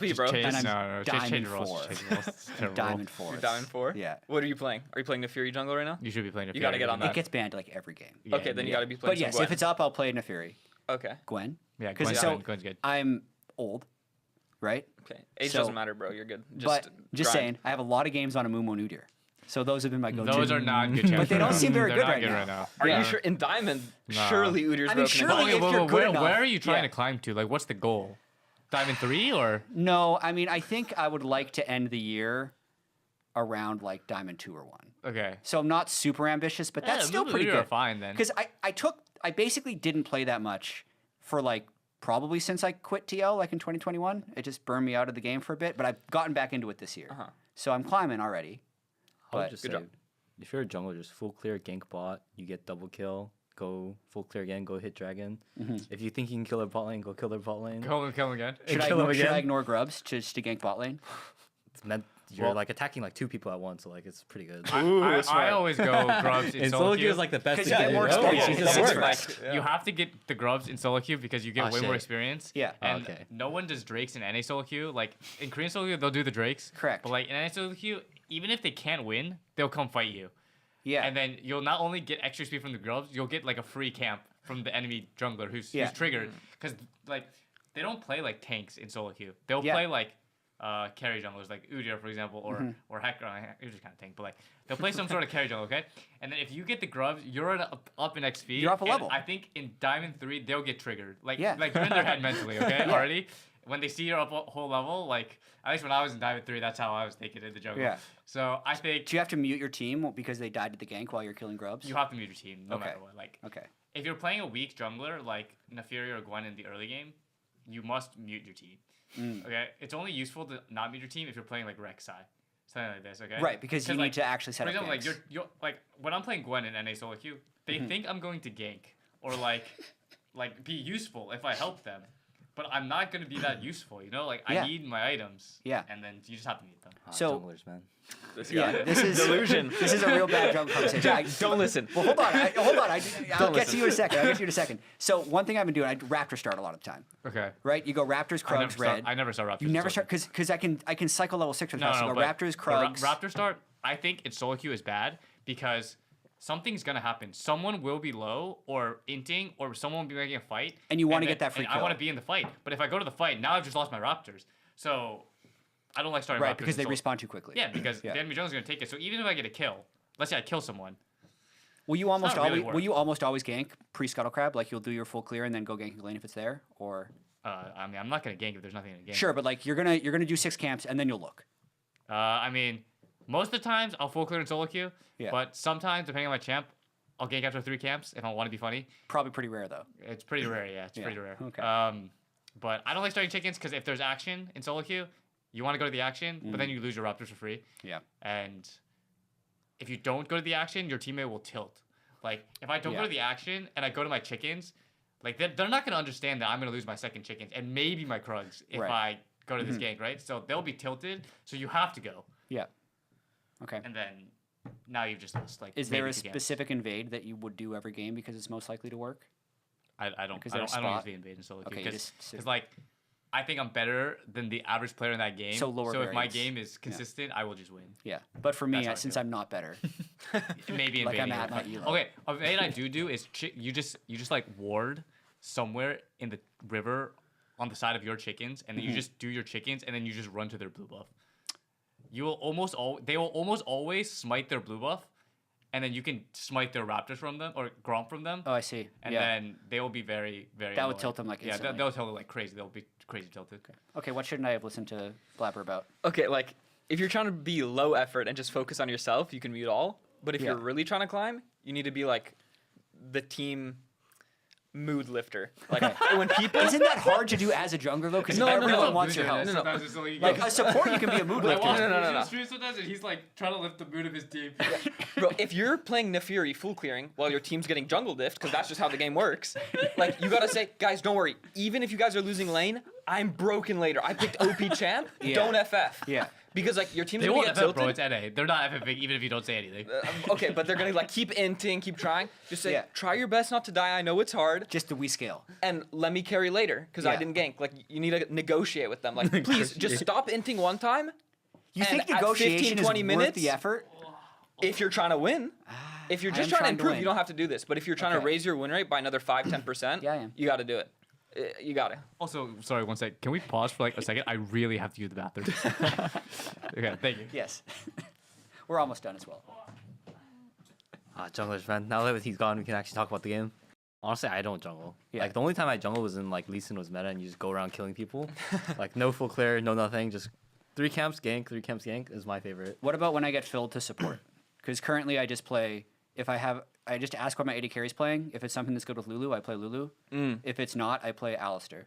Me, bro. Change, And I'm no, Diamond change roles. 4. Change roles. It's terrible. Diamond 4. You're Diamond 4? Yeah. What are you playing? Are you playing the Fury jungle right now? You should be playing. You gotta get on that. It gets banned like every game. Yeah, Okay, then you yeah. gotta be playing But some yes, Gwen. if it's up, I'll play Neferi. Okay. Gwen. Yeah, Because Gwen's good. I'm old, right? Okay. Age So- doesn't matter, bro. You're good. But just grind. saying, I have a lot of games on a Mumu Nudir. So those have been my go-to. Those are not good champions. But they don't seem very They're good not right good now. right now. Are Yeah. you sure? In Diamond, Nah. surely Udyr's I mean, broken. surely in if Diamond. you're good enough. where are you trying Yeah. to climb to? Like, what's the goal? Diamond 3 or? No, I mean, I think I would like to end the year around like Diamond 2 or 1. Okay. So I'm not super ambitious, but that's still pretty good. Fine then. Because I basically didn't play that much for like probably since I quit TL like in 2021. It just burned me out of the game for a bit, but I've gotten back into it this year. Uh-huh. So I'm climbing already. I would But just Good say, job. if you're a jungler, just full clear, gank bot, you get double kill, go full clear again, go hit dragon. If you think you can kill their bot lane, go kill their bot lane. Kill him again. should I, kill him should I again. ignore grubs just to gank bot lane? It's meant you're Well- like attacking like 2 people at once, so like it's pretty good. I smart. always go grubs in And solo solo queue. queue is like the best 'Cause thing you get to more do. experience. Yeah, It it works. works. Yeah. You have to get the grubs in solo queue because you get way more shit. experience. Yeah. And Okay. no one does Drakes in NA solo queue. Like in Korean solo queue, they'll do the Drakes. Correct. But like in NA solo queue, even if they can't win, they'll come fight you. Yeah. And then you'll not only get extra speed from the grubs, you'll get like a free camp from the enemy jungler who's Yeah. triggered. Because like they don't play like tanks in solo queue. They'll Yeah. play like carry junglers like Udyr, for example, or Hector. Udyr's kind of tank, but like they'll play some sort of carry jungle, okay? And then if you get the grubs, you're up in XP. You're up a and level. I think in Diamond 3 they'll get triggered. Like Yeah. like you're in their head mentally, okay? Already. When they see you're up a whole level, like at least when I was in Diamond 3, that's how I was taking it in the jungle. Yeah. So I think Do you have to mute your team because they died to the gank while you're killing grubs? you have to mute your team no Okay. matter what. Like Okay. if you're playing a weak jungler like Neferi or Gwen in the early game, you must mute your team. Okay? It's only useful to not mute your team if you're playing like Rek'Sai. Something like this, okay? Right, because you need like, to actually set for up example, like ganks. you're like when I'm playing Gwen in NA solo queue, they think I'm going to gank or like be useful if I help them. But I'm not gonna be that useful, you know? Like Yeah. I need my items. Yeah. And then you just have to mute them. So- junglers, man. This Yeah, guy. this is delusion. This is a real bad jungle conversation. Jack, don't listen. Well, hold on. I'll get listen. to you in a second. I'll get to you in a second. So one thing I've been doing, I Raptor start a lot of the time. Okay. Right? You go Raptors, Krugs, Red. I never saw Raptors. You never in solo start because I can cycle level 6 with No, fast. no, So go but Raptors, the Krugs. Raptor start, I think in solo queue is bad because something's gonna happen. Someone will be low or inting or someone will be making a fight. And you wanna then- get that free and kill. I want to be in the fight. But if I go to the fight, now I've just lost my Raptors. So I don't like starting Right, Raptors because in they solo. respawn too quickly. Yeah, because Yeah. the enemy jungler's gonna take it. So even if I get a kill, let's say I kill someone. Will you almost not really always work. will you almost always gank pre scuttle crab? Like you'll do your full clear and then go gank lane if it's there, or I mean, I'm not gonna gank if there's nothing in the game. sure, but like you're gonna do 6 camps and then you'll look. I mean, most of the times I'll full clear in solo queue. Yeah. But sometimes, depending on my champ, I'll gank after 3 camps if I want to be funny. Probably pretty rare though. It's pretty rare, yeah. It's Yeah, pretty rare. okay. But I don't like starting chickens because if there's action in solo queue, you want to go to the action, but then you lose your Raptors for free. Yeah. And if you don't go to the action, your teammate will tilt. Like, if I don't Yeah. go to the action and I go to my chickens, like, they're not going to understand that I'm going to lose my second chickens and maybe my Krugs if Right. I go to this gank, right? So they'll be tilted, so you have to go. Yeah. Okay. And then now you've just lost, like, Is there maybe a 2 camps. specific invade that you would do every game because it's most likely to work? I don't 'Cause I there's don't, I don't spot? use the invade in solo Okay, queue you because just- like I think I'm better than the average player in that game. So lower if my variance. game is consistent, I will just win. Yeah. But for me, That's how I since feel. I'm not better, Maybe Like, I'm invading. at would my be fun. elo. Okay, a invade I do is you just like ward somewhere in the river on the side of your chickens, and then you just do your chickens, and then you just run to their blue buff. They will almost always smite their blue buff, and then you can smite their Raptors from them or Gromp from them, oh, I see. and yeah. then they will be very, very. That would annoying. tilt them, like, yeah, instantly. they'll tilt it like crazy. They'll be crazy tilted. Okay, what shouldn't I have listened to Blabber about? Okay, like if you're trying to be low effort and just focus on yourself, you can mute all. But if Yeah. you're really trying to climb, you need to be like the team mood lifter. Like when people Isn't that hard to do as a jungler though? Because No, no, everyone no. wants your help. No, no. Sometimes it's like, Like a support, you can be a mood I lifter. watch No, no, no, Fusion no. stream sometimes, and he's like trying to lift the mood of his team. Bro, if you're playing Neferi full clearing while your team's getting jungle diffed, because that's just how the game works, like you gotta say, guys, don't worry. Even if you guys are losing lane, I'm broken later. I picked OP champ. Yeah. Don't FF. Yeah. Because like your team's They gonna won't get FF, bro. tilted. It's NA. They're not FFing even if you don't say anything. Okay, but they're gonna like keep inting, keep trying. Just say, Yeah. try your best not to die. I know it's hard, Just the we scale. and let me carry later because I Yeah. didn't gank. Like you need to negotiate with them. Like please, just stop inting one time. You And think at negotiation 15, 20 is minutes, worth the effort? If you're trying to win. If you're I just am trying to trying to improve, win. you don't have to do this. But if you're trying to Okay. raise your win rate by another 5-10%, Yeah, I am. you got to do it. You got to. Also, sorry, one sec. Can we pause for like a second? I really have to use the bathroom. Okay, thank you. Yes. We're almost done as well. Junglers, man. Now that he's gone, we can actually talk about the game. Honestly, I don't jungle. Yeah. Like the only time I jungle was in like Lee Sin was meta, and you just go around killing people. Like no full clear, no nothing. Just 3 camps gank. 3 camps gank is my favorite. What about when I get filled to support? Because currently I just play. If I just ask what my AD carry's playing. If it's something that's good with Lulu, I play Lulu. If it's not, I play Alistair,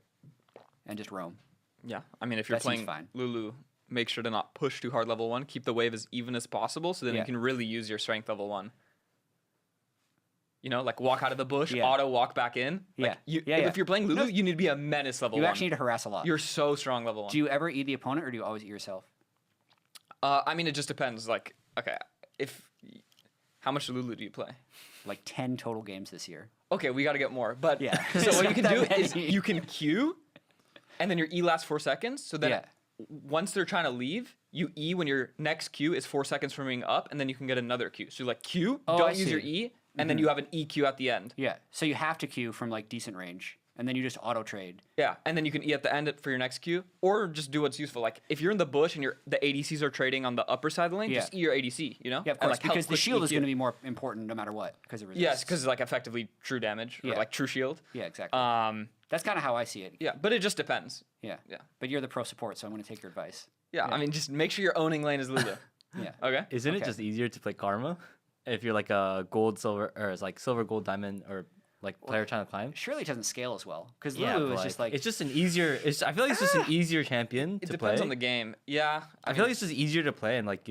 and just roam. Yeah. I mean, if you're That seems playing fine. Lulu, make sure to not push too hard level 1. Keep the wave as even as possible so then Yeah. you can really use your strength level 1. You know, like walk out of the bush, Yeah. auto walk back in. Like, Yeah. you, If you're playing Lulu, No. you need to be a menace level You 1. actually need to harass a lot. You're so strong level 1. Do you ever eat the opponent, or do you always eat yourself? I mean, it just depends. Like, okay, how much Lulu do you play? Like 10 total games this year. Okay, we got to get more. But Yeah. so It's what you not can that do is many. you can queue, and then your E lasts 4 seconds. So then Yeah. once they're trying to leave, you E when your next Q is 4 seconds from being up, and then you can get another Q. So you like Q, Oh, I don't use your see. E, and then you have an EQ at the end. Yeah. So you have to queue from like decent range, and then you just auto trade. Yeah, and then you can E at the end for your next Q, or just do what's useful. Like if you're in the bush and the ADCs are trading on the upper side of the lane, Yeah. just E your ADC. You know? Yeah, of And, course, like, help because the quick shield is EQ. going to be more important no matter what, because it resists. Yes, because like effectively true damage or Yeah. like true shield. Yeah, exactly. That's kind of how I see it. Yeah, but it just depends. Yeah. Yeah. But you're the pro support, so I'm going to take your advice. Yeah, I mean, just make sure you're owning lane as Lulu. Yeah. Okay. Isn't it Okay. just easier to play Karma if you're like a gold, silver, or it's like silver, gold, diamond, or like player trying to climb? Surely it doesn't scale as well, because Yeah, Lulu but, is just like it's just an easier. I feel like it's just an easier champion It to depends play. on the game. Yeah. I feel like it's just easier to play, and like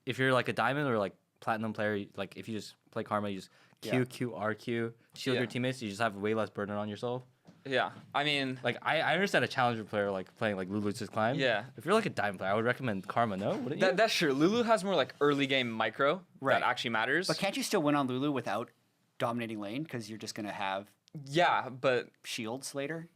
if you're like a diamond or like platinum player, like if you just play Karma, you just Q, Yeah. Q, R, Q, shield Yeah. your teammates. You just have way less burden on yourself. Yeah. I mean, Like I understand a challenger player like playing like Lulu's just climb. Yeah. If you're like a diamond player, I would recommend Karma. No, wouldn't you? that's true. Lulu has more like early game micro Right. that actually matters. But can't you still win on Lulu without dominating lane? Because you're just going to have Yeah, but shields later.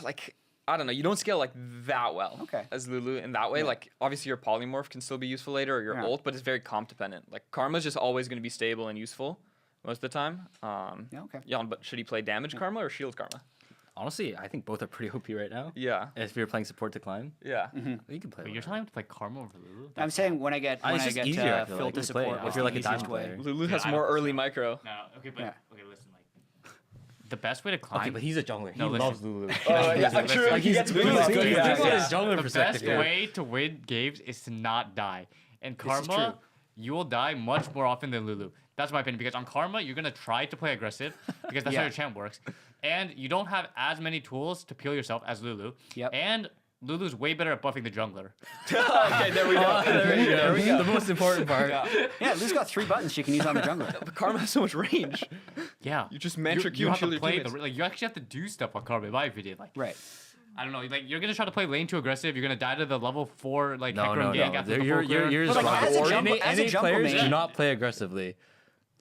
like I don't know, you don't scale like that well Okay. as Lulu in that way. Yeah. Like obviously your polymorph can still be useful later or your Yeah. ult, but it's very comp dependent. Like Karma's just always going to be stable and useful most of the time. Yeah, okay. Yeah, but should he play damage Karma or shield Karma? Honestly, I think both are pretty OP right now. Yeah. If you're playing support to climb, Yeah. you can play. Wait, you're telling me to play Karma over Lulu? I'm saying when I get It's just easier, I feel filled like, to to play support, if what's you're the like a easiest diamond way? player. Lulu Yeah, has I more don't- early micro. No, okay, but Yeah. okay, listen, like the best way to climb. Okay, but he's a jungler. He No, listen. loves Lulu. Oh, yeah, Listen, true. listen. He gets Lulu's boosted. good. He's Yeah, good on yeah. his jungler The perspective best here. way to win games is to not die. And This is Karma, true. you will die much more often than Lulu. That's my opinion. Because on Karma, you're gonna try to play aggressive because that's Yeah. how your champ works. And you don't have as many tools to peel yourself as Lulu. Yep. And Lulu's way better at buffing the jungler. Okay, there we go. There we go. The most important part. Yeah, Lu's got 3 buttons she can use on the jungler. But Karma has so much range. Yeah. You just mantra Q you and have shield to your play teammates. like you actually have to do stuff on Karma, in my opinion. Like Right. I don't know, like you're gonna try to play lane too aggressive. You're gonna die to the level 4 like No, Hecarim no, gank no. after the You're full clear. just But, like, wrong. as a Or jungle- any as a jungle players main- do not play aggressively.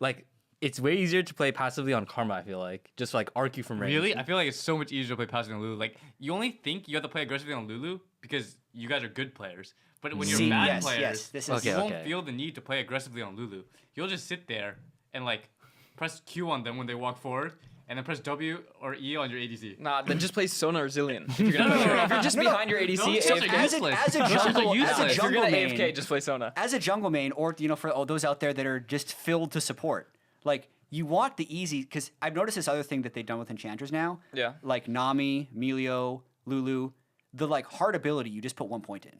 Like it's way easier to play passively on Karma. I feel like just like RQ from range. Really? I feel like it's so much easier to play passively on Lulu. Like you only think you have to play aggressively on Lulu because you guys are good players. But when you're See, bad yes, players, yes, this is- you Okay, won't okay. feel the need to play aggressively on Lulu. You'll just sit there and like press Q on them when they walk forward, and then press W or E on your ADC. Nah, then just play Sona or Zillion. If you're, gonna, No. if you're just No, no. behind your ADC, Those are AFK, As a useless. as a Those are jungle, useless. as a if you're jungle gonna main, AFK, just play Sona. as a jungle main, or for all those out there that are just filled to support, like you want the easy. Because I've noticed this other thing that they've done with enchanters now. Yeah. Like Nami, Melio, Lulu, the like hard ability you just put 1 point in.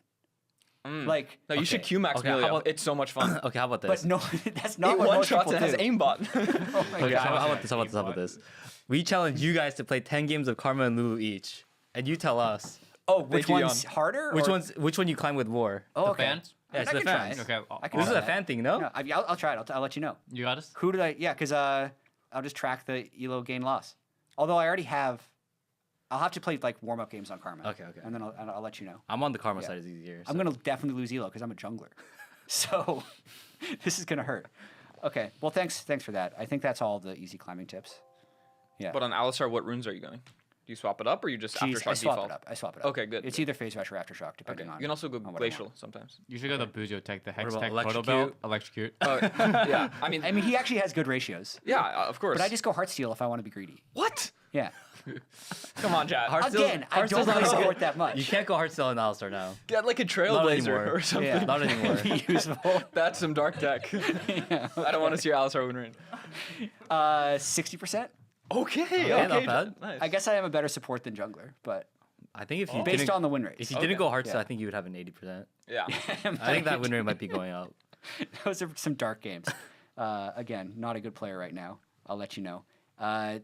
Like, No, you should Okay. Q max Okay, how Melio. about- It's so much fun. Okay, how about this? but no, that's not It what one most shots. people It has do. aimbot. Oh my Okay, God. how about this? How about this? We challenge you guys to play 10 games of Karma and Lulu each, and you tell us Oh, Which Veggie one's on. harder? which or- which one you climb with more. Oh, The okay. fans? Yeah, it's I the can try fans. it. Okay, I can This is try a that. fan thing, no? No, I'll try it. I'll let you know. you got us. Who did I? Yeah, because I'll just track the elo gain loss. Although I already have I'll have to play like warm up games on Karma. Okay. And then I'll let you know. I'm on the Karma side. It's easier. I'm gonna definitely lose Elo because I'm a jungler, so this is gonna hurt. Okay. Well, thanks for that. I think that's all the easy climbing tips. Yeah. But on Alistar, what runes are you going? Do you swap it up, or you just Jeez, Aftershock I swap default? it up. I swap it up. Okay, good. It's either Phase Rush or Aftershock, depending Okay. on. You can also go on what I Glacial want. sometimes. You should go the Buzio tech, the Hex about tech, Proto Electrocute? Belt, Electrocute. Yeah, I mean, I mean, he actually has good ratios. yeah, of course. But I just go Heartsteel if I want to be greedy. what? Yeah. Come on, Chad. Again, I don't play support that much. You can't go Heartsteel in Alistar now. Get like a Not Trailblazer anymore. or something. Yeah. Not anymore. Be useful. That's some dark tech. I don't want to see your Alistar win rate. 60%. Okay, Yeah, okay. not bad. Nice. I guess I am a better support than jungler, but I think if you based didn't, on the win rates. if you didn't go Heartsteel, Yeah. I think you would have an 80%. Yeah. I think that win rate might be going up. Those are some dark games. Again, not a good player right now. I'll let you know. I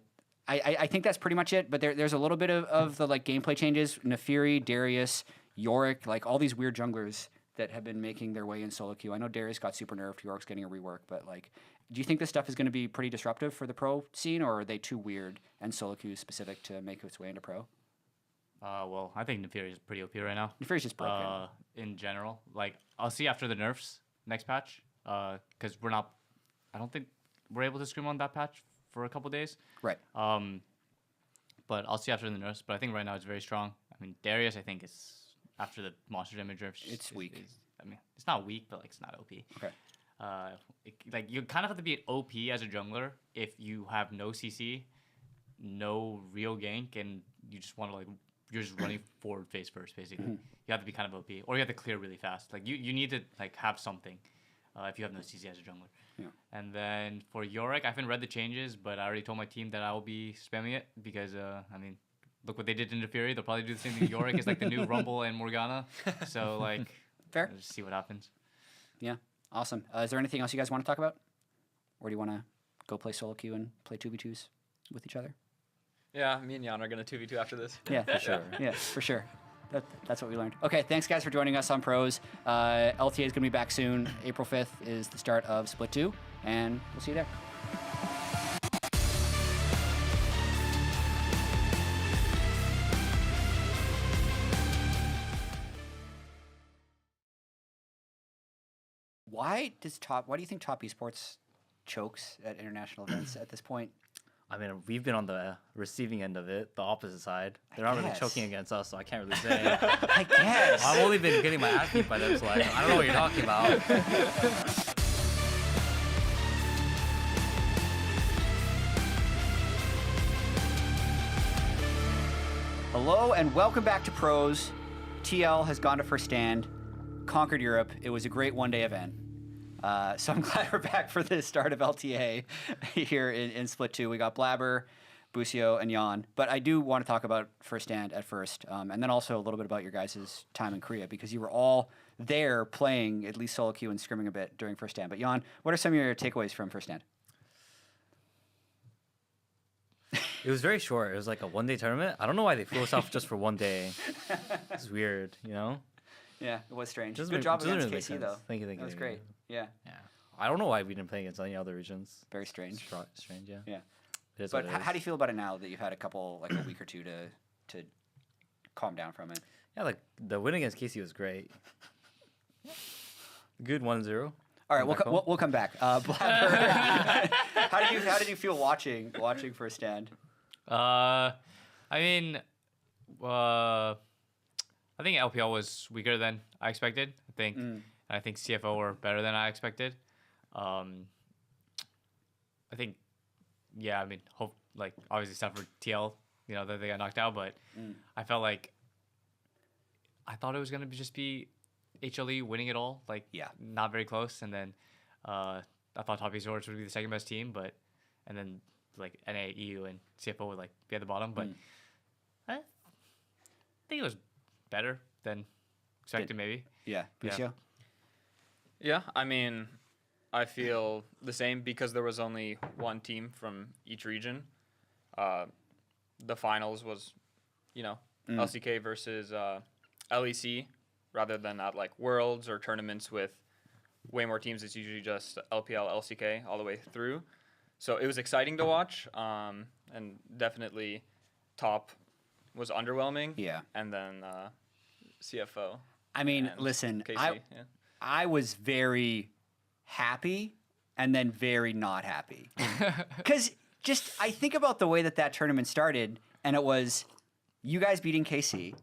think that's pretty much it. But there's a little bit of the like gameplay changes. Nefiri, Darius, Yorick, like all these weird junglers that have been making their way in solo queue. I know Darius got super nerfed. Yorick's getting a rework, but like, do you think this stuff is going to be pretty disruptive for the pro scene, or are they too weird and solo queue specific to make its way into pro? Well, I think Nefiri is pretty OP right now. Nefiri's just broken. In general, like I'll see after the nerfs next patch, because I don't think we're able to scrim on that patch for a couple days. Right. But I'll see after the nerfs. But I think right now it's very strong. I mean, Darius, I think is after the monster damage nerfs. It's weak. I mean, it's not weak, but like it's not OP. Okay. Like you kind of have to be OP as a jungler if you have no CC, no real gank, and you just want to like you're just running forward face first basically. You have to be kind of OP, or you have to clear really fast. Like you need to like have something if you have no CC as a jungler. Yeah. And then for Yorick, I haven't read the changes, but I already told my team that I will be spamming it because I mean, look what they did to Fury. They'll probably do the same thing. Yorick is like the new Rumble and Morgana, so like Fair. let's see what happens. Yeah. Awesome. Is there anything else you guys want to talk about? Or do you want to go play solo queue and play 2v2s with each other? Yeah, me and Jan are going to 2v2 after this. Yeah, for sure. Yeah, for sure. That's what we learned. Okay, thanks guys for joining us on Pros. LTA is going to be back soon. April 5th is the start of Split 2, and we'll see you there. Why do you think Top Esports chokes at international events at this point? I mean, we've been on the receiving end of it, the opposite side. They're not really guess. choking against us, so I can't really say. I guess. I've only been getting my ass beat by them, so I don't know what you're talking about. Hello and welcome back to Pros. TL has gone to first stand, conquered Europe. It was a great one-day event. So I'm glad we're back for the start of LTA here in Split 2. We got Blabber, Busio, and Jan. But I do want to talk about first stand at first, and then also a little bit about your guys' time in Korea, because you were all there playing at least solo queue and scrimming a bit during first stand. But Jan, what are some of your takeaways from first stand? It was very short. It was like a one-day tournament. I don't know why they flew us off just for one day. It's weird, you know? Yeah, it was strange. Doesn't Good make- job doesn't against really make KC, sense. though. Thank you. That was great. Yeah, Yeah. I don't know why we didn't play against any other regions. very strange. Strange, yeah. Yeah. It is But what it how do is. you feel about it now that you've had a couple, like a week or two to calm down from it? Yeah, like the win against Casey was great. Good 1-0. All right, Back home. we'll come back. Blabber, how did you feel watching first stand? I mean, I think LPL was weaker than I expected. I think CFO were better than I expected. I think, yeah. I mean, obviously except for TL, you know, that they got knocked out, but I felt like I thought it was gonna just be HLE winning it all, like not very close, and then I thought Top Esports would be the second best team, and then like NA, EU, and CFO would like be at the bottom, but I think it was better than expected, maybe. Yeah, Busio? Yeah. Yeah, I mean, I feel the same because there was only one team from each region. The finals was, you know, LCK versus LEC rather than at like Worlds or tournaments with way more teams. It's usually just LPL, LCK all the way through. So it was exciting to watch, and definitely Top was underwhelming. Yeah. And then CFO. I mean, and listen, KC, I was very happy and then very not happy. Because I think about the way that tournament started, and it was you guys beating KC,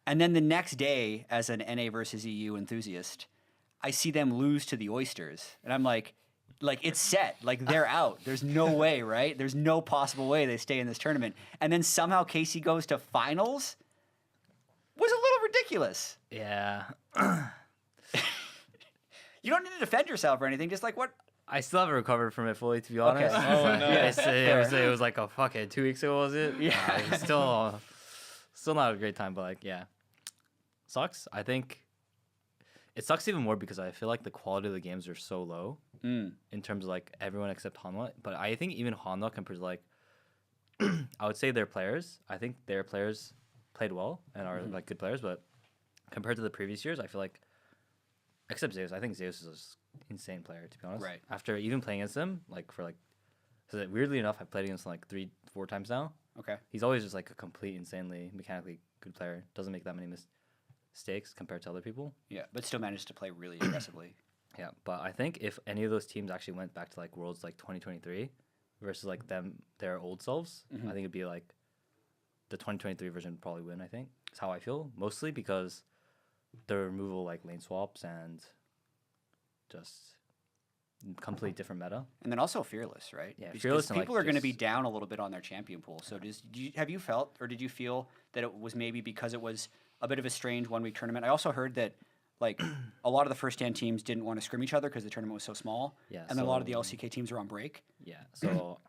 and then the next day, as an NA versus EU enthusiast, I see them lose to the Oysters, and I'm like it's set. Like, they're out. There's no way, right? There's no possible way they stay in this tournament. And then somehow KC goes to finals? Was a little ridiculous. Yeah. You don't need to defend yourself or anything. Just like, what? I still haven't recovered from it fully, to be honest. Okay. Oh, no. It was like, 2 weeks ago, was it? Yeah. It's still not a great time, but like, yeah. Sucks. I think it sucks even more because I feel like the quality of the games are so low in terms of like everyone except Hanwha. But I think even Hanwha compared to like, I would say their players, I think their players played well and are like good players, but compared to the previous years, I feel like, except Zeus, I think Zeus is an insane player, to be honest. Right. After even playing against him, like for like, so weirdly enough, I've played against him like 3-4 times now. Okay. He's always just like a complete, insanely mechanically good player. Doesn't make that many mistakes compared to other people. Yeah, but still managed to play really aggressively. Yeah, but I think if any of those teams actually went back to like Worlds like 2023 versus like their old selves, I think it'd be like the 2023 version would probably win. I think is how I feel, mostly because the removal like lane swaps and just completely different meta. And then also Fearless, right? Yeah, Because Fearless and, people like, are going to be just- down a little bit on their champion pool. So have you felt, or did you feel that it was maybe because it was a bit of a strange 1 week tournament? I also heard that like a lot of the first stand teams didn't want to scrim each other because the tournament was so small. Yeah, and then a lot of the so- LCK teams were on break. Yeah, so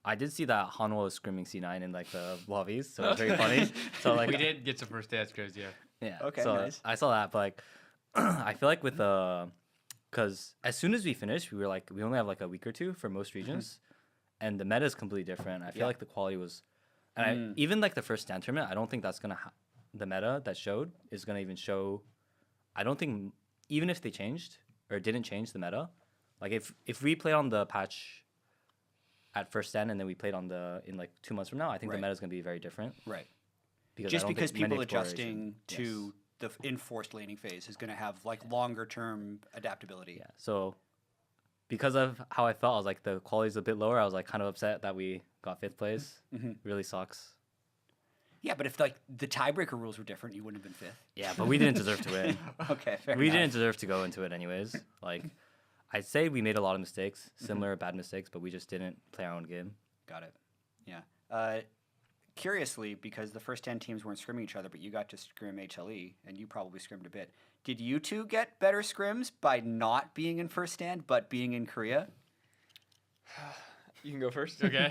I did see that Hanwha was screaming C9 in like the lobbies, so it was very funny. So like We did get some first day at scrims, yeah. Yeah. Okay, so nice. I saw that, but like, I feel like with because as soon as we finished, we were like, we only have like a week or two for most regions, and the meta is completely different. I feel Yeah. like the quality was, and even like the first stand tournament, I don't think that's gonna the meta that showed is gonna even show. I don't think even if they changed or didn't change the meta, like if we played on the patch at first stand and then we played on in like 2 months from now, I think Right. the meta is gonna be very different. Right. Because Just I don't because think many people exploration- adjusting to the enforced laning phase is going to have like longer term adaptability. Yeah. So because of how I felt, I was like the quality's a bit lower. I was like kind of upset that we got 5th place. Really sucks. Yeah, but if like the tiebreaker rules were different, you wouldn't have been 5th. Yeah, but we didn't deserve to win. Okay, fair We enough. didn't deserve to go into it anyways. Like I'd say we made a lot of mistakes, similar bad mistakes, but we just didn't play our own game. Got it. Yeah. Curiously, because the first 10 teams weren't scrimming each other, but you got to scrim HLE, and you probably scrimmed a bit. Did you two get better scrims by not being in first stand, but being in Korea? You can go first. Okay.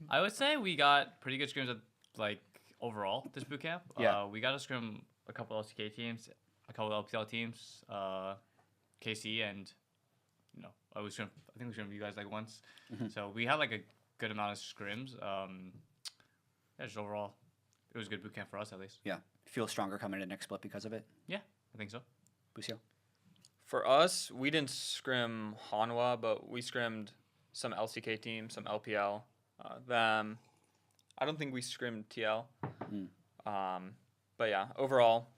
I would say we got pretty good scrims like overall this boot camp. Yeah. We got to scrim a couple LCK teams, a couple LPL teams, KC, and I think we scrimmed you guys like once. So we had like a good amount of scrims. Yeah, just overall, it was a good boot camp for us at least. Yeah. Feel stronger coming into next split because of it? Yeah, I think so. Busio? For us, we didn't scrim Hanwha, but we scrimmed some LCK teams, some LPL. Them. I don't think we scrimmed TL. But yeah, overall,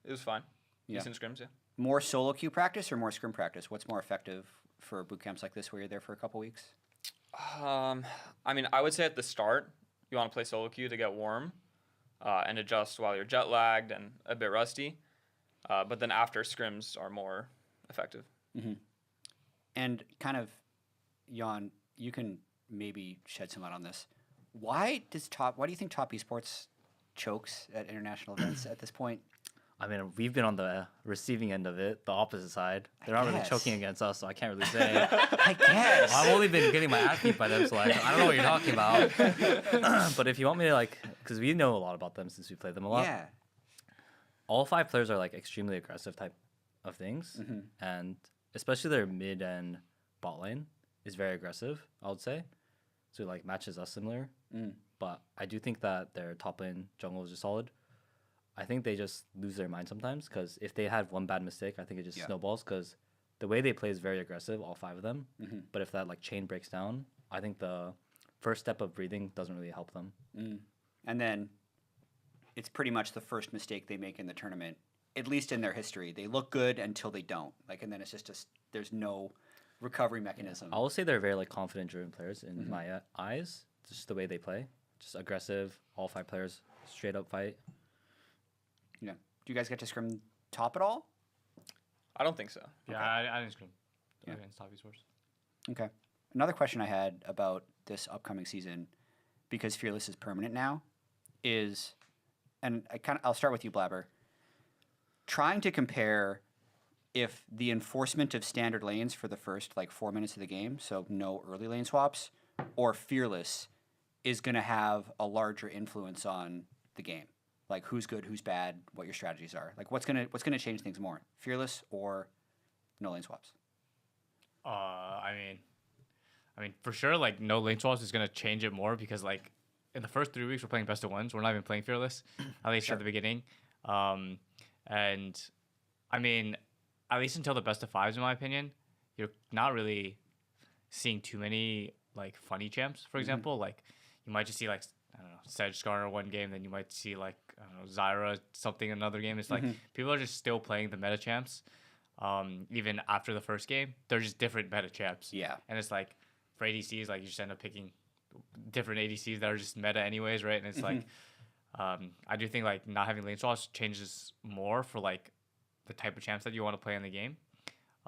it was fine. Yeah. Decent scrims, yeah. More solo queue practice or more scrim practice? What's more effective for boot camps like this where you're there for a couple weeks? I mean, I would say at the start, you want to play solo queue to get warm and adjust while you're jet lagged and a bit rusty. But then after, scrims are more effective. And kind of, Jan, you can maybe shed some light on this. Why do you think top esports chokes at international events at this point? I mean, we've been on the receiving end of it, the opposite side. They're not really guess. choking against us, so I can't really say. I guess. I've only been getting my ass beat by them, so like, I don't know what you're talking about. But if you want me to like, because we know a lot about them since we played them a lot. Yeah. All 5 players are like extremely aggressive type of things, and especially their mid and bot lane is very aggressive, I would say. So it, like matches us similar. But I do think that their top lane jungle is just solid. I think they just lose their mind sometimes because if they had one bad mistake, I think it just snowballs because the way they play is very aggressive, all 5 of them. But if that like chain breaks down, I think the first step of breathing doesn't really help them. and then it's pretty much the first mistake they make in the tournament, at least in their history. They look good until they don't. Like, and then it's just there's no recovery mechanism. I will say they're very like confident driven players in my eyes. Just the way they play, just aggressive. All 5 players straight up fight. Yeah. Do you guys get to scrim top at all? I don't think so. Yeah, Okay. I didn't scrim Yeah. against Top Esports. Okay. Another question I had about this upcoming season, because Fearless is permanent now, is, and I'll start with you, Blabber. Trying to compare if the enforcement of standard lanes for the first 4 minutes of the game, so no early lane swaps, or Fearless, is going to have a larger influence on the game. Like who's good, who's bad, what your strategies are. Like what's gonna change things more, Fearless or no lane swaps? I mean, for sure, like no lane swaps is gonna change it more because like in the first 3 weeks we're playing best of ones. We're not even playing Fearless, at least at the beginning. And I mean, at least until the best of fives, in my opinion, you're not really seeing too many like funny champs. For example, like you might just see like I don't know Sedge Scar one game, then you might see like I don't know Zyra something another game. It's like people are just still playing the meta champs. Even after the first game, they're just different meta champs. Yeah. And it's like for ADCs, like you just end up picking different ADCs that are just meta anyways, right? And it's like I do think like not having lane swaps changes more for like the type of champs that you want to play in the game,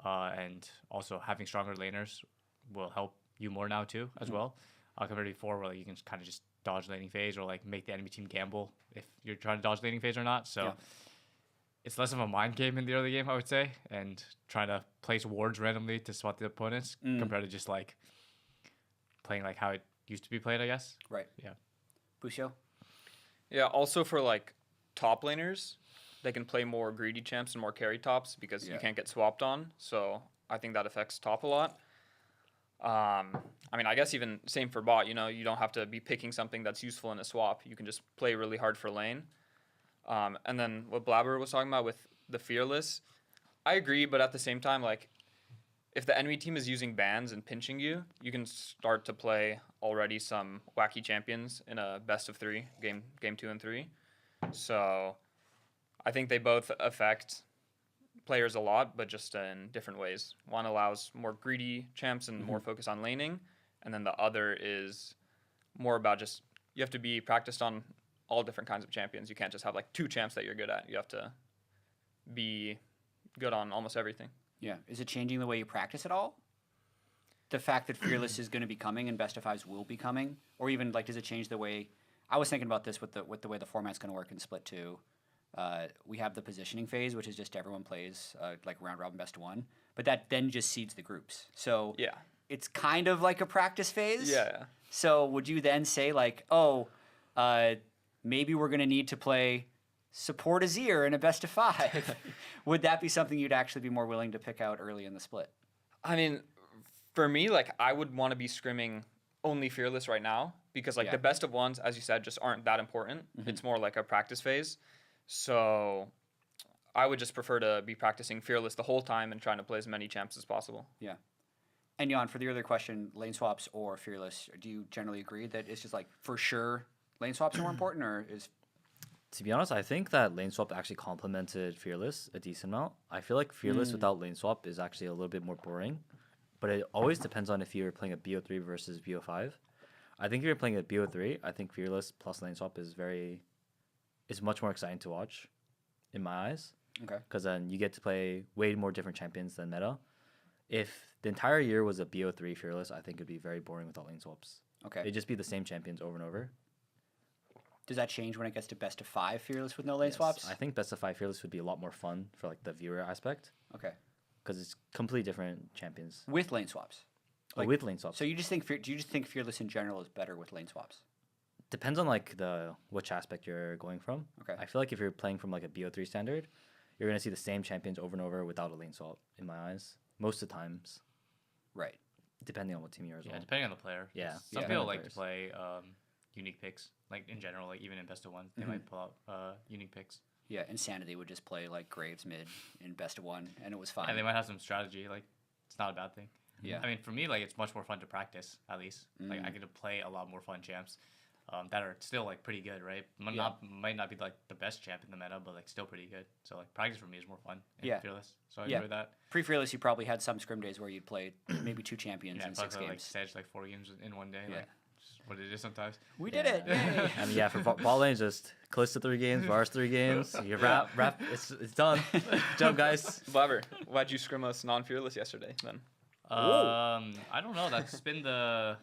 and also having stronger laners will help you more now too as well, compared to before where like you can kind of just dodge laning phase or like make the enemy team gamble if you're trying to dodge laning phase or not. So it's less of a mind game in the early game, I would say, and trying to place wards randomly to spot the opponents compared to just like playing like how it used to be played, I guess. Right. Yeah. Busio? Yeah, also for like top laners, they can play more greedy champs and more carry tops because you can't get swapped on. So I think that affects top a lot. I mean, I guess even same for bot. You know, you don't have to be picking something that's useful in a swap. You can just play really hard for lane. And then what Blabber was talking about with the Fearless, I agree, but at the same time, like, if the enemy team is using bans and pinching you, you can start to play already some wacky champions in a best of 3, game 2 and 3. So I think they both affect players a lot, but just in different ways. One allows more greedy champs and more focus on laning, and then the other is more about just, you have to be practiced on all different kinds of champions. You can't just have like 2 champs that you're good at. You have to be good on almost everything. Yeah. Is it changing the way you practice at all? The fact that Fearless is going to be coming and Best of Fives will be coming? Or even, like, does it change the way... I was thinking about this with the way the format's going to work in Split 2. We have the positioning phase, which is just everyone plays, like, round-robin best of 1. But that then just seeds the groups. So it's kind of like a practice phase. Yeah. So would you then say, like, maybe we're going to need to play support Azir in a best of 5? Would that be something you'd actually be more willing to pick out early in the split? I mean, for me, like, I would want to be scrimming only Fearless right now because, like, the best of ones, as you said, just aren't that important. It's more like a practice phase. So I would just prefer to be practicing Fearless the whole time and trying to play as many champs as possible. Yeah. And Jan, for the other question, lane swaps or Fearless, do you generally agree that it's just like, for sure, lane swaps are more important, or is... To be honest, I think that lane swap actually complemented Fearless a decent amount. I feel like Fearless without lane swap is actually a little bit more boring, but it always depends on if you're playing a BO3 versus BO5. I think if you're playing a BO3, I think Fearless plus lane swap is much more exciting to watch, in my eyes. Okay. Because then you get to play way more different champions than meta. If the entire year was a BO3 Fearless, I think it'd be very boring without lane swaps. Okay. It'd just be the same champions over and over. Does that change when it gets to best of 5 Fearless with no lane swaps? I think best of 5 Fearless would be a lot more fun for like the viewer aspect. Okay. Because it's completely different champions. With lane swaps? With lane swaps. So do you just think Fearless in general is better with lane swaps? Depends on like which aspect you're going from. Okay. I feel like if you're playing from like a BO3 standard, you're gonna see the same champions over and over without a lane swap, in my eyes. Most of the times. Right. Depending on what team you're as well. Yeah, depending on the player. Yeah. Some Yeah. people Depending on like the to play unique picks. Like in general, like even in best of 1, they might pull out unique picks. Yeah, Insanity would just play like Graves mid in best of 1, and it was fine. And they might have some strategy. Like it's not a bad thing. Yeah. I mean, for me, like it's much more fun to practice. At least, like I get to play a lot more fun champs. that are still like pretty good, right? Might not be like the best champ in the meta, but like still pretty good. So like practice for me is more fun and Fearless. So I enjoy that. Pre-Fearless, you probably had some scrim days where you'd play maybe 2 champions in 6 games. Like Sedge like 4 games in one day. Like just what it is sometimes. We did it. Yay. And yeah, for ball lane, just close to 3 games, bars 3 games. You wrap. It's done. Good job, guys. Blabber, why'd you scrim us non-fearless yesterday then? I don't know. That's been the.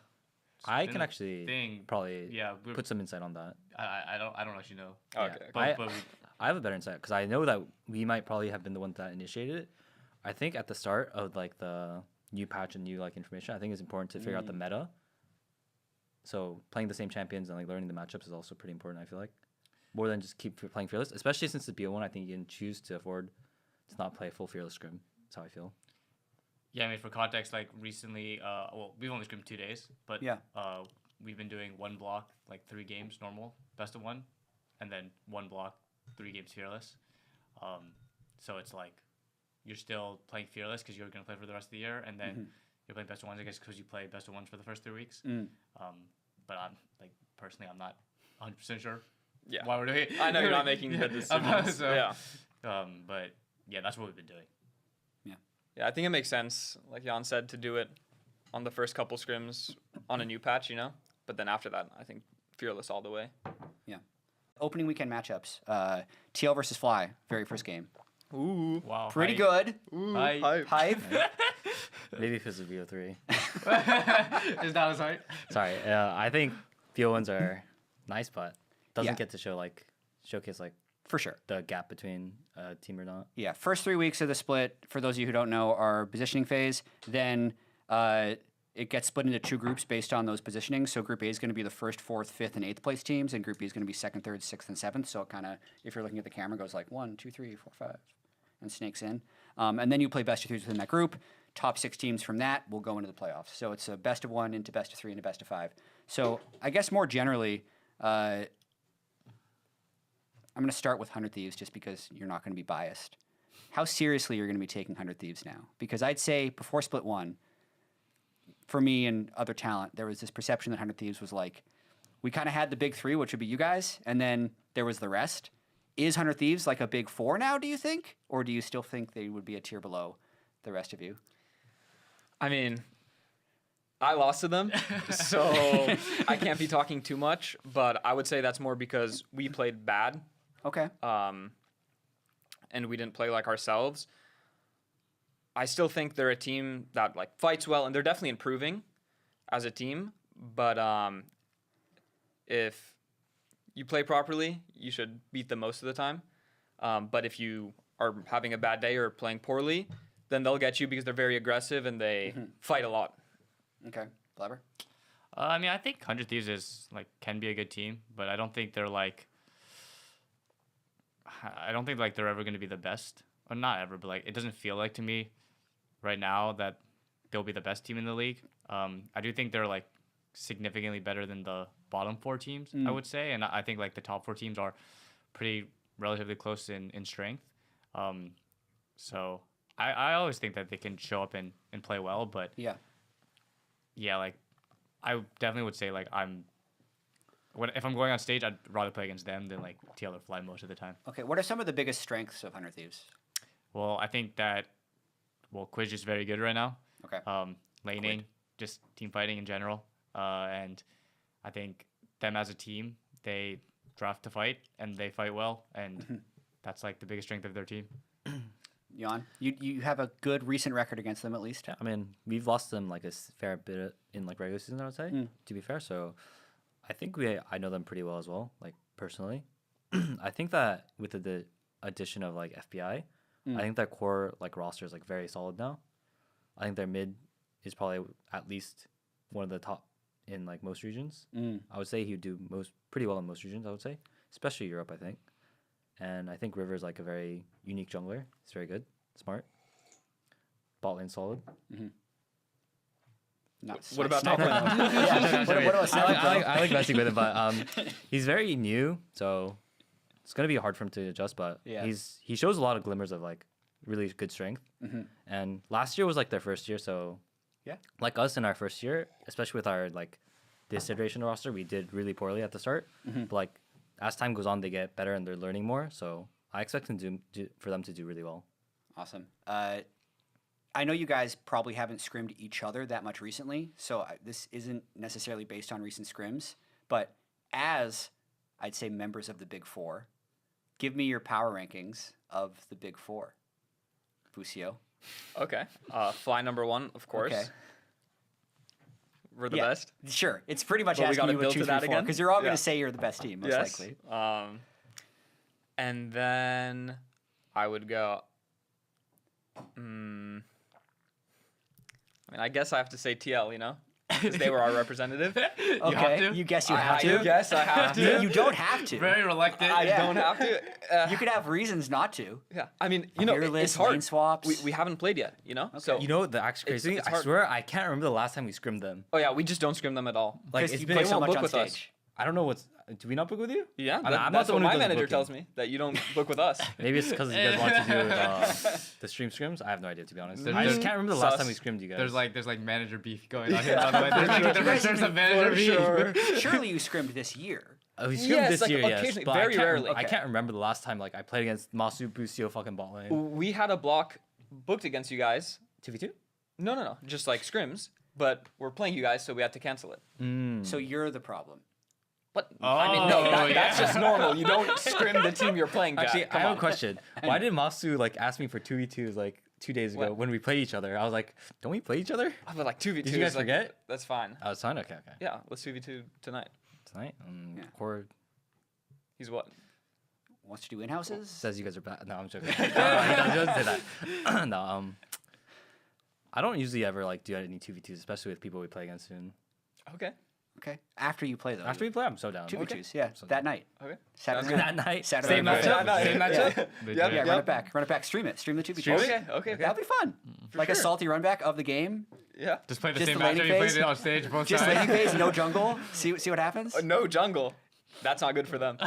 I can actually probably put put some insight on that. I don't actually know. Okay. But I have a better insight because I know that we might probably have been the ones that initiated it. I think at the start of like the new patch and new like information, I think it's important to figure out the meta. So playing the same champions and like learning the matchups is also pretty important. I feel like more than just keep playing Fearless, especially since the BO1. I think you can choose to afford to not play full Fearless scrim. That's how I feel. Yeah, I mean, for context, like recently, we've only scrimmed 2 days, but we've been doing 1 block, like 3 games normal, best of 1, and then 1 block, 3 games Fearless. So it's like you're still playing Fearless because you're going to play for the rest of the year, and then you're playing best of 1s, I guess, because you play best of 1s for the first 3 weeks. But I'm like personally, I'm not 100% sure why we're doing it. I know you're not making good decisions. But yeah, that's what we've been doing. Yeah, I think it makes sense, like Jan said, to do it on the first couple scrims on a new patch, you know? But then after that, I think Fearless all the way. Yeah. Opening weekend matchups. TL versus Fly, very first game. Ooh. Wow. Pretty good. Ooh. Hype. Hype. Maybe because of VO3. Is that as hype? Sorry. I think VO1s are nice, but doesn't get to showcase like For sure. the gap between a team or not. Yeah, first 3 weeks of the split, for those of you who don't know, are positioning phase. Then it gets split into 2 groups based on those positionings. So Group A is going to be the 1st, 4th, 5th, and 8th place teams, and Group B is going to be 2nd, 3rd, 6th, and 7th. So it kind of, if you're looking at the camera, goes like 1, 2, 3, 4, 5, and snakes in. And then you play best of 3s within that group. Top 6 teams from that will go into the playoffs. So it's a best of 1 into best of 3 into best of 5. So I guess more generally, I'm going to start with 100 Thieves just because you're not going to be biased. How seriously you're going to be taking 100 Thieves now? Because I'd say before Split 1, for me and other talent, there was this perception that 100 Thieves was like, we kind of had the big 3, which would be you guys, and then there was the rest. Is 100 Thieves like a big 4 now, do you think? Or do you still think they would be a tier below the rest of you? I mean, I lost to them, so I can't be talking too much, but I would say that's more because we played bad. Okay. And we didn't play like ourselves. I still think they're a team that like fights well, and they're definitely improving as a team. But if you play properly, you should beat them most of the time. But if you are having a bad day or playing poorly, then they'll get you because they're very aggressive and they fight a lot. Okay. Blabber? I mean, I think 100 Thieves is like can be a good team, but I don't think they're like. I don't think like they're ever going to be the best, or not ever, but like it doesn't feel like to me right now that they'll be the best team in the league. I do think they're like significantly better than the bottom 4 teams, I would say, and I think like the top 4 teams are pretty relatively close in strength. So I always think that they can show up and play well, but yeah, like I definitely would say like if I'm going on stage, I'd rather play against them than like TL or Fly most of the time. Okay, what are some of the biggest strengths of 100 Thieves? Well, I think that Quiz is very good right now. Okay. Laning, just team fighting in general, and I think them as a team, they draft to fight and they fight well, and that's like the biggest strength of their team. Jan, you have a good recent record against them at least. I mean, we've lost them like a fair bit in like regular season, I would say, to be fair. So I think I know them pretty well as well, like personally. I think that with the addition of like FBI, I think that core like roster is like very solid now. I think their mid is probably at least one of the top in like most regions. I would say he would do pretty well in most regions, I would say, especially Europe, I think. And I think River's like a very unique jungler. He's very good, smart. Bot lane solid. What about top lane? I like messing with him, but he's very new, so it's gonna be hard for him to adjust. But he shows a lot of glimmers of like really good strength. And last year was like their first year, so like us in our first year, especially with our like this iteration of roster, we did really poorly at the start. But like as time goes on, they get better and they're learning more. So I expect them for them to do really well. Awesome. I know you guys probably haven't scrimmed each other that much recently, so this isn't necessarily based on recent scrims, but as, I'd say, members of the Big Four, give me your power rankings of the Big Four. Busio. Okay. Fly number 1, of course. Okay. We're the best. Sure. It's pretty much Well, we asking gotta you what build 2, to 3, that 4, again? because you're all going Yeah. to say you're the best team, most Yes. likely. And then I would go. I mean, I guess I have to say TL, you know, because they were our representative. Okay. have to? You guess you I have to? guess I have to. You don't have to. Very reluctant. I Yeah. don't have to. You could have reasons not to. Yeah. I mean, you know, Fearless, it's hard. lane swaps. We haven't played yet, you know. So You know the actually crazy? it's I hard. swear I can't remember the last time we scrimmed them. oh yeah, we just don't scrim them at all. Like Because it's you been play they so won't much book on with us. stage. I don't know what's. Do we not book with you? Yeah, I'm not that's the what one who my does the manager booking. tells me, that you don't book with us. Maybe it's because you guys want to do the stream scrims. I have no idea, to be honest. I just can't remember the last Sus. time we scrimmed you guys. There's like manager beef going on here. By the way, there's some manager For beef. sure. Surely you scrimmed this year. We scrimmed Yes, this like, year, yes, occasionally, but very I can't, rarely. I Okay. can't remember the last time like I played against Masu Busio fucking bot lane. We had a block booked against you guys. 2v2? No, just like scrims. But we're playing you guys, so we had to cancel it. So you're the problem. But I mean, no, Oh, that's just normal. You don't scrim the team you're playing, Jack. Actually, Come I have on. a question. Why did Masu like ask me for 2v2s like 2 days ago What? when we played each other? I was like, don't we play each other? But like 2v2 Did you guys is like, forget? that's fine. Oh, it's fine. Okay. Yeah, let's 2v2 tonight. Tonight, Yeah. Cord He's what? Wants to do in-houses? says you guys are bad. No, I'm joking. He doesn't say that. No, I don't usually ever like do any 2v2s, especially with people we play against soon. Okay. Okay. After you play, though. After we play, I'm so down. 2v2s, yeah. So that night. Okay. Saturday Sounds night. That night, Saturday same night. matchup. Yeah, Same yeah. matchup. Yep, Yeah, yep. run it back. Run it back. Stream it. Stream the 2v2s. Stream it? Okay. That'll be fun. Like a sure. salty run back of the game. Yeah. Just play the Just same the laning matchup. You played phase? it on stage both Just laning sides. phase, no jungle. See what happens? No jungle. That's not good for them.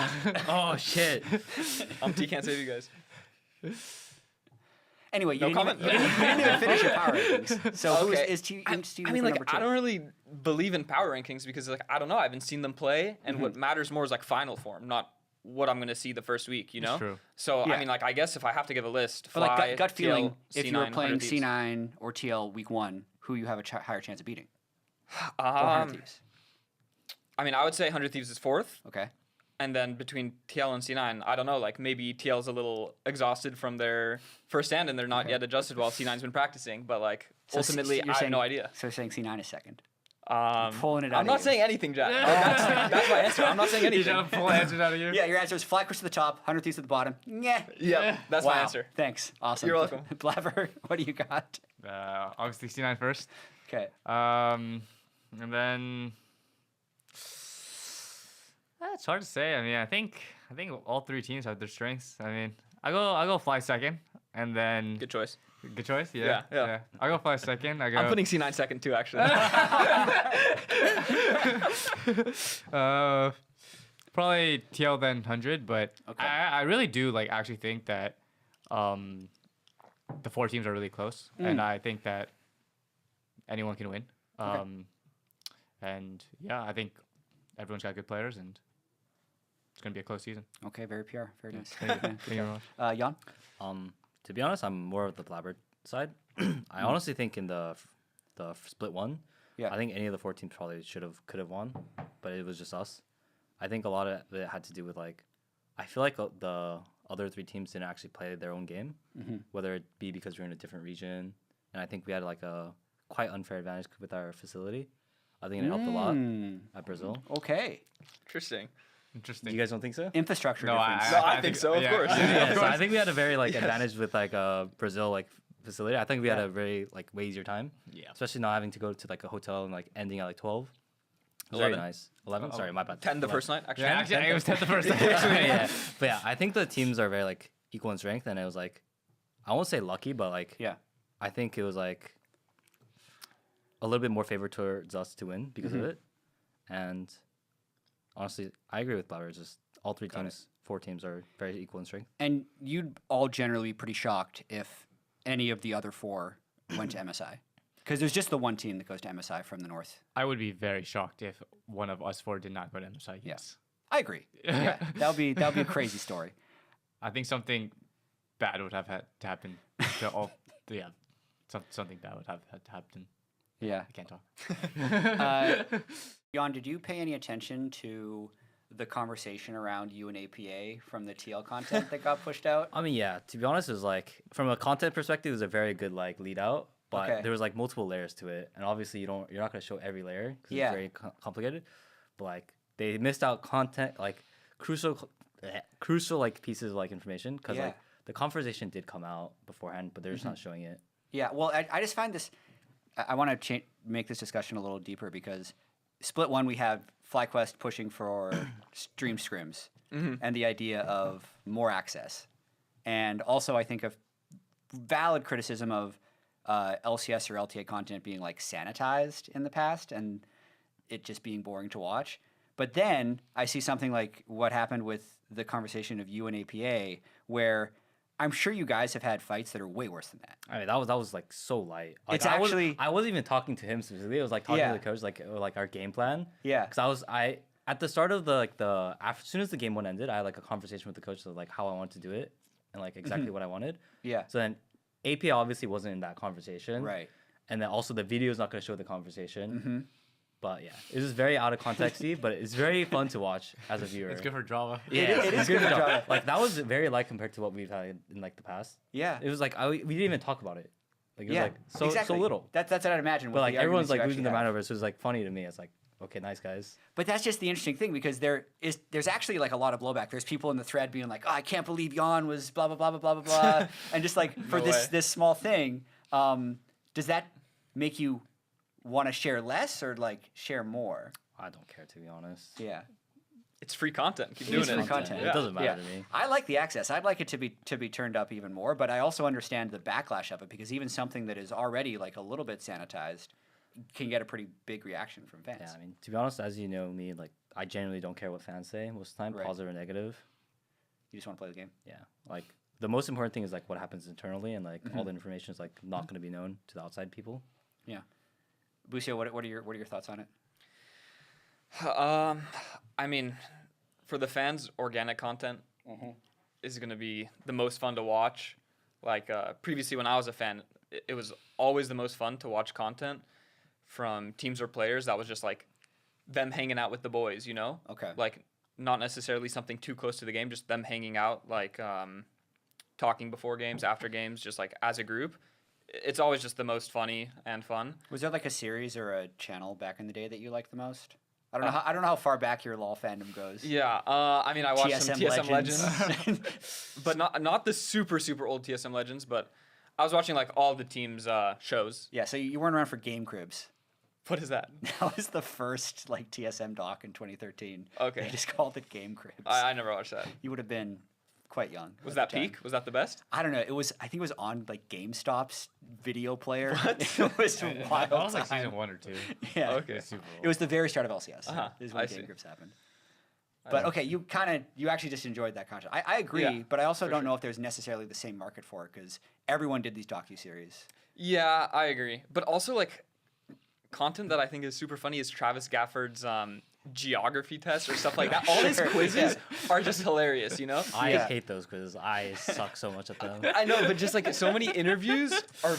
Oh shit. T can't save you guys. Anyway, you, No didn't comment? even, you didn't even finish your power rankings. So who Okay. is T? I Steven mean, for like, number 2? I don't really believe in power rankings because, like, I don't know. I haven't seen them play, and what matters more is like final form, not what I'm gonna see the first week. You know. true. So Yeah. I mean, like, I guess if I have to give a list, But like Fly, gut feeling, TL, if you were C9, playing 100 Thieves. C9 or TL week 1, who you have a higher chance of beating? Or 100 Um, Thieves. I mean, I would say 100 Thieves is fourth, Okay. and then between TL and C9, I don't know. Like maybe TL's a little exhausted from their first stand, and they're not yet adjusted while C9's been practicing. But like So ultimately, you're I have saying- no idea. So saying C9 is second. I'm pulling it out of not you. saying anything, Jack. That's my answer. I'm not saying You anything. trying to pull answers out of you? Yeah, your answer is FlyQuest to the top, 100 Thieves at the bottom. Yeah. Yeah, that's Wow. my answer. Thanks. Awesome. You're welcome. Blabber, what do you got? Obviously C9 first. Okay. And then it's hard to say. I mean, I think all three teams have their strengths. I mean, I go Fly second, and then Good choice. good choice. Yeah. Yeah. I go Fly second. I go. I'm putting C9 second too, actually. Probably TL then 100, but Okay. I really do like actually think that the four teams are really close, and I think that anyone can win. And yeah, I think everyone's got good players, and it's gonna be a close season. Okay, very pure. Very nice. Thank you very much. Jan? To be honest, I'm more of the blabbered side. I honestly think in the split one, Yeah. I think any of the four teams probably could have won, but it was just us. I think a lot of it had to do with like, I feel like the other three teams didn't actually play their own game, whether it be because we're in a different region, and I think we had like a quite unfair advantage with our facility. I think it helped a lot at Brazil. Okay. Interesting. Interesting. You guys don't think so? Infrastructure No, difference. No, I think so, of course. Yeah, so I think we had a very like advantage with like Brazil like facility. I think we had Yeah. a very like way easier time. Yeah. Especially not having to go to like a hotel and like ending at like 12. It was very 11. nice. 11? Sorry, my bad. 10 the 11. first night, actually. Yeah, actually, it was 10th the first time. Yeah. But yeah, I think the teams are very like equal in strength, and it was like, I won't say lucky, but like, Yeah. I think it was like a little bit more favor towards us to win because of it. And honestly, I agree with Blabber. Just all three teams, four teams are very equal in strength. And you'd all generally be pretty shocked if any of the other four went to MSI. Because there's just the one team that goes to MSI from the North. I would be very shocked if one of us four did not go to MSI. Yes, I agree. Yeah, that'll be a crazy story. I think something bad would have had to happen to all. Yeah, something bad would have had to happen. Yeah. I can't talk. Jan, did you pay any attention to the conversation around you and APA from the TL content that got pushed out? I mean, yeah. To be honest, it was like from a content perspective, it was a very good like lead out, but Okay. there was like multiple layers to it, and obviously you're not gonna show every layer because Yeah. it's very complicated. But like they missed out content like crucial like pieces of like information because Yeah. like the conversation did come out beforehand, but they're just not showing it. Yeah, well, I just find this. I want to make this discussion a little deeper because split one we have FlyQuest pushing for stream scrims and the idea of more access, and also I think of valid criticism of LCS or LTA content being like sanitized in the past and it just being boring to watch. But then I see something like what happened with the conversation of you and APA, where I'm sure you guys have had fights that are way worse than that. I mean, that was like so light. Like, It's actually- I wasn't even talking to him specifically. It was like talking Yeah. to the coach, like our game plan. Yeah. Because I at the start of as soon as the game one ended, I had like a conversation with the coach of like how I wanted to do it and like exactly what I wanted. Yeah. So then APA obviously wasn't in that conversation. Right. And then also the video is not going to show the conversation. But yeah, it was very out of contexty, but it's very fun to watch as a viewer. It's good for drama. Yeah, It is good for drama. Like that was very light compared to what we've had in like the past. Yeah. It was like we didn't even talk about it. Like it was Yeah, like so exactly. little. That's what I'd imagine. But with like the everyone's arguments like you losing their actually mind have. over it, so it's like funny to me. It's like, okay, nice guys. But that's just the interesting thing because there's actually like a lot of blowback. There's people in the thread being like, "Oh, I can't believe Jan was blah blah blah blah blah blah blah," and just like for No this way. this small thing, does that make you want to share less or like share more? I don't care, to be honest. Yeah. It's free content. Keep doing It's it. free content. It doesn't matter Yeah. to me. I like the access. I'd like it to be turned up even more, but I also understand the backlash of it because even something that is already like a little bit sanitized can get a pretty big reaction from fans. Yeah, I mean, to be honest, as you know me, like I genuinely don't care what fans say most of the time, Right. positive or negative. You just want to play the game. Yeah, like the most important thing is like what happens internally, and like all the information is like not going to be known to the outside people. Yeah. Bucio, what are your thoughts on it? I mean, for the fans, organic content is going to be the most fun to watch. Like previously, when I was a fan, it was always the most fun to watch content from teams or players that was just like them hanging out with the boys, you know? Okay. Like not necessarily something too close to the game, just them hanging out, like talking before games, after games, just like as a group. It's always just the most funny and fun. Was there like a series or a channel back in the day that you liked the most? I don't know how far back your LoL fandom goes. Yeah, I mean, I watched some TSM Legends. Legends, but not the super old TSM Legends. But I was watching like all the teams' shows. Yeah, so you weren't around for Game Cribs. What is that? That was the first like TSM doc in 2013. Okay. They just called it Game Cribs. I never watched that. You would have been quite young. Was at that the time. peak? Was that the best? I don't know. I think it was on like GameStop's video player. It was a wild That was like time. season 1 or 2. Yeah. Okay. Super It was the very start of LCS. Uh-huh, Is when I Game see. Cribs happened. But okay, you actually just enjoyed that content. I agree, Yeah, but I also for don't sure. know if there's necessarily the same market for it because everyone did these docu-series. Yeah, I agree. But also like content that I think is super funny is Travis Gafford's geography test or stuff like that. All his Sure. quizzes are just hilarious, you know? I Yeah. hate those quizzes. I suck so much at them. I know, but just like so many interviews are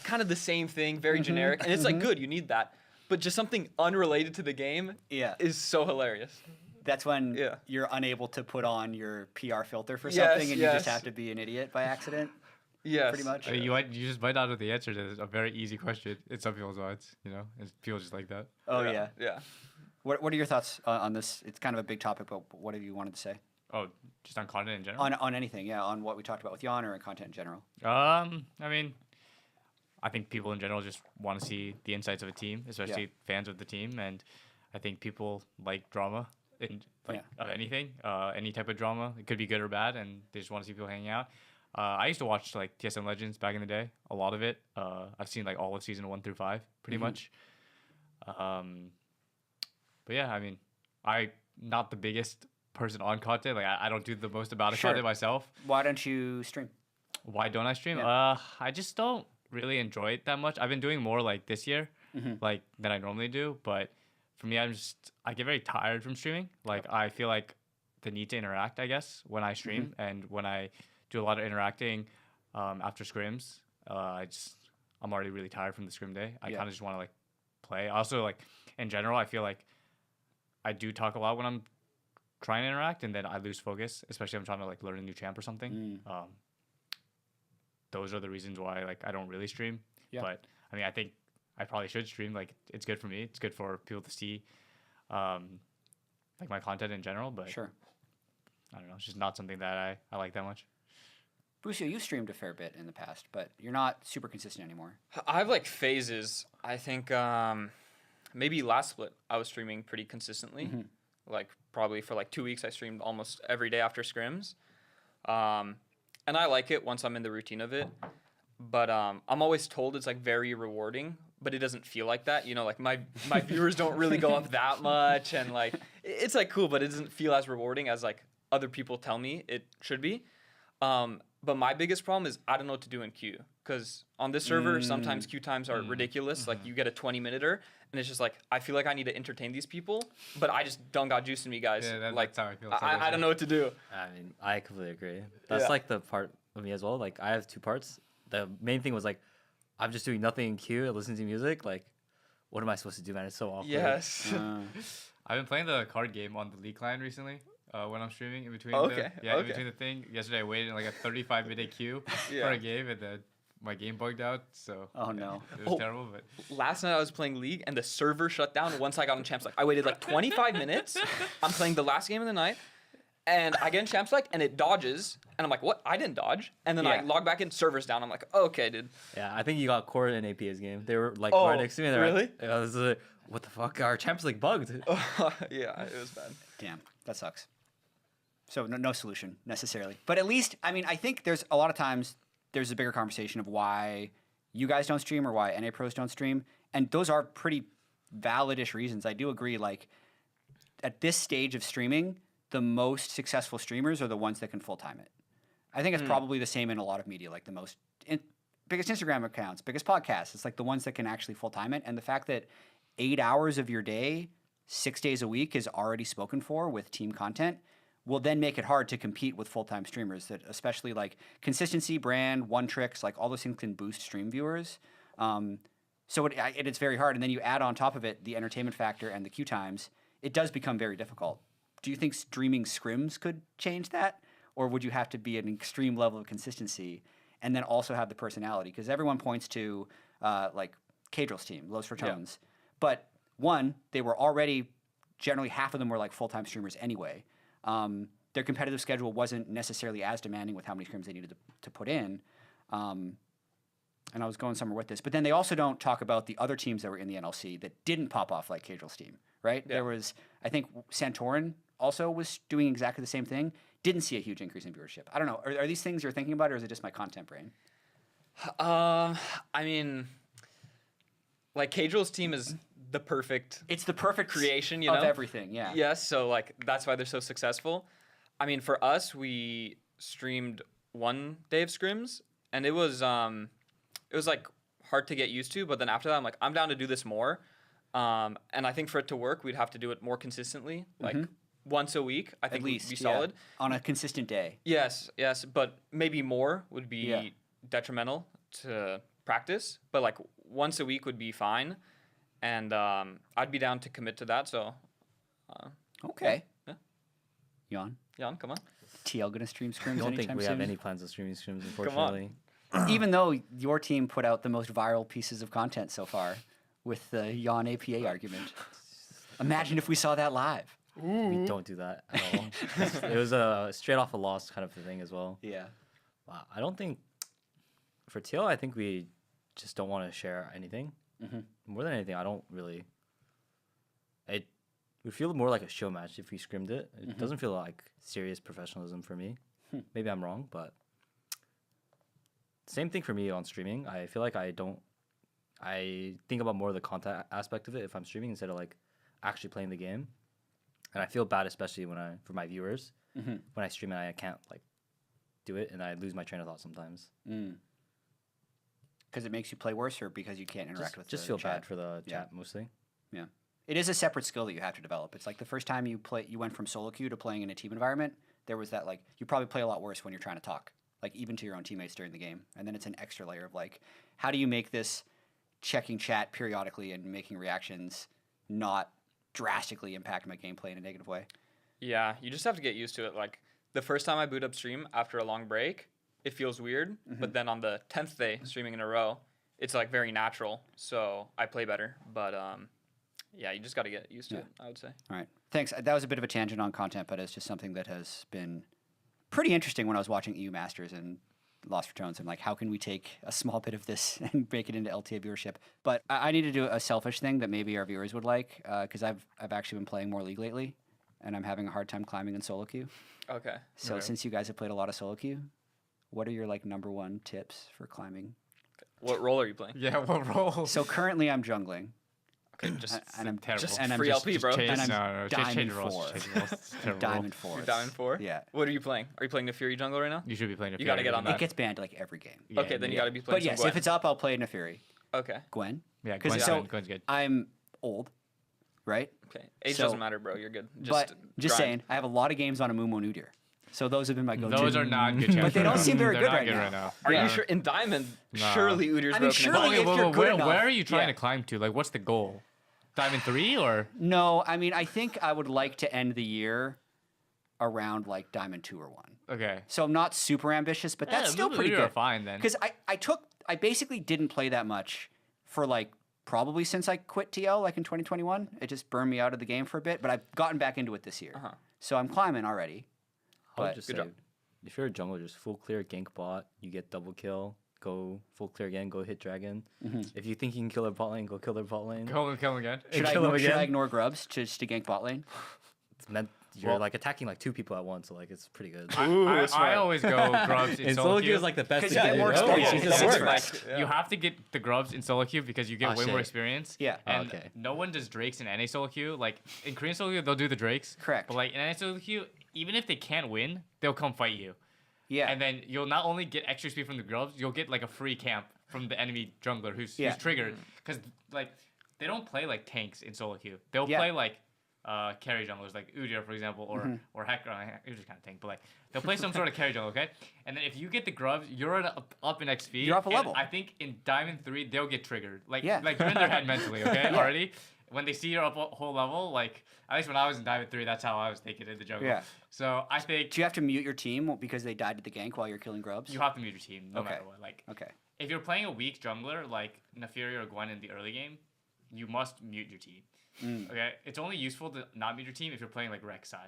kind of the same thing, very generic, and it's like good, you need that. But just something unrelated to the game Yeah. is so hilarious. That's when Yeah. you're unable to put on your PR filter for Yes, something and you just yes. have to be an idiot by accident. Yes. Pretty much. I mean, you just might not know the answer to a very easy question in some people's minds, you know? And people just like that. Oh yeah. Yeah. What are your thoughts on this? It's kind of a big topic, but what have you wanted to say Oh, just on content in general? on anything? Yeah, on what we talked about with Jan or in content in general. I mean, I think people in general just want to see the insights of a team, especially fans of the team, and I think people like drama and like of anything, any type of drama. It could be good or bad, and they just want to see people hanging out. I used to watch like TSM Legends back in the day, a lot of it. I've seen like all of season 1 through 5, pretty much. But yeah, I mean, I'm not the biggest person on content. Like I don't do the most amount of Sure. content myself. Why don't you stream? Why don't I stream? Yeah. I just don't really enjoy it that much. I've been doing more like this year, like than I normally do. But for me, I get very tired from streaming. Like I feel like the need to interact, I guess, when I stream and when I do a lot of interacting after scrims. I'm already really tired from the scrim day. I kind of just want to like play. Also, like in general, I feel like I do talk a lot when I'm trying to interact, and then I lose focus, especially if I'm trying to like learn a new champ or something. Those are the reasons why like I don't really stream. Yeah. But I mean, I think I probably should stream. Like it's good for me. It's good for people to see, like my content in general. But sure, I don't know. It's just not something that I like that much. Busio, you streamed a fair bit in the past, but you're not super consistent anymore. I have like phases. I think maybe last split I was streaming pretty consistently. Like probably for like 2 weeks I streamed almost every day after scrims. And I like it once I'm in the routine of it. But I'm always told it's like very rewarding, but it doesn't feel like that. You know, like my viewers don't really go up that much, and like it's like cool, but it doesn't feel as rewarding as like other people tell me it should be. But my biggest problem is I don't know what to do in queue, because on this server sometimes queue times are ridiculous. Like you get a 20-minuter, and it's just like I feel like I need to entertain these people, but I just don't got juice in me, guys. Yeah, like that's how I feel. I don't know what to do. I mean, I completely agree. That's like the part of me as well. Like I have two parts. The main thing was like I'm just doing nothing in queue, listening to music. Like, what am I supposed to do, man? It's so awkward. Yes. I've been playing the card game on the League client recently. When I'm streaming in between in between the thing. Yesterday I waited in like a 35-minute queue for a game, and then my game bugged out. So it was terrible. But last night I was playing League, and the server shut down once I got in Champs. Like I waited like 25 minutes. I'm playing the last game of the night, and I get in Champs and it dodges, and I'm like, what? I didn't dodge. And then I log back in, server's down. I'm like, okay, dude. Yeah, I think you got Core in APA's game. They were like right next to me. Really? I was like, what the fuck? Our Champs League bugged. Yeah, it was bad. Damn, that sucks. So no solution necessarily. But at least, I mean, I think there's a lot of times there's a bigger conversation of why you guys don't stream or why NA pros don't stream. And those are pretty valid-ish reasons. I do agree, like, at this stage of streaming, the most successful streamers are the ones that can full-time it. I think it's probably the same in a lot of media, like the biggest Instagram accounts, biggest podcasts. It's like the ones that can actually full-time it. And the fact that 8 hours of your day, 6 days a week is already spoken for with team content will then make it hard to compete with full-time streamers, that especially like consistency, brand, one tricks, like all those things can boost stream viewers. So it's very hard. And then you add on top of it the entertainment factor and the queue times, it does become very difficult. Do you think streaming scrims could change that? Or would you have to be at an extreme level of consistency and then also have the personality? Because everyone points to like Cadrill's team, Los Fortones. Yeah. But one, they were already, generally half of them were like full-time streamers anyway. Their competitive schedule wasn't necessarily as demanding with how many scrims they needed to put in. And I was going somewhere with this. But then they also don't talk about the other teams that were in the NLC that didn't pop off like Cadrill's team, right? Yeah. There was, I think, Santorin also was doing exactly the same thing. Didn't see a huge increase in viewership. I don't know. Are these things you're thinking about, or is it just my content brain? I mean, like Cadrill's team is the perfect. It's the perfect creation, you know, of everything. Yeah. Yes. So like that's why they're so successful. I mean, for us, we streamed one day of scrims, and it was like hard to get used to. But then after that, I'm like, I'm down to do this more. And I think for it to work, we'd have to do it more consistently, like once a week. I think at least would be solid on a consistent day. Yes. But maybe more would be detrimental to practice. But like once a week would be fine. And I'd be down to commit to that. So, okay. Yeah. Jan, come on. TL gonna stream scrims? I don't think we soon? have any plans of streaming scrims, unfortunately. Even though your team put out the most viral pieces of content so far with the Jan APA argument. Imagine if we saw that live. We don't do that at all. It was a straight off a loss kind of thing as well. Yeah. I don't think for TL, I think we just don't want to share anything. More than anything, I don't really. It would feel more like a show match if we scrimmed it. It doesn't feel like serious professionalism for me. Maybe I'm wrong, but same thing for me on streaming. I feel like I think about more of the content aspect of it if I'm streaming instead of like actually playing the game. And I feel bad, especially for my viewers, when I stream and I can't like do it, and I lose my train of thought sometimes. Because it makes you play worse, or because you can't interact with Just the feel chat? bad for the chat mostly. Yeah. It is a separate skill that you have to develop. It's like the first time you went from solo queue to playing in a team environment, there was that, like, you probably play a lot worse when you're trying to talk, like, even to your own teammates during the game. And then it's an extra layer of, like, how do you make this checking chat periodically and making reactions not drastically impact my gameplay in a negative way? Yeah, you just have to get used to it. Like, the first time I boot up stream after a long break, it feels weird. But then on the 10th day streaming in a row, it's, like, very natural. So I play better. But, yeah, you just got to get used to it, I would say. All right. Thanks. That was a bit of a tangent on content, but it's just something that has been pretty interesting when I was watching EU Masters and Lost for Tones. I'm like, how can we take a small bit of this and make it into LTA viewership? But I need to do a selfish thing that maybe our viewers would like, because I've actually been playing more League lately, and I'm having a hard time climbing in solo queue. Okay. So since you guys have played a lot of solo queue, what are your, like, number one tips for climbing? What role are you playing? Yeah, what role? So currently I'm jungling. Okay, just and I'm terrible. just and I'm free just- LP, bro. Change, And I'm no, just change Diamond roles. 4. Change roles. It's terrible. Diamond 4. You're Diamond 4? Yeah. What are you playing? Are you playing the Fury jungler right now? You should be playing. You gotta get on It that. gets banned like every game. Yeah, Okay, then you yeah. got to be playing But some yes, Gwen. if it's up, I'll play Neferi. Okay. Gwen? Yeah, 'Cause Gwen's, so- Gwen's good. I'm old, right? Okay. Age So- doesn't matter, bro. You're good. But just grind. saying, I have a lot of games on a Mumu Nudir. So those have been my go-to. Those are not good. But they don't seem very They're good not right good now. right now. Are Yeah. you sure? In Diamond, Nah. surely Udyr's I mean, broken. surely Surely if you're good where enough- are you trying yeah. to climb to? Like, what's the goal? Diamond 3 or? No, I mean, I think I would like to end the year around like Diamond 2 or 1. Okay. So I'm not super ambitious, but that's still pretty You're good. fine then. Because I basically didn't play that much for like probably since I quit TL like in 2021. It just burned me out of the game for a bit, but I've gotten back into it this year. Uh-huh. So I'm climbing already. I would But just Good say, job. if you're a jungler, just full clear gank bot. You get double kill. Go full clear again. Go hit dragon. If you think you can kill their bot lane, go kill their bot lane. Kill him again. should I, kill him should I again? ignore grubs just to gank bot lane? It's meant you're Well- like attacking like 2 people at once, so like it's pretty good. Ooh, I smart. always go grubs in And solo solo queue. queue is like the best 'Cause thing you to get do. more Oh, experience. yeah, You it's get worth more it. experience. You have to get the grubs in solo queue because you get Oh, way more shit. experience. Yeah. And Okay. no one does Drakes in NA solo queue. Like in Korean solo queue, they'll do the Drakes. Correct. But like in NA solo queue, even if they can't win, they'll come fight you. Yeah. And then you'll not only get extra speed from the grubs, you'll get like a free camp from the enemy jungler who's triggered. Because like they don't play like tanks in solo queue. They'll Yeah. play like carry junglers like Udyr, for example, or Hecker. Udyr's kind of tank, but like they'll play some sort of carry jungler, okay? And then if you get the grubs, you're up in XP. You're up a and level. I think in Diamond 3 they'll get triggered. Like Yeah. like you're in their head mentally, okay? Already. When they see you're up a whole level, like at least when I was in Diamond 3, that's how I was taking it in the jungle. Yeah. So I think Do you have to mute your team because they died to the gank while you're killing grubs? you have to mute your team no Okay. matter what. Like Okay. if you're playing a weak jungler like Neferi or Gwen in the early game, you must mute your team. Okay, it's only useful to not mute your team if you're playing like Rek'Sai,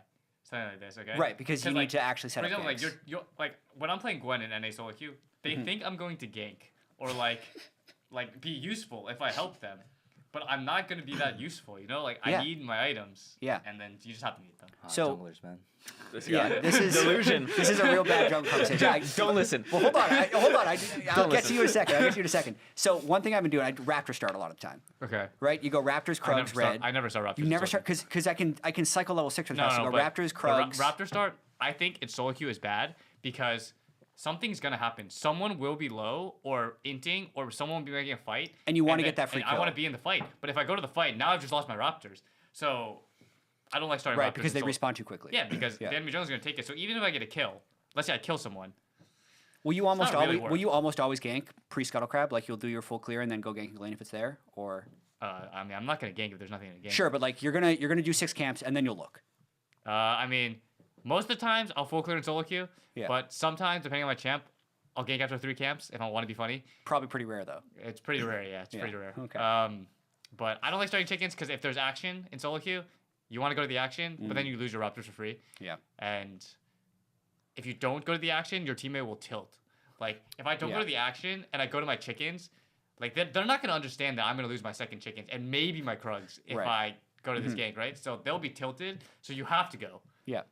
something like this. Okay, Right, because you need like, to actually set for up example, like ganks. you're like when I'm playing Gwen in NA solo queue, they think I'm going to gank or like be useful if I help them, but I'm not going to be that useful. You know, like Yeah. I need my items. Yeah. And then you just have to mute them. So- junglers, man. Yeah, this is delusion. This is a real bad jungle conversation. Don't listen. Well, hold on. I'll get to listen. you in a second. So one thing I've been doing, I Raptor start a lot of the time. Okay. Right? You go Raptors, Krugs, Red. I never start Raptors. You in never solo start because I can cycle level 6 with No, fast. no, You go but Raptors, the Ra- Krugs. Raptor start, I think in solo queue is bad because something's gonna happen. Someone will be low or inting or someone will be making a fight. And you wanna then- get that free and I kill. want to be in the fight. But if I go to the fight, now I've just lost my Raptors. So I don't like starting Right, Raptors because in they solo. respawn too quickly. Yeah, because Yeah. the enemy jungler's gonna take it. So even if I get a kill, let's say I kill someone. Will you almost not really always worth. almost always gank pre scuttle crab? Like you'll do your full clear and then go ganking lane if it's there, or I mean, I'm not gonna gank if there's nothing to gank. sure, but like you're gonna do 6 camps and then you'll look. I mean, most of the times I'll full clear in solo queue. Yeah. But sometimes, depending on my champ, I'll gank after 3 camps if I want to be funny. Probably pretty rare though. It's pretty rare, yeah. It's Yeah, pretty rare. okay. But I don't like starting chickens because if there's action in solo queue, you want to go to the action, but then you lose your Raptors for free. Yeah. And if you don't go to the action, your teammate will tilt. Like, if I don't Yeah. go to the action and I go to my chickens, like, they're not going to understand that I'm going to lose my second chickens and maybe my Krugs if Right. I go to this gank, right? So they'll be tilted, so you have to go. Yeah.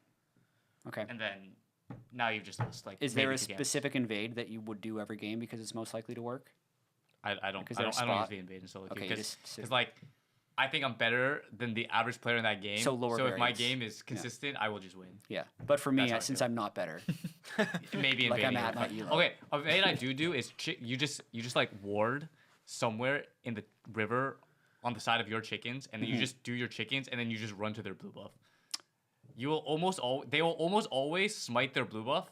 Okay. And then now you've just lost, like, Is there maybe a 2 games. specific invade that you would do every game because it's most likely to work? I don't Because they're use spot- the invade in solo Okay, queue you because just- like I think I'm better than the average player in that game. So lower So if my variance. game is consistent, I will just win. Yeah, but for me, That's how I since feel. I'm not better, Maybe in Like I'm Baby. at my elo. Okay, a thing I do is you just like ward somewhere in the river on the side of your chickens, and then you just do your chickens, and then you just run to their blue buff. They will almost always smite their blue buff,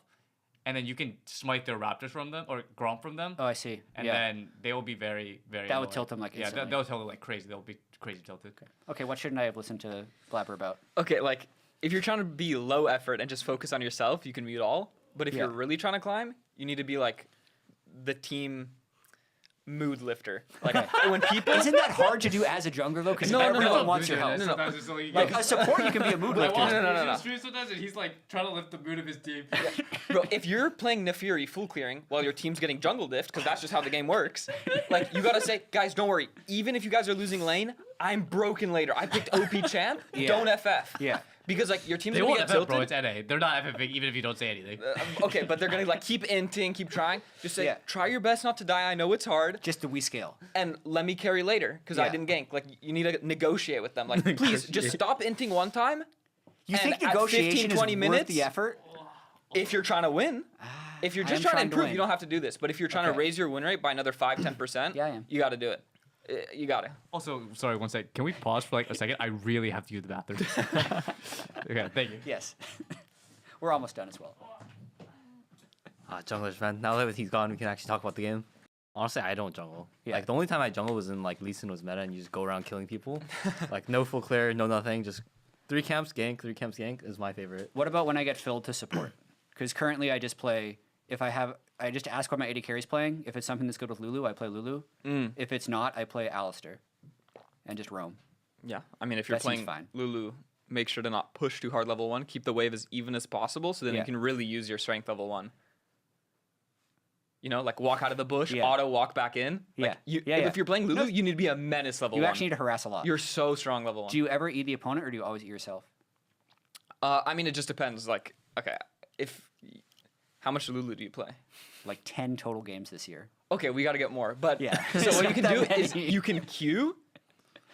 and then you can smite their raptors from them or gromp from them. oh, I see. And yeah. then they will be very, very. That would annoying. tilt them, like, yeah, instantly. they'll tilt them like crazy. They'll be crazy tilted. Okay, what shouldn't I have listened to Blabber about? Okay, like if you're trying to be low effort and just focus on yourself, you can mute all. But if Yeah. you're really trying to climb, you need to be like the team mood lifter. Like when people Isn't that hard to do as a jungler though? Because No, no, everyone no. wants your help. No, no. Sometimes it's only Like a support, you can be a mood lifter. No. Sometimes and he's like trying to lift the mood of his team. Bro, if you're playing Nefiri full clearing while your team's getting jungle diffed, because that's just how the game works, like you gotta say, guys, don't worry. Even if you guys are losing lane, I'm broken later. I picked OP champ. Yeah. Don't FF. Yeah. Because like your team's They gonna won't get FF, bro. tilted. It's NA. They're not FFing even if you don't say anything. Okay, but they're gonna like keep inting, keep trying. Just say, Yeah. try your best not to die. I know it's hard, Just the we scale. and let me carry later because I Yeah. didn't gank. Like you need to negotiate with them. Like please, just stop inting one time. You And think at negotiation 15, 20 is minutes, worth the effort? If you're trying to win. If you're I just am trying to trying to improve, win. you don't have to do this. But if you're trying to Okay. raise your win rate by another 5-10%, Yeah, I am. you got to do it. You got to. Also, sorry, one sec. Can we pause for like a second? I really have to use the bathroom. Okay, thank you. Yes. We're almost done as well. Junglers, man. Now that he's gone, we can actually talk about the game. Honestly, I don't jungle. Yeah. Like the only time I jungle was in like Lee Sin was meta, and you just go around killing people. Like no full clear, no nothing. Just 3 camps gank is my favorite. What about when I get filled to support? Because currently I just play. I just ask what my AD carry's playing. If it's something that's good with Lulu, I play Lulu. If it's not, I play Alistair, and just roam. Yeah. I mean, if you're That seems playing fine. Lulu, make sure to not push too hard level 1. Keep the wave as even as possible so then Yeah. you can really use your strength level 1. You know, like walk out of the bush, Yeah. auto walk back in. Like, Yeah. You, Yeah, if yeah. you're playing Lulu, you need to be a menace level You 1. actually need to harass a lot. You're so strong level 1. Do you ever eat the opponent, or do you always eat yourself? I mean, it just depends. Like, okay, how much Lulu do you play? Like 10 total games this year. Okay, we got to get more. But Yeah. so what you can Not do that is many. you can queue,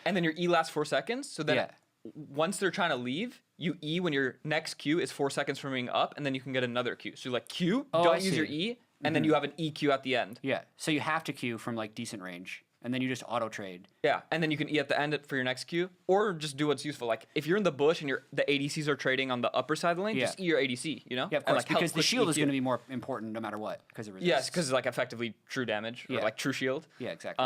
and then your E lasts 4 seconds. So then Yeah. once they're trying to leave, you E when your next queue is 4 seconds from being up, and then you can get another queue. So like queue, Oh, I don't use your see. E, and then you have an EQ at the end. Yeah. So you have to queue from like decent range, and then you just auto trade. Yeah, and then you can E at the end for your next queue, or just do what's useful. Like if you're in the bush and the ADCs are trading on the upper side of the lane, Yeah. just E your ADC. You know? Yeah, of And, course, like, help because the push shield is EQ. going to be more important no matter what, because it resists. Yes, because it's like effectively true damage or Yeah. like true shield. Yeah, exactly.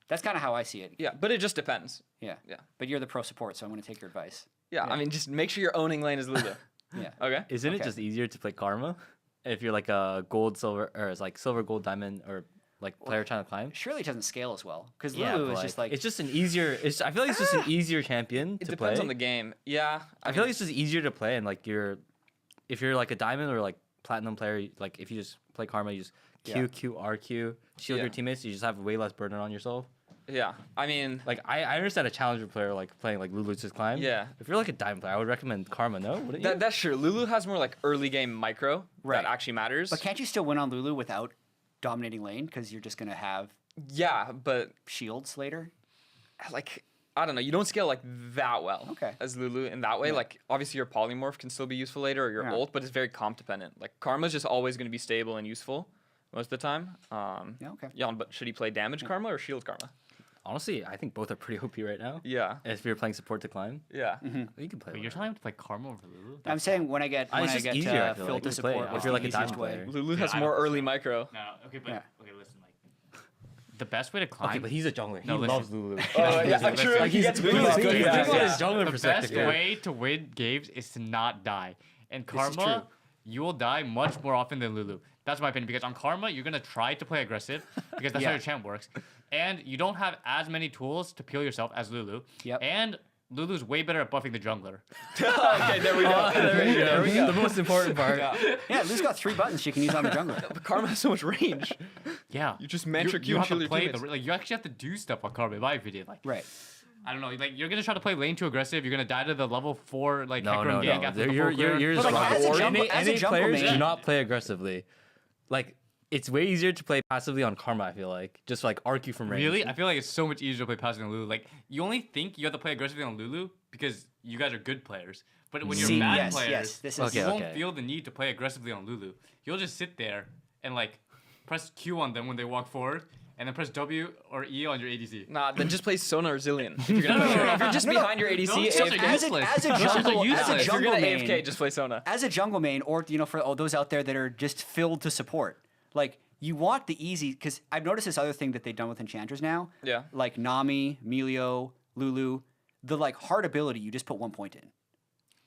That's kind of how I see it. Yeah, but it just depends. Yeah. Yeah. But you're the pro support, so I'm going to take your advice. Yeah, I mean, just make sure you're owning lane as Lulu. Yeah. Okay. Isn't it Okay. just easier to play Karma if you're like a gold, silver, or it's like silver, gold, diamond, or like player trying to climb? Surely it doesn't scale as well, because Yeah, Lulu but, is just like it's just an easier. I feel like it's just an easier champion It to depends play. on the game. Yeah. I feel like it's just easier to play, and like if you're like a diamond or like platinum player, like if you just play Karma, you just Q, Yeah. Q, R, Q, shield Yeah. your teammates. You just have way less burden on yourself. Yeah. I mean, Like I understand a challenger player like playing like Lulu's just climb. Yeah. If you're like a diamond player, I would recommend Karma. No, wouldn't you? that's true. Lulu has more like early game micro Right. that actually matters. But can't you still win on Lulu without dominating lane? Because you're just going to have Yeah, but shields later. like I don't know, you don't scale like that well Okay. as Lulu in that way. Yeah. Like obviously your polymorph can still be useful later or your Yeah. ult, but it's very comp dependent. Like Karma's just always going to be stable and useful most of the time. Yeah, okay. Yeah, but should he play damage Karma or shield Karma? Honestly, I think both are pretty OP right now. Yeah. If you're playing support to climb, Yeah. you can play. Wait, you're whatever. telling him to play Karma over Lulu? I'm saying when I get It's just easier, I feel filled like, to to play support, if what's you're the like a easiest diamond way? player. Lulu Dude, has I more don't- early micro. No, okay, but Yeah. okay, listen, like the best way to climb. Okay, but he's a jungler. He No, listen. loves Lulu. Oh, yeah, Listen, true. listen. He gets Lulu's Lulu's good. good. He's Yeah, good on yeah. his jungler the perspective. best yeah. way to win games is to not die. And This is Karma, true. you will die much more often than Lulu. That's my opinion, because on Karma, you're going to try to play aggressive, because that's Yeah. how your champ works. And you don't have as many tools to peel yourself as Lulu. Yep. And Lulu's way better at buffing the jungler. Okay, there we go. There we go. The most important part. Yeah, Lu's got 3 buttons she can use on the jungler. But Karma has so much range. Yeah. You just mantra you Q and have shield to your play teammates. like you actually have to do stuff on Karma, in my opinion. Like Right. I don't know, like you're gonna try to play lane too aggressive. You're gonna die to the level 4 like No, Hecarim no, gank no. after the You're full clear. just But, like, wrong. as a Or jungle- any as a jungle players main- do not play aggressively. Like it's way easier to play passively on Karma. I feel like just like RQ from range. Really? I feel like it's so much easier to play passively on Lulu. Like, you only think you have to play aggressively on Lulu because you guys are good players. But when you're See, bad yes, players, yes, this is- you Okay, won't okay. feel the need to play aggressively on Lulu. You'll just sit there and like press Q on them when they walk forward, and then press W or E on your ADC. Nah, then just play Sona or Zillion. If you're, gonna if you're just behind your ADC, Those are AFK, useless. As a Those are jungle, as a useless. if you're jungle gonna main, AFK, just play Sona. as a jungle main, or for all those out there that are just filled to support, like you want the easy. Because I've noticed this other thing that they've done with enchanters now. Yeah. Like Nami, Melio, Lulu, the like hard ability, you just put 1 point in.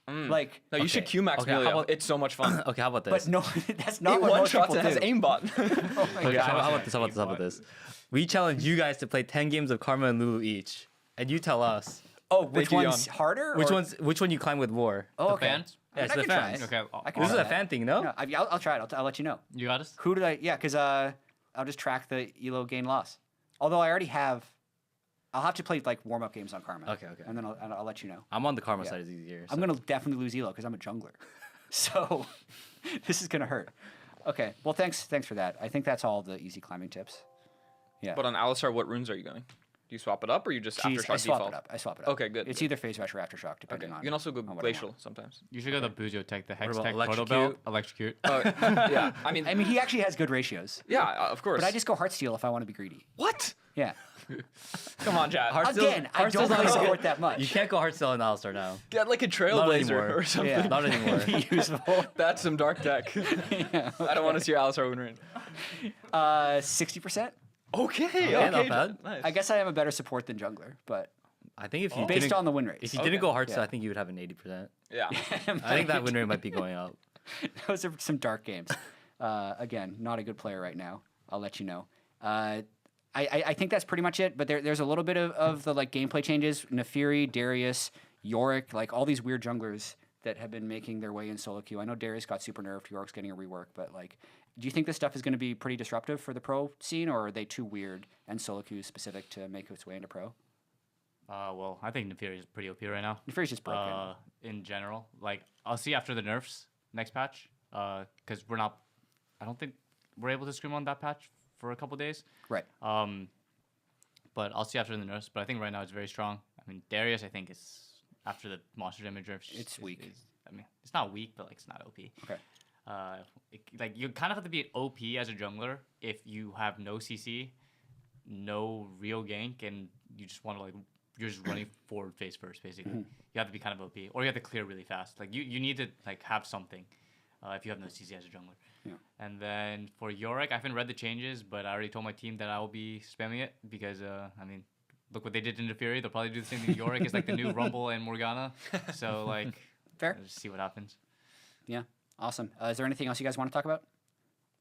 Like, No, you should Okay. Q max Okay, how Melio. about- It's so much fun. Okay, how about this? but no, that's not It what one most shots people and has do. aimbot. Oh my Okay, God. how about this? How about this? How about this? We challenge you guys to play 10 games of Karma and Lulu each, and you tell us Oh, which Thank you, one's Jan. harder? which one you climb with more. Oh, The okay. fans? I mean, Yeah, it's I the can try fans. it. Okay, I can This is try a that. fan thing, no? No, I'll try it. I'll let you know. You got us? Who did I? Yeah, because I'll just track the elo gain loss. Although I already have, I'll have to play like warm up games on Karma. Okay, okay. And then I'll let you know. I'm on the Karma Yeah. side. It's easier. I'm gonna definitely lose elo because I'm a jungler, so this is gonna hurt. Okay, well thanks for that. I think that's all the easy climbing tips. Yeah. But on Alistar, what runes are you going? Do you swap it up or you just Jeez, Aftershock I swap default? it up. I swap it up. Okay, good, It's good. either Phase Rush or Aftershock, Okay. depending on. You can also go on what I Glacial want. sometimes. You should go the Bujo tech, the Hex about tech, Proto Electrocute? Belt, Electrocute. Oh, yeah. I mean, I mean, he actually has good ratios, yeah, of course. but I just go Heartsteel if I want to be greedy. What? Yeah. Come on, Chad. Again, I don't play support that much. You can't go Heartstell and Alistar now. Get like a anymore. Trailblazer or something. Yeah. Not anymore. Be useful. That's some dark tech. I don't want to see your Alistar win rate. 60%. Okay, Yeah, okay. not bad. Nice. I guess I am a better support than jungler, but I think if you based didn't, on the win rate. if you didn't go Heartstell, Yeah. I think you would have an 80%. Yeah. I think that win rate might be going up. Those are some dark games. Again, not a good player right now. I'll let you know. I think that's pretty much it. But there's a little bit of the like gameplay changes. Nefiri, Darius, Yorick, like all these weird junglers that have been making their way in solo queue. I know Darius got super nerfed. Yorick's getting a rework, but like, do you think this stuff is going to be pretty disruptive for the pro scene, or are they too weird and solo queue specific to make its way into pro? Well, I think Nefiri is pretty OP right now. Nefiri's just broken. In general, like I'll see after the nerfs next patch, because I don't think we're able to scrim on that patch for a couple days. Right. But I'll see after the nerfs. But I think right now it's very strong. I mean, Darius, I think is after the monster damage nerfs. It's weak. I mean, it's not weak, but like it's not OP. Okay. Like you kind of have to be OP as a jungler if you have no CC, no real gank, and you just want to like you're just running forward face first basically. You have to be kind of OP, or you have to clear really fast. Like you need to like have something if you have no CC as a jungler. Yeah. And then for Yorick, I haven't read the changes, but I already told my team that I will be spamming it because I mean, look what they did in the Furia. They'll probably do the same thing. Yorick is like the new Rumble and Morgana, so like Fair. let's see what happens. Yeah. Awesome. Is there anything else you guys want to talk about?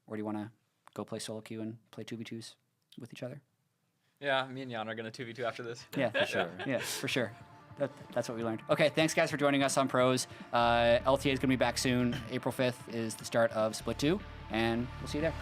Or do you want to go play solo queue and play 2v2s with each other? Yeah, me and Jan are going to 2v2 after this. Yeah, for sure. Yeah, for sure. That's what we learned. Okay, thanks guys for joining us on Pros. LTA is going to be back soon. April 5th is the start of Split 2, and we'll see you there.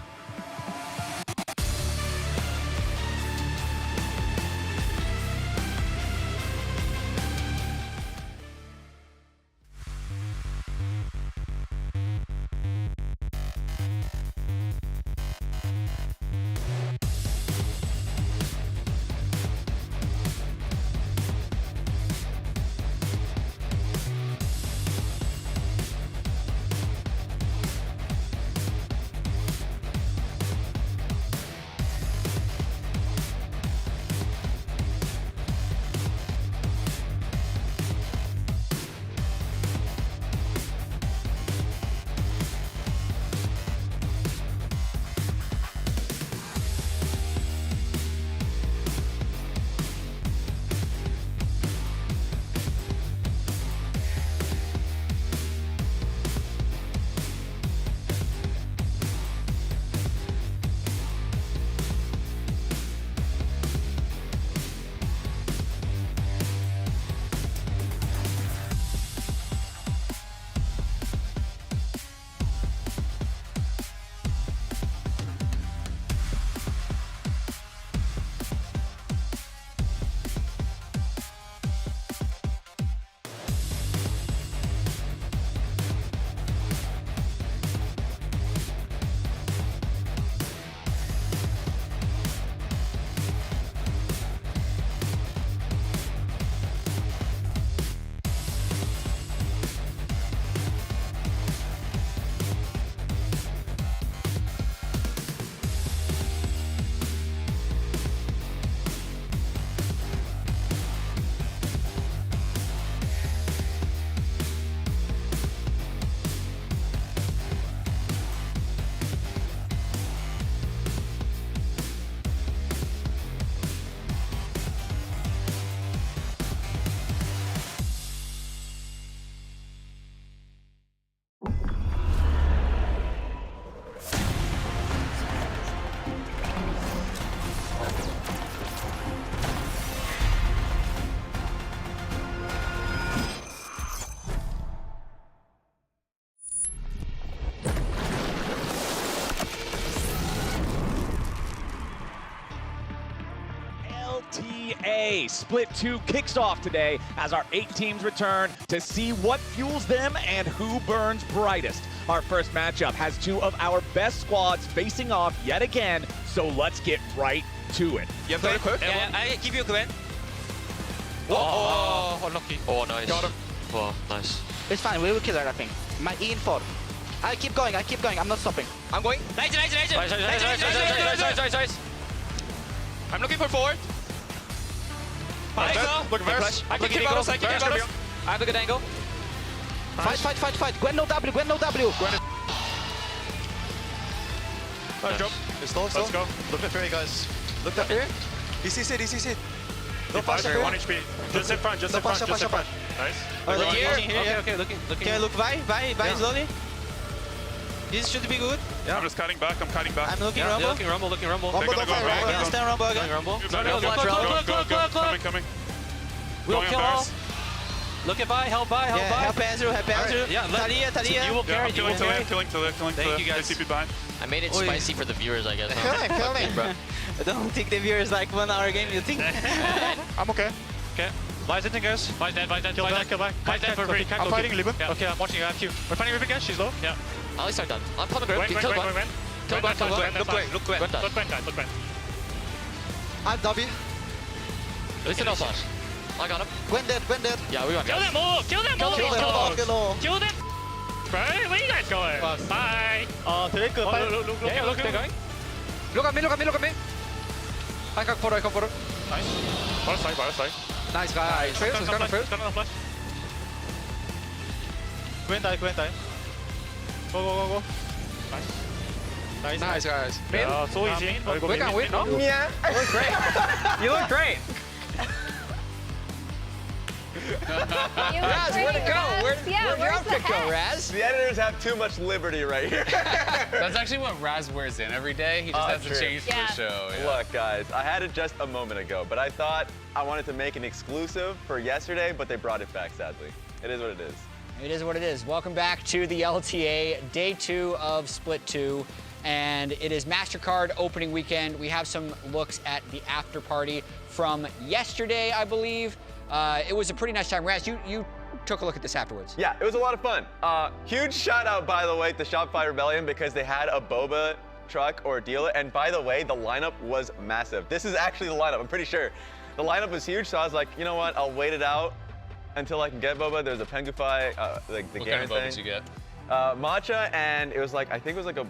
LTA Split 2 kicks off today as our 8 teams return to see what fuels them and who burns brightest. Our first matchup has 2 of our best squads facing off yet again, so let's get right to it. You have quick? Yeah, I give you Gwen. Oh, unlucky. Oh, nice. Got him. Oh, nice. It's fine, we will kill her, I think. My E in 4. I keep going, I'm not stopping. I'm going. Nice. Nice. I'm looking for forward. Look at Flash. I can keep out of sight. I have a good angle. Fight. Gwen no W, Gwen no W. Nice drop. It's low, Let's go. Look at Furia, guys. Look at Here. DCC. No flash, 1 HP. Just in front. Nice. Look here. Okay, looking. Can I look Vi slowly? This should be good. Yeah. I'm just cutting back. I'm looking Rumble. Looking rumble. Rumble, don't fight, right? Stand Rumble again. Rumble. Go. We'll kill all. Look at Vi. Help Vi. Help Ezreal. Yeah, Talia. You will carry. Killing to live. Thank you guys. TP behind. I made it spicy for the viewers, I guess. Kill him. Bro. I don't think the viewers like 1 hour game, you think? I'm okay. Okay. Vi's hitting guys. Vi's dead. Kill back. Vi's dead for free. I'm fighting Liban. Yeah. Okay, I'm watching you. I have Q. We're fighting Riven guys. She's low. Yeah. At least I'm done. I'm pulling Gwen. Kill Gwen. Kill Gwen. Look Gwen. Look Gwen. I'm W. At least no flash. I got him. Gwen dead. Yeah, we got Kill them all. Kill them. Bro, where you guys going? Bye. Drake, Look, they're going. Look at me. I got photo. Nice. Bottom side. Nice guy. Trails is gonna fail. Flash. Gwen die. Go. Nice guys. Yeah, so easy. We can win, no? Yeah. You look great. Raz, where'd it go? Where'd your outfit go, Raz? The editors have too much liberty right here. That's actually what Raz wears in every day. He just has true. to change for the show. Yeah. Look, guys, I had it just a moment ago, but I thought I wanted to make an exclusive for yesterday, but they brought it back, sadly. It is what it is. It is what it is. Welcome back to the LTA, day 2 of Split 2. And it is MasterCard opening weekend. We have some looks at the after party from yesterday, I believe. It was a pretty nice time. Raz, you took a look at this afterwards. Yeah, it was a lot of fun. Huge shout out, by the way, to Shopify Rebellion because they had a boba truck or dealer. And by the way, the lineup was massive. This is actually the lineup, I'm pretty sure. The lineup was huge, so I was like, you know what, I'll wait it out until I can get boba. There's a Pengufai, like the What game kind of bobas you get? Matcha, and it was like, I think it was like a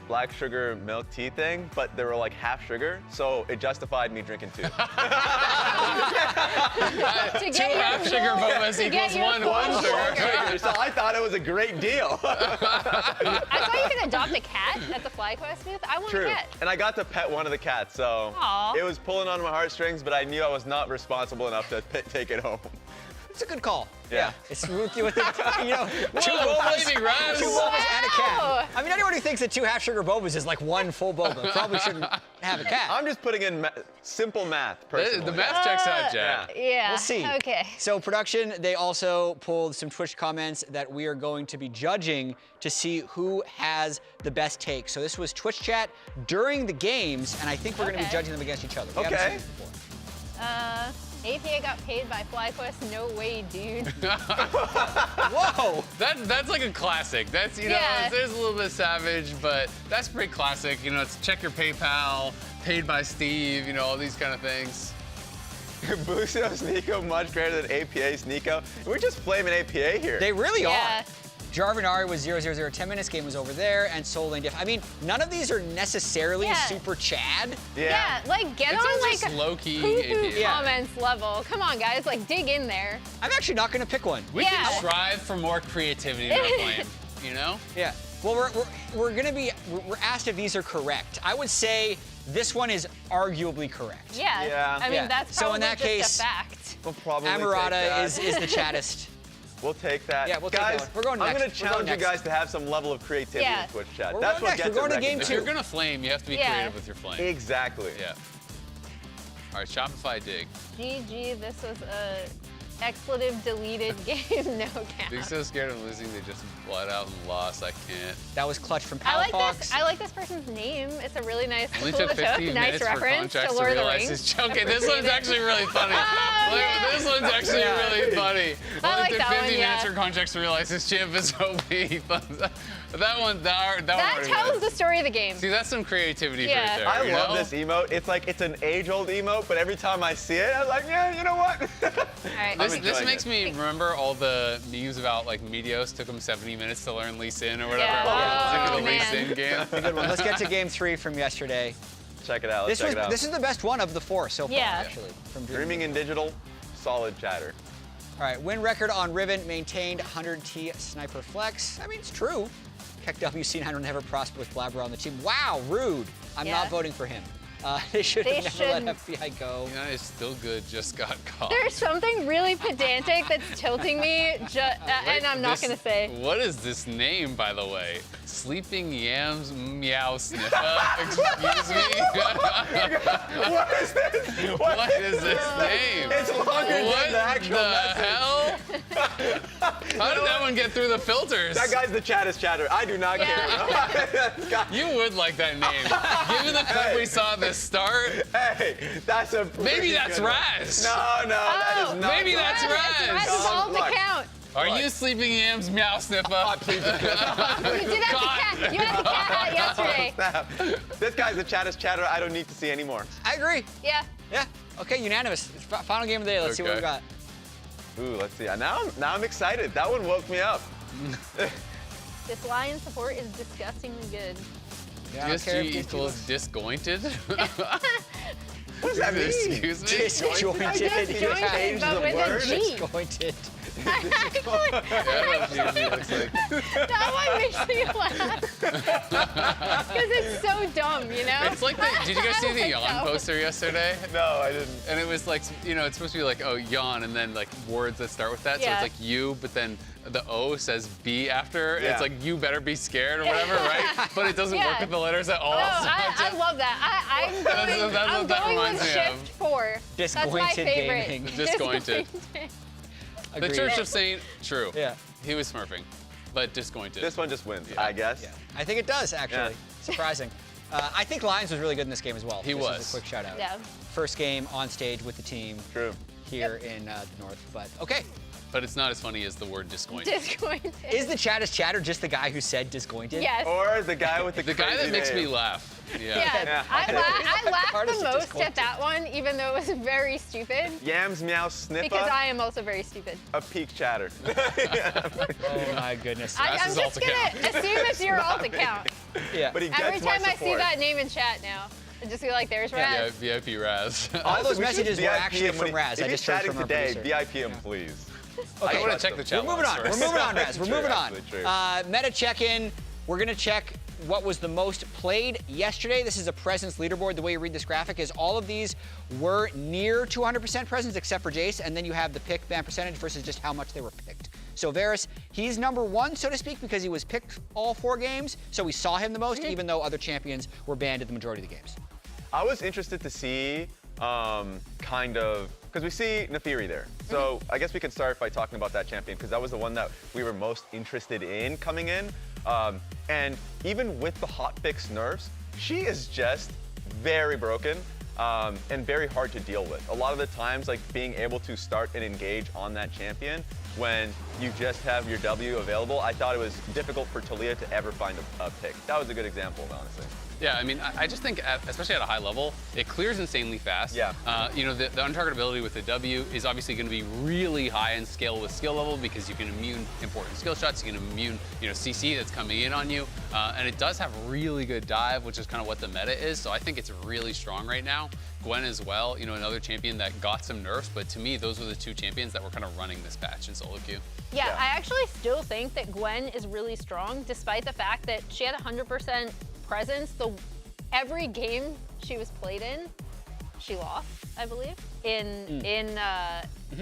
black sugar milk tea thing, but they were like half sugar, so it justified me drinking 2. Two half sugar bobas equals one sugar. So I thought it was a great deal. I saw you can adopt a cat at the FlyQuest booth. I want True. a cat. And I got to pet one of the cats, so Aw. it was pulling on my heartstrings, but I knew I was not responsible enough to take it home. It's a good call. Yeah. It's with you know, 2 Whoa, bobas, baby, Raz. 2 bobas and a cat. Wow. I mean, anyone who thinks that 2 half sugar bobas is like 1 full boba probably shouldn't have a cat. I'm just putting in simple math, personally. The math checks out, Jack. Yeah. We'll see. Okay. So production, they also pulled some Twitch comments that we are going to be judging to see who has the best take. So this was Twitch chat during the games, and I think we're going to be judging them against each other. We haven't seen this before. ATA got paid by FlyQuest. No way, dude. Whoa! That's like a classic. That's, you know, Yeah. it is a little bit savage, but that's pretty classic. You know, it's check your PayPal, paid by Steve, you know, all these kind of things. Busio's Nico much greater than APA's Nico. We're just flaming APA here. They really Yeah. are. Jarvinari was 0-0-0, 10 minutes, game was over there, and Soul Lane Diff. I mean, none of these are necessarily Yeah. super Chad. Yeah, like get It's on all like just low-key poo-poo APA. comments level. Come on, guys, like dig in there. I'm actually not going to pick one. We Yeah. can strive for more creativity in our flame, you know? Yeah. Well, we're going to be, we're asked if these are correct. I would say this one is arguably correct. Yeah. Yeah. I mean, Yeah. that's So probably in that just case- a fact. We'll probably take Amurata that. is the chattest. We'll take that. Yeah, we'll take guys, that one. We're going I'm next. going to We're going challenge you next. guys to have some level of creativity Yeah. in Twitch chat. We're That's going what next. gets We're going it to game If two. you're gonna flame, you have to be Yeah. creative with your flame. Exactly. Yeah. All right, Shopify dig. GG, this was a expletive deleted game, no count. Being so scared of losing, they just bled out and lost. I can't. That was clutch from I Palafox. like this person's name. It's a really nice, Only cool took 15 nice minutes for reference to contracts to Lord of the realize Rings. his okay, this one's actually really funny. This one's actually really funny. I Only like took that 15 one, minutes yeah. for contracts to realize his champ is OP. That one That tells the story of the game. See, that's some creativity Yeah. right there. I you love know? this emote. It's like it's an age-old emote, but every time I see it, I'm like, yeah, you know what? All right. This makes me remember all the news about like Meteos took him 70 minutes to learn Lee Sin or whatever. Yeah. The Lee man. Sin game. Good one. Let's get to game 3 from yesterday. Check it out. Let's check it out. This is the best one of the 4 so far, Yeah. actually. From Dreaming in Digital, solid chatter. All right, win record on Riven, maintained 100T Sniper Flex. I mean, it's true. Keck WC9 will never prosper with Blabber on the team. Wow, rude. I'm Yeah. not voting for him. They should have never should. let FBI go. Yeah, it's still good, just got caught. There's something really pedantic that's tilting me, and I'm not going to say. What is this name, by the way? Sleeping Yams Meow Sniffer? Excuse me? What is this? What is this name? It's longer What than the actual the message. hell? How did that one get through the filters? That guy's the chattest chatter. I do not care. You would like that name. Given the clip we saw at the start. Hey, that's a Maybe that's good one. Raz. No, that is not. Maybe that's Raz Raz. is all the count. Are you Sleeping Yams Meow Sniffer? Please. You did that to Cat. You had the cat hat yesterday. Snap. This guy's the chattest chatter. I don't need to see anymore. I agree. Yeah. Yeah. Okay, unanimous. Final game of the day. Let's see what we got. Ooh, let's see. Now I'm excited. That one woke me up. This Lion support is disgustingly good. Yeah, I don't care if DSG these equals disjointed? What does that mean? Excuse me? Disjointed. Disjointed, but with a G. Disjointed. That one makes me laugh. Because it's so dumb, you know? It's like did you guys see the yawn poster yesterday? No, I didn't. And it was like, you know, it's supposed to be like, oh, yawn, and then like words that start with that. So Yeah. it's like you, but then the O says B after. Yeah. It's like you better be scared or whatever, right? But it doesn't work with the letters at all. No, so I love that. I'm what that going reminds with me Shift 4. That's my Disjointed favorite. gaming. Disjointed. The Agreed. Church of Saint, true. Yeah. He was smurfing, but disjointed. This one just wins, I guess. Yeah. I think it does, actually. Yeah. Surprising. I think Lions was really good in this game as well. He This was. is a quick shout out. Yeah. First game on stage with the team True. here in the North. But okay. But it's not as funny as the word disjointed. Disjointed. Is the chattest chatter just the guy who said disjointed? Yes. Or the guy with the The guy crazy that makes name. me laugh. Yeah. Yeah, I laughed Artist the most disjointed. at that one, even though it was very stupid. Yams meow sniffer. Because I am also very stupid. A peak chatter. Oh my goodness. I'm Raz is just alt gonna account. assume it's your alt account. Yeah. But he gets Every my time I see support. that name in chat now, I just feel like there's Yeah, Raz. VIP Raz. All those We should messages were VIP actually him when from Raz. If I he's just heard chatting from our today, producer. VIP him, please. Okay. I want to check the chat We're moving on. logs We're first. moving on, Raz. We're True, moving on. absolutely true. Meta check-in. We're gonna check what was the most played yesterday. This is a presence leaderboard. The way you read this graphic is all of these were near 200% presence except for Jace, and then you have the pick ban percentage versus just how much they were picked. So Varus, he's number one, so to speak, because he was picked all 4 games, so we saw him the most, even though other champions were banned at the majority of the games. I was interested to see kind of, because we see Nefiri there. So I guess we can start by talking about that champion, because that was the one that we were most interested in coming in. And even with the hotfix nerfs, she is just very broken and very hard to deal with. A lot of the times, like being able to start and engage on that champion when you just have your W available, I thought it was difficult for Talia to ever find a pick. That was a good example, honestly. Yeah, I mean, I just think, especially at a high level, it clears insanely fast. Yeah. You know, the untargetability with the W is obviously going to be really high in scale with skill level because you can immune important skill shots, you can immune, you know, CC that's coming in on you, and it does have really good dive, which is kind of what the meta is. So I think it's really strong right now. Gwen as well, you know, another champion that got some nerfs, but to me, those were the 2 champions that were kind of running this patch in solo queue. Yeah, I actually still think that Gwen is really strong, despite the fact that she had 100% presence. Every game she was played in, she lost, I believe, in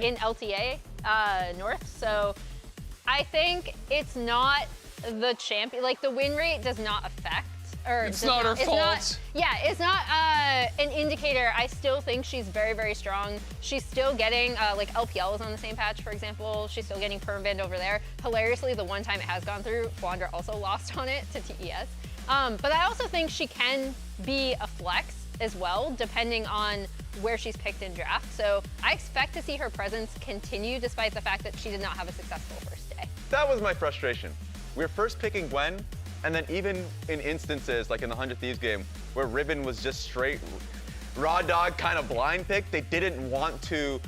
LTA North. So I think it's not the champion. Like the win rate does not affect or It's not her fault. It's not an indicator. I still think she's very, very strong. She's still getting, like LPL was on the same patch, for example. She's still getting permaban over there. Hilariously, the one time it has gone through, Flandre also lost on it to TES. But I also think she can be a flex as well, depending on where she's picked in draft. So I expect to see her presence continue despite the fact that she did not have a successful first day. That was my frustration. We were first picking Gwen, and then even in instances like in the 100 Thieves game where Ribbon was just straight raw dog kind of blind pick, they didn't want to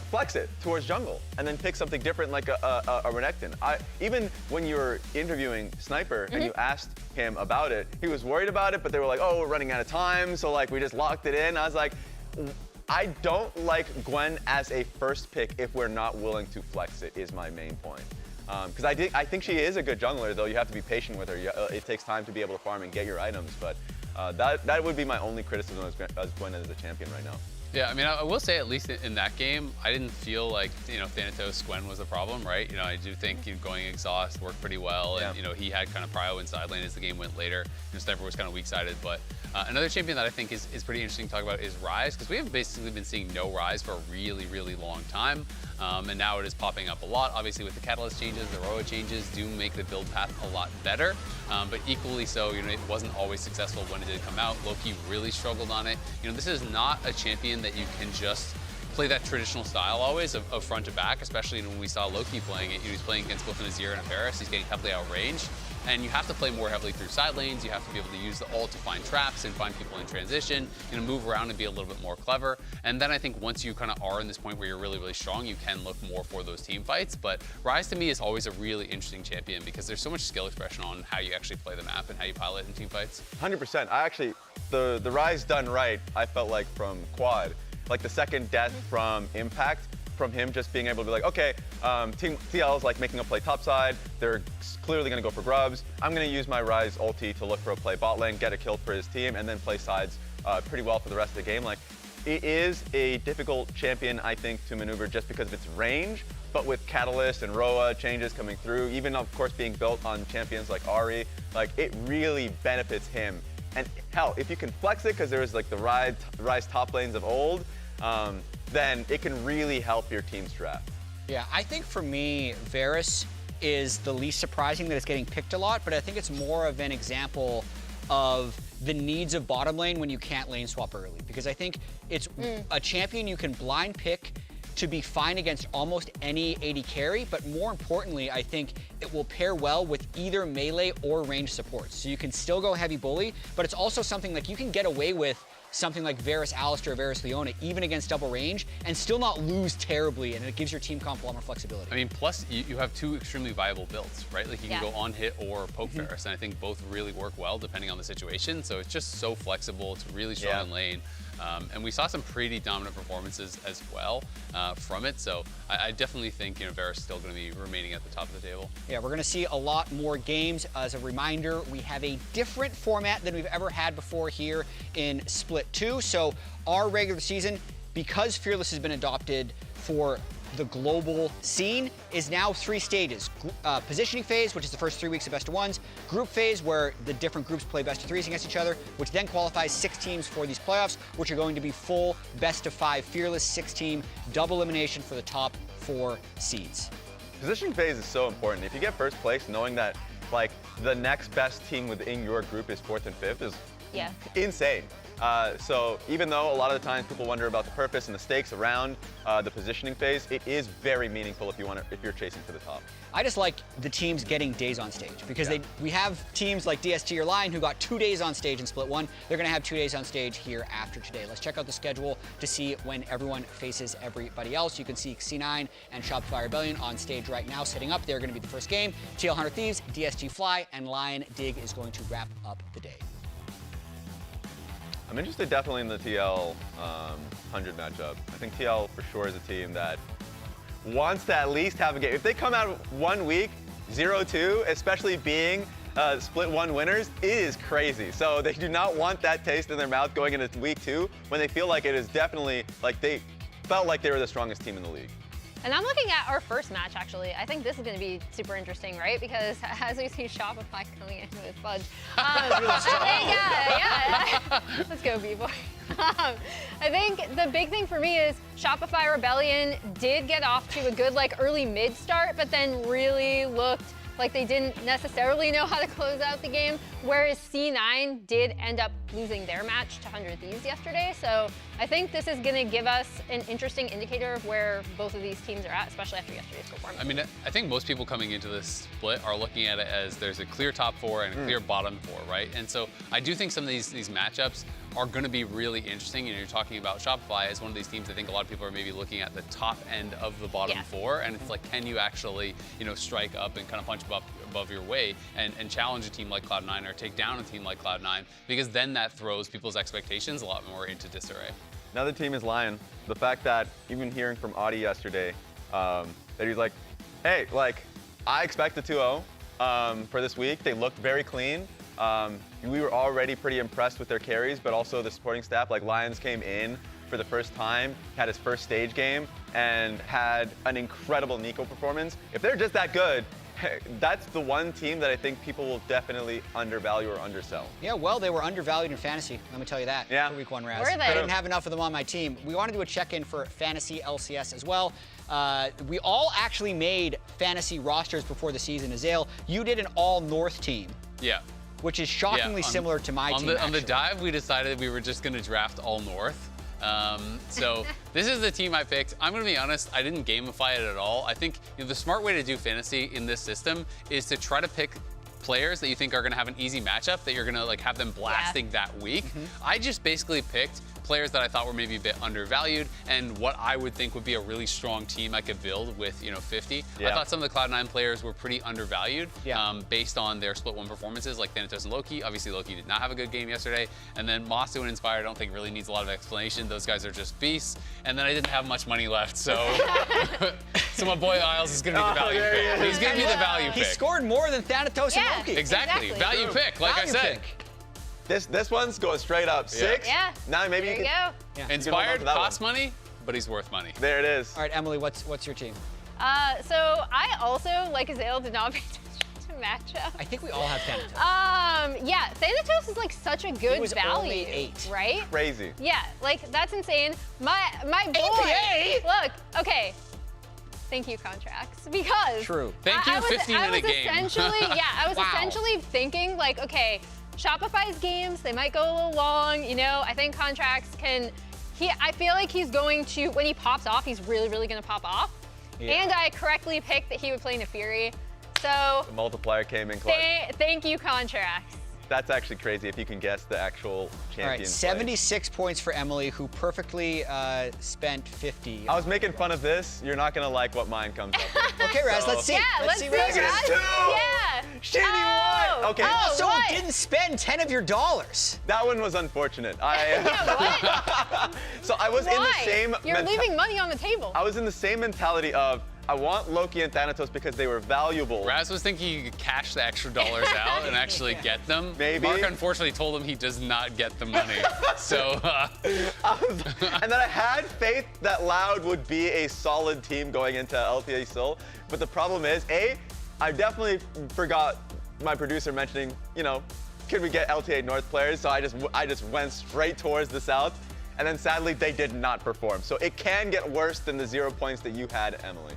flex it towards jungle and then pick something different like a Renekton. Even when you were interviewing Sniper and you asked him about it, he was worried about it, but they were like, oh, we're running out of time, so like we just locked it in. I was like, I don't like Gwen as a first pick if we're not willing to flex it, is my main point. Because I think she is a good jungler, though you have to be patient with her. It takes time to be able to farm and get your items, but that would be my only criticism as Gwen as a champion right now. Yeah, I mean, I will say at least in that game, I didn't feel like, Thanatos Gwen was a problem, right? I do think going exhaust worked pretty well, and he had kind of prio in side lane as the game went later. Sniper was kind of weak-sided, but another champion that I think is pretty interesting to talk about is Ryze, because we have basically been seeing no Ryze for a really, really long time, and now it is popping up a lot. Obviously, with the Catalyst changes, the Roa changes do make the build path a lot better, but equally so, it wasn't always successful when it did come out. Loki really struggled on it. This is not a champion that you can just play that traditional style always of front to back, especially when we saw Loki playing it. He was playing against both an Azir and a Varus. He's getting heavily outranged. And you have to play more heavily through side lanes. You have to be able to use the ult to find traps and find people in transition, move around and be a little bit more clever. And then I think once you kind of are in this point where you're really, really strong, you can look more for those team fights. But Ryze to me is always a really interesting champion because there's so much skill expression on how you actually play the map and how you pilot in team fights. 100%. The Ryze done right, I felt like from Quad. Like the second death from Impact, from him just being able to be like, okay, Team TL is like making a play topside. They're clearly going to go for grubs. I'm going to use my Ryze ulti to look for a play bot lane, get a kill for his team, and then play sides pretty well for the rest of the game. Like, it is a difficult champion, I think, to maneuver just because of its range. But with Catalyst and Roa changes coming through, even of course being built on champions like Ahri, like it really benefits him. And hell, if you can flex it, because there's like the Ryze top lanes of old, then it can really help your team's draft. Yeah, I think for me, Varus is the least surprising that it's getting picked a lot, but I think it's more of an example of the needs of bottom lane when you can't lane swap early. Because I think it's a champion you can blind pick to be fine against almost any AD carry, but more importantly, I think it will pair well with either melee or range supports. So you can still go heavy bully, but it's also something like you can get away with something like Varus Alistar, Varus Leona, even against double range, and still not lose terribly, and it gives your team comp a lot more flexibility. I mean, plus you have two extremely viable builds, right? Like you can go on hit or poke Varus, and I think both really work well depending on the situation. So it's just so flexible. It's really strong in lane. And we saw some pretty dominant performances as well from it. So I definitely think Varus is still going to be remaining at the top of the table. Yeah, we're going to see a lot more games. As a reminder, we have a different format than we've ever had before here in Split 2. So our regular season, because Fearless has been adopted for the global scene, is now 3 stages. Positioning phase, which is the first 3 weeks of best of ones. Group phase, where the different groups play best of threes against each other, which then qualifies 6 teams for these playoffs, which are going to be full best of 5 Fearless 6-team double elimination for the top 4 seeds. Positioning phase is so important. If you get first place, knowing that like the next best team within your group is 4th and 5th is insane. So even though a lot of the times people wonder about the purpose and the stakes around the positioning phase, it is very meaningful if you're chasing for the top. I just like the teams getting days on stage because we have teams like DSG or Lyon who got 2 days on stage in Split 1. They're going to have 2 days on stage here after today. Let's check out the schedule to see when everyone faces everybody else. You can see C9 and Shopify Rebellion on stage right now setting up. They're going to be the first game. TL 100 Thieves, DSG Fly, and Lyon Dig is going to wrap up the day. I'm interested definitely in the TL 100 matchup. I think TL for sure is a team that wants to at least have a game. If they come out 1 week 0-2, especially being Split 1 winners, it is crazy. So they do not want that taste in their mouth going into week 2 when they feel like it is definitely like they felt like they were the strongest team in the league. And I'm looking at our first match, actually. I think this is going to be super interesting, right? Because as we see Shopify coming in with Fudge. Let's go, B-Boy. I think the big thing for me is Shopify Rebellion did get off to a good early mid start, but then really looked like they didn't necessarily know how to close out the game, whereas C9 did end up losing their match to 100 Thieves yesterday. So I think this is going to give us an interesting indicator of where both of these teams are at, especially after yesterday's performance. I mean, I think most people coming into this split are looking at it as there's a clear top 4 and a clear bottom 4, right? And so I do think some of these matchups are going to be really interesting. You're talking about Shopify as one of these teams. I think a lot of people are maybe looking at the top end of the bottom 4, and it's like, can you actually, strike up and kind of punch above your weight and challenge a team like Cloud9 or take down a team like Cloud9? Because then that throws people's expectations a lot more into disarray. Another team is Lyon. The fact that even hearing from Audi yesterday, that he's like, hey, I expect a 2-0 for this week. They looked very clean. We were already pretty impressed with their carries, but also the supporting staff. Lyons came in for the first time, had his first stage game, and had an incredible Nico performance. If they're just that good, that's the one team that I think people will definitely undervalue or undersell. Yeah, well, they were undervalued in fantasy. Let me tell you that. Yeah. For week 1, Raz. Were they? I didn't have enough of them on my team. We want to do a check-in for fantasy LCS as well. We all actually made fantasy rosters before the season. Azale, you did an all-North team. Yeah. Which is shockingly similar to my team. On the dive, we decided we were just going to draft all North. So this is the team I picked. I'm going to be honest, I didn't gamify it at all. I think the smart way to do fantasy in this system is to try to pick players that you think are going to have an easy matchup that you're going to have them blasting that week. I just basically picked players that I thought were maybe a bit undervalued and what I would think would be a really strong team I could build with 50. I thought some of the Cloud9 players were pretty undervalued based on their split 1 performances, like Thanatos and Loki. Obviously Loki did not have a good game yesterday, and then Masu and Inspire I don't think really needs a lot of explanation. Those guys are just beasts. And then I didn't have much money left, so so my boy Isles is going to be the value pick. He's going to be the value pick. He scored more than Thanatos and Loki. Exactly. Value pick, like I said. This one's going straight up. 6? Yeah. Now maybe there you can. go. Yeah. Inspired costs money, but he's worth money. There it is. All right, Emily, what's your team? So I also, like Azale, did not pay attention to matchup. I think we all have Thanatos. Yeah, Thanatos is such a good he was value, only 8. right? Crazy. Yeah, that's insane. My boy. APA? Look, okay. Thank you, contracts, because True. Thank you, 15-minute game. I was essentially thinking okay, Shopify's games, they might go a little long, I think contracts can, I feel like he's going to, when he pops off, he's really, really going to pop off. Yeah. And I correctly picked that he would play Nefiri. So the multiplier came in clutch. Thank you, contracts. That's actually crazy if you can guess the actual champion. All right, 76 points for Emily, who perfectly spent 50. I was making fun of this. You're not going to like what mine comes up with. Okay, Raz, let's see. Yeah, let's see Raz. Yeah. Shitty one. Okay. Also didn't spend 10 of your dollars. That one was unfortunate. What? So I was in the same. You're leaving money on the table. I was in the same mentality of, I want Loki and Thanatos because they were valuable. Raz was thinking you could cash the extra dollars out and actually get them. Maybe. Mark unfortunately told him he does not get the money. So. And then I had faith that Loud would be a solid team going into LTA South. But the problem is, I definitely forgot my producer mentioning, could we get LTA North players? So I just went straight towards the South. And then sadly, they did not perform. So it can get worse than the 0 points that you had, Emily.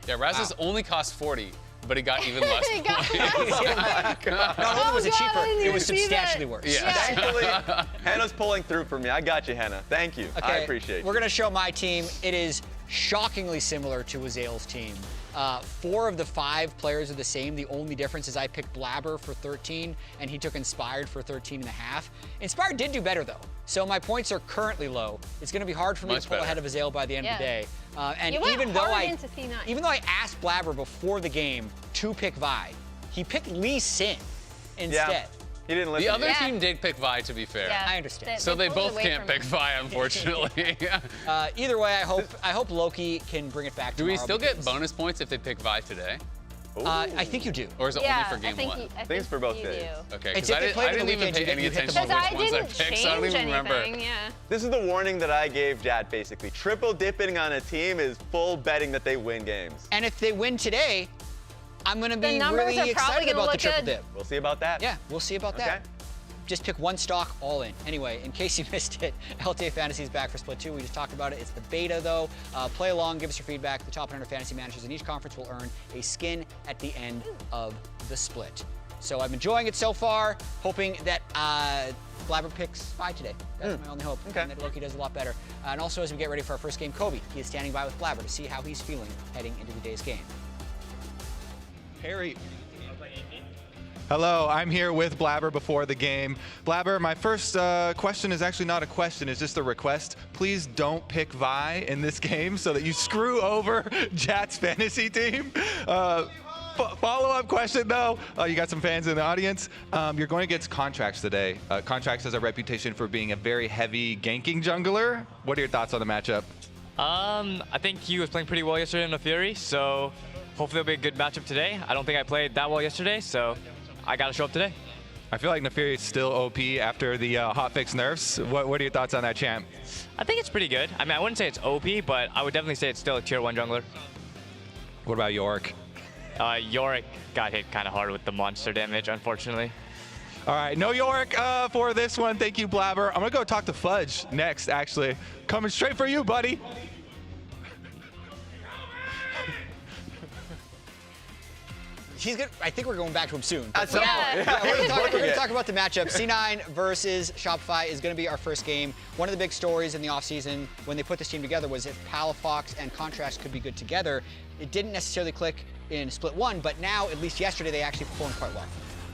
Yeah, Raz's only cost 40, but he got even less points. Not only was it cheaper, it was substantially worse. Yeah. Thankfully, Hannah's pulling through for me. I got you, Hannah. Thank you. Okay, I appreciate you. We're going to show my team. It is shockingly similar to Azale's team. 4 of the 5 players are the same. The only difference is I picked Blabber for 13, and he took Inspired for 13.5. Inspired did do better, though. So my points are currently low. It's going to be hard for me to pull ahead of Azale by the end of the day. And even though I asked Blabber before the game to pick Vi, he picked Lee Sin instead. Yeah. He didn't listen. The other team did pick Vi, to be fair. Yeah. I understand. So they both can't pick Vi, unfortunately. Either way, I hope Loki can bring it back. Do we still get bonus points if they pick Vi today? I think you do. Or is it Yeah, only for game one? I think it's for both you days. do. Okay, It's because if they played I in the didn't even weekends, pay you any hit the attention to Because which I ones I didn't picked, so I don't change even remember. anything, yeah. This is the warning that I gave Jad, basically. Triple dipping on a team is full betting that they win games. And if they win today, I'm going to be numbers really are probably excited gonna about the look triple good. dip. We'll see about that. Yeah, we'll see about Okay. that. Just pick one stock all in. Anyway, in case you missed it, LTA Fantasy is back for Split 2. We just talked about it. It's the beta, though. Play along, give us your feedback. The top 100 fantasy managers in each conference will earn a skin at the end of the split. So I'm enjoying it so far, hoping that Blabber picks 5 today. That's my only hope. Okay. And that Loki does a lot better. And also, as we get ready for our first game, Kobe, he is standing by with Blabber to see how he's feeling heading into the day's game. Harry. Hello, I'm here with Blabber before the game. Blabber, my first question is actually not a question, it's just a request. Please don't pick Vi in this game so that you screw over Jat's fantasy team. Follow-up question though, you got some fans in the audience. You're going against Contracts today. Contracts has a reputation for being a very heavy ganking jungler. What are your thoughts on the matchup? I think he was playing pretty well yesterday in the Fury, so hopefully it'll be a good matchup today. I don't think I played that well yesterday, so I gotta show up today. I feel like Neferi is still OP after the hotfix nerfs. What are your thoughts on that champ? I think it's pretty good. I mean, I wouldn't say it's OP, but I would definitely say it's still a tier 1 jungler. What about Yorick? Yorick got hit kind of hard with the monster damage, unfortunately. All right, no Yorick for this one. Thank you, Blabber. I'm gonna go talk to Fudge next, actually. Coming straight for you, buddy. He's good. I think we're going back to him soon. At some point. Yeah, we're going to Yeah. talk about the matchup. C9 versus Shopify is going to be our first game. One of the big stories in the offseason when they put this team together was if Palafox and Contracts could be good together. It didn't necessarily click in Split 1, but now, at least yesterday, they actually performed quite well.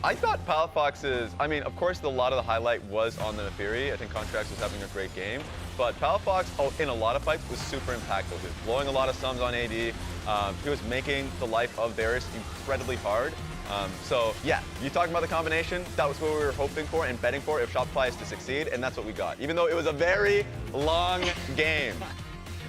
I thought Palafox's, I mean, of course, a lot of the highlight was on the Neferi. I think Contracts was having a great game. But Palafox, in a lot of fights, was super impactful. He was blowing a lot of sums on AD. He was making the life of theirs incredibly hard. So, yeah, you talking about the combination, that was what we were hoping for and betting for if Shopify is to succeed, and that's what we got. Even though it was a very long game.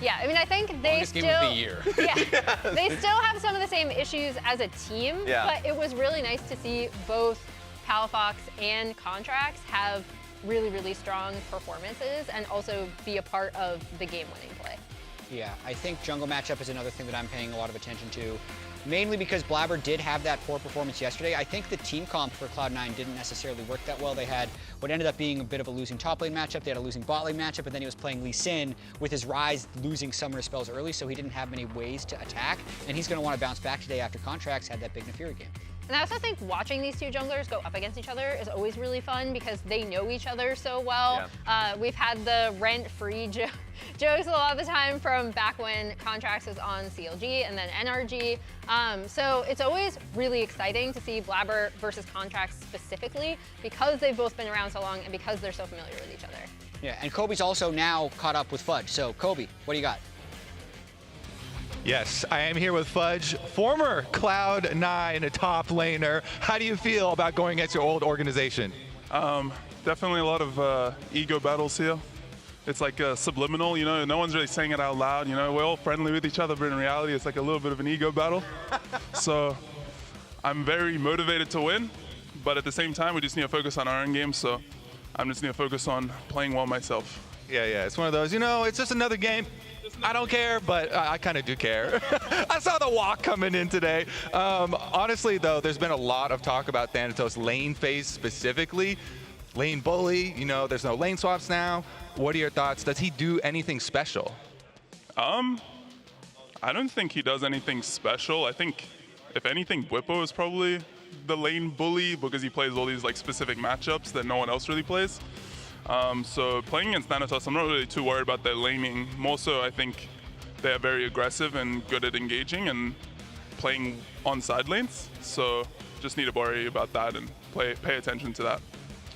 Yeah, I mean, I think they Longest still. game of the year. Yeah, they still have some of the same issues as a team, Yeah. but it was really nice to see both Palafox and Contracts have really, really strong performances and also be a part of the game-winning play. Yeah, I think jungle matchup is another thing that I'm paying a lot of attention to, mainly because Blabber did have that poor performance yesterday. I think the team comp for Cloud9 didn't necessarily work that well. They had what ended up being a bit of a losing top lane matchup. They had a losing bot lane matchup, and then he was playing Lee Sin with his Ryze losing summoner spells early, so he didn't have many ways to attack, and he's going to want to bounce back today after Contracts had that big Neferi game. And I also think watching these two junglers go up against each other is always really fun because they know each other so well. Yeah. We've had the rent-free jokes a lot of the time from back when Contracts was on CLG and then NRG. So it's always really exciting to see Blabber versus Contracts specifically because they've both been around so long and because they're so familiar with each other. Yeah, and Kobe's also now caught up with Fudge. So, Kobe, what do you got? Yes, I am here with Fudge, former Cloud9 top laner. How do you feel about going against your old organization? Definitely a lot of ego battles here. It's like subliminal, you know, no one's really saying it out loud, you know, we're all friendly with each other, but in reality it's like a little bit of an ego battle. So I'm very motivated to win, but at the same time we just need to focus on our own game, so I'm just need to focus on playing well myself. Yeah, it's one of those, you know, it's just another game. I don't care, but I kind of do care. I saw the walk coming in today. Honestly, though, there's been a lot of talk about Thanatos lane phase specifically. Lane bully, you know, there's no lane swaps now. What are your thoughts? Does he do anything special? I don't think he does anything special. I think, if anything, Whippo is probably the lane bully because he plays all these like specific matchups that no one else really plays. So playing against Thanatos, I'm not really too worried about their laning. More so, I think they are very aggressive and good at engaging and playing on side lanes. So just need to worry about that and pay attention to that.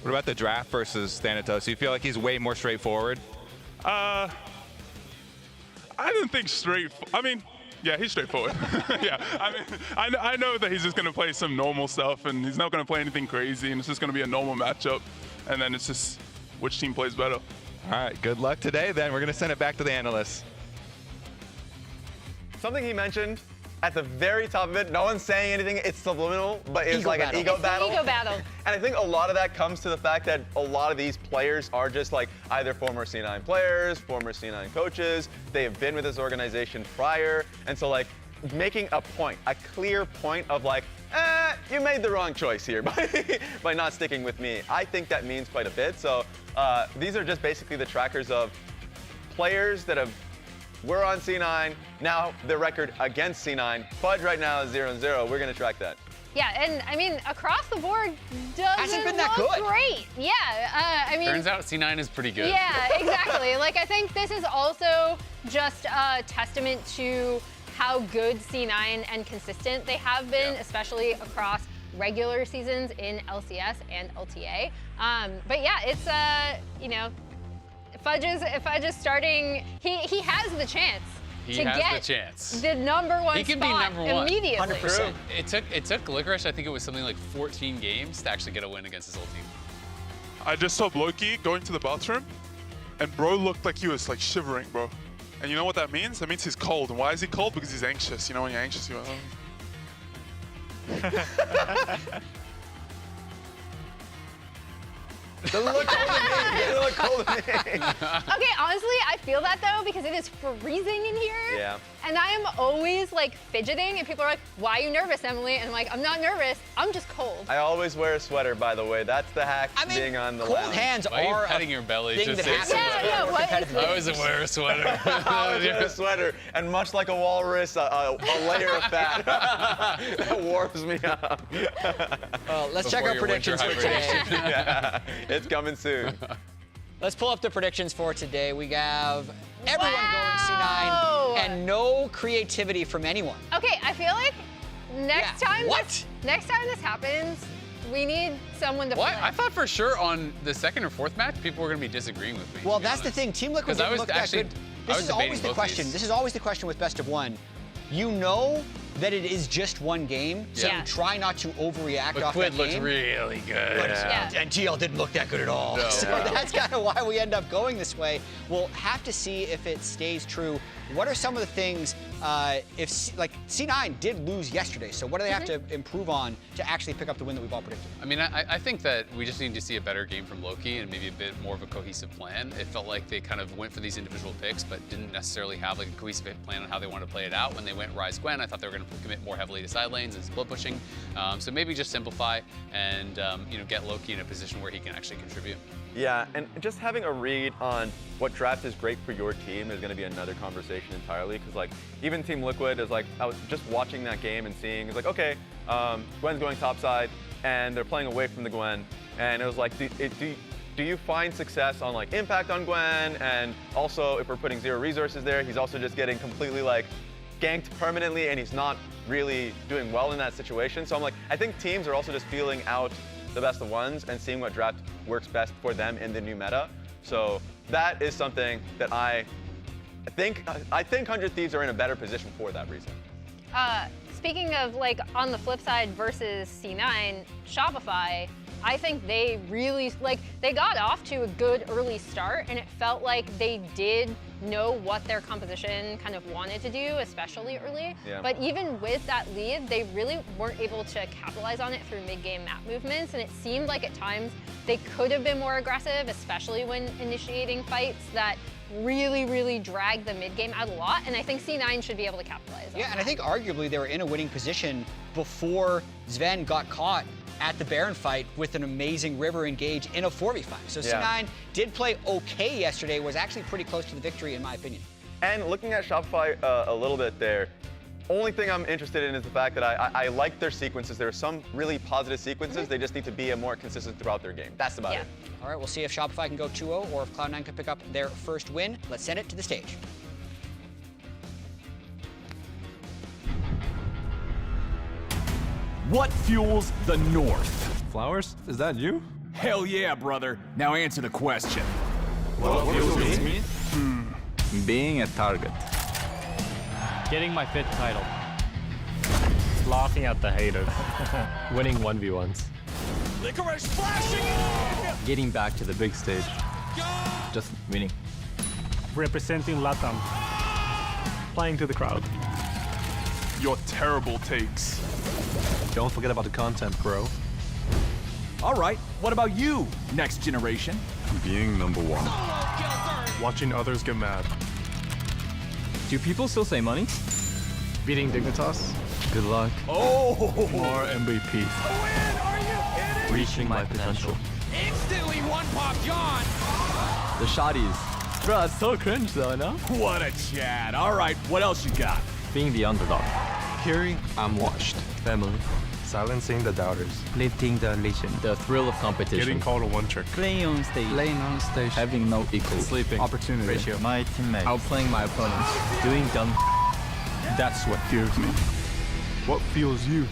What about the draft versus Thanatos? Do you feel like he's way more straightforward? I don't think I mean, yeah, he's straightforward. Yeah, I mean, I know that he's just going to play some normal stuff and he's not going to play anything crazy and it's just going to be a normal matchup. And then it's just which team plays better. All right, good luck today then. We're going to send it back to the analysts. Something he mentioned at the very top of it. No one's saying anything. It's subliminal, but it's like an ego battle. Ego battle. And I think a lot of that comes to the fact that a lot of these players are just like either former C9 players, former C9 coaches. They have been with this organization prior. And so like making a point, a clear point of like, you made the wrong choice here by not sticking with me. I think that means quite a bit. So these are just basically the trackers of players that were on C9. Now their record against C9. Fudge right now is 0-0. We're going to track that. Yeah, and I mean, across the board doesn't been that look good. great. Yeah, I mean. Turns out C9 is pretty good. Yeah, exactly. Like, I think this is also just a testament to how good C9 and consistent they have been, especially across regular seasons in LCS and LTA. But yeah, it's, you know, Fudge is starting, he has the chance. He to has get the chance. the #1 He can be spot #1. immediately. 100%. It took Licorice, I think it was something like 14 games to actually get a win against his old team. I just saw Loki going to the bathroom, and bro looked like he was like shivering, bro. And you know what that means? That means he's cold. And why is he cold? Because he's anxious. You know, when you're anxious, you're Doesn't look cold to me. Doesn't look cold to me. Okay, honestly, I feel that though because it is freezing in here. Yeah. And I am always like fidgeting, and people are like, "Why are you nervous, Emily?" And I'm like, "I'm not nervous. I'm just cold." I always wear a sweater, by the way. That's the hack being on the cold lounge. hands Why are you are petting your belly? thing Just that say happens. something. Yeah, what is I always wear a sweater. I always wear a sweater, and much like a walrus, a layer of fat that warms me up. Let's check our Before your predictions winter for today. hibernation. Yeah, it's coming soon. Let's pull up the predictions for today. We have everyone Wow. going C9 and no creativity from anyone. Okay, I feel like next Yeah, time what? next time this happens, we need someone to What? play. I thought for sure on the second or fourth match, people were going to be disagreeing with me. Well, to be that's the honest. thing. Team Liquid 'Cause I didn't was look that actually- good. I This was is always debating the both question. these. This is always the question with best of one. You know that it is just one game, so Yeah. you try not to overreact But off Quid that looked game. really good. But Yeah. and TL didn't look that good at all. No. So Yeah. that's kind of why we end up going this way. We'll have to see if it stays true. What are some of the things, like C9 did lose yesterday, so what do they have to improve on to actually pick up the win that we've all predicted? I mean, I think that we just need to see a better game from Loki and maybe a bit more of a cohesive plan. It felt like they kind of went for these individual picks, but didn't necessarily have like a cohesive plan on how they wanted to play it out. When they went Rise Gwen, I thought they were going to commit more heavily to side lanes and split pushing. So maybe just simplify and get Loki in a position where he can actually contribute. Yeah, and just having a read on what draft is great for your team is going to be another conversation entirely. Because like even Team Liquid is like, I was just watching that game and seeing, it's like, okay, Gwen's going topside and they're playing away from the Gwen, and it was like, do you find success on like impact on Gwen? And also if we're putting 0 resources there, he's also just getting completely like ganked permanently, and he's not really doing well in that situation. So I'm like, I think teams are also just feeling out the best of ones and seeing what draft works best for them in the new meta. So that is something that I think 100 Thieves are in a better position for that reason. Speaking of like on the flip side versus C9, Shopify, I think they really, like, they got off to a good early start, and it felt like they did know what their composition kind of wanted to do, especially early. Yeah. But even with that lead, they really weren't able to capitalize on it through mid-game map movements, and it seemed like at times they could have been more aggressive, especially when initiating fights that really, really dragged the mid-game out a lot, and I think C9 should be able to capitalize on Yeah, and I that. think arguably they were in a winning position before Sven got caught at the Baron fight with an amazing River engage in a 4v5. So C9 did play okay yesterday, was actually pretty close to the victory in my opinion. And looking at Shopify a little bit there, only thing I'm interested in is the fact that I like their sequences. There are some really positive sequences. They just need to be more consistent throughout their game. That's about it. All right, we'll see if Shopify can go 2-0 or if Cloud9 can pick up their first win. Let's send it to the stage. What fuels the North? Flowers? Is that you? Hell yeah, brother. Now answer the question. What fuels me? Being a target. Getting my 5th title. Laughing at the haters. Winning 1v1s. Licorice flashing in! Getting back to the big stage. Just winning. Representing LATAM. Playing to the crowd. your terrible takes. Don't forget about the content, bro. All right, what about you, next generation? Being number one. Watching others get mad. Do people still say money? Beating Dignitas. Good luck. Oh! More MVPs. Reaching my potential. Instantly one pop gone! The shotties. Bro, that's so cringe though, no? What a chat. All right, what else you got? Being the underdog. Curie, I'm washed. Family. Silencing the doubters. Lifting the legion. The thrill of competition. Getting called a one trick. Playing on stage. Having no equal. Sleeping. Opportunity. Ratio. My teammates. Outplaying my opponents. Doing dumb. That's what fuels me. What fuels you?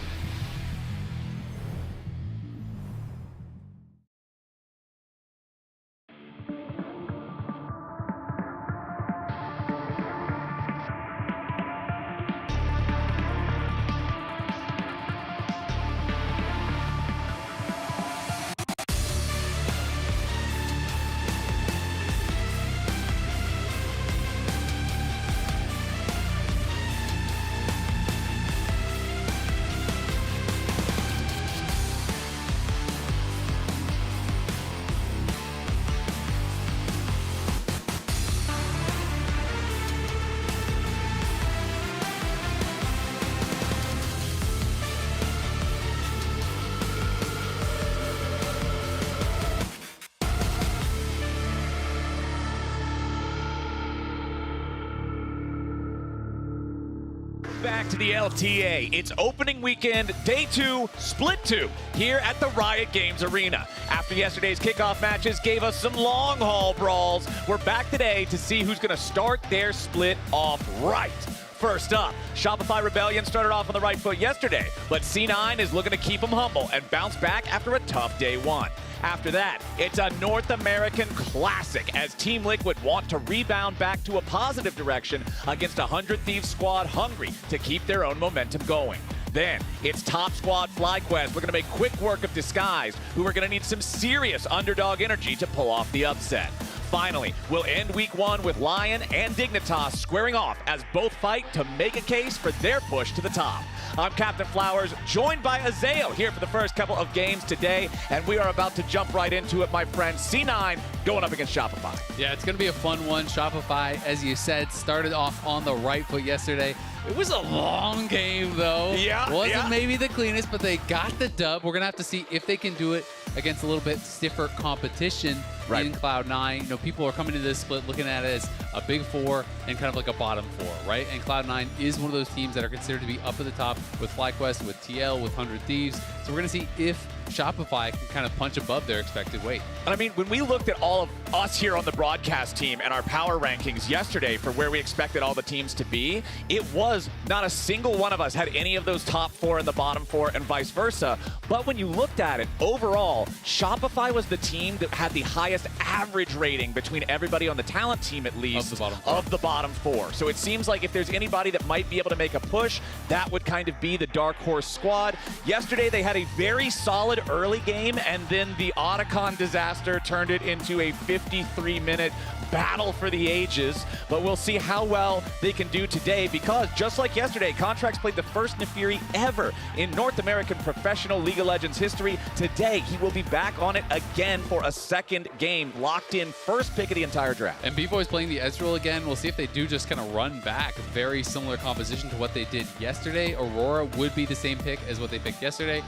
Back to the LTA. It's opening weekend, day 2, split 2, here at the Riot Games Arena. After yesterday's kickoff matches gave us some long haul brawls, we're back today to see who's going to start their split off right. First up, Shopify Rebellion started off on the right foot yesterday, but C9 is looking to keep them humble and bounce back after a tough day 1. After that, it's a North American classic as Team Liquid want to rebound back to a positive direction against a 100 Thieves squad hungry to keep their own momentum going. Then, it's top squad FlyQuest. We're going to make quick work of Disguised, who are going to need some serious underdog energy to pull off the upset. Finally, we'll end week 1 with Lyon and Dignitas squaring off as both fight to make a case for their push to the top. I'm Captain Flowers, joined by Azael here for the first couple of games today, and we are about to jump right into it, my friend. C9 going up against Shopify. Yeah, it's going to be a fun one. Shopify, as you said, started off on the right foot yesterday. It was a long game, though. Wasn't maybe the cleanest, but they got the dub. We're going to have to see if they can do it against a little bit stiffer competition in Cloud9. You know, people are coming into this split looking at it as a big 4 and kind of like a bottom 4, right? And Cloud9 is one of those teams that are considered to be up at the top with FlyQuest, with TL, with 100 Thieves. So we're going to see if Shopify can kind of punch above their expected weight. And I mean, when we looked at all of us here on the broadcast team and our power rankings yesterday for where we expected all the teams to be, it was not a single one of us had any of those top 4 and the bottom 4 and vice versa. But when you looked at it, overall, Shopify was the team that had the highest average rating between everybody on the talent team, at least, of the bottom 4. So it seems like if there's anybody that might be able to make a push, that would kind of be the dark horse squad. Yesterday, they had a very solid early game, and then the Otacon disaster turned it into a 53-minute battle for the ages. But we'll see how well they can do today, because just like yesterday, Contracts played the first Nefiri ever in North American Professional League of Legends history. Today, he will be back on it again for a second game, locked in first pick of the entire draft. And Vivo is playing the Estral again. We'll see if they do just kind of run back. Very similar composition to what they did yesterday. Aurora would be the same pick as what they picked yesterday.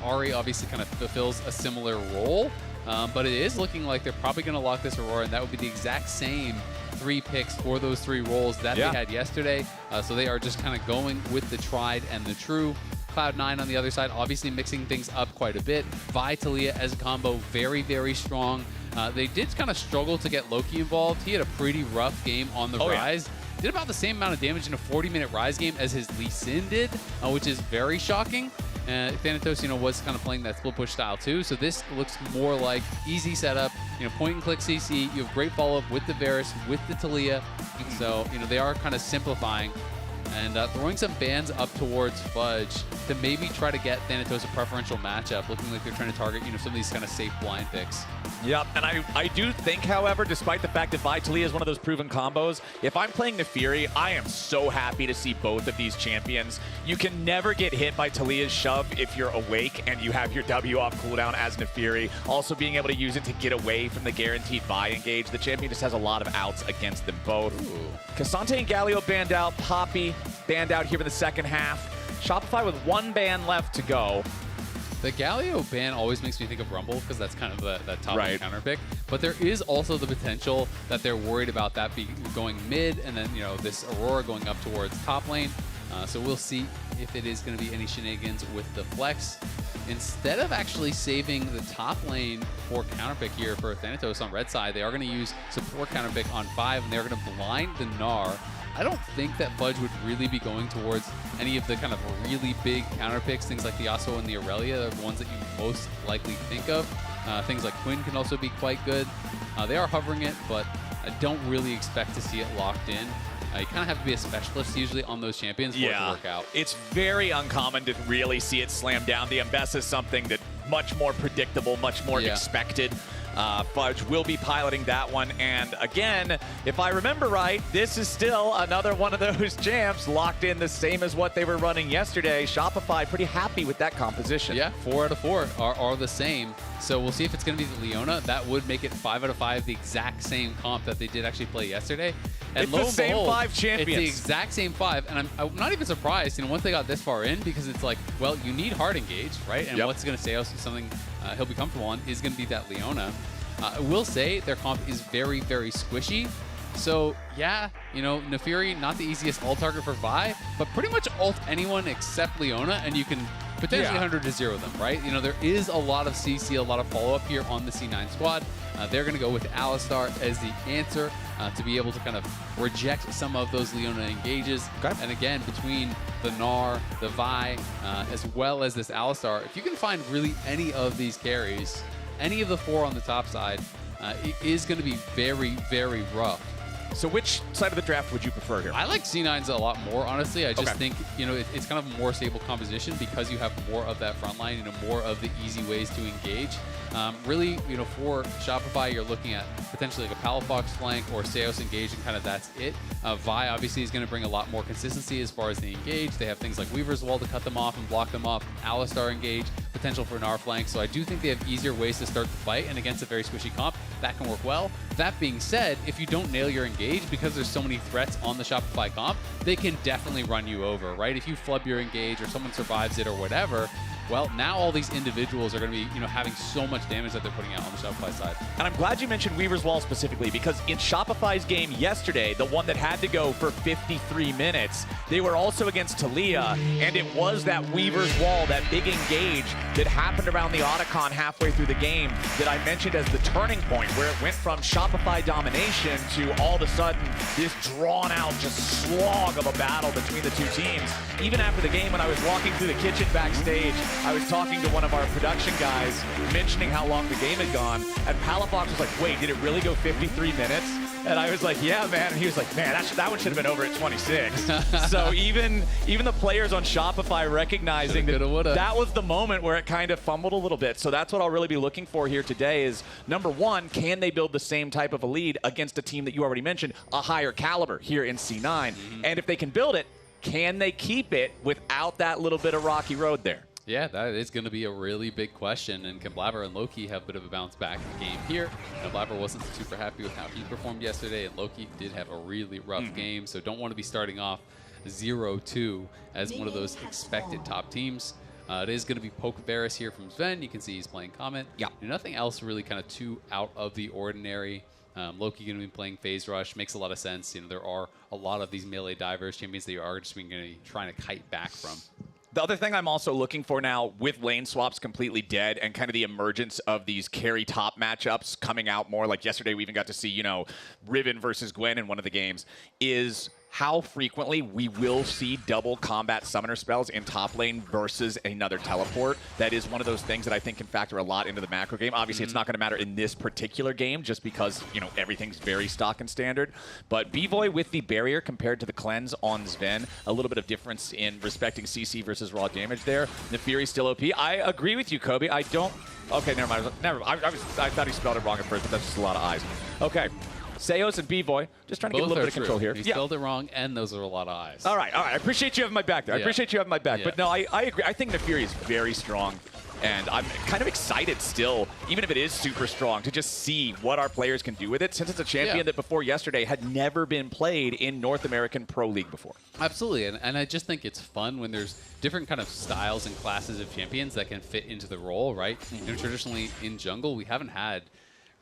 Ari obviously kind of fulfills a similar role, but it is looking like they're probably going to lock this Aurora, and that would be the exact same 3 picks for those 3 roles that they had yesterday. So they are just kind of going with the tried and the true. Cloud9 on the other side, obviously mixing things up quite a bit. Vi Talia as a combo, very, very strong. They did kind of struggle to get Loki involved. He had a pretty rough game on the Rise. Did about the same amount of damage in a 40-minute Rise game as his Lee Sin did, which is very shocking. Thanatos, was kind of playing that split push style too. So this looks more like easy setup, point and click CC. You have great follow-up with the Varus, with the Talia. So, they are kind of simplifying and throwing some bans up towards Fudge to maybe try to get Thanatos a preferential matchup, looking like they're trying to target, some of these kind of safe blind picks. Yep, and I do think, however, despite the fact that Vitalia is one of those proven combos, if I'm playing Nefiri, I am so happy to see both of these champions. You can never get hit by Talia's shove if you're awake and you have your W off cooldown as Nefiri. Also being able to use it to get away from the guaranteed Vi engage. The champion just has a lot of outs against them both. Cassante and Galio banned out. Poppy banned out here in the second half. Shopify with 1 ban left to go. The Galio ban always makes me think of Rumble because that's kind of that top Right. counter pick. But there is also the potential that they're worried about that going mid and then, this Aurora going up towards top lane. So we'll see if it is going to be any shenanigans with the flex. Instead of actually saving the top lane for counter pick here for Thanatos on red side, they are going to use support counter pick on 5 and they're going to blind the Gnar. I don't think that Fudge would really be going towards any of the kind of really big counter picks, things like the Yasuo and the Aurelia are the ones that you most likely think of. Things like Quinn can also be quite good. They are hovering it, but I don't really expect to see it locked in. You kind of have to be a specialist usually on those champions for it to work out. It's very uncommon to really see it slam down. The Mbess is something that much more predictable, much more expected. Fudge will be piloting that one. And again, if I remember right, this is still another one of those champs locked in the same as what they were running yesterday. Shopify pretty happy with that composition. Yeah, 4 out of 4 are the same. So we'll see if it's going to be the Leona. That would make it 5 out of 5, the exact same comp that they did actually play yesterday. And it's lo the and same behold, 5 champions. It's the exact same 5. And I'm not even surprised, once they got this far in, because it's like, well, you need hard engage, right? And what's going to say something he'll be comfortable on is going to be that Leona. I will say their comp is very, very squishy. So, yeah, Nefiri, not the easiest ult target for Vi, but pretty much ult anyone except Leona, and you can potentially 100 to 0 them, right? There is a lot of CC, a lot of follow-up here on the C9 squad. They're going to go with Alistar as the answer to be able to kind of reject some of those Leona engages. And again, between the Gnar, the Vi, as well as this Alistar, if you can find really any of these carries, any of the 4 on the top side, it is going to be very, very rough. So which side of the draft would you prefer here? I like C9s a lot more, honestly. I just think, it's kind of a more stable composition because you have more of that front line, more of the easy ways to engage. Really, for Shopify, you're looking at potentially like a Palafox flank or Seos engage, and kind of that's it. Vi obviously is going to bring a lot more consistency as far as the engage. They have things like Weaver's Wall to cut them off and block them off, Alistar engage, potential for Gnar flank. So I do think they have easier ways to start the fight, and against a very squishy comp, that can work well. That being said, if you don't nail your engage, because there's so many threats on the Shopify comp, they can definitely run you over, right? If you flub your engage or someone survives it or whatever, well, now all these individuals are going to be, having so much damage that they're putting out on the Shopify side. And I'm glad you mentioned Weaver's Wall specifically, because in Shopify's game yesterday, the one that had to go for 53 minutes, they were also against Talia, and it was that Weaver's Wall, that big engage that happened around the Otacon halfway through the game that I mentioned as the turning point, where it went from Shopify domination to all of a sudden this drawn-out just slog of a battle between the two teams. Even after the game, when I was walking through the kitchen backstage, I was talking to one of our production guys, mentioning how long the game had gone, and Palafox was like, wait, did it really go 53 minutes? And I was like, yeah, man. And he was like, man, that one should have been over at 26. So even the players on Shopify recognizing that was the moment where it kind of fumbled a little bit. So that's what I'll really be looking for here today is, number one, can they build the same type of a lead against a team that you already mentioned, a higher caliber here in C9? And if they can build it, can they keep it without that little bit of rocky road there? Yeah, that is going to be a really big question, and can Blabber and Loki have a bit of a bounce back in the game here? Blabber wasn't super happy with how he performed yesterday, and Loki did have a really rough game, so don't want to be starting off 0-2 as one of those expected top teams. It is going to be Poke Varus here from Sven. You can see he's playing Comet. Yeah. Nothing else really kind of too out of the ordinary. Loki going to be playing Phase Rush. Makes a lot of sense. There are a lot of these melee divers champions that you are just going to be trying to kite back from. The other thing I'm also looking for now, with lane swaps completely dead and kind of the emergence of these carry top matchups coming out more, like yesterday we even got to see, Riven versus Gwen in one of the games, is how frequently we will see double combat summoner spells in top lane versus another teleport. That is one of those things that I think can factor a lot into the macro game. Obviously, it's not going to matter in this particular game just because, you know, everything's very stock and standard. But B-Voy with the barrier compared to the cleanse on Sven, a little bit of difference in respecting CC versus raw damage there. Nefiri's still OP. I agree with you, Kobe. I don't... Okay, never mind. I thought he spelled it wrong at first, but that's just a lot of eyes. Okay. Seos and B-Voy, just trying to get a little bit of control here. He spelled it wrong, and those are a lot of eyes. All right. I appreciate you having my back there. I appreciate you having my back. But no, I agree. I think Nefiri is very strong, and I'm kind of excited still, even if it is super strong, to just see what our players can do with it, since it's a champion that before yesterday had never been played in North American Pro League before. Absolutely, and I just think it's fun when there's different kind of styles and classes of champions that can fit into the role, right? You know, traditionally in jungle, we haven't had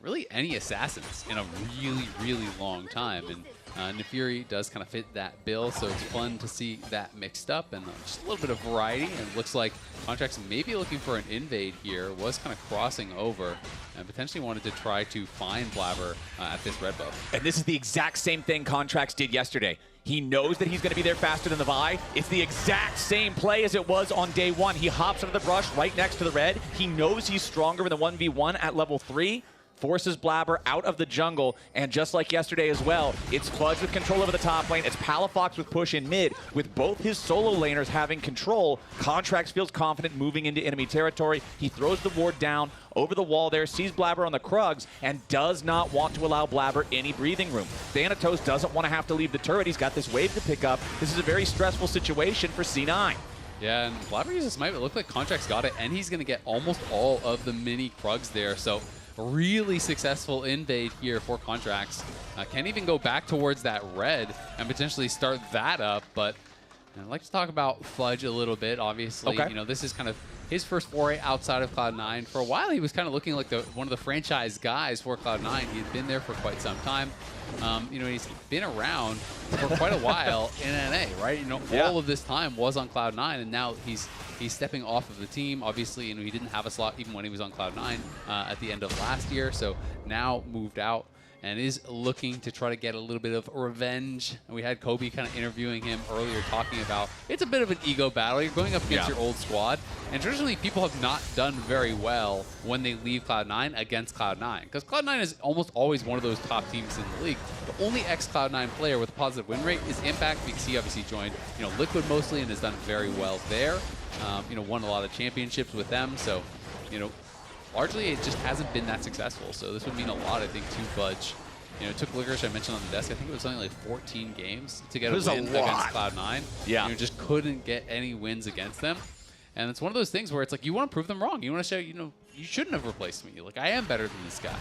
really any assassins in a really, really long time. And Nefiri does kind of fit that bill, so it's fun to see that mixed up and just a little bit of variety. And it looks like Contracts maybe looking for an invade here, was kind of crossing over and potentially wanted to try to find Blabber at this red buff. And this is the exact same thing Contracts did yesterday. He knows that he's going to be there faster than the Vi. It's the exact same play as it was on day one. He hops under the brush right next to the red. He knows he's stronger in the 1v1 at level 3. Forces Blabber out of the jungle, and just like yesterday as well, it's Fudge with control over the top lane, it's Palafox with push in mid, with both his solo laners having control. Contracts feels confident moving into enemy territory. He throws the ward down over the wall there, sees Blabber on the Krugs, and does not want to allow Blabber any breathing room. Thanatos doesn't want to have to leave the turret. He's got this wave to pick up. This is a very stressful situation for C9. Yeah, and Blabber uses Smite, but it looked like Contracts got it, and he's going to get almost all of the mini Krugs there, so really successful invade here for Contracts. Can't even go back towards that red and potentially start that up, but I'd like to talk about Fudge a little bit. Obviously, you know, this is kind of his first foray outside of Cloud9. For a while, he was kind of looking like one of the franchise guys for Cloud9. He had been there for quite some time. You know, he's been around for quite a while in NA, right? You know, all of this time was on Cloud9, and now he's stepping off of the team. Obviously, you know, he didn't have a slot even when he was on Cloud9 at the end of last year, so now moved out and is looking to try to get a little bit of revenge. And we had Kobe kind of interviewing him earlier, talking about it's a bit of an ego battle. You're going up against your old squad, and traditionally people have not done very well when they leave Cloud9 against Cloud9, because Cloud9 is almost always one of those top teams in the league. The only ex-Cloud9 player with a positive win rate is Impact, because he obviously joined, you know, Liquid mostly and has done very well there. You know, won a lot of championships with them, so, you know, largely it just hasn't been that successful. So this would mean a lot, I think, to Fudge. You know, it took Licorice, I mentioned on the desk, I think it was something like 14 games to get a win against Cloud9. Yeah. You just couldn't get any wins against them. And it's one of those things where it's like, you want to prove them wrong. You want to show, you know, you shouldn't have replaced me. Like, I am better than this guy.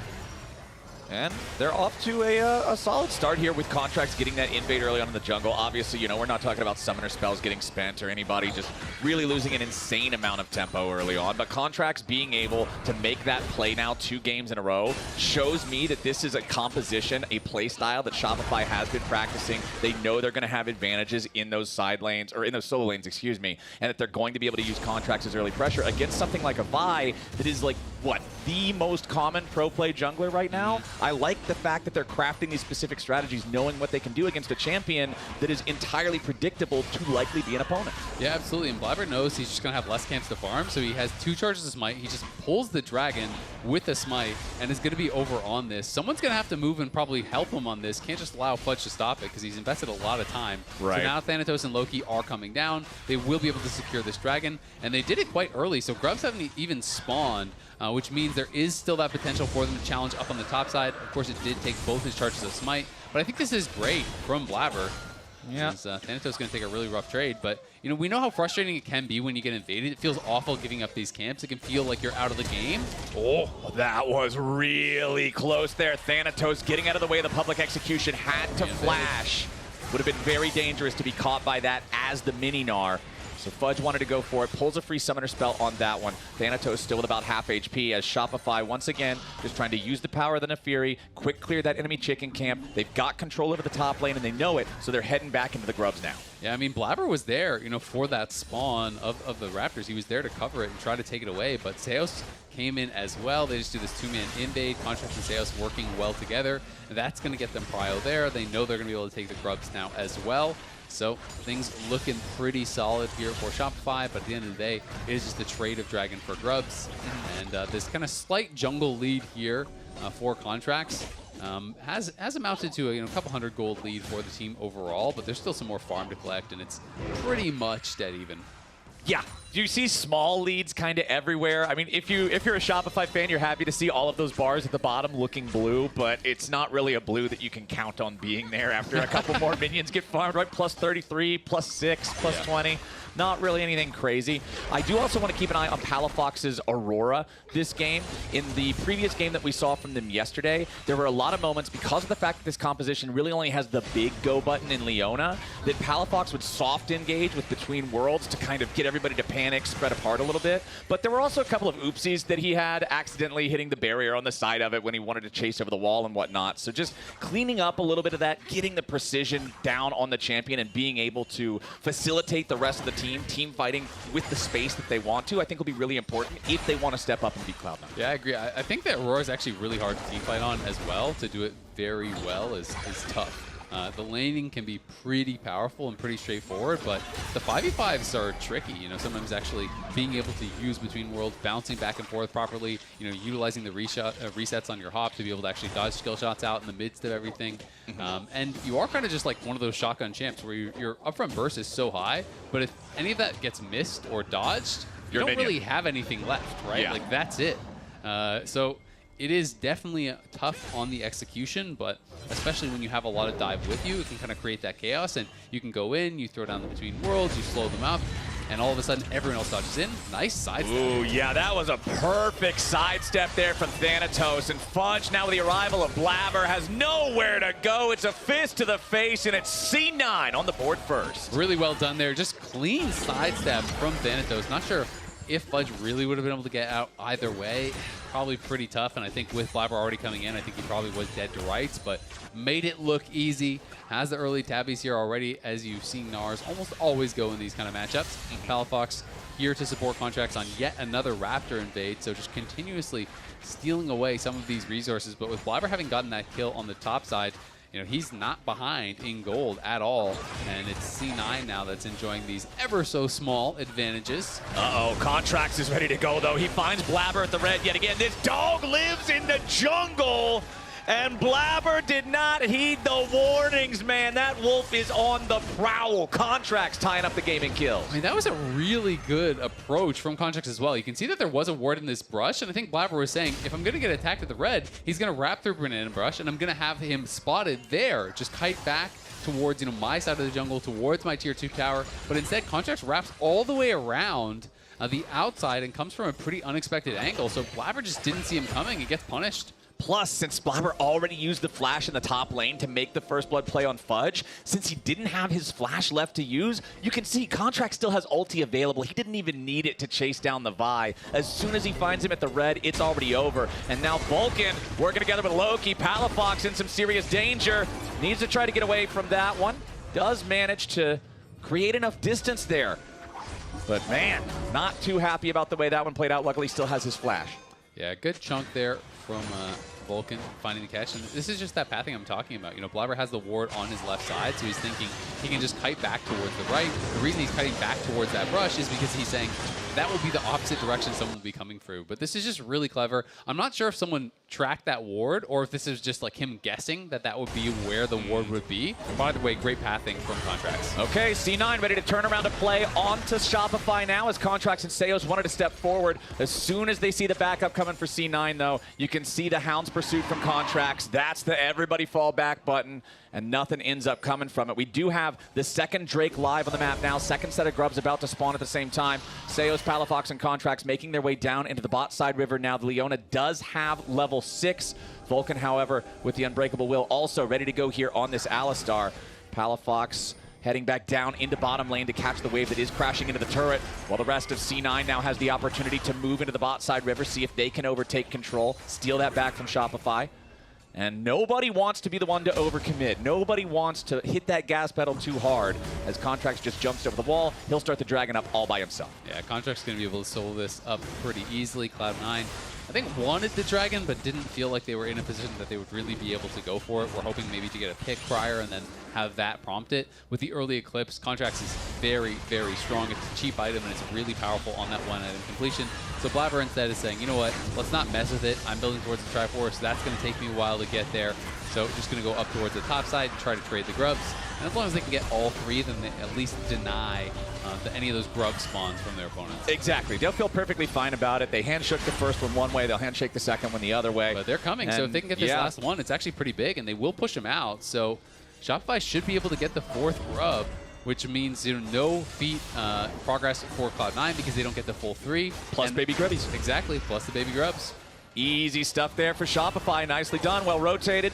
And they're off to a solid start here with Contracts getting that invade early on in the jungle. Obviously, you know, we're not talking about summoner spells getting spent or anybody just really losing an insane amount of tempo early on. But Contracts being able to make that play now 2 games in a row shows me that this is a composition, a play style that Shopify has been practicing. They know they're going to have advantages in those side lanes, or in those solo lanes, excuse me, and that they're going to be able to use Contracts as early pressure against something like a Vi that is like, what, the most common pro play jungler right now? I like the fact that they're crafting these specific strategies, knowing what they can do against a champion that is entirely predictable to likely be an opponent. Yeah, absolutely. And Blabber knows he's just going to have less camps to farm, so he has 2 charges of Smite. He just pulls the Dragon with the Smite and is going to be over on this. Someone's going to have to move and probably help him on this. Can't just allow Fudge to stop it because he's invested a lot of time. Right. So now Thanatos and Loki are coming down. They will be able to secure this Dragon, and they did it quite early, so Grubs haven't even spawned, which means there is still that potential for them to challenge up on the top side. Of course, it did take both his charges of Smite, but I think this is great from Blabber. Yeah. Thanatos is going to take a really rough trade, but you know, we know how frustrating it can be when you get invaded. It feels awful giving up these camps. It can feel like you're out of the game. Oh, that was really close there. Thanatos getting out of the way of the public execution, had to flash. Would have been very dangerous to be caught by that as the mini-Gnar. So Fudge wanted to go for it, pulls a free summoner spell on that one. Thanatos still with about half HP as Shopify, once again, just trying to use the power of the Nefiri, quick clear that enemy chicken camp. They've got control over the top lane, and they know it, so they're heading back into the grubs now. Yeah, I mean, Blabber was there, for that spawn of the Raptors. He was there to cover it and try to take it away, but Seos came in as well. They just do this two-man invade, Contracts and Seos working well together. That's going to get them prio there. They know they're going to be able to take the grubs now as well. So things looking pretty solid here for Shopify, but at the end of the day, it is just the trade of Dragon for grubs. And this kind of slight jungle lead here for Contracts has amounted to a couple hundred gold lead for the team overall, but there's still some more farm to collect, and it's pretty much dead even. Yeah, you see small leads kind of everywhere. I mean, if you're a Shopify fan, you're happy to see all of those bars at the bottom looking blue, but it's not really a blue that you can count on being there after a couple more minions get farmed, right? Plus 33, plus 6, plus 20. Not really anything crazy. I do also want to keep an eye on Palafox's Aurora this game. In the previous game that we saw from them yesterday, there were a lot of moments, because of the fact that this composition really only has the big go button in Leona, that Palafox would soft engage with Between Worlds to kind of get everybody to panic, spread apart a little bit. But there were also a couple of oopsies that he had, accidentally hitting the barrier on the side of it when he wanted to chase over the wall and whatnot. So just cleaning up a little bit of that, getting the precision down on the champion and being able to facilitate the rest of the team fighting with the space that they want to, I think will be really important if they want to step up and beat Cloud9. Yeah, I agree. I think that Aurora is actually really hard to team fight on as well. To do it very well is tough. The laning can be pretty powerful and pretty straightforward, but the 5v5s are tricky. Sometimes actually being able to use Between Worlds, bouncing back and forth properly, utilizing the resets on your hop to be able to actually dodge skill shots out in the midst of everything. And you are kind of just like one of those shotgun champs where your upfront burst is so high, but if any of that gets missed or dodged, you don't really have anything left, right? Yeah. Like, that's it. So it is definitely tough on the execution, but especially when you have a lot of dive with you, it can kind of create that chaos, and you can go in, you throw down the Between Worlds, you slow them up, and all of a sudden everyone else dodges in. Nice sidestep. Ooh, yeah, that was a perfect sidestep there from Thanatos, and Fudge, now with the arrival of Blabber, has nowhere to go. It's a fist to the face, and it's C9 on the board first. Really well done there. Just clean sidestep from Thanatos. Not sure if Fudge really would have been able to get out either way. Probably pretty tough, and I think with Blabber already coming in, I think he probably was dead to rights, but made it look easy. Has the early tabbies here already, as you've seen Nars almost always go in these kind of matchups. Palafox here to support Contracts on yet another Raptor invade, so just continuously stealing away some of these resources, but with Blabber having gotten that kill on the top side, he's not behind in gold at all, and it's C9 now that's enjoying these ever so small advantages. Uh-oh, Contracts is ready to go, though. He finds Blabber at the red yet again. This dog lives in the jungle, and Blabber did not heed the warnings, man. That wolf is on the prowl. Contracts tying up the game in kills. I mean, that was a really good approach from Contracts as well. You can see that there was a ward in this brush, and I think Blabber was saying, if I'm going to get attacked at the red, he's going to wrap through banana brush, and I'm going to have him spotted there. Just kite back towards my side of the jungle, towards my tier 2 tower. But instead, Contracts wraps all the way around the outside and comes from a pretty unexpected angle. So Blabber just didn't see him coming. He gets punished. Plus, since Blabber already used the flash in the top lane to make the first blood play on Fudge, since he didn't have his flash left to use, you can see Contract still has ulti available. He didn't even need it to chase down the Vi. As soon as he finds him at the red, it's already over. And now Vulcan working together with Loki. Palafox in some serious danger. Needs to try to get away from that one. Does manage to create enough distance there. But man, not too happy about the way that one played out. Luckily, still has his flash. Yeah, good chunk there from Vulcan finding the catch. And this is just that pathing I'm talking about. Blabber has the ward on his left side, so he's thinking he can just kite back towards the right. The reason he's kiting back towards that brush is because he's saying that will be the opposite direction someone will be coming through. But this is just really clever. I'm not sure if someone tracked that ward or if this is just like him guessing that would be where the ward would be. By the way, great pathing from Contracts. Okay, C9 ready to turn around to play onto Shopify now as Contracts and Seos wanted to step forward. As soon as they see the backup coming for C9, though, you can see the Hound's pursuit from Contracts. That's the everybody fall back button, and nothing ends up coming from it. We do have the second Drake live on the map now. Second set of grubs about to spawn at the same time. Seos, Palafox, and Contracts making their way down into the bot side river now. The Leona does have level 6. Vulcan, however, with the Unbreakable Will also ready to go here on this Alistar. Palafox heading back down into bottom lane to catch the wave that is crashing into the turret, while the rest of C9 now has the opportunity to move into the bot side river, see if they can overtake control, steal that back from Shopify. And nobody wants to be the one to overcommit. Nobody wants to hit that gas pedal too hard. As Contracts just jumps over the wall, he'll start the Dragon up all by himself. Yeah, Contract's going to be able to solo this up pretty easily. Cloud9, I think, wanted the Dragon, but didn't feel like they were in a position that they would really be able to go for it. We're hoping maybe to get a pick prior and then have that prompt it. With the early Eclipse, Contracts is very, very strong. It's a cheap item, and it's really powerful on that one item completion. So Blabber instead is saying, you know what, let's not mess with it. I'm building towards the Triforce. That's going to take me a while to get there. So just going to go up towards the top side and try to trade the grubs. And as long as they can get all three, then they at least deny any of those grub spawns from their opponents. Exactly. They'll feel perfectly fine about it. They handshook the first one way. They'll handshake the second one the other way. But they're coming. And so if they can get this last one, it's actually pretty big, and they will push them out. So Shopify should be able to get the fourth grub, which means no feat progress for Cloud9 because they don't get the full 3. Plus baby grubbies. Exactly, plus the baby grubs. Easy stuff there for Shopify. Nicely done, well rotated.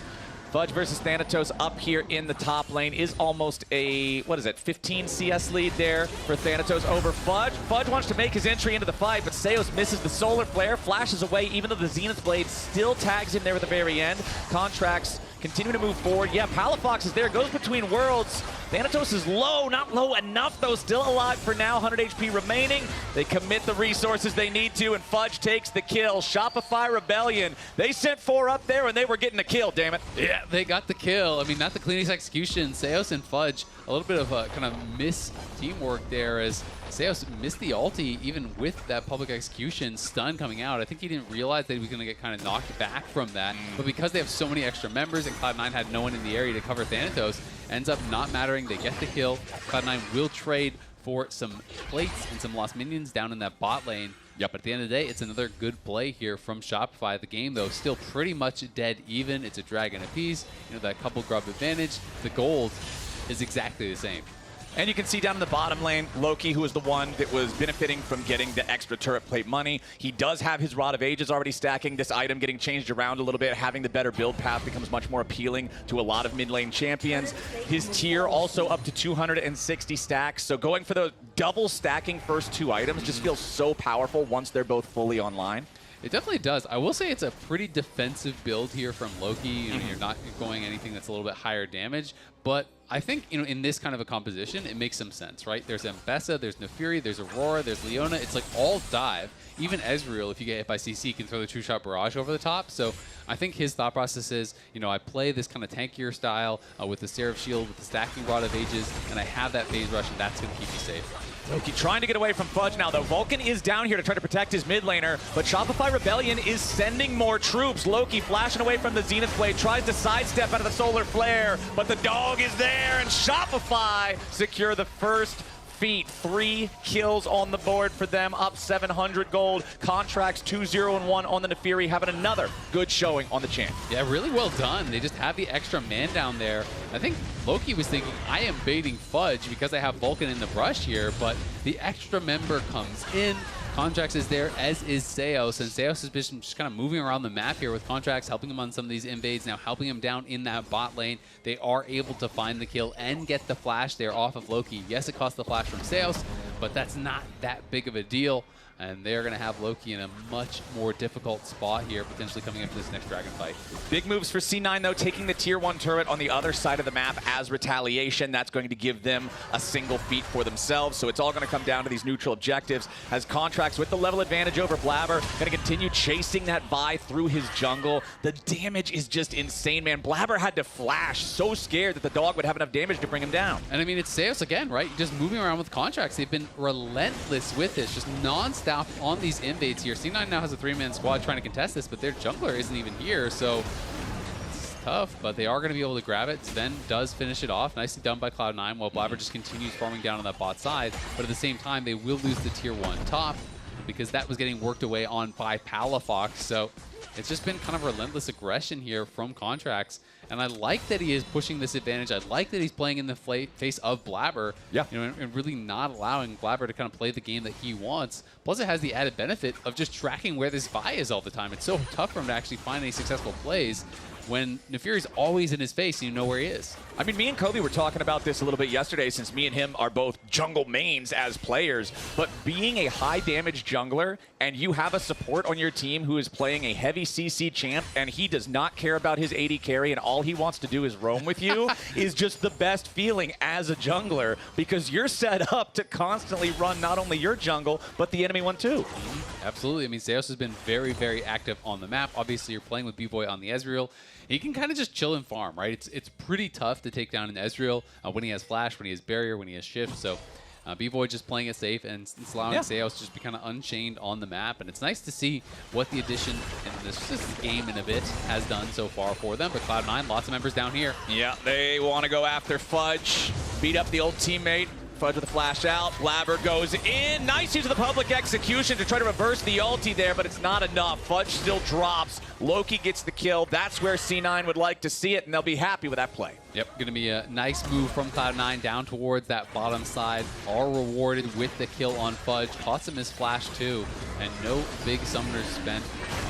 Fudge versus Thanatos up here in the top lane is almost a, 15 CS lead there for Thanatos over Fudge. Fudge wants to make his entry into the fight, but Seos misses the Solar Flare, flashes away, even though the Zenith Blade still tags him there at the very end. Contracts continue to move forward. Yeah, Palafox is there, goes between worlds. Thanatos is low, not low enough though, still alive for now, 100 HP remaining. They commit the resources they need to, and Fudge takes the kill. Shopify Rebellion, they sent 4 up there and they were getting a kill, damn it. Yeah, they got the kill. I mean, not the cleanest execution. Seos and Fudge, a little bit of a kind of miss teamwork there as Seos missed the ulti even with that public execution stun coming out. I think he didn't realize that he was going to get kind of knocked back from that. But because they have so many extra members and Cloud9 had no one in the area to cover Thanatos, ends up not mattering. They get the kill. Cloud9 will trade for some plates and some lost minions down in that bot lane. Yep. But at the end of the day, it's another good play here from Shopify. The game, though, still pretty much dead even. It's a Dragon apiece. That couple grub advantage. The gold is exactly the same. And you can see down in the bottom lane, Loki, who is the one that was benefiting from getting the extra turret plate money. He does have his Rod of Ages already stacking. This item getting changed around a little bit. Having the better build path becomes much more appealing to a lot of mid lane champions. His tier also up to 260 stacks. So going for the double stacking first 2 items just feels so powerful once they're both fully online. It definitely does. I will say it's a pretty defensive build here from Loki. You're not going anything that's a little bit higher damage, but I think in this kind of a composition, it makes some sense, right? There's Mbessa, there's Nefiri, there's Aurora, there's Leona. It's like all dive. Even Ezreal, if you get hit by CC, can throw the True Shot Barrage over the top. So I think his thought process is, I play this kind of tankier style with the Seraph Shield, with the stacking Rod of Ages, and I have that phase rush, and that's going to keep me safe. Loki trying to get away from Fudge now, though. Vulcan is down here to try to protect his mid laner, but Shopify Rebellion is sending more troops. Loki flashing away from the Zenith Blade, tries to sidestep out of the Solar Flare, but the dog is there, and Shopify secure the first feat. 3 kills on the board for them, up 700 gold. Contracts 2-0-1 on the Nefiri, having another good showing on the champ. Yeah, really well done. They just have the extra man down there. I think Loki was thinking, I am baiting Fudge because I have Vulcan in the brush here, but the extra member comes in. Contracts is there, as is Seos, and Seos has been just kind of moving around the map here with Contracts, helping him on some of these invades, now helping him down in that bot lane. They are able to find the kill and get the flash there off of Loki. Yes, it cost the flash from Seos, but that's not that big of a deal. And they're going to have Loki in a much more difficult spot here, potentially coming into this next Dragon fight. Big moves for C9, though, taking the Tier 1 turret on the other side of the map as retaliation. That's going to give them a single feat for themselves. So it's all going to come down to these neutral objectives as Contracts with the level advantage over Blabber, going to continue chasing that Vi through his jungle. The damage is just insane, man. Blabber had to flash, so scared that the dog would have enough damage to bring him down. And I mean, it's Seos again, right? Just moving around with Contracts. They've been relentless with this, just non-stop on these invades here. C9 now has a 3-man squad trying to contest this, but their jungler isn't even here, so it's tough, but they are going to be able to grab it. Sven does finish it off. Nicely done by Cloud9, while Blabber just continues farming down on that bot side, but at the same time, they will lose the Tier 1 top because that was getting worked away on by Palafox, so it's just been kind of relentless aggression here from Contracts. And I like that he is pushing this advantage. I like that he's playing in the face of Blabber. Yeah. And really not allowing Blabber to kind of play the game that he wants. Plus, it has the added benefit of just tracking where this Vi is all the time. It's so tough for him to actually find any successful plays. when Nefiri's always in his face and you know where he is. I mean, me and Kobe were talking about this a little bit yesterday, since me and him are both jungle mains as players. But being a high damage jungler and you have a support on your team who is playing a heavy CC champ and he does not care about his AD carry and all he wants to do is roam with you is just the best feeling as a jungler, because you're set up to constantly run not only your jungle, but the enemy one too. Absolutely. I mean, Zeus has been very, very active on the map. Obviously, you're playing with B-Boy on the Ezreal. He can kind of just chill and farm, right? It's pretty tough to take down an Ezreal when he has Flash, when he has Barrier, when he has Shift. So B-Boy just playing it safe, and it's allowing Zeus just be kind of unchained on the map. And it's nice to see what the addition in this game in a bit has done so far for them. But Cloud9, lots of members down here. Yeah, they want to go after Fudge, beat up the old teammate. Fudge with a flash out. Blabber goes in. Nice use of the public execution to try to reverse the ulti there, but it's not enough. Fudge still drops. Loki gets the kill. That's where C9 would like to see it, and they'll be happy with that play. Yep, going to be a nice move from Cloud9 down towards that bottom side. All rewarded with the kill on Fudge. Cost him his flash too, and no big summoners spent.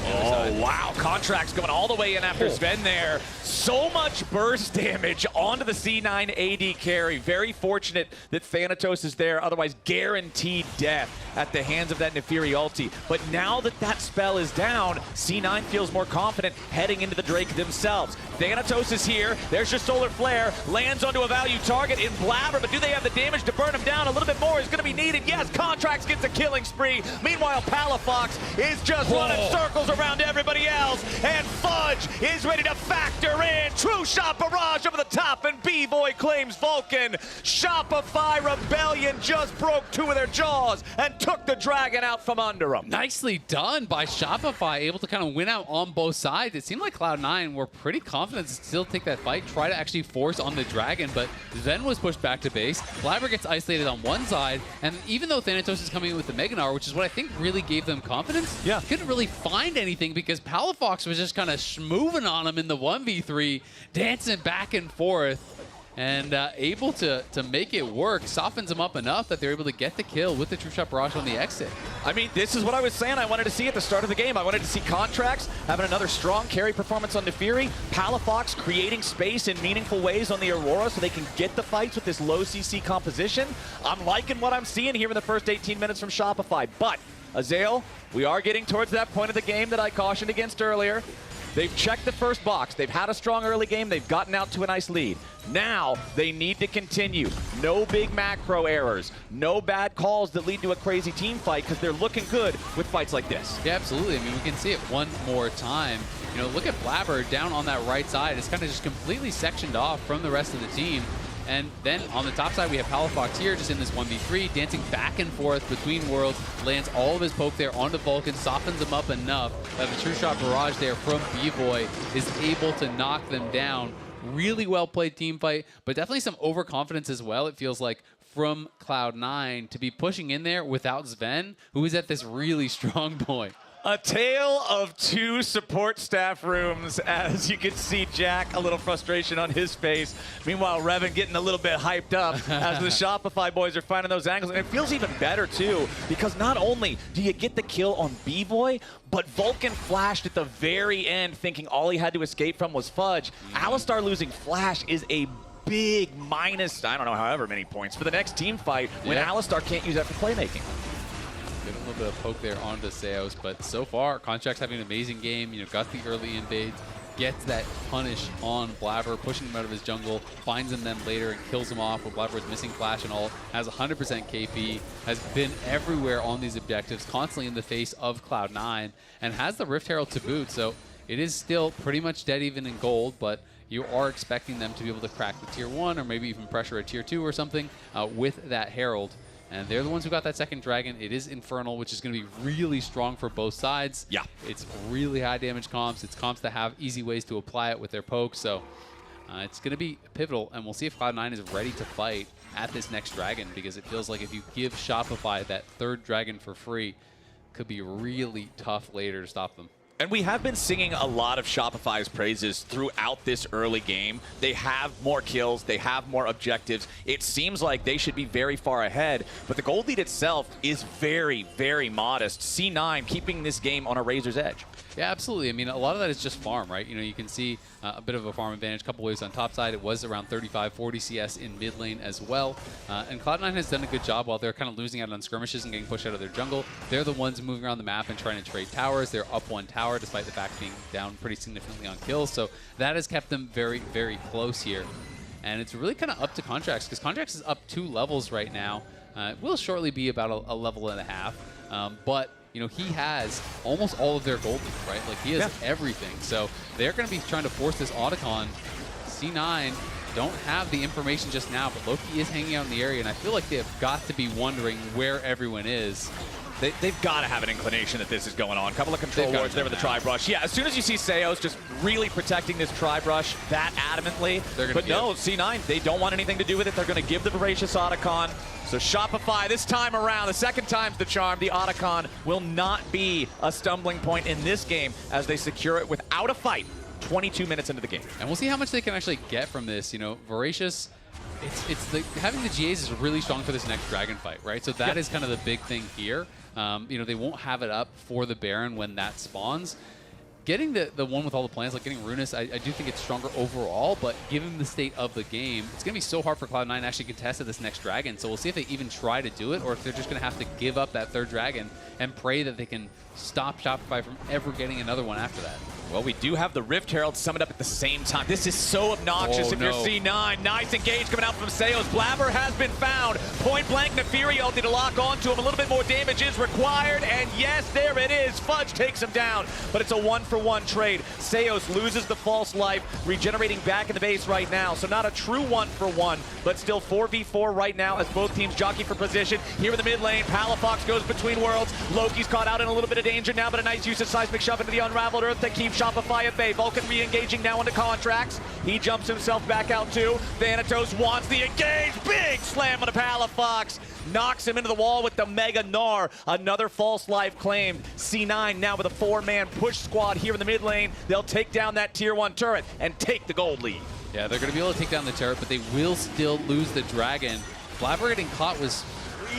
Oh, wow. Contracts going all the way in after Sven there. So much burst damage onto the C9 AD carry. Very fortunate that Thanatos is there. Otherwise, guaranteed death at the hands of that Nefiri ulti. But now that that spell is down, C9 feels more confident heading into the Drake themselves. Thanatos is here. There's your Solar Flare. Lands onto a value target in Blabber, but do they have the damage to burn him down? A little bit more is going to be needed. Yes, Contracts gets a killing spree. Meanwhile, Palafox is just running circles around everybody else, and Fudge is ready to factor in. True shot barrage over the top, and B-Boy claims Vulcan. Shopify Rebellion just broke two of their jaws and took the dragon out from under them. Nicely done by Shopify, able to kind of win out on both sides. It seemed like Cloud9 were pretty confident to still take that fight, try to actually force on the dragon, but Zen was pushed back to base. Blabber gets isolated on one side, and even though Thanatos is coming in with the Meganar, which is what I think really gave them confidence, couldn't really find anything because Palafox was just kind of schmoving on him in the 1v3, dancing back and forth, and able to make it work. Softens him up enough that they're able to get the kill with the True Shot Barrage on the exit. I mean, this is what I was saying I wanted to see at the start of the game. I wanted to see Contracts having another strong carry performance on Nefiri, Palafox creating space in meaningful ways on the Aurora so they can get the fights with this low CC composition. I'm liking what I'm seeing here in the first 18 minutes from Shopify, but Azael, we are getting towards that point of the game that I cautioned against earlier. They've checked the first box. They've had a strong early game. They've gotten out to a nice lead. Now they need to continue. No big macro errors. No bad calls that lead to a crazy team fight, because they're looking good with fights like this. Yeah, absolutely. I mean, we can see it one more time. You know, look at Blabber down on that right side. It's kind of just completely sectioned off from the rest of the team. And then on the top side, we have Palafox here, just in this 1v3, dancing back and forth between worlds, lands all of his poke there onto Vulcan, softens him up enough that the True Shot Barrage there from B-Boy is able to knock them down. Really well played team fight, but definitely some overconfidence as well, it feels like, from Cloud9 to be pushing in there without Sven, who is at this really strong point. A tale of two support staff rooms, as you can see Jack, a little frustration on his face. Meanwhile, Revan getting a little bit hyped up as the Shopify boys are finding those angles. And it feels even better, too, because not only do you get the kill on B-Boy, but Vulcan flashed at the very end, thinking all he had to escape from was Fudge. Alistar losing Flash is a big minus, I don't know, however many points for the next team fight when Alistar can't use that for playmaking. Get a little bit of poke there onto Zeus, but so far, Contract's having an amazing game. You know, got the early invades, gets that punish on Blabber, pushing him out of his jungle, finds him then later and kills him off where Blabber is missing Flash and all, has 100% KP, has been everywhere on these objectives, constantly in the face of Cloud9, and has the Rift Herald to boot, so it is still pretty much dead even in gold, but you are expecting them to be able to crack the tier 1 or maybe even pressure a tier 2 or something with that Herald. And they're the ones who got that second dragon. It is Infernal, which is going to be really strong for both sides. Yeah. It's really high damage comps. It's comps that have easy ways to apply it with their poke. So it's going to be pivotal. And we'll see if Cloud9 is ready to fight at this next dragon, because it feels like if you give Shopify that third dragon for free, it could be really tough later to stop them. And we have been singing a lot of Shopify's praises throughout this early game. They have more kills. They have more objectives. It seems like they should be very far ahead, but the gold lead itself is very, very modest. C9 keeping this game on a razor's edge. Yeah, absolutely. I mean, a lot of that is just farm, right? You know, you can see a bit of a farm advantage, a couple waves on top side. It was around 35, 40 CS in mid lane as well. And Cloud9 has done a good job while they're kind of losing out on skirmishes and getting pushed out of their jungle. They're the ones moving around the map and trying to trade towers. They're up one tower despite the fact being down pretty significantly on kills. So that has kept them very, very close here. And it's really kind of up to Contracts, because Contracts is up 2 levels right now. It will shortly be about a level and a half. But you know, he has almost all of their gold lead, right? Like, he has everything. So they're going to be trying to force this Otacon. C9 don't have the information just now, but Loki is hanging out in the area, and I feel like they have got to be wondering where everyone is. They've got to have an inclination that this is going on. A couple of control wards there with the Tri-Brush. Yeah, as soon as you see Seos just really protecting this Tri-Brush that adamantly. But no, C9, they don't want anything to do with it. They're going to give the Voracious Otacon. So Shopify, this time around, the second time's the charm. The Otacon will not be a stumbling point in this game as they secure it without a fight 22 minutes into the game. And we'll see how much they can actually get from this. You know, Voracious, having the GAs is really strong for this next Dragon fight, right? So that is kind of the big thing here. You know, they won't have it up for the Baron when that spawns. Getting the one with all the plans, like getting Runus, I do think it's stronger overall, but given the state of the game, it's going to be so hard for Cloud9 to actually contest at this next Dragon. So we'll see if they even try to do it, or if they're just going to have to give up that third Dragon and pray that they can stop Shopify from ever getting another one after that. Well, we do have the Rift Herald summoned up at the same time. This is so obnoxious if you're C9. Nice engage coming out from Seos. Blabber has been found. Point blank, Nefiri ulti to lock onto him. A little bit more damage is required. And yes, there it is. Fudge takes him down. But it's a 1-for-1 trade. Seos loses the false life, regenerating back in the base right now. So not a true 1-for-1, but still 4v4 right now as both teams jockey for position. Here in the mid lane, Palafox goes between worlds. Loki's caught out in a little bit of danger now, but a nice use of Seismic Shove into the Unraveled Earth that keeps Shopify at bay. Vulcan re-engaging now into Contracts. He jumps himself back out too. Thanatos wants the engage. Big slam on the Palafox. Knocks him into the wall with the Mega Gnar. Another false life claimed. C9 now with a 4-man push squad here in the mid lane. They'll take down that tier 1 turret and take the gold lead. Yeah, they're going to be able to take down the turret, but they will still lose the Dragon. Blabber getting caught was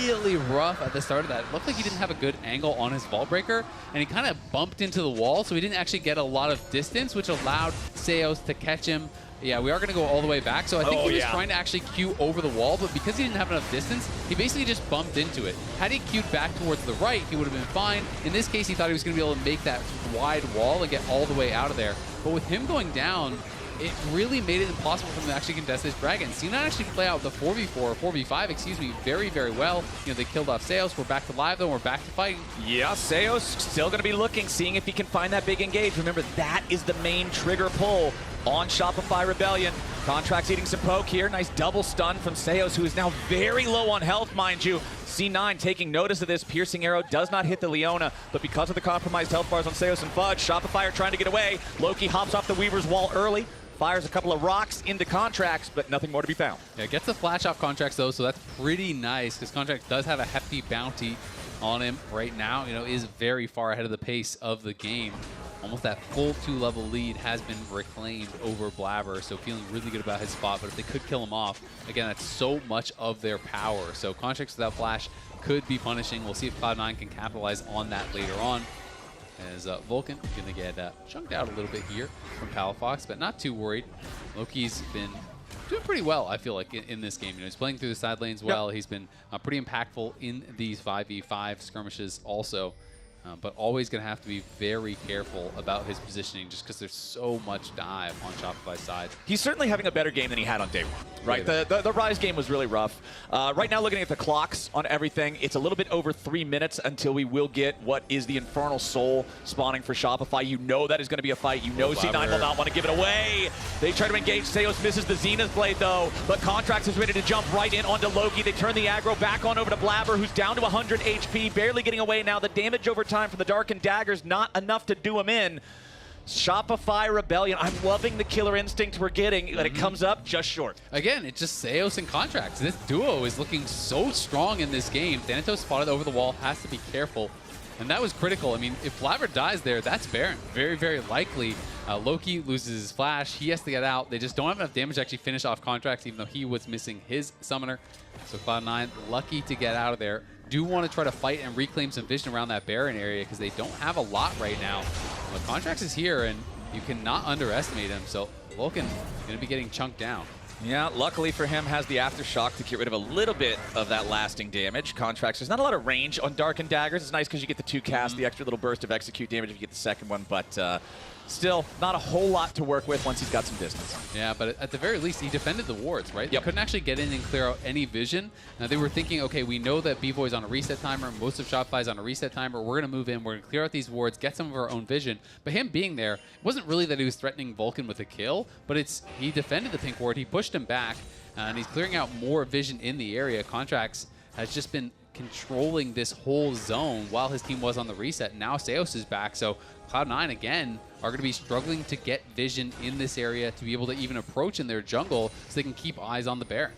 really rough at the start of that. It looked like he didn't have a good angle on his Vault Breaker, and he kind of bumped into the wall, so he didn't actually get a lot of distance, which allowed Seos to catch him. Yeah, we are going to go all the way back, so I think he was trying to actually queue over the wall, but because he didn't have enough distance, he basically just bumped into it. Had he queued back towards the right, he would have been fine. In this case, he thought he was going to be able to make that wide wall and get all the way out of there. But with him going down, it really made it impossible for them to actually contest this Dragon. C9 actually play out the 4v4, 4v5, excuse me, very, very well. You know, they killed off Seos. We're back to live, though. We're back to fighting. Yeah, Seos still going to be looking, seeing if he can find that big engage. Remember, that is the main trigger pull on Shopify Rebellion. Contracts eating some poke here. Nice double stun from Seos, who is now very low on health, mind you. C9 taking notice of this. Piercing arrow does not hit the Leona, but because of the compromised health bars on Seos and Fudge, Shopify are trying to get away. Loki hops off the Weaver's wall early. Fires a couple of rocks into Contracts, but nothing more to be found. Yeah, gets the flash off Contracts, though, so that's pretty nice, because Contracts does have a hefty bounty on him right now. You know, is very far ahead of the pace of the game. Almost that full 2-level lead has been reclaimed over Blabber, so feeling really good about his spot. But if they could kill him off, again, that's so much of their power. So Contracts without flash could be punishing. We'll see if Cloud9 can capitalize on that later on. As Vulcan going to get chunked out a little bit here from Palafox, but not too worried. Loki's been doing pretty well, I feel like, in this game. You know, he's playing through the side lanes well. He's been pretty impactful in these 5v5 skirmishes also. But always going to have to be very careful about his positioning just because there's so much dive on Shopify's side. He's certainly having a better game than he had on day one, right? The Rise game was really rough. Right now, looking at the clocks on everything, it's a little bit over 3 minutes until we will get what is the Infernal Soul spawning for Shopify. You know that is going to be a fight. You know C9 will not want to give it away. They try to engage. Seos misses the Zenith Blade, though, but Contracts is ready to jump right in onto Loki. They turn the aggro back on over to Blabber, who's down to 100 HP, barely getting away now. The damage over time from the Darkened Daggers, not enough to do him in. Shopify Rebellion, I'm loving the killer instinct we're getting, but it comes up just short. Again, it's just Seos and Contracts. This duo is looking so strong in this game. Thanatos spotted over the wall, has to be careful. And that was critical. I mean, if Blabber dies there, that's Baron. Very, very likely. Loki loses his flash. He has to get out. They just don't have enough damage to actually finish off Contracts, even though he was missing his summoner. So Cloud9 lucky to get out of there. Do want to try to fight and reclaim some vision around that Baron area because they don't have a lot right now. But Contracts is here, and you cannot underestimate him. So Vulcan going to be getting chunked down. Yeah, luckily for him, has the Aftershock to get rid of a little bit of that lasting damage. Contracts, there's not a lot of range on Darkened Daggers. It's nice because you get the 2 casts, the extra little burst of execute damage if you get the second one, but still not a whole lot to work with once he's got some distance. Yeah, but at the very least, he defended the wards, right? They couldn't actually get in and clear out any vision. Now, they were thinking, okay, we know that B-Boy's on a reset timer, most of Shopify's on a reset timer, we're going to move in, we're going to clear out these wards, get some of our own vision. But him being there, it wasn't really that he was threatening Vulcan with a kill, but he defended the pink ward, he pushed him back, and he's clearing out more vision in the area. Contracts has just been controlling this whole zone while his team was on the reset. Now Seos is back, so Cloud9 again are going to be struggling to get vision in this area to be able to even approach in their jungle so they can keep eyes on the Baron.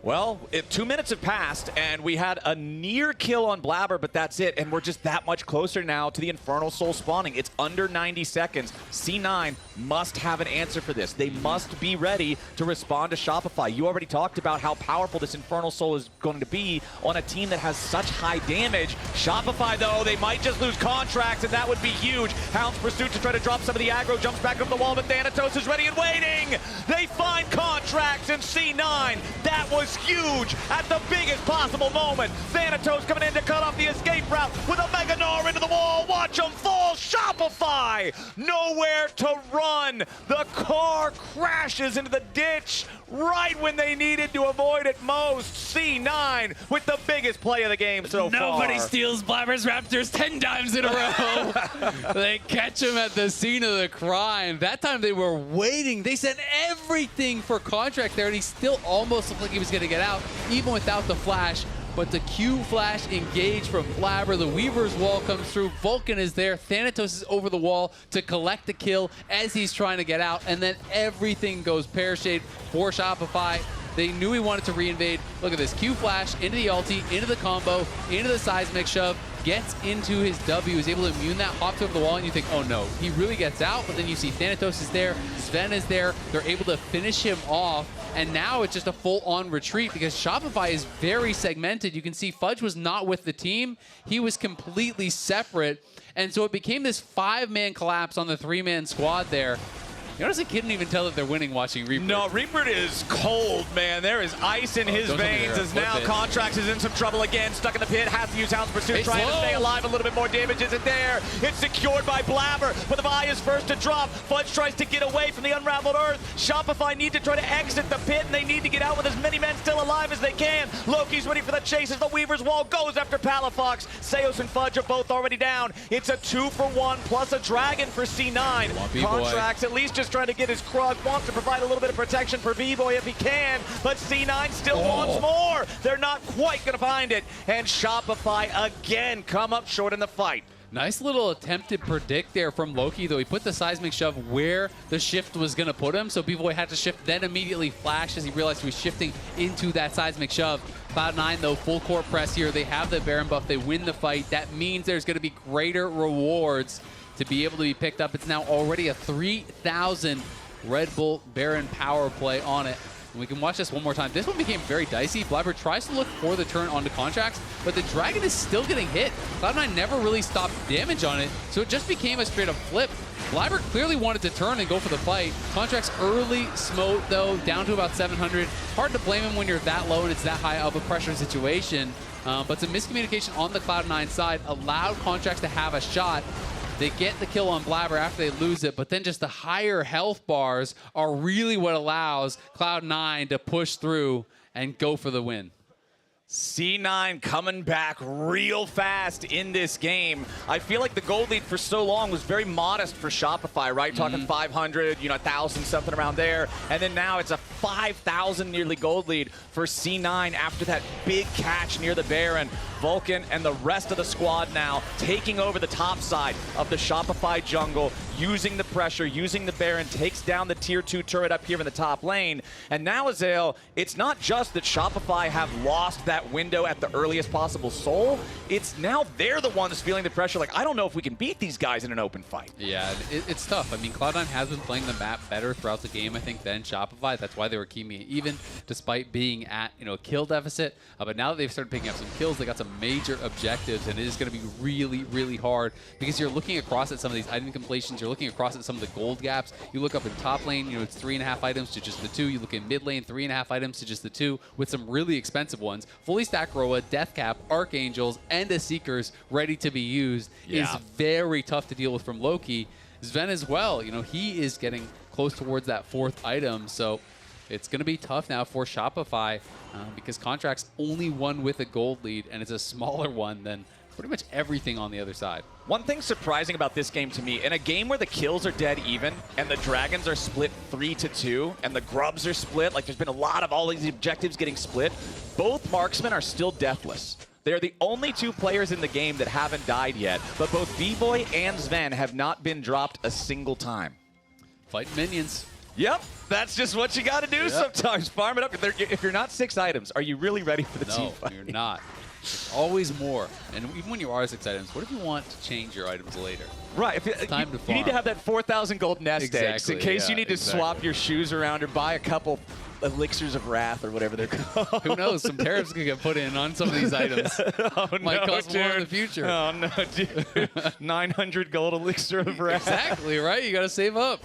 Well, 2 minutes have passed, and we had a near kill on Blabber, but that's it. And we're just that much closer now to the Infernal Soul spawning. It's under 90 seconds. C9 must have an answer for this. They must be ready to respond to Shopify. You already talked about how powerful this Infernal Soul is going to be on a team that has such high damage. Shopify, though, they might just lose Contracts, and that would be huge. Hound's Pursuit to try to drop some of the aggro, jumps back up the wall, but Thanatos is ready and waiting. They find Contracts and C9. That was huge at the biggest possible moment. Thanatos coming in to cut off the escape route with a Mega Gnar into the wall. Watch him fall. Shopify nowhere to run. The car crashes into the ditch right when they needed to avoid it most. C9 with the biggest play of the game so far. Nobody steals Blabber's Raptors 10 times in a row. They catch him at the scene of the crime. That time they were waiting. They sent everything for Contract there, and he still almost looked like he was going to get out, even without the flash. But the Q flash engaged from Blabber. The Weaver's wall comes through. Vulcan is there. Thanatos is over the wall to collect the kill as he's trying to get out. And then everything goes pear-shaped for Shopify. They knew he wanted to reinvade. Look at this. Q flash into the ulti, into the combo, into the seismic shove. Gets into his W, is able to immune that, hops over the wall, and you think, oh no, he really gets out. But then you see Thanatos is there, Sven is there. They're able to finish him off. And now it's just a full-on retreat because Shopify is very segmented. You can see Fudge was not with the team. He was completely separate. And so it became this 5-man collapse on the 3-man squad there. You honestly couldn't even tell that they're winning watching Reaper. No, Reaper is cold, man. There is ice in his veins as now Contracts is in some trouble again. Stuck in the pit, has to use Hound's Pursuit, trying to stay alive. A little bit more damage isn't there. It's secured by Blabber, but the Vi is first to drop. Fudge tries to get away from the unraveled earth. Shopify need to try to exit the pit, and they need to get out with as many men still alive as they can. Loki's ready for the chase as the Weaver's wall goes after Palafox. Seos and Fudge are both already down. It's a 2-for-1 plus a dragon for C9. Contracts at least just trying to get his Krug, wants to provide a little bit of protection for B-Boy if he can, but C9 still wants more. They're not quite going to find it, and Shopify again come up short in the fight. Nice little attempt to predict there from Loki, though. He put the seismic shove where the shift was going to put him, so B-Boy had to shift, then immediately flash as he realized he was shifting into that seismic shove. Cloud9, though, full court press here. They have the Baron buff. They win the fight. That means there's going to be greater rewards to be able to be picked up. It's now already a 3,000 Red Bull Baron power play on it. And we can watch this one more time. This one became very dicey. Blabber tries to look for the turn onto Contracts, but the Dragon is still getting hit. Cloud9 never really stopped damage on it, so it just became a straight up flip. Blabber clearly wanted to turn and go for the fight. Contracts early smote, though, down to about 700. Hard to blame him when you're that low and it's that high of a pressure situation. But some miscommunication on the Cloud9 side allowed Contracts to have a shot. They get the kill on Blabber after they lose it, but then just the higher health bars are really what allows Cloud9 to push through and go for the win. C9 coming back real fast in this game. I feel like the gold lead for so long was very modest for Shopify, right? Talking 500, 1,000, something around there. And then now it's a 5,000 nearly gold lead for C9 after that big catch near the Baron. Vulcan and the rest of the squad now taking over the top side of the Shopify jungle, using the pressure, using the Baron, takes down the tier 2 turret up here in the top lane. And now, Azael, it's not just that Shopify have lost that window at the earliest possible soul. It's now they're the ones feeling the pressure. Like, I don't know if we can beat these guys in an open fight. Yeah, it's tough. I mean, Cloud9 has been playing the map better throughout the game, I think, than Shopify. That's why they were keeping it even, despite being at, a kill deficit. But now that they've started picking up some kills, they got some major objectives, and it is going to be really, really hard because you're looking across at some of these item completions. You're looking across at some of the gold gaps. You look up in top lane, it's 3.5 items to just the 2. You look in mid lane, 3.5 items to just the 2, with some really expensive ones. Fully stacked Roa, Death Cap, Archangels, and a Seekers ready to be used is very tough to deal with from Loki. Sven as well, he is getting close towards that 4th item, so it's going to be tough now for Shopify because Contract's only won with a gold lead, and it's a smaller one than pretty much everything on the other side. One thing surprising about this game to me, in a game where the kills are dead even, and the Dragons are split 3-2, and the Grubs are split, like there's been a lot of all these objectives getting split, both marksmen are still deathless. They're the only 2 players in the game that haven't died yet, but both B-Boy and Sven have not been dropped a single time. Fight minions. Yep, that's just what you got to do sometimes. Farm it up. If you're not 6 items, are you really ready for the team fight? No, you're not. There's always more. And even when you are 6 items, what if you want to change your items later? Right. It's time to farm. You need to have that 4,000 gold nest eggs in case you need to swap your shoes around or buy a couple elixirs of wrath or whatever they're called. Who knows? Some tariffs could get put in on some of these items. Might cost more in the future. Oh, no, dude. 900 gold elixir of wrath. Exactly, right? You got to save up.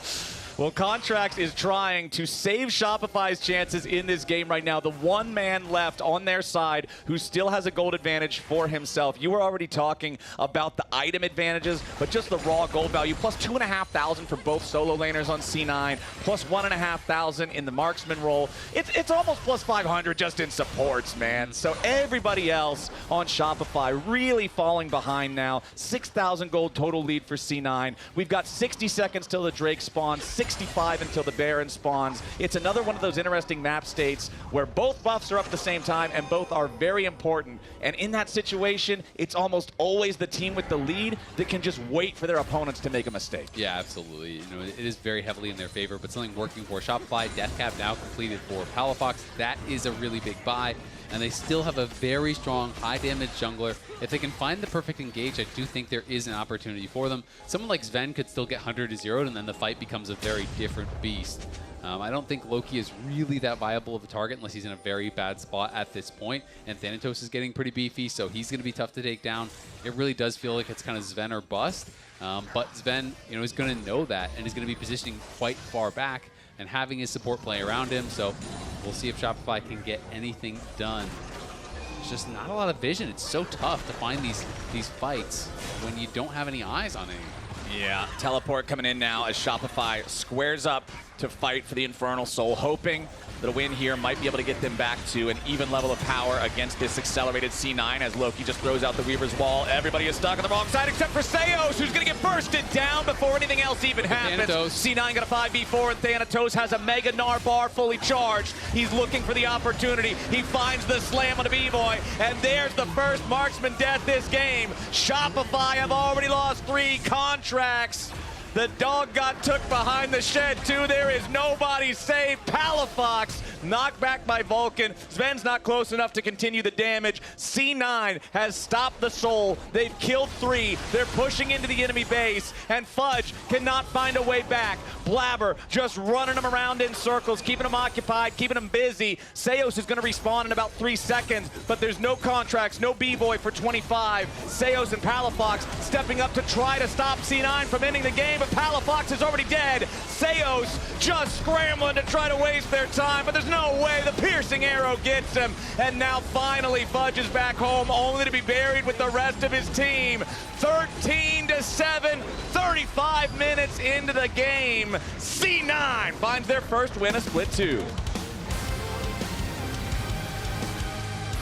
Well, Contracts is trying to save Shopify's chances in this game right now. The one man left on their side who still has a gold advantage for himself. You were already talking about the item advantages, but just the raw gold value, plus 2,500 for both solo laners on C9, plus 1,500 in the marksman role. It's almost plus 500 just in supports, man. So everybody else on Shopify really falling behind now. 6,000 gold total lead for C9. We've got 60 seconds till the Drake spawns, 65 until the Baron spawns. It's another one of those interesting map states where both buffs are up at the same time and both are very important. And in that situation, it's almost always the team with the lead that can just wait for their opponents to make a mistake. Yeah, absolutely. It is very heavily in their favor, but something working for Shopify. Death Cap now completed for Palafox. That is a really big buy. And they still have a very strong, high-damage jungler. If they can find the perfect engage, I do think there is an opportunity for them. Someone like Sven could still get 100 to 0'd, and then the fight becomes a very different beast. I don't think Loki is really that viable of a target unless he's in a very bad spot at this point. And Thanatos is getting pretty beefy, so he's going to be tough to take down. It really does feel like it's kind of Sven or bust. But Sven, is going to know that and is going to be positioning quite far back and having his support play around him. So we'll see if Shopify can get anything done. There's just not a lot of vision. It's so tough to find these fights when you don't have any eyes on anything. Yeah, teleport coming in now as Shopify squares up to fight for the Infernal Soul, hoping that a win here might be able to get them back to an even level of power against this accelerated C9 as Loki just throws out the Weaver's Wall. Everybody is stuck on the wrong side except for Seos, who's going to get bursted down before anything else even happens. Thanatos. C9 got a 5v4, and Thanatos has a Mega Gnar bar fully charged. He's looking for the opportunity. He finds the slam on the B-Boy, and there's the first marksman death this game. Shopify have already lost 3 Contracts. The dog got took behind the shed, too. There is nobody safe. Palafox knocked back by Vulcan. Sven's not close enough to continue the damage. C9 has stopped the Soul. They've killed 3. They're pushing into the enemy base, and Fudge cannot find a way back. Blabber just running them around in circles, keeping them occupied, keeping them busy. Seos is going to respawn in about 3 seconds, but there's no Contracts, no B-Boy for 25. Seos and Palafox stepping up to try to stop C9 from ending the game, but Palafox is already dead. Seos just scrambling to try to waste their time, but there's no way. The piercing arrow gets him. And now finally Fudge is back home, only to be buried with the rest of his team. 13-7, 35 minutes into the game. C9 finds their first win of Split 2.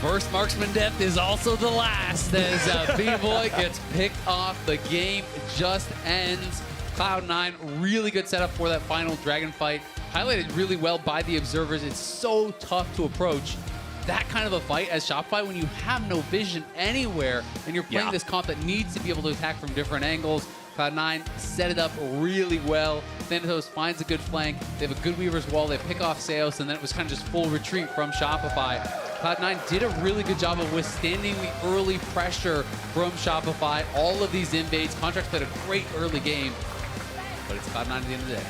First marksman death is also the last as B-Boy gets picked off. The game just ends. Cloud9, really good setup for that final dragon fight. Highlighted really well by the observers. It's so tough to approach that kind of a fight as Shopify when you have no vision anywhere and you're playing this comp that needs to be able to attack from different angles. Cloud9 set it up really well. Thanatos finds a good flank. They have a good Weaver's Wall. They pick off Seos, and then it was kind of just full retreat from Shopify. Cloud9 did a really good job of withstanding the early pressure from Shopify. All of these invades. Contracts played a great early game, but it's Cloud9 at the end of the day.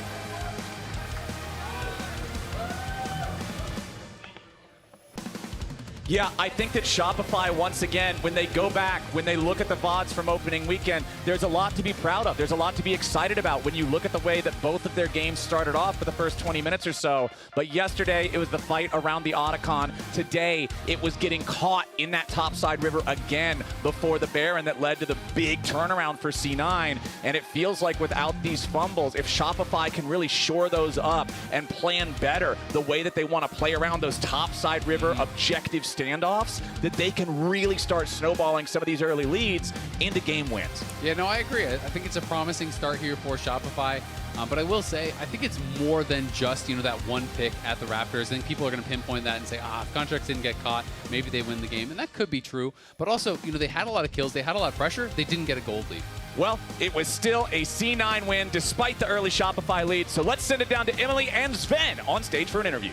Yeah, I think that Shopify, once again, when they go back, when they look at the VODs from opening weekend, there's a lot to be proud of. There's a lot to be excited about when you look at the way that both of their games started off for the first 20 minutes or so. But yesterday, it was the fight around the Otacon. Today, it was getting caught in that topside river again before the Baron that led to the big turnaround for C9. And it feels like without these fumbles, if Shopify can really shore those up and plan better the way that they want to play around those topside river objective standoffs, that they can really start snowballing some of these early leads into game wins. Yeah, no, I agree. I think it's a promising start here for Shopify. But I will say, I think it's more than just, that one pick at the Raptors. I think people are going to pinpoint that and say, if Contracts didn't get caught, maybe they win the game. And that could be true. But also, they had a lot of kills. They had a lot of pressure. They didn't get a gold lead. Well, it was still a C9 win despite the early Shopify lead. So let's send it down to Emily and Sven on stage for an interview.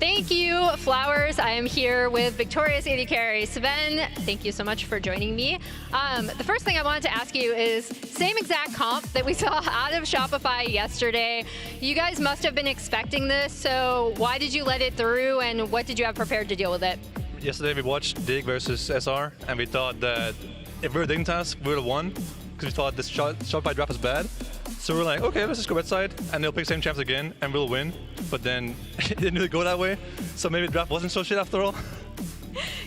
Thank you, Flowers. I am here with victorious AD carry Sven. Thank you so much for joining me. The first thing I wanted to ask you is same exact comp that we saw out of Shopify yesterday. You guys must have been expecting this, so why did you let it through and what did you have prepared to deal with it? Yesterday we watched Dig versus SR, and we thought that if we were Dignitas, we would have won, because we thought this Shopify draft was bad. So we're like, okay, let's just go red side, and they'll pick same champs again, and we'll win. But then it didn't really go that way, so maybe the draft wasn't so shit after all.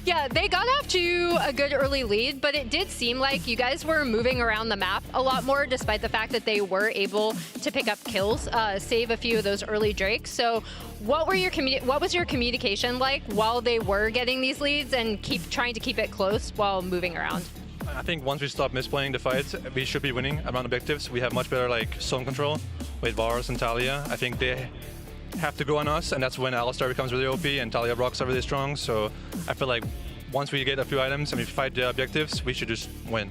Yeah, they got off to a good early lead, but it did seem like you guys were moving around the map a lot more, despite the fact that they were able to pick up kills, save a few of those early drakes. So what was your communication like while they were getting these leads and trying to keep it close while moving around? I think once we stop misplaying the fight, we should be winning around objectives. We have much better zone control with Varus and Talia. I think they have to go on us, and that's when Alistar becomes really OP and Talia Brocks are really strong. So I feel like once we get a few items and we fight the objectives, we should just win.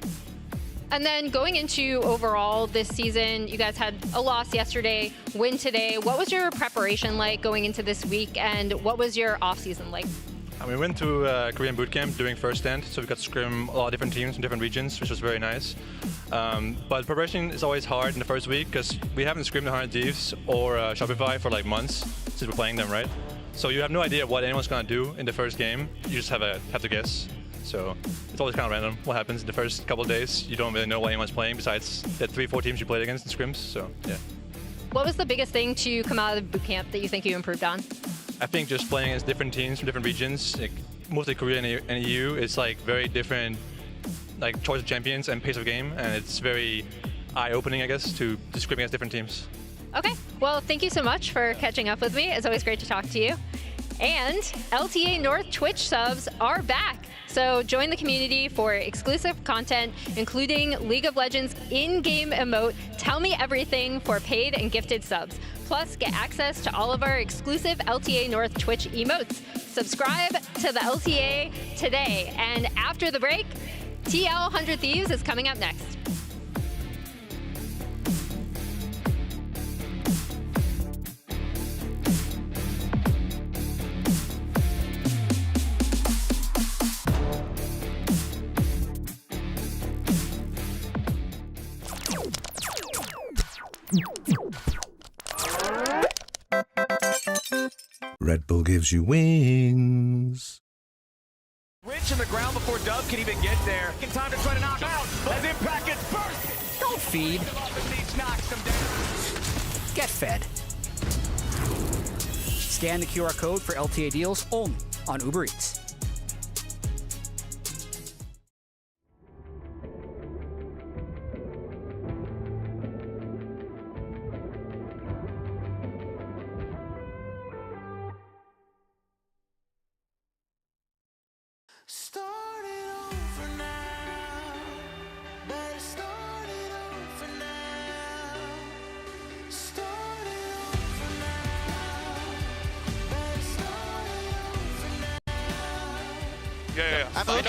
And then going into overall this season, you guys had a loss yesterday, win today. What was your preparation like going into this week, and what was your off-season like? We went to Korean bootcamp doing first stand, so we got to scrim a lot of different teams from different regions, which was very nice. But preparation is always hard in the first week because we haven't scrimmed 100 Thieves or Shopify for months since we're playing them, right? So you have no idea what anyone's gonna do in the first game. You just have to guess. So it's always kind of random what happens in the first couple of days. You don't really know what anyone's playing besides the 3-4 teams you played against in scrims. So yeah. What was the biggest thing to come out of the bootcamp that you think you improved on? I think just playing against different teams from different regions, mostly Korea and EU, it's very different choice of champions and pace of game, and it's very eye-opening, I guess, to scrim against different teams. Okay, well, thank you so much for catching up with me. It's always great to talk to you. And LTA North Twitch subs are back. So join the community for exclusive content, including League of Legends in-game emote, Tell Me Everything for paid and gifted subs. Plus, get access to all of our exclusive LTA North Twitch emotes. Subscribe to the LTA today. And after the break, TL 100 Thieves is coming up next. Red Bull gives you wings. Rich in the ground before Dub can even get there. In time to try to knock out as Impact gets bursted. Don't feed. Get fed. Scan the QR code for LTA deals only on Uber Eats. Yeah. I'm gonna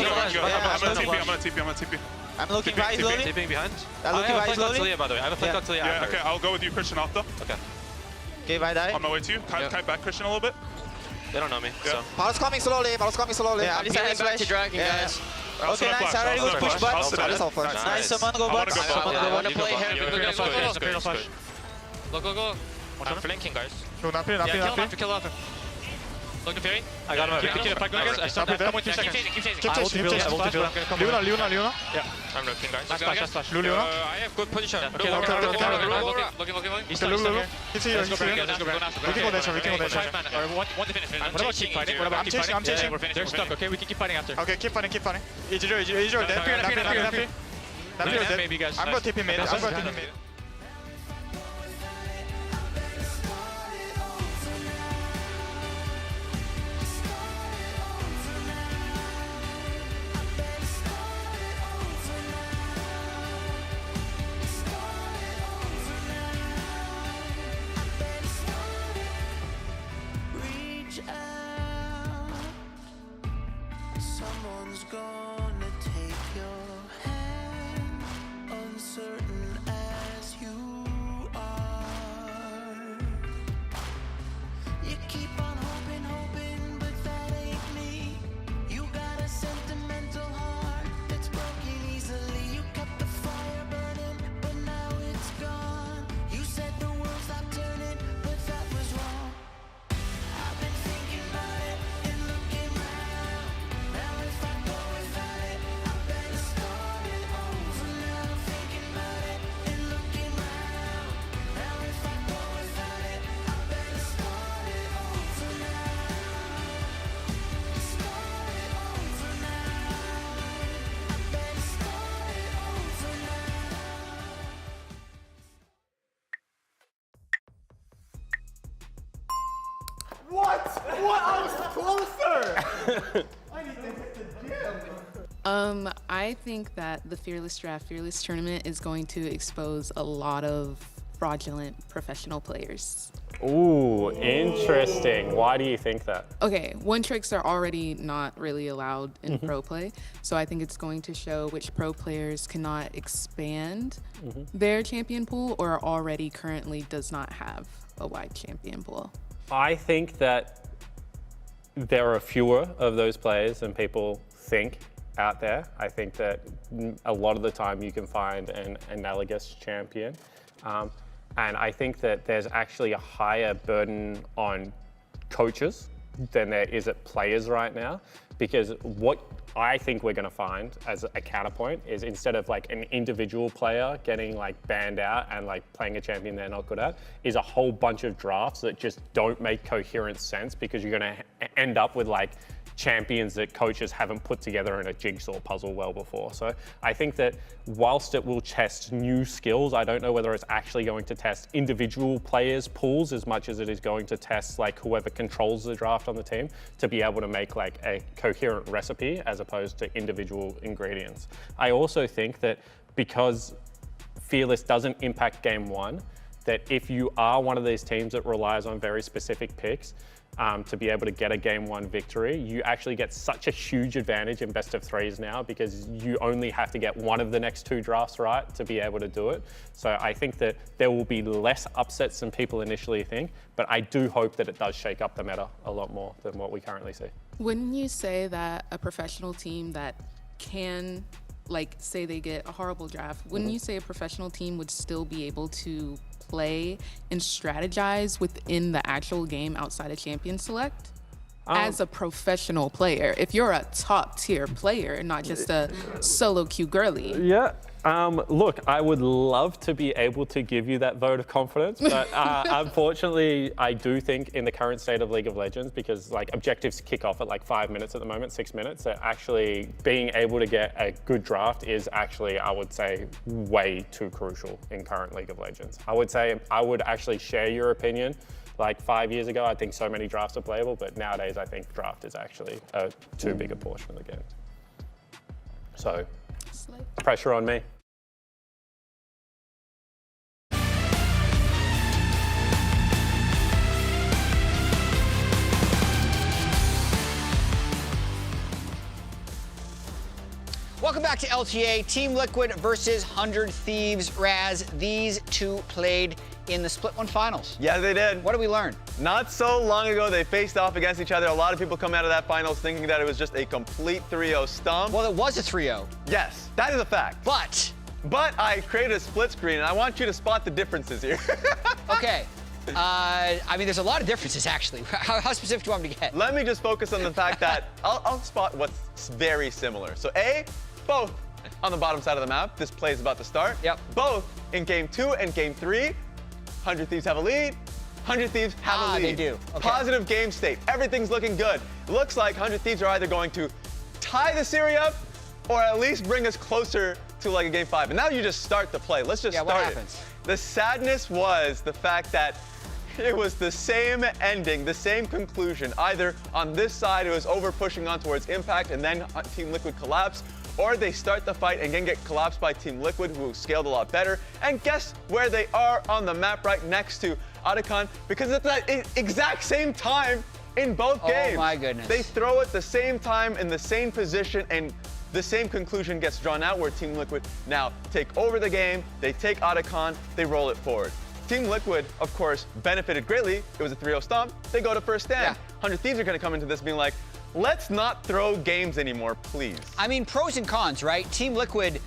TP. I'm looking right slowly. Tipping behind. I'm looking right slowly. Talia, by the way. I have a flank on Talia. Yeah, okay, I'll go with you, Christian, after. Okay. Okay, right eye. On my way to you. Kite back, Christian, a little bit. They don't know me, so. Paul's coming slowly. Yeah, I'm healing back to dragging, guys. Okay, nice. I already was push butts. That's all first. Nice, someone go butts. I want to play heavy. Go. I'm flanking, guys. Go nappy. Kill after. Look at Fury. I got him. Keep the fight going, guys. I stop that. Come with 2 seconds. Keep chasing. I will to Leona. Yeah, I'm looking, guys. Splash. Leona. I have good position. Looking. He's the Lulu. He's here. Let's go We can go dash. Want to finish. I'm chasing. I'm chasing. They're stuck, okay? We can keep fighting after. Okay, keep fighting. Isurus. Nappy. Maybe, guys. I'm going to TP mid. Someone's gonna take your hand, uncertain as you are. You keep on hoping, but that ain't me. You got a sentimental heart that's broken easily. You kept the fire burning, but now it's gone. You said the world stopped turning, but that was wrong. I've been thinking about it and looking round. Now if I go without it, I better start it over now. Thinking about it and looking round. Now if I go without it, I better start it over now. Start it over now. I better start it over now. What? I was closer. I need to hit the gym. I think that the Fearless Draft Fearless Tournament is going to expose a lot of fraudulent professional players. Ooh, interesting. Why do you think that? Okay, one tricks are already not really allowed in pro play, so I think it's going to show which pro players cannot expand their champion pool or already currently does not have a wide champion pool. I think that there are fewer of those players than people think out there. I think that a lot of the time you can find an analogous champion. And I think that there's actually a higher burden on coaches than there is at players right now, because what I think we're going to find as a counterpoint is instead of like an individual player getting like banned out and like playing a champion they're not good at, is a whole bunch of drafts that just don't make coherent sense, because you're going to end up with like champions that coaches haven't put together in a jigsaw puzzle well before. So I think that whilst it will test new skills, I don't know whether it's actually going to test individual players' pools as much as it is going to test like whoever controls the draft on the team to be able to make like a coherent recipe as opposed to individual ingredients. I also think that because Fearless doesn't impact game one, that if you are one of these teams that relies on very specific picks, to be able to get a game one victory, you actually get such a huge advantage in best of threes now, because you only have to get one of the next two drafts right to be able to do it. So I think that there will be less upsets than people initially think, but I do hope that it does shake up the meta a lot more than what we currently see. Wouldn't you say that a professional team that can, like, say they get a horrible draft, wouldn't you say a professional team would still be able to play and strategize within the actual game outside of Champion Select? As a professional player, if you're a top tier player, not just a solo queue girly. Yeah. Look, I would love to be able to give you that vote of confidence, but unfortunately, I do think in the current state of League of Legends, because like objectives kick off at like 5 minutes at the moment, 6 minutes, that actually being able to get a good draft is actually, I would say, way too crucial in current League of Legends. I would say I would actually share your opinion. Like 5 years ago, I think so many drafts are playable, but nowadays I think draft is actually a too big a portion of the game. So, pressure on me. Welcome back to LTA. Team Liquid versus 100 Thieves. Raz, these two played in the Split 1 finals. Yeah, they did. What did we learn? Not so long ago, they faced off against each other. A lot of people come out of that finals thinking that it was just a complete 3-0 stomp. Well, it was a 3-0. Yes, that is a fact. But I created a split screen, and I want you to spot the differences here. Okay. I mean, there's a lot of differences, actually. How specific do you want me to get? Let me just focus on the fact that I'll spot what's very similar. So both on the bottom side of the map. This play is about to start. Yep. Both in game 2 and game 3, 100 Thieves have a lead. 100 Thieves have a lead. They do. Okay. Positive game state. Everything's looking good. Looks like 100 Thieves are either going to tie the series up or at least bring us closer to like a game 5. And now you just start the play. Let's just start what it. happens? The sadness was the fact that it was the same ending, the same conclusion. Either on this side, it was over pushing on towards Impact and then Team Liquid collapsed, or they start the fight and then get collapsed by Team Liquid, who scaled a lot better. And guess where they are on the map, right next to Otacon, because it's that exact same time in both games. Oh my goodness. They throw it the same time in the same position, and the same conclusion gets drawn out where Team Liquid now take over the game, they take Otacon, they roll it forward. Team Liquid, of course, benefited greatly. It was a 3-0 stomp. They go to first stand. 100 Thieves are going to come into this being like, let's not throw games anymore, please. I mean, pros and cons, right? Team Liquid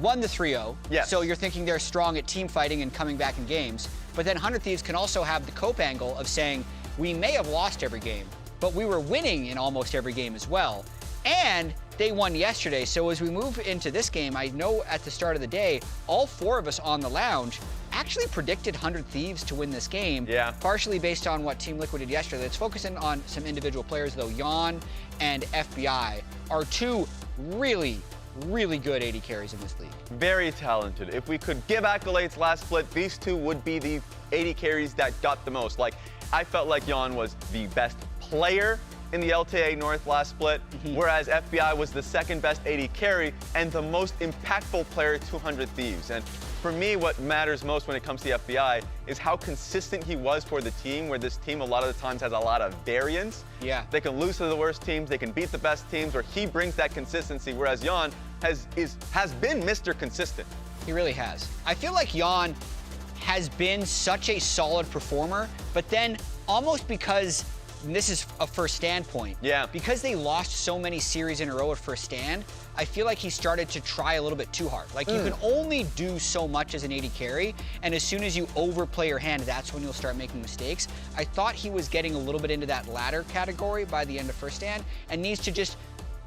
won the 3-0. Yes. So you're thinking they're strong at team fighting and coming back in games. But then 100 Thieves can also have the cope angle of saying, we may have lost every game, but we were winning in almost every game as well. And they won yesterday. So as we move into this game, I know at the start of the day, all 4 of us on the lounge actually predicted 100 Thieves to win this game. Yeah. Partially based on what Team Liquid did yesterday. Let's focus in on some individual players though. Yon and FBI are 2 really good AD carries in this league. Very talented. If we could give accolades last split, these 2 would be the AD carries that got the most. Like, I felt like Yon was the best player in the LTA North last split, whereas FBI was the second best AD carry and the most impactful player to 100 Thieves. And for me, what matters most when it comes to the FBI is how consistent he was for the team, where this team a lot of the times has a lot of variance. Yeah. They can lose to the worst teams, they can beat the best teams, where he brings that consistency, whereas Yon has been Mr. Consistent. He really has. I feel like Yon has been such a solid performer, but then almost because this is a first stand point. Yeah. Because they lost so many series in a row at first stand, I feel like he started to try a little bit too hard. Like you can only do so much as an AD carry, and as soon as you overplay your hand, that's when you'll start making mistakes. I thought he was getting a little bit into that latter category by the end of first stand, and needs to just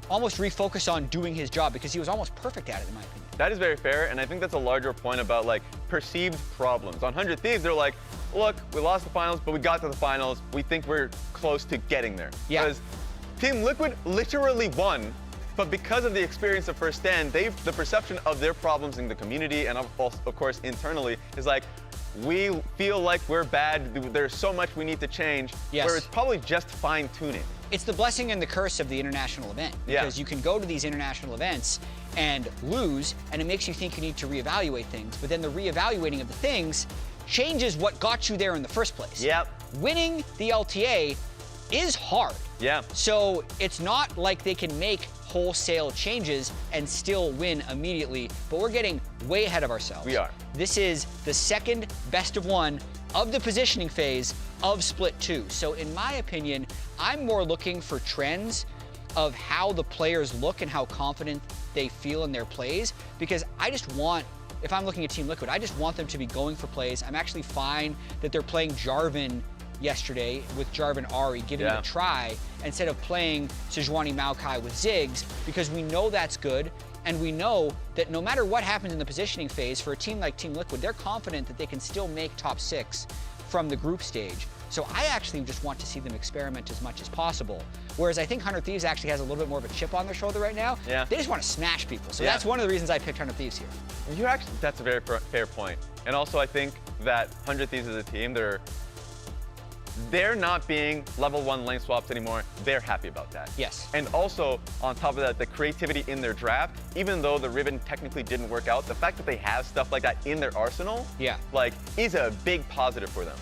almost refocus on doing his job because he was almost perfect at it, in my opinion. That is very fair, and I think that's a larger point about like perceived problems. On 100 Thieves, they're like, look, we lost the finals, but we got to the finals. We think we're close to getting there. Yeah. Because Team Liquid literally won, but because of the experience of first stand, the perception of their problems in the community and of course internally is like, we feel like we're bad, there's so much we need to change, where it's probably just fine tuning. It's the blessing and the curse of the international event, because you can go to these international events and lose, and it makes you think you need to reevaluate things, but then the reevaluating of the things changes what got you there in the first place. Yep. Winning the LTA is hard. Yeah. So it's not like they can make wholesale changes and still win immediately, but we're getting way ahead of ourselves. We are. This is the second best of 1 of the positioning phase of Split 2. So in my opinion, I'm more looking for trends of how the players look and how confident they feel in their plays, because I just want, if I'm looking at Team Liquid, I just want them to be going for plays. I'm actually fine that they're playing Jarvan yesterday with Jarvan Ari, giving it a try, instead of playing Sejuani Maokai with Ziggs, because we know that's good, and we know that no matter what happens in the positioning phase, for a team like Team Liquid, they're confident that they can still make top 6 from the group stage. So I actually just want to see them experiment as much as possible. Whereas I think 100 Thieves actually has a little bit more of a chip on their shoulder right now. Yeah. They just want to smash people. So that's one of the reasons I picked 100 Thieves here. That's a very fair point. And also I think that 100 Thieves as a team, they're not being level 1 lane swaps anymore. They're happy about that. Yes. And also, on top of that, the creativity in their draft, even though the ribbon technically didn't work out, the fact that they have stuff like that in their arsenal, is a big positive for them.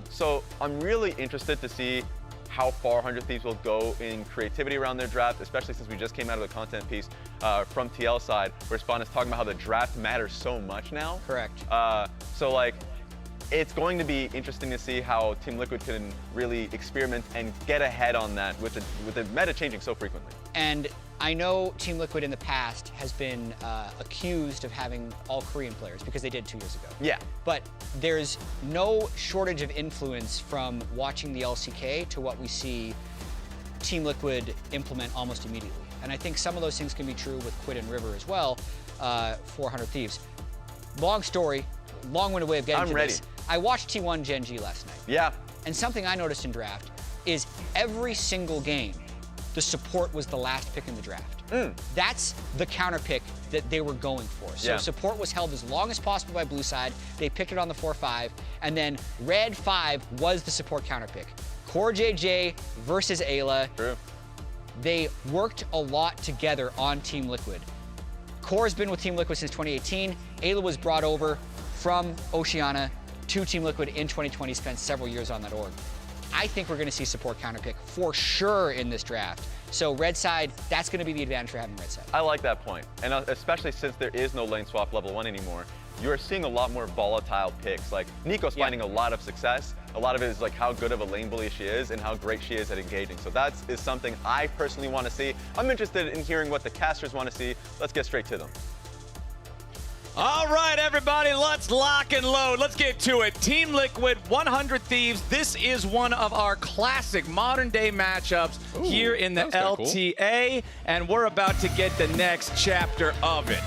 So I'm really interested to see how far 100 Thieves will go in creativity around their draft, especially since we just came out of the content piece from TL side, where Spawn is talking about how the draft matters so much now. Correct. So like, it's going to be interesting to see how Team Liquid can really experiment and get ahead on that with the meta changing so frequently. And I know Team Liquid in the past has been accused of having all Korean players because they did 2 years ago. Yeah. But there's no shortage of influence from watching the LCK to what we see Team Liquid implement almost immediately. And I think some of those things can be true with Quid and River as well, 400 Thieves. Long story, long-winded way of getting to this. I watched T1 Gen G last night. Yeah. And something I noticed in draft is every single game, the support was the last pick in the draft. That's the counter pick that they were going for. So support was held as long as possible by blue side. They picked it on the 4-5, and then red 5 was the support counter pick. Core JJ versus Ayla. True. They worked a lot together on Team Liquid. Core's been with Team Liquid since 2018. Ayla was brought over from Oceania to Team Liquid in 2020, spent several years on that org. I think we're going to see support counterpick for sure in this draft. So red side, that's going to be the advantage for having red side. I like that point. And especially since there is no lane swap level 1 anymore, you're seeing a lot more volatile picks. Like Nico's finding a lot of success. A lot of it is like how good of a lane bully she is and how great she is at engaging. So that is something I personally want to see. I'm interested in hearing what the casters want to see. Let's get straight to them. All right, everybody, let's lock and load. Let's get to it. Team Liquid, 100 Thieves. This is one of our classic modern-day matchups here in the LTA, and we're about to get the next chapter of it.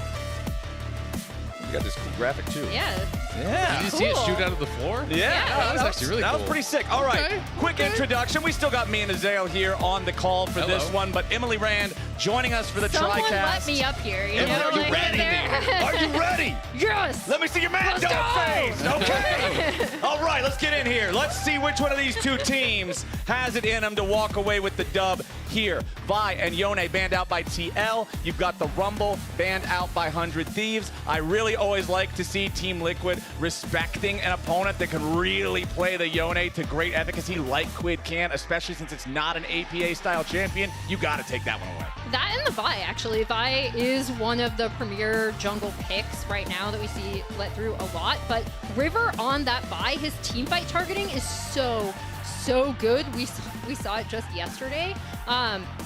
You got this cool graphic, too. Yeah. Yeah. Did you see it shoot out of the floor? Yeah, that was actually really cool. That was pretty sick. All right, quick introduction. We still got me and Azael here on the call for this one, but Emily Rand joining us for the Someone TriCast. let me up here. You Emily, know, are you ready? Are you ready? Yes. Let me see your man dog face. Okay. All right, let's get in here. Let's see which one of these two teams has it in them to walk away with the dub here. Vi and Yone banned out by TL. You've got the Rumble banned out by 100 Thieves. I really always like to see Team Liquid respecting an opponent that can really play the Yone to great efficacy like Quid can, especially since it's not an APA-style champion. You got to take that one away. That and the Vi, actually. Vi is one of the premier jungle picks right now that we see let through a lot. But River on that Vi, his teamfight targeting is so good. We saw it just yesterday.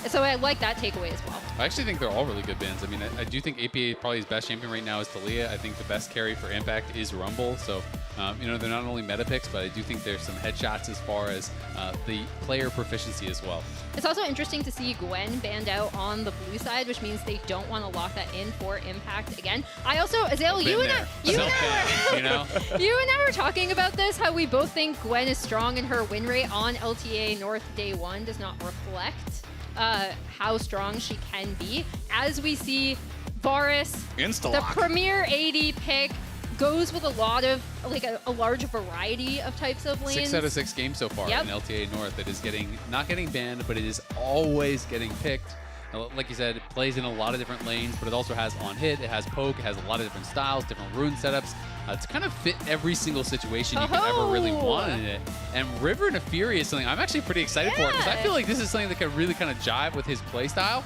So I like that takeaway as well. I actually think they're all really good bans. I mean, I do think APA probably his best champion right now is Talia. I think the best carry for Impact is Rumble. So, you know, they're not only meta picks, but I do think there's some headshots as far as the player proficiency as well. It's also interesting to see Gwen banned out on the blue side, which means they don't want to lock that in for Impact again. I also, Azael, you and I were talking about this, how we both think Gwen is strong and her win rate on LTA North day 1 does not reflect how strong she can be. As we see Varus, the premier AD pick, goes with a lot of, like a large variety of types of lanes. 6 out of 6 games so far in LTA North. It is not getting banned, but it is always getting picked. Like you said, it plays in a lot of different lanes, but it also has on hit, it has poke, it has a lot of different styles, different rune setups. It's kind of fit every single situation you could ever really want in it. And River and Furia is something I'm actually pretty excited for, because I feel like this is something that could really kind of jive with his playstyle.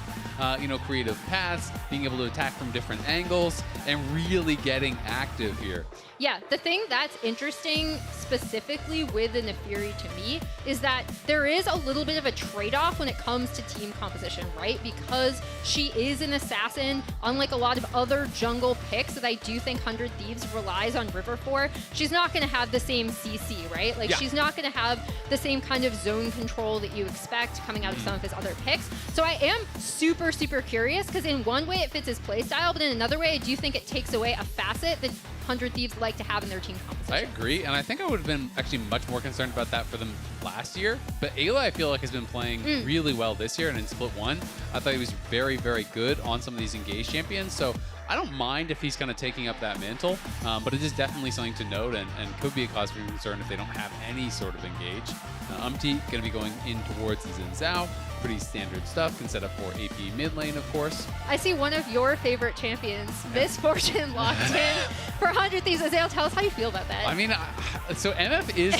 You know, creative paths, being able to attack from different angles, and really getting active here. Yeah, the thing that's interesting specifically with the Nefiri to me is that there is a little bit of a trade-off when it comes to team composition, right? Because she is an assassin, unlike a lot of other jungle picks that I do think 100 Thieves relies on River for. She's not going to have the same CC, right? Like, she's not going to have the same kind of zone control that you expect coming out of some of his other picks. So I am super curious, because in one way it fits his playstyle, but in another way I do think it takes away a facet that 100 Thieves like to have in their team composition. I agree, and I think I would have been actually much more concerned about that for them last year. But Ayla, I feel like, has been playing really well this year, and in Split 1, I thought he was very good on some of these engaged champions. So I don't mind if he's kind of taking up that mantle, but it is definitely something to note and could be a cause for concern if they don't have any sort of engage. Umti going to be going in towards the Xin Zhao. Pretty standard stuff. Can set up for AP mid lane, of course. I see one of your favorite champions, Misfortune, locked in for 100 Thieves. Azale, tell us how you feel about that. I mean, so MF is,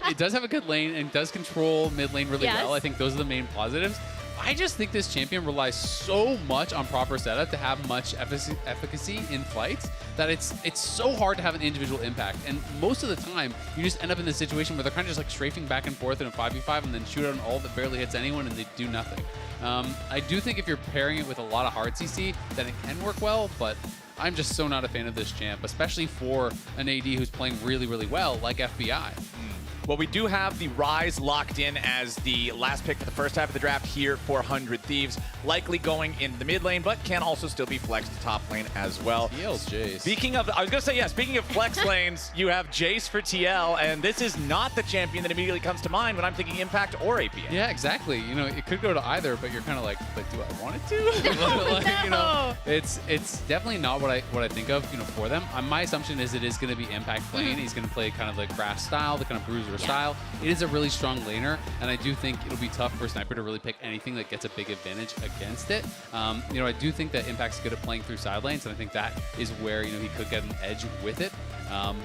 it does have a good lane and does control mid lane really well. I think those are the main positives. I just think this champion relies so much on proper setup to have much efficacy in fights that it's so hard to have an individual impact. And most of the time, you just end up in this situation where they're kind of just like strafing back and forth in a 5v5 and then shoot out an ult that barely hits anyone and they do nothing. I do think if you're pairing it with a lot of hard CC, then it can work well, but I'm just so not a fan of this champ, especially for an AD who's playing really, really well, like FBI. Well, we do have the Ryze locked in as the last pick for the first half of the draft here for 100 Thieves. Likely going in the mid lane, but can also still be flexed to top lane as well. TL's Jace. Speaking of, I was going to say, yeah, speaking of flex lanes, you have Jace for TL, and this is not the champion that immediately comes to mind when I'm thinking Impact or APA. Yeah, exactly. You know, it could go to either, but you're kind of like, but do I want it to? No. You know, it's definitely not what I think of, you know, for them. My assumption is it is going to be Impact playing. He's going to play kind of the Crash style, the kind of Bruiser style. It is a really strong laner, and I do think it'll be tough for Sniper to really pick anything that gets a big advantage against it. You know, I do think that Impact's good at playing through side lanes, and I think that is where, you know, he could get an edge with it.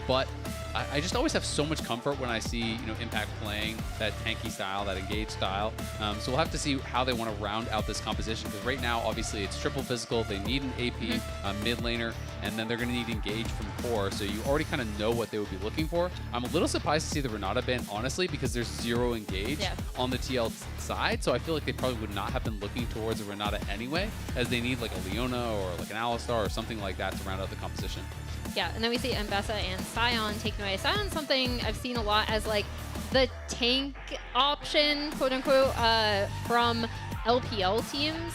But I just always have so much comfort when I see, you know, Impact playing that tanky style, that engage style. So we'll have to see how they want to round out this composition, because right now, obviously, it's triple physical. They need an AP mid laner, and then they're going to need engage from core. So you already kind of know what they would be looking for. I'm a little surprised to see the Renata ban, honestly, because there's 0 engage on the TL side. So I feel like they probably would not have been looking towards a Renata anyway, as they need like a Leona or like an Alistar or something like that to round out the composition. Yeah, and then we see Mbessa and Sion taken away. Sion's something I've seen a lot as like the tank option, quote unquote, from LPL teams.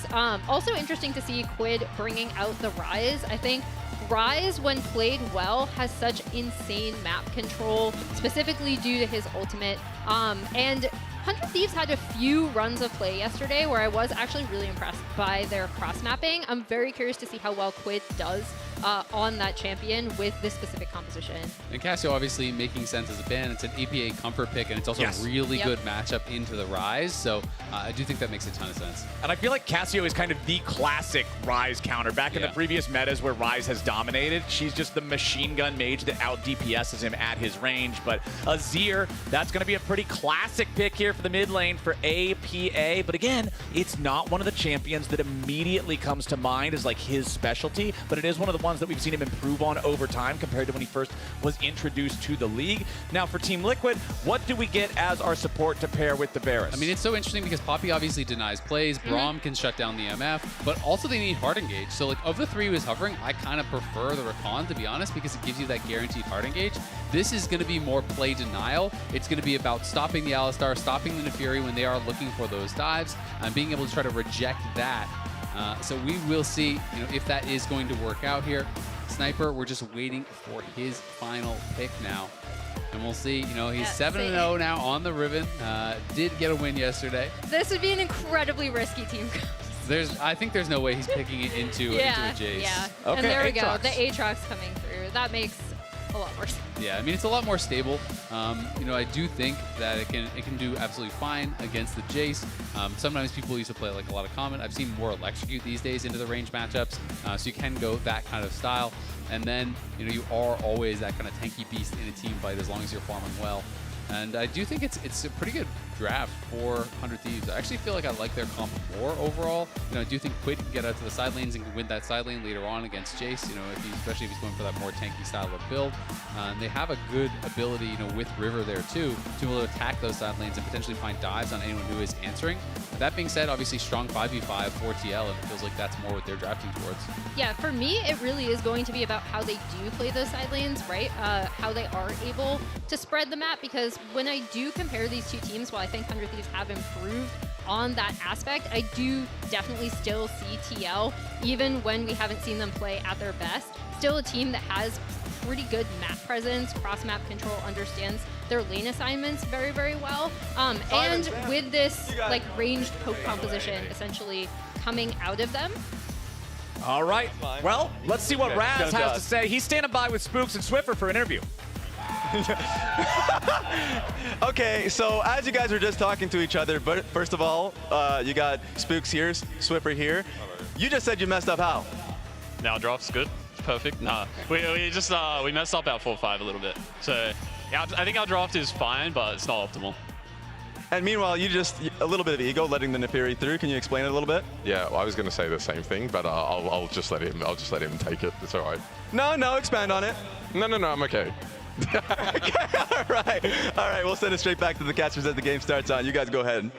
Also interesting to see Quid bringing out the Ryze. I think Ryze, when played well, has such insane map control, specifically due to his ultimate. And 100 Thieves had a few runs of play yesterday where I was actually really impressed by their cross-mapping. I'm very curious to see how well Quid does on that champion with this specific composition. And Cassio obviously making sense as a ban. It's an APA comfort pick, and it's also a really good matchup into the Ryze. So I do think that makes a ton of sense. And I feel like Cassio is kind of the classic Ryze counter. Back in the previous metas where Ryze has dominated, she's just the machine gun mage that out DPSs him at his range. But Azir, that's going to be a pretty classic pick here for the mid lane for APA. But again, it's not one of the champions that immediately comes to mind as like his specialty, but it is one of the ones that we've seen him improve on over time compared to when he first was introduced to the league. Now for Team Liquid, what do we get as our support to pair with the Varus? I mean, it's so interesting because Poppy obviously denies plays, Braum can shut down the MF, but also they need hard engage. So like of the 3 who is hovering, I kind of prefer the Rakan, to be honest, because it gives you that guaranteed hard engage. This is going to be more play denial. It's going to be about stopping the Alistar, stopping the Neferi when they are looking for those dives, and being able to try to reject that. So we will see, you know, if that is going to work out here. Sniper, we're just waiting for his final pick now. And we'll see, you know, he's 7-0 now on the Riven. Did get a win yesterday. This would be an incredibly risky team. I think there's no way he's picking it into a Jace. Yeah, okay, and there we go. The Aatrox coming through. That makes a lot more sense. Yeah, I mean, it's a lot more stable. You know, I do think that it can do absolutely fine against the Jace. Sometimes people used to play like a lot of Comet. I've seen more Electrocute these days into the range matchups, so you can go that kind of style. And then, you know, you are always that kind of tanky beast in a team fight as long as you're farming well. And I do think it's a pretty good draft for 100 Thieves. I actually feel like I like their comp more overall. You know, I do think Quid can get out to the side lanes and can win that side lane later on against Jace, you know, especially if he's going for that more tanky style of build. And they have a good ability, you know, with River there too, to be able to attack those side lanes and potentially find dives on anyone who is answering. That being said, obviously strong 5v5 for TL, and it feels like that's more what they're drafting towards. Yeah, for me, it really is going to be about how they do play those side lanes, right? How they are able to spread the map, because when I do compare these two teams, while I think 100 Thieves have improved on that aspect, I do definitely still see TL, even when we haven't seen them play at their best, still a team that has pretty good map presence, cross-map control, understands their lane assignments very, very well. And with this like ranged poke composition essentially coming out of them, All right. Well, let's see what Okay, Raz go has to to us. say. He's standing by with Spooks and Swiffer for an interview. Okay, so as you guys were just talking to each other, but first of all, you got Spooks here, Swiffer here. You just said you messed up how? Now draft's good. It's perfect. Nah, we just we messed up our 4-5 a little bit. So yeah, I think our draft is fine, but it's not optimal. And meanwhile, you just a little bit of ego, letting the Neferi through. Can you explain it a little bit? Yeah, well, I was going to say the same thing, but I'll just let him. I'll just let him take it. It's all right. No, expand on it. No, I'm okay. All right. We'll send it straight back to the catchers as the game starts on. You guys go ahead.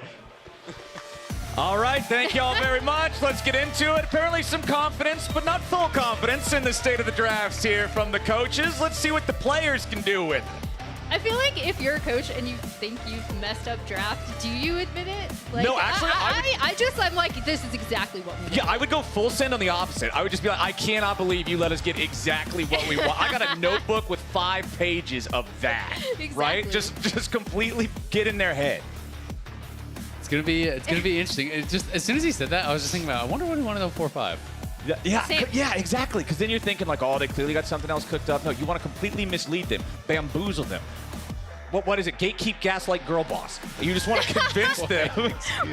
All right, thank you all very much. Let's get into it. Apparently some confidence, but not full confidence in the state of the drafts here from the coaches. Let's see what the players can do with it. I feel like if you're a coach and you think you've messed up draft, do you admit it? Like, No, actually, I'm like, this is exactly what we want. Yeah, I would go full send on the opposite. I would just be like, I cannot believe you let us get exactly what we want. I got a notebook with 5 pages of that, right? Just completely get in their head. It's gonna be interesting. It just as soon as he said that, I was just thinking about, I wonder what he wanted on 4-5. Yeah, exactly. Because then you're thinking like, oh, they clearly got something else cooked up. No, you want to completely mislead them, bamboozle them. What is it? Gatekeep, gaslight, girl boss. You just want to convince them.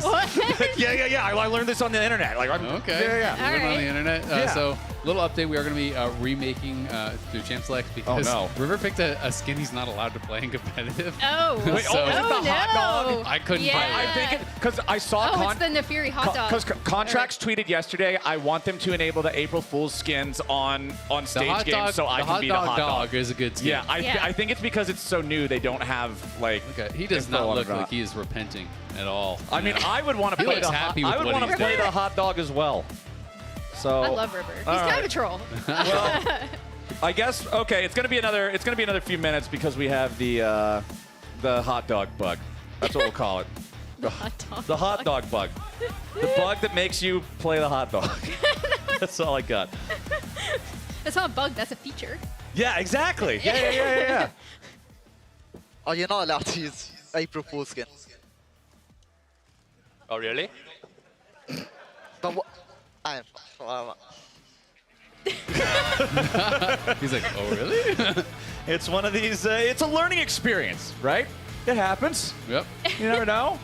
What? Yeah. I learned this on the internet. Like, Okay. Yeah. You learned on the internet. Yeah. So, little update. We are going to be remaking through Champ Select because River picked a skin he's not allowed to play in competitive. Oh. Wait, was it the hot dog? I couldn't find it. I think because I saw it's the Neferi hot dog. Because Contracts tweeted yesterday, I want them to enable the April Fool's skins on stage games so I can be the hot dog. Is a good skin. Yeah, I think it's because it's so new they don't have like. Okay, he does not look like he is repenting at all. I mean, I would want to play the happy with I would what want to he's play doing. the hot dog as well. So I love River. He's all kind right. of a troll. Well, I guess okay. It's gonna be another few minutes because we have the hot dog bug. That's what we'll call it. The hot dog bug. The bug that makes you play the hot dog. That's all I got. That's not a bug. That's a feature. Yeah, exactly. Yeah. Oh, you're not allowed to use April Fool's skin. Oh, really? But what? He's like, oh, really? It's one of these. It's a learning experience, right? It happens. Yep. You never know.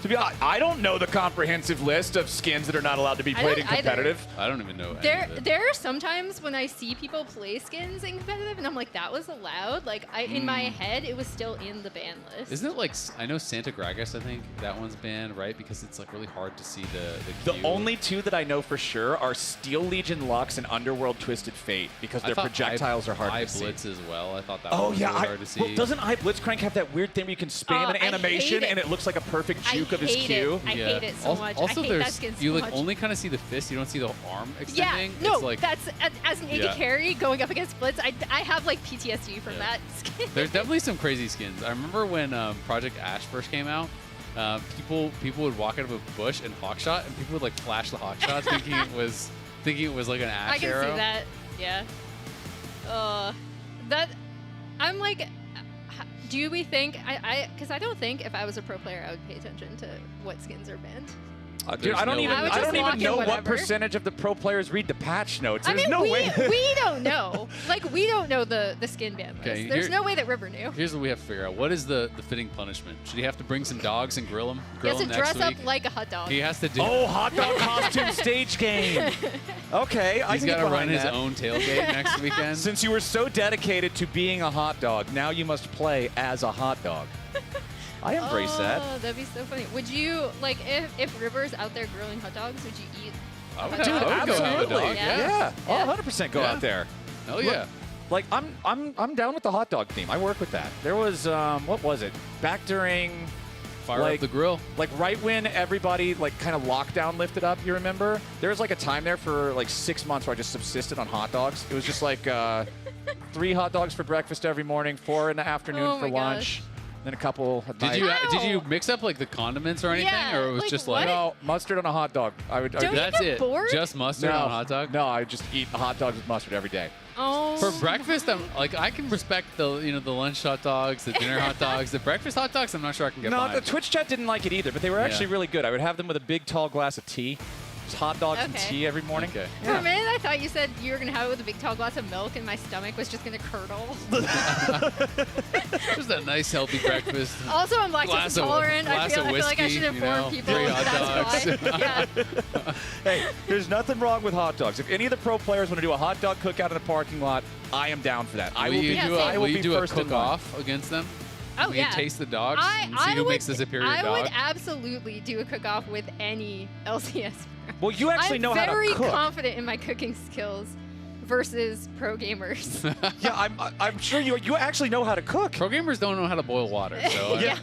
To be honest, I don't know the comprehensive list of skins that are not allowed to be I played don't in competitive. I don't even know. There are sometimes when I see people play skins in competitive, and I'm like, that was allowed. Like, in my head, it was still in the ban list. Isn't it like, I know Santa Gragas, I think that one's banned, right? Because it's like really hard to see the The queue. only 2 that I know for sure are Steel Legion Lux and Underworld Twisted Fate because I their thought projectiles are hard Eye to see. Blitz as well. I thought that Oh one was yeah, really hard to see. well, doesn't Eye Blitzcrank have that weird thing where you can spam an I hate animation it. and it looks like a perfect juke of his hate Q? I hate it so much. Also, I hate that there's skin so you like much. only kind of see the fist. You don't see the arm Yeah, extending. no, It's like, that's as an AD carry going up against Blitz. I have like PTSD from that skin. There's definitely some crazy skins. I remember when Project Ash first came out. People would walk out of a bush and hawkshot, and people would like flash the hawkshots, thinking it was like an Ash I can arrow. see that. Yeah. That I'm like, do we think because I don't think if I was a pro player I would pay attention to what skins are banned. Dude, I don't even know what whatever. percentage of the pro players read the patch notes. I There's mean, no we way. we don't know. Like, we don't know the skin ban list. Okay, There's here- no way that River knew. Here's what we have to figure out. What is the fitting punishment? Should he have to bring some dogs and grill them? He has to next dress week? up like a hot dog. He has to do. Oh, hot dog costume stage game. Okay, I He's can get got to run behind his that. own tailgate next weekend. Since you were so dedicated to being a hot dog, now you must play as a hot dog. I embrace that. Oh, that'd be so funny. Would you, like, if River's out there grilling hot dogs, would you eat? I would, hot I dogs? would go have a Absolutely. dog. Yeah. Yeah. I'll 100% go Yeah. out there. Hell yeah. Like I'm down with the hot dog theme. I work with that. There was what was it? Back during Fire up the grill. Like right when everybody like kind of lockdown lifted up, you remember? There was like a time there for like 6 months where I just subsisted on hot dogs. It was just like 3 hot dogs for breakfast every morning, 4 in the afternoon Oh for my lunch. Then a couple at night. Did you mix up like the condiments or anything, Yeah, or it was like, just what? like No, mustard on a hot dog. I would. Don't you that's get it? bored? Just mustard on a hot dog? No, I just eat hot dogs with mustard every day. Oh. For breakfast, I'm like I can respect the the lunch hot dogs, the dinner hot dogs, the breakfast hot dogs. I'm not sure I can get No, behind. the Twitch chat didn't like it either, but they were actually Yeah. really good. I would have them with a big tall glass of tea. Just hot dogs and Okay. tea every morning. Okay. For a minute, I thought you said you were going to have it with a big tall glass of milk and my stomach was just going to curdle. Just a nice healthy breakfast. Also, I'm lactose Glass of- intolerant. I glass feel of like I whiskey, should you inform know, people. 3 hot That's dogs. why. Yeah. Hey, there's nothing wrong with hot dogs. If any of the pro players want to do a hot dog cookout in a parking lot, I am down for that. I will be. I will be do a first in line. cook-off against them? Oh, We yeah. can taste the dogs and see who makes the superior I dog. would absolutely do a cook-off with any LCS pro. Well, you actually know how to I'm very cook. confident in my cooking skills versus pro gamers. Yeah, I'm sure you actually know how to cook. Pro gamers don't know how to boil water. So Yeah,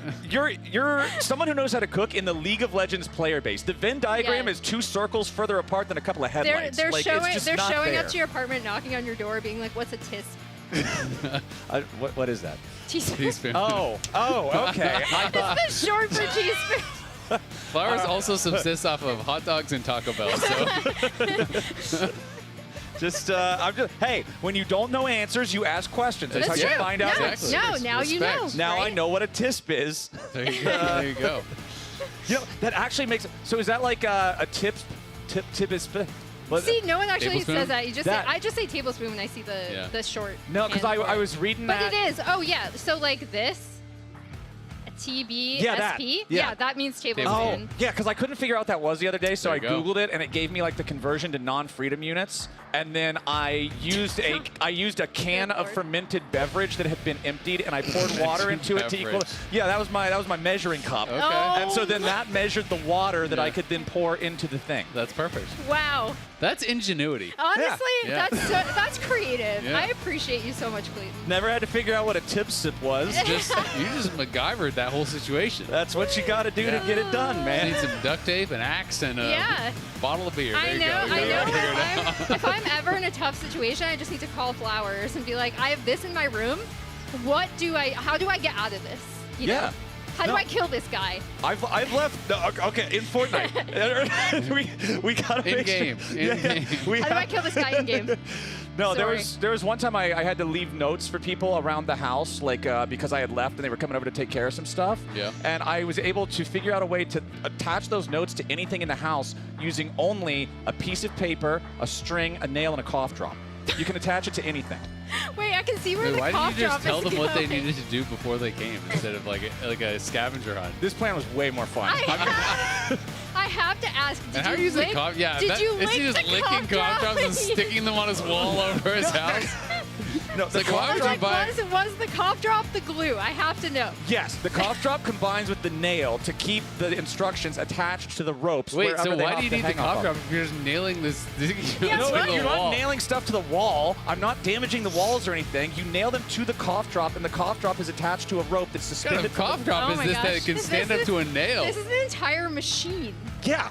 you're someone who knows how to cook in the League of Legends player base. The Venn diagram Yeah. is 2 circles further apart than a couple of They're, headlights. they're Like, showing, it's just they're not showing there. up to your apartment, knocking on your door, being like, what's a tisp? What is that? Teaspoon. Oh, okay. I thought. It's the short for teaspoon. Flowers also subsists off of hot dogs and Taco Bell. So Hey, when you don't know answers, you ask questions. That's, That's how you true. find out No, answers. no, now you know. Now I right? know what a tisp is. there you go. There you go. You know, that actually makes. So is that like a tip is? See, no one actually Tablespoon? says that. You just That- say, I just say tablespoon when I see the short. No, because hand for I it. was reading But that. it is. Oh yeah. So like this, TBSP. Yeah, that. Yeah. that means tablespoon. Oh, yeah, because I couldn't figure out what that was the other day, so There I you go. Googled it, and it gave me like the conversion to non-freedom units, and then I used a can of fermented beverage that had been emptied, and I poured water into it to equal. Beverage. Yeah, that was my measuring cup. Okay. Oh. And so then that measured the water that Yeah. I could then pour into the thing. That's perfect. Wow. That's ingenuity. Honestly, Yeah. that's creative. Yeah. I appreciate you so much, Clayton. Never had to figure out what a tip sip was. You just MacGyvered that whole situation. That's what you got to do to get it done, man. Need some duct tape, an axe, and a Yeah. bottle of beer. I There you know. go. I You know. gotta figure it out. If I'm ever in a tough situation, I just need to call Flowers and be like, I have this in my room. How do I get out of this? You know? Yeah. How do No. I kill this guy? I've left. Okay, in Fortnite, we gotta In make game. Sure, In game. How do I kill this guy in game? No, Sorry. there was one time I had to leave notes for people around the house, like because I had left and they were coming over to take care of some stuff. Yeah. And I was able to figure out a way to attach those notes to anything in the house using only a piece of paper, a string, a nail, and a cough drop. You can attach it to anything. Wait, I can see where Wait, the why cough did you just drop tell is them what they going. needed to do before they came instead of like a scavenger hunt? This plan was way more fun. I have to ask. Did And how you are you using lick? cough? Yeah, Did you is he lick just the licking cough drops and sticking them on his wall over his house? No, It's like, why I would was you like, buy? was the cough drop the glue? I have to know. Yes, the cough drop combines with the nail to keep the instructions attached to the ropes. Wait, wherever so they why have do you to need the hang off cough of. drop if you're just nailing this to No, the you're wall? not nailing stuff to the wall. I'm not damaging the walls or anything. You nail them to the cough drop, and the cough drop is attached to a rope that's What kind suspended. of cough drop Oh is my this that gosh. it can This stand up is- to a nail? This is an entire machine. Yeah.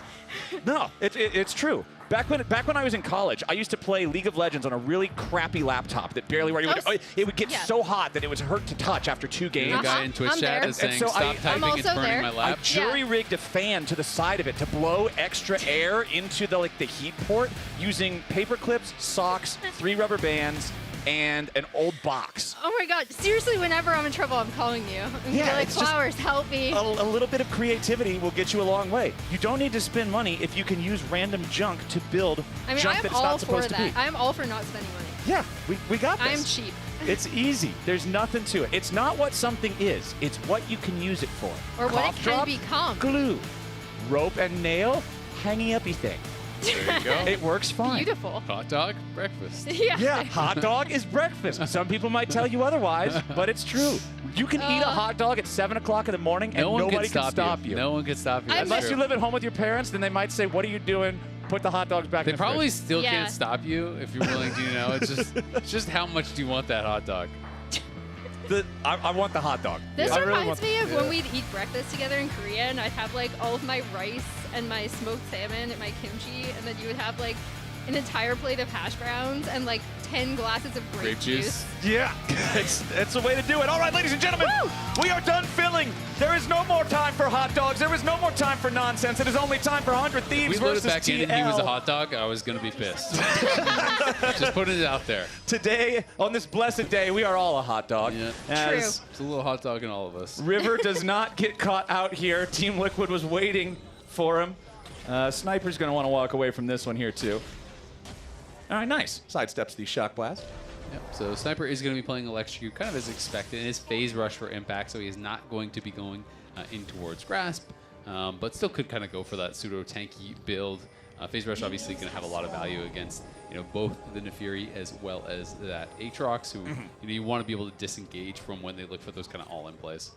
No, it's true. Back when I was in college, I used to play League of Legends on a really crappy laptop that barely worked. It would get yeah. so hot that it would hurt to touch after 2 games. The guy in Twitch I'm chat there. is saying, so "Stop I- typing, I'm it's also burning there. my I lap." jury rigged a fan to the side of it to blow extra air into the heat port using paper clips, socks, 3 rubber bands, and an old box. Oh my god. Seriously, whenever I'm in trouble, I'm calling you. And Yeah, you're like, it's just- Flowers, help me. A little bit of creativity will get you a long way. You don't need to spend money if you can use random junk to build I mean, junk I'm that's all not for supposed to be. that. I'm all for not spending money. Yeah, we got this. I'm cheap. It's easy. There's nothing to it. It's not what something is. It's what you can use it for. Or what it Cough can drop, become. glue, rope and nail, hanging uppy thing. There you go. It works fine. Beautiful. Hot dog, breakfast. Yeah. Yeah, hot dog is breakfast. Some people might tell you otherwise, but it's true. You can eat a hot dog at 7 o'clock in the morning, and No one nobody can stop you. No one can stop you. I'm That's Unless true. you live at home with your parents, then they might say, "What are you doing? Put the hot dogs back They in the probably fridge." still Yeah. can't stop you if you're willing to, it's just how much do you want that hot dog? I want the hot dog. This I really reminds want- me of yeah. when we'd eat breakfast together in Korea, and I'd have like all of my rice and my smoked salmon and my kimchi, and then you would have like an entire plate of hash browns and like 10 glasses of grape juice. Yeah, it's a way to do it. All right, ladies and gentlemen, we are done filling. There is no more time for hot dogs. There is no more time for nonsense. It is only time for 100 If Thieves we loaded versus back in TL. and he was a hot dog, I was going to be pissed. Just putting it out there. Today, on this blessed day, we are all a hot dog. Yeah. As It's a little hot dog in all of us. River does not get caught out here. Team Liquid was waiting for him. Sniper's going to want to walk away from this one here, too. All right, nice. Sidesteps the Shock Blast. Yep, so Sniper is going to be playing Electrocute kind of as expected. It is Phase Rush for Impact, so he is not going to be going in towards Grasp, but still could kind of go for that pseudo-tanky build. Phase Rush obviously going to have a lot of value against both the Nefiri as well as that Aatrox, who you want to be able to disengage from when they look for those kind of all-in plays.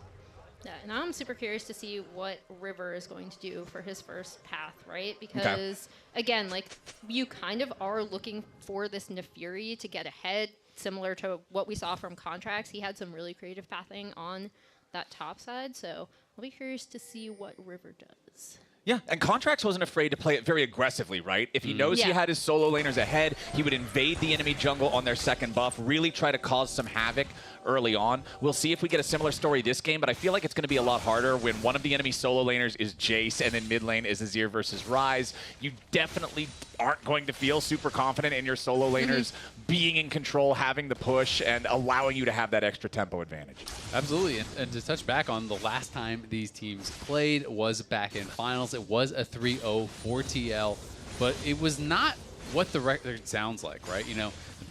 Yeah, and I'm super curious to see what River is going to do for his first path, right? Because, again, like, you kind of are looking for this Nefiri to get ahead, similar to what we saw from Contracts. He had some really creative pathing on that top side, so I'll be curious to see what River does. Yeah, and Contracts wasn't afraid to play it very aggressively, right? If he knows he had his solo laners ahead, he would invade the enemy jungle on their second buff, really try to cause some havoc early on. We'll see if we get a similar story this game, but I feel like it's going to be a lot harder when one of the enemy solo laners is Jace and then mid lane is Azir versus Ryze. You definitely aren't going to feel super confident in your solo laners being in control, having the push, and allowing you to have that extra tempo advantage. Absolutely, and to touch back on the last time these teams played was back in finals. It was a 3-0 for TL, but it was not what the record sounds like, right?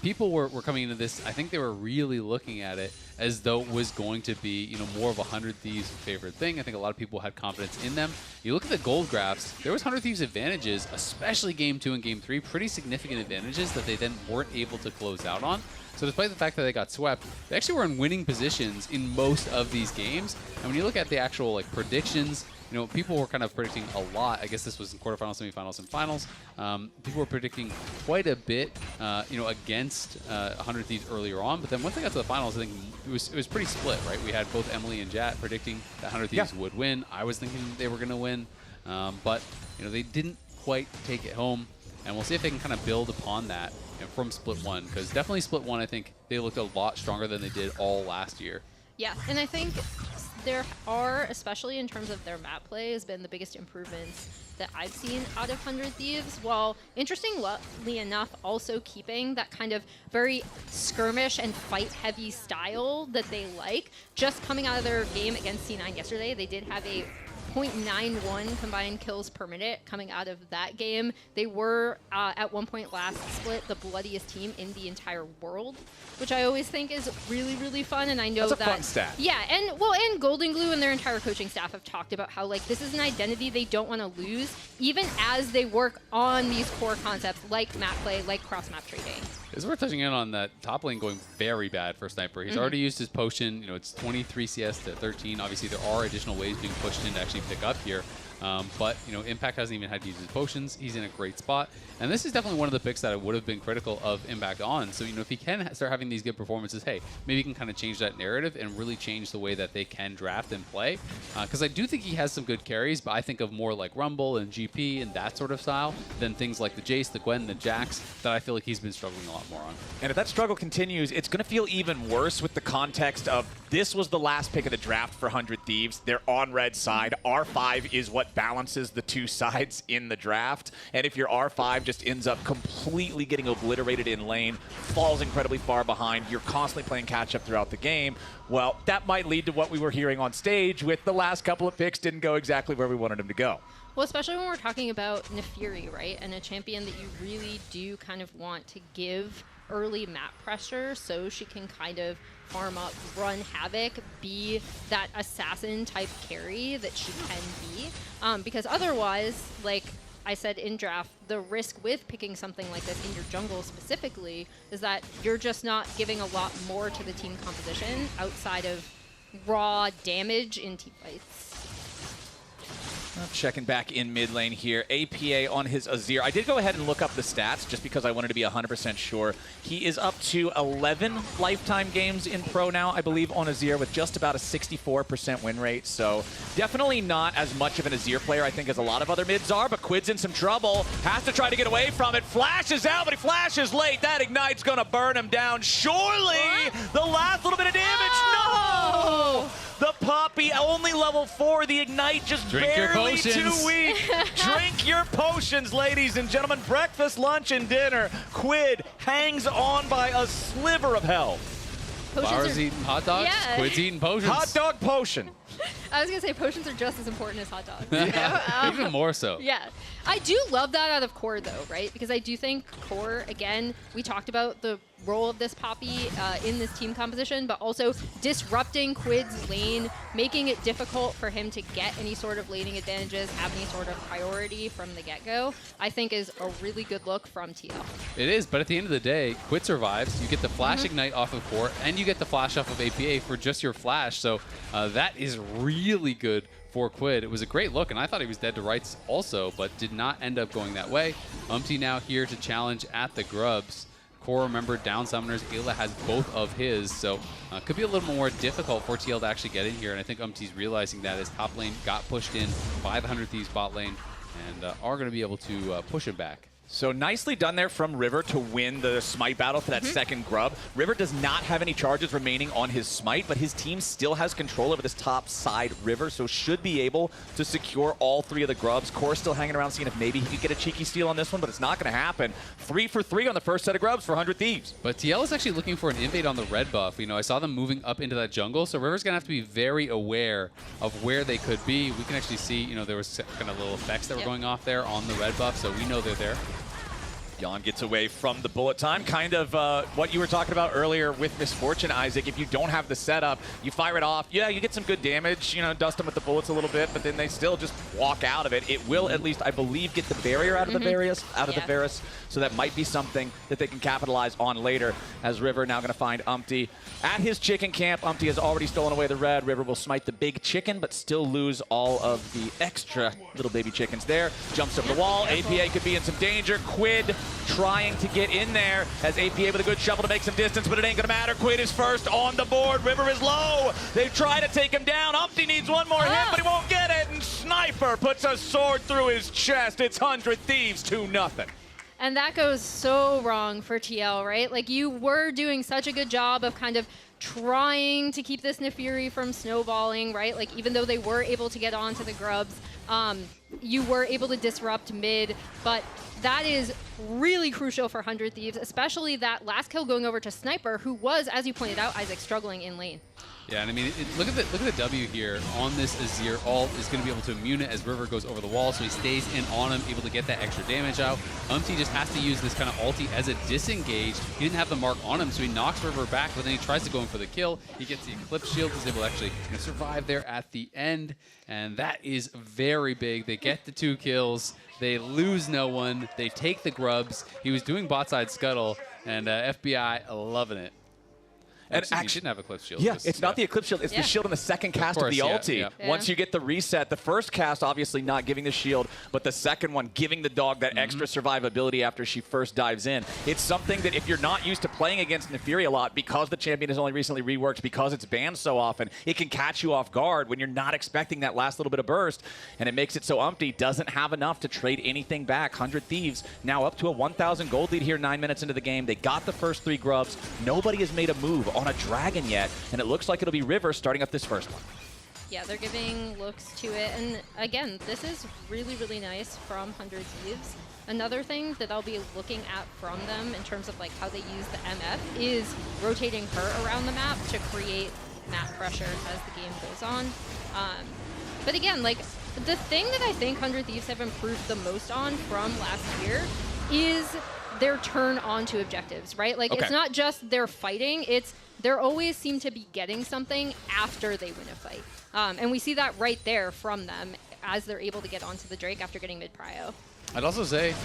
People were coming into this, I think they were really looking at it as though it was going to be, more of a 100 Thieves favorite thing. I think a lot of people had confidence in them. You look at the gold graphs, there was 100 Thieves advantages, especially Game 2 and Game 3, pretty significant advantages that they then weren't able to close out on. So despite the fact that they got swept, they actually were in winning positions in most of these games. And when you look at the actual predictions, people were kind of predicting a lot. I guess this was in quarterfinals, semifinals, and finals. People were predicting quite a bit, against 100 Thieves earlier on. But then once they got to the finals, I think it was pretty split, right? We had both Emily and Jat predicting that 100 Thieves would win. I was thinking they were going to win, but they didn't quite take it home. And we'll see if they can kind of build upon that from Split 1, because definitely Split 1, I think they looked a lot stronger than they did all last year. Yeah, and I think there are, especially in terms of their map play, has been the biggest improvements that I've seen out of 100 Thieves, while interestingly enough also keeping that kind of very skirmish and fight-heavy style that they like. Just coming out of their game against C9 yesterday, they did have a 0.91 combined kills per minute coming out of that game. They were, at one point last split, the bloodiest team in the entire world, which I always think is really, really fun. And I know that's a fun stat. Yeah, and Golden Glue and their entire coaching staff have talked about how this is an identity they don't want to lose, even as they work on these core concepts like map play, like cross-map trading. It's worth touching in on that top lane going very bad for Sniper. He's already used his potion. It's 23 CS to 13. Obviously, there are additional ways being pushed in to actually pick up here. But Impact hasn't even had to use his potions. He's in a great spot. And this is definitely one of the picks that I would have been critical of Impact on. So, if he can start having these good performances, hey, maybe he can kind of change that narrative and really change the way that they can draft and play. Because I do think he has some good carries, but I think of more like Rumble and GP and that sort of style than things like the Jace, the Gwen, the Jax that I feel like he's been struggling a lot more on. And if that struggle continues, it's going to feel even worse with the context of this was the last pick of the draft for 100 Thieves. They're on red side. R5 is what balances the two sides in the draft. And if your R5 just ends up completely getting obliterated in lane, falls incredibly far behind, you're constantly playing catch up throughout the game, well, that might lead to what we were hearing on stage with the last couple of picks didn't go exactly where we wanted them to go. Well, especially when we're talking about Nefiri, right? And a champion that you really do kind of want to give early map pressure so she can kind of farm up, run havoc, be that assassin type carry that she can be. Because otherwise, like I said in draft, the risk with picking something like this in your jungle specifically is that you're just not giving a lot more to the team composition outside of raw damage in team fights. Checking back in mid lane here. APA on his Azir. I did go ahead and look up the stats just because I wanted to be 100% sure. He is up to 11 lifetime games in pro now, I believe, on Azir with just about a 64% win rate. So definitely not as much of an Azir player, I think, as a lot of other mids are. But Quid's in some trouble. Has to try to get away from it. Flashes out, but he flashes late. That Ignite's going to burn him down. Surely the last little bit of damage. No! The Poppy, only level 4. The Ignite just barely too weak. Drink your potions, ladies and gentlemen. Breakfast, lunch, and dinner. Quid hangs on by a sliver of hell. Flowers eating hot dogs, Quid's eating potions. Hot dog potion. I was gonna say potions are just as important as hot dogs. Even more so. Yeah, I do love that out of Core though, right? Because I do think Core, again, we talked about the role of this Poppy in this team composition, but also disrupting Quid's lane, making it difficult for him to get any sort of laning advantages, have any sort of priority from the get-go, I think is a really good look from TL. It is, but at the end of the day, Quid survives. You get the flash ignite off of Core, and you get the flash off of APA for just your flash, so that is really good for Quid. It was a great look, and I thought he was dead to rights also, but did not end up going that way. Now here to challenge at the Grubs. Core, remember, down summoners. Ayla has both of his, so could be a little more difficult for TL to actually get in here, and I think Umti's realizing that his top lane got pushed in by the 100 Thieves bot lane, and are going to be able to push him back. So nicely done there from River to win the Smite battle for that second grub. River does not have any charges remaining on his Smite, but his team still has control over this top side River, so should be able to secure all 3 of the grubs. Core still hanging around seeing if maybe he could get a cheeky steal on this one, but it's not going to happen. 3 for 3 on the first set of grubs for 100 Thieves. But TL is actually looking for an invade on the red buff. You know, I saw them moving up into that jungle, so River's going to have to be very aware of where they could be. We can actually see, you know, there was kind of little effects that were going off there on the red buff, so we know they're there. Jan gets away from the bullet time. Kind of what you were talking about earlier with Misfortune, Isaac. If you don't have the setup, you fire it off. Yeah, you get some good damage, you know, dust them with the bullets a little bit, but then they still just walk out of it. It will at least, I believe, get the barrier out of the Varus, so that might be something that they can capitalize on later, as River now going to find Umpty at his chicken camp. Umpty has already stolen away the red. River will smite the big chicken, but still lose all of the extra little baby chickens there. Jumps over the wall. APA could be in some danger. Quid trying to get in there as APA with a good shovel to make some distance, but it ain't gonna matter. Quid is first on the board. River is low. They try to take him down. Umpty needs one more hit, but he won't get it. And Sniper puts a sword through his chest. It's 100 Thieves 2-0. And that goes so wrong for TL, right? Like, you were doing such a good job of kind of trying to keep this Nefiri from snowballing, right? Like, even though they were able to get onto the grubs, you were able to disrupt mid, but that is really crucial for 100 Thieves, especially that last kill going over to Sniper, who was, as you pointed out, Isaac, struggling in lane. Yeah, and I mean, look at the W here on this Azir. Ult is going to be able to immune it as River goes over the wall, so he stays in on him, able to get that extra damage out. Umpty just has to use this kind of ulti as a disengage. He didn't have the mark on him, so he knocks River back, but then he tries to go in for the kill. He gets the Eclipse Shield. He's able to actually survive there at the end, and that is very big. They get the 2 kills. They lose no one. They take the grubs. He was doing bot side scuttle, and FBI loving it. And actually, he didn't have Eclipse Shield. Yeah, it's not the Eclipse Shield. It's the shield in the second cast of the ulti. Once you get the reset, the first cast obviously not giving the shield, but the second one giving the dog that extra survivability after she first dives in. It's something that if you're not used to playing against Nefiri a lot, because the champion is only recently reworked, because it's banned so often, it can catch you off guard when you're not expecting that last little bit of burst, and it makes it so Umpty doesn't have enough to trade anything back. 100 Thieves now up to a 1,000 gold lead here 9 minutes into the game. They got the first 3 grubs. Nobody has made a move on a dragon yet, and it looks like it'll be River starting up this first one. Yeah, they're giving looks to it, and again, this is really, really nice from 100 Thieves. Another thing that I'll be looking at from them in terms of like how they use the MF is rotating her around the map to create map pressure as the game goes on. But again, like, the thing that I think 100 Thieves have improved the most on from last year is their turn on to objectives, right? Like, it's not just they're fighting, it's they're always seem to be getting something after they win a fight. And we see that right there from them as they're able to get onto the Drake after getting mid-prio. I'd also say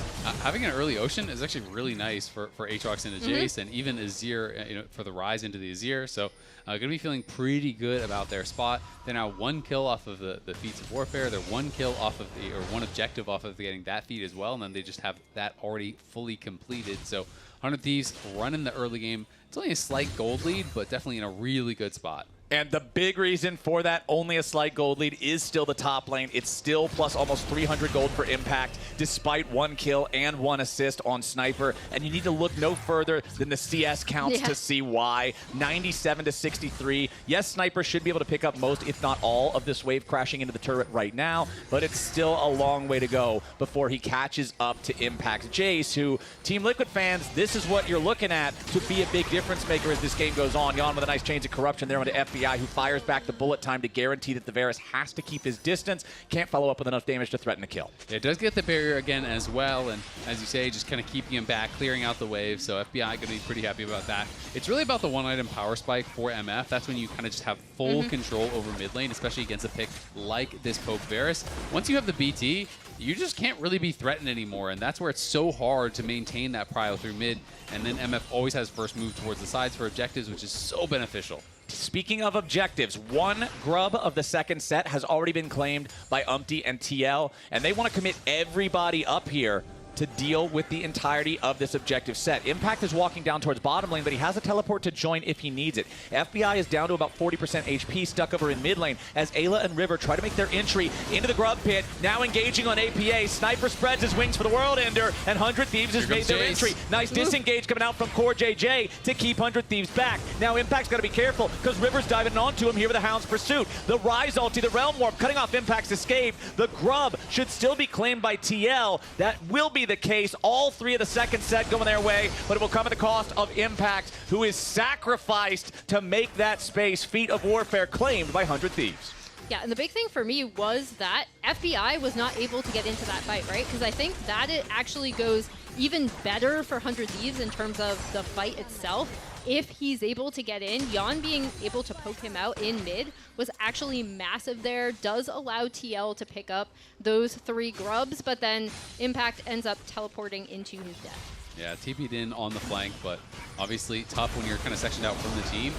having an early Ocean is actually really nice for Aatrox and Jace, and even Azir, you know, for the rise into the Azir. So going to be feeling pretty good about their spot. They're now 1 kill off of the feats of warfare. They're 1 kill off of the, or 1 objective off of getting that feat as well, and then they just have that already fully completed. So 100 Thieves running the early game. It's only a slight gold lead, but definitely in a really good spot. And the big reason for that, only a slight gold lead, is still the top lane. It's still plus almost 300 gold for Impact, despite 1 kill and 1 assist on Sniper. And you need to look no further than the CS counts to see why. 97 to 63. Yes, Sniper should be able to pick up most, if not all, of this wave crashing into the turret right now, but it's still a long way to go before he catches up to Impact. Jace, who, Team Liquid fans, this is what you're looking at to be a big difference maker as this game goes on. Jan with a nice Chains of Corruption there onto FBI. FBI, who fires back the bullet time to guarantee that the Varus has to keep his distance, can't follow up with enough damage to threaten a kill. It does get the barrier again as well, and as you say, just kind of keeping him back, clearing out the wave, so FBI going to be pretty happy about that. It's really about the one-item power spike for MF. That's when you kind of just have full control over mid lane, especially against a pick like this Poke Varus. Once you have the BT, you just can't really be threatened anymore, and that's where it's so hard to maintain that prio through mid, and then MF always has first move towards the sides for objectives, which is so beneficial. Speaking of objectives, one grub of the second set has already been claimed by Umpty and TL, and they want to commit everybody up here to deal with the entirety of this objective set. Impact is walking down towards bottom lane, but he has a teleport to join if he needs it. FBI is down to about 40% HP, stuck over in mid lane, as Ayla and River try to make their entry into the grub pit, now engaging on APA. Sniper spreads his wings for the World Ender, and 100 Thieves has made their entry. Nice disengage coming out from Core JJ to keep 100 Thieves back. Now Impact's got to be careful, because River's diving onto him here with a Hound's Pursuit. The Rise ulti, the Realm Warp, cutting off Impact's escape. The grub should still be claimed by TL. That will be the case. All three of the second set going their way, but it will come at the cost of Impact, who is sacrificed to make that space. Feat of Warfare claimed by 100 Thieves. Yeah, and the big thing for me was that FBI was not able to get into that fight, right? Because I think that it actually goes even better for 100 Thieves in terms of the fight itself. If he's able to get in, Jan being able to poke him out in mid was actually massive there, does allow TL to pick up those 3 grubs, but then Impact ends up teleporting into his death. Yeah, TP'd in on the flank, but obviously tough when you're kind of sectioned out from the team.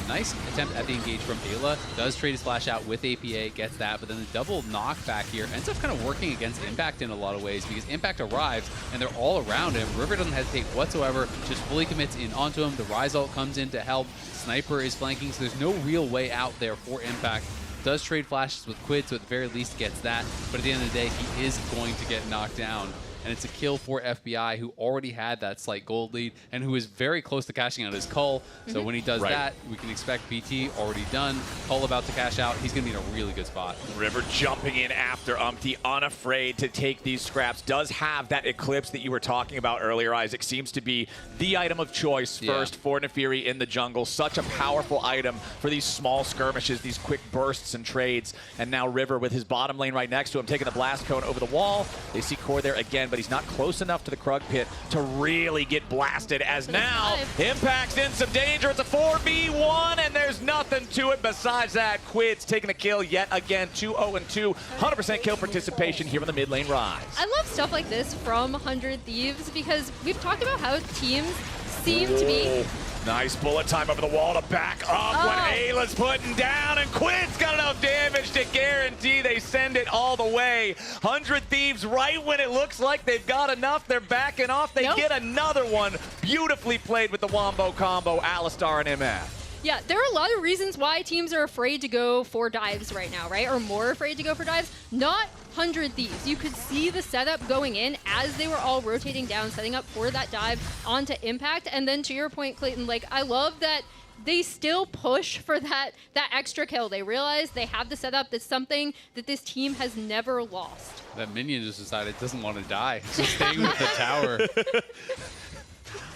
Nice attempt at the engage from Ayla. Does trade his flash out with APA, gets that, but then the double knockback here ends up kind of working against Impact in a lot of ways, because Impact arrives and they're all around him. River doesn't hesitate whatsoever, just fully commits in onto him. The Rise ult comes in to help. Sniper is flanking, so there's no real way out there for Impact. Does trade flashes with Quid, so at the very least gets that, but at the end of the day, he is going to get knocked down. And it's a kill for FBI, who already had that slight gold lead and who is very close to cashing out his Cull. So when he does that, we can expect BT already done. Cull about to cash out. He's going to be in a really good spot. River jumping in after Umpty, unafraid to take these scraps. Does have that Eclipse that you were talking about earlier, Isaac. Seems to be the item of choice first for Nefiri in the jungle. Such a powerful item for these small skirmishes, these quick bursts and trades. And now River with his bottom lane right next to him, taking the blast cone over the wall. They see Core there again, but he's not close enough to the Krug pit to really get blasted, as now Impact's in some danger. It's a 4v1 and there's nothing to it besides that. Quid's taking the kill yet again. 2-0-2, 100% kill participation here on the mid lane Rise. I love stuff like this from 100 Thieves, because we've talked about how teams seem to be... Nice bullet time over the wall to back up what Ayla's putting down, and Quid's got enough damage to guarantee they send it all the way. 100 Thieves, right when it looks like they've got enough, they're backing off. They get another one. Beautifully played with the Wombo combo, Alistar and MF. Yeah, there are a lot of reasons why teams are afraid to go for dives right now, right? Or more afraid to go for dives. Not 100 Thieves. You could see the setup going in as they were all rotating down, setting up for that dive onto Impact. And then to your point, Clayton, like, I love that they still push for that extra kill. They realize they have the setup. That's something that this team has never lost. That minion just decided it doesn't want to die. He's just staying with the tower.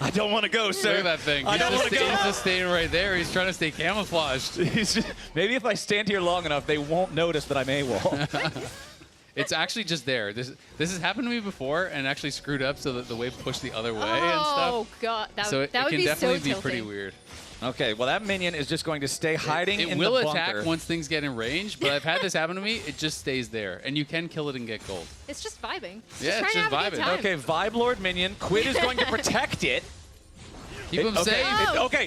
I don't want to go, sir. Look at that thing. I don't want to go. He's just staying right there. He's trying to stay camouflaged. Maybe if I stand here long enough, they won't notice that I'm AWOL. It's actually just there. This has happened to me before and actually screwed up so that the wave pushed the other way and stuff. Oh, God. That would be so it can definitely be tilting. pretty weird. Okay, well, that minion is just going to stay hiding in the bunker. It will attack once things get in range, but I've had this happen to me. It just stays there, and you can kill it and get gold. It's just vibing. Yeah, it's just vibing. Okay, Vibe Lord minion. Quid is going to protect it. Keep him safe.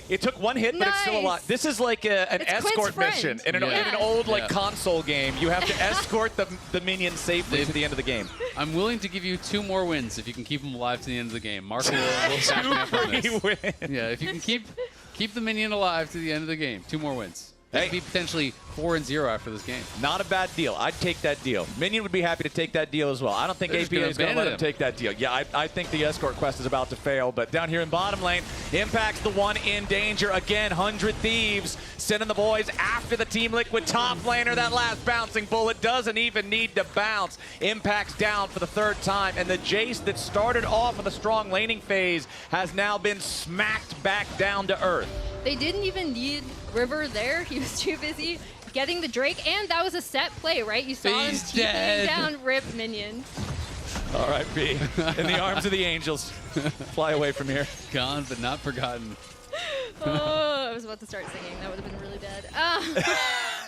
It took one hit, but it's still a lot. This is like an escort mission in an old console game. You have to escort the minion safely to the end of the game. I'm willing to give you 2 more wins if you can keep them alive to the end of the game. Marco will back me up on this. Wins. Yeah, if you can keep the minion alive to the end of the game. 2 more wins. That could be potentially 4-0 after this game. Not a bad deal. I'd take that deal. Minion would be happy to take that deal as well. I don't think APA is going to let him take that deal. Yeah, I think the escort quest is about to fail. But down here in bottom lane, Impact's the one in danger. Again, 100 Thieves sending the boys after the Team Liquid top laner. That last bouncing bullet doesn't even need to bounce. Impact's down for the 3rd time. And the Jace that started off with a strong laning phase has now been smacked back down to earth. They didn't even need River there. He was too busy getting the Drake, and that was a set play, right? You saw him TPing down Rip Minion. All right, B. In the arms of the angels. Fly away from here. Gone but not forgotten. Oh, I was about to start singing. That would have been really bad.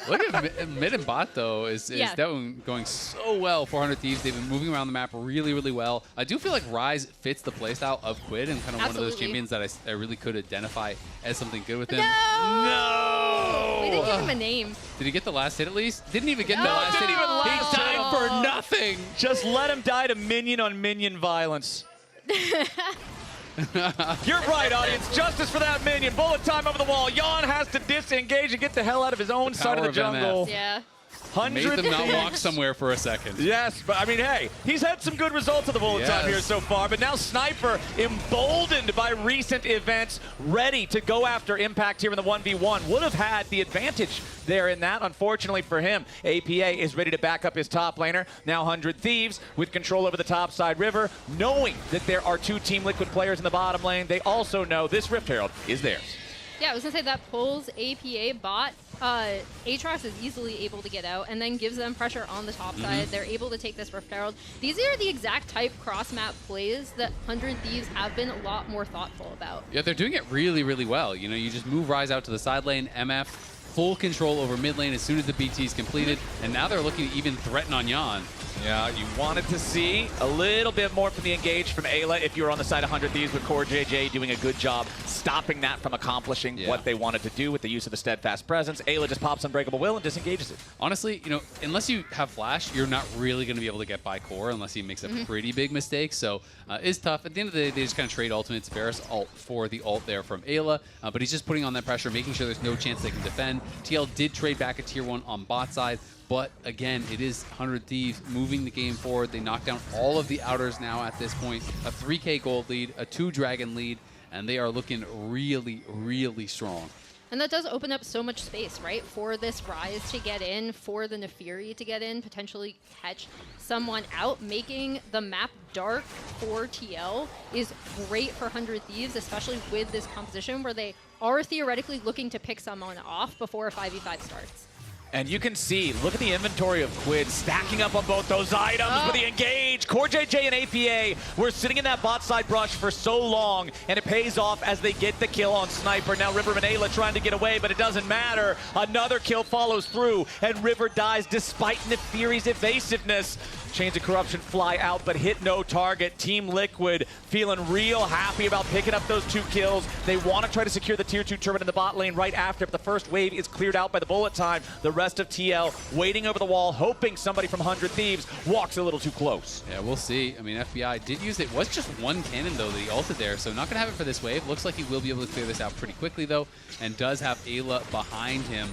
Look at mid and bot, though, is that one going so well. 400 Thieves, they've been moving around the map really, really well. I do feel like Ryze fits the playstyle of Quid and kind of one of those champions that I really could identify as something good with him. No! We didn't give him a name. Did he get the last hit at least? Didn't even get the last hit. He died for nothing. Just let him die to minion on minion violence. You're right, audience. Justice for that minion. Bullet time over the wall. Yon has to disengage and get the hell out of his own side of the jungle. Yeah. Made them not walk somewhere for a second. Yes, but I mean, hey, he's had some good results of the bullet time here so far, but now Sniper, emboldened by recent events, ready to go after Impact here in the 1v1. Would have had the advantage there in that, unfortunately for him. APA is ready to back up his top laner. Now 100 Thieves with control over the top side River, knowing that there are 2 Team Liquid players in the bottom lane. They also know this Rift Herald is theirs. Yeah, I was going to say that pulls APA bot. Aatrox is easily able to get out and then gives them pressure on the top side. They're able to take this Rift Herald. These are the exact type cross-map plays that 100 Thieves have been a lot more thoughtful about. Yeah, they're doing it really, really well. You know, you just move Ryze out to the side lane, MF, full control over mid lane as soon as the BT is completed, and now they're looking to even threaten on Yon. Yeah, you wanted to see a little bit more from the engage from Ayla if you were on the side of 100 Thieves with Core JJ doing a good job stopping that from accomplishing what they wanted to do with the use of the steadfast presence. Ayla just pops Unbreakable Will and disengages it. Honestly, you know, unless you have Flash, you're not really going to be able to get by Core unless he makes a pretty big mistake. So it's tough. At the end of the day, they just kind of trade ultimates. Varus ult for the ult there from Ayla, but he's just putting on that pressure, making sure there's no chance they can defend. TL did trade back a tier 1 on bot side. But again, it is 100 Thieves moving the game forward. They knock down all of the outers now at this point. A 3K gold lead, a 2 dragon lead, and they are looking really, really strong. And that does open up so much space, right? For this Ryze to get in, for the Nefiri to get in, potentially catch someone out. Making the map dark for TL is great for 100 Thieves, especially with this composition where they are theoretically looking to pick someone off before a 5v5 starts. And you can see, look at the inventory of Quid stacking up on both those items with the engage. Core JJ and APA were sitting in that bot side brush for so long, and it pays off as they get the kill on Sniper. Now River and Ayla trying to get away, but it doesn't matter. Another kill follows through, and River dies despite Nefiri's evasiveness. Chains of Corruption fly out, but hit no target. Team Liquid feeling real happy about picking up those 2 kills. They want to try to secure the tier 2 turret in the bot lane right after, but the first wave is cleared out by the bullet time. The rest of TL waiting over the wall, hoping somebody from 100 Thieves walks a little too close. Yeah, we'll see. I mean, FBI did use it. It was just 1 cannon, though, that he ulted there, so not going to have it for this wave. Looks like he will be able to clear this out pretty quickly, though, and does have Ayla behind him.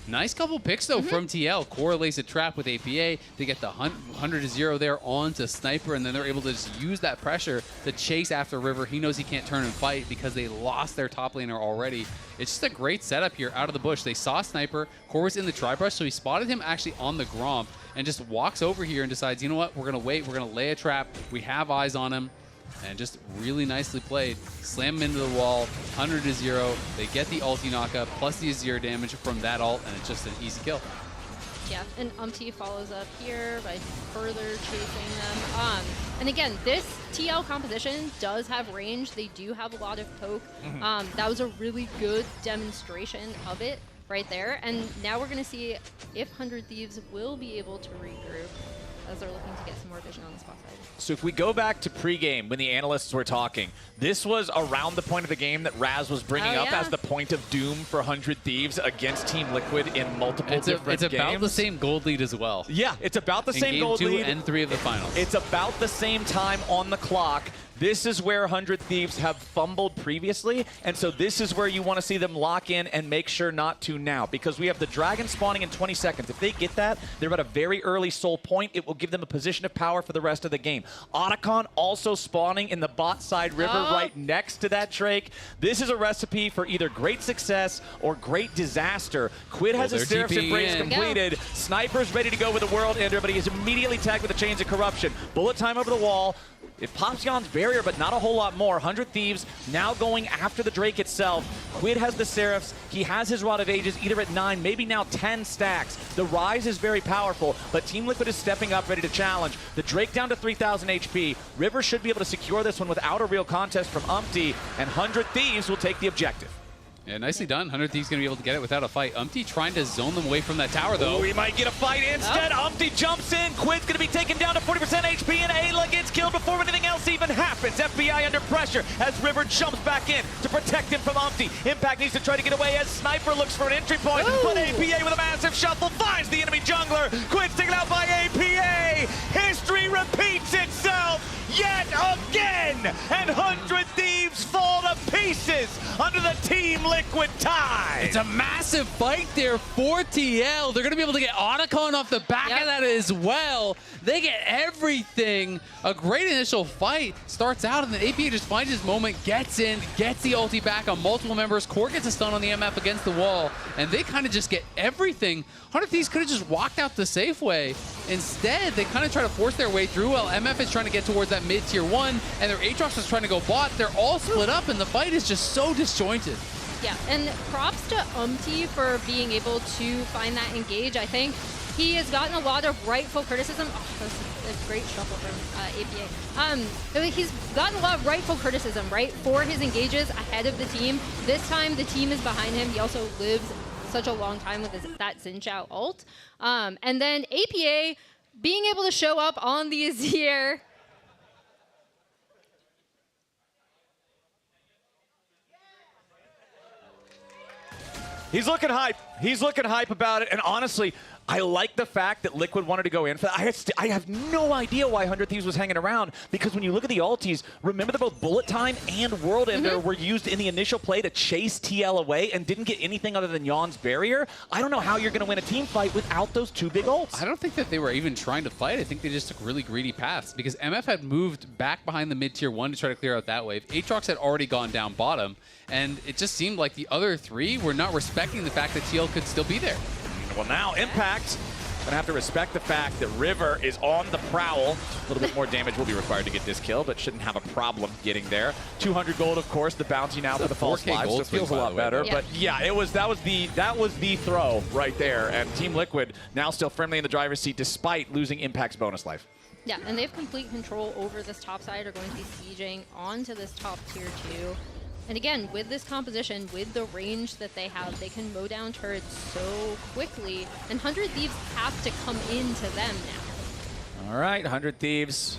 Nice couple picks, though, from TL. Core lays a trap with APA. They get the 100-0 there onto Sniper, and then they're able to just use that pressure to chase after River. He knows he can't turn and fight because they lost their top laner already. It's just a great setup here out of the bush. They saw Sniper. Core was in the tri-brush, so he spotted him actually on the Gromp and just walks over here and decides, you know what, we're going to wait. We're going to lay a trap. We have eyes on him. And just really nicely played. Slam him into the wall, 100-0. They get the ulti knockup, plus the Azir damage from that ult, and it's just an easy kill. Yeah, and follows up here by further chasing them. And again, this TL composition does have range. They do have a lot of poke. That was a really good demonstration of it right there. And now we're going to see if 100 Thieves will be able to regroup as they're looking to get some more vision on the spot side. So if we go back to pregame when the analysts were talking, this was around the point of the game that Raz was bringing up as the point of doom for 100 Thieves against Team Liquid in multiple different games. It's about the same gold lead as well. Yeah, it's about the same gold lead. In Game 2 and 3 of the finals. It's about the same time on the clock. This is where 100 Thieves have fumbled previously, and so this is where you want to see them lock in and make sure not to now, because we have the dragon spawning in 20 seconds. If they get that, they're at a very early soul point. It will give them a position of power for the rest of the game. Otacon also spawning in the bot side river right next to that Drake. This is a recipe for either great success or great disaster. Quid has his Seraph's Embrace completed. Sniper's ready to go with the World Ender, but he is immediately tagged with the Chains of Corruption. Bullet time over the wall. It pops Yon's barrier, but not a whole lot more. 100 Thieves now going after the Drake itself. Quid has the Seraphs. He has his Rod of Ages either at 9, maybe now 10 stacks. The Rise is very powerful, but Team Liquid is stepping up, ready to challenge. The Drake down to 3,000 HP. River should be able to secure this one without a real contest from Umpty, and 100 Thieves will take the objective. Yeah, nicely done. 100 Thieves going to be able to get it without a fight. Umpty trying to zone them away from that tower, though. We might get a fight instead. Umpty jumps in. Quid's going to be taken down to 40% HP, and Ayla gets killed before anything else even happens. FBI under pressure as River jumps back in to protect him from Umpty. Impact needs to try to get away as Sniper looks for an entry point, but APA with a massive shuffle finds the enemy jungler. Quid's taken out by APA. History repeats itself yet again, and 100 Thieves fall to pieces under the Team Liquid tide. It's a massive fight there for TL. They're going to be able to get Otacon off the back of that as well. They get everything. A great initial fight starts out, and then APA just finds his moment, gets in, gets the ulti back on multiple members. Core gets a stun on the MF against the wall, and they kind of just get everything. 100 Thieves could have just walked out the safe way. Instead, they kind of try to force their way through while MF is trying to get towards that mid-tier 1, and their Aatrox is trying to go bot. They're all split up, and the fight is just so disjointed. Yeah, and props to Umpty for being able to find that engage. I think he has gotten a lot of rightful criticism. Oh, that's a great shuffle from APA. He's gotten a lot of rightful criticism, right, for his engages ahead of the team. This time, the team is behind him. He also lives such a long time with that Xin Zhao ult. And then APA being able to show up on the Azir. He's looking hype. He's looking hype about it. And honestly, I like the fact that Liquid wanted to go in for that. I have no idea why 100 Thieves was hanging around, because when you look at the ultis, remember that both Bullet Time and World Ender were used in the initial play to chase TL away and didn't get anything other than Yon's barrier. I don't know how you're going to win a team fight without those two big ults. I don't think that they were even trying to fight. I think they just took really greedy paths, because MF had moved back behind the mid-tier 1 to try to clear out that wave. Aatrox had already gone down bottom, and it just seemed like the other three were not respecting the fact that TL could still be there. Well, now Impact gonna have to respect the fact that River is on the prowl. A little bit more damage will be required to get this kill, but shouldn't have a problem getting there. 200 gold, of course. The bounty now for the false lives, so it feels a lot better. But yeah, that was the throw right there. And Team Liquid now still firmly in the driver's seat despite losing Impact's bonus life. Yeah, and they have complete control over this top side. Are going to be sieging onto this top tier 2. And again, with this composition, with the range that they have, they can mow down turrets so quickly, and 100 Thieves have to come into them now. All right, 100 Thieves.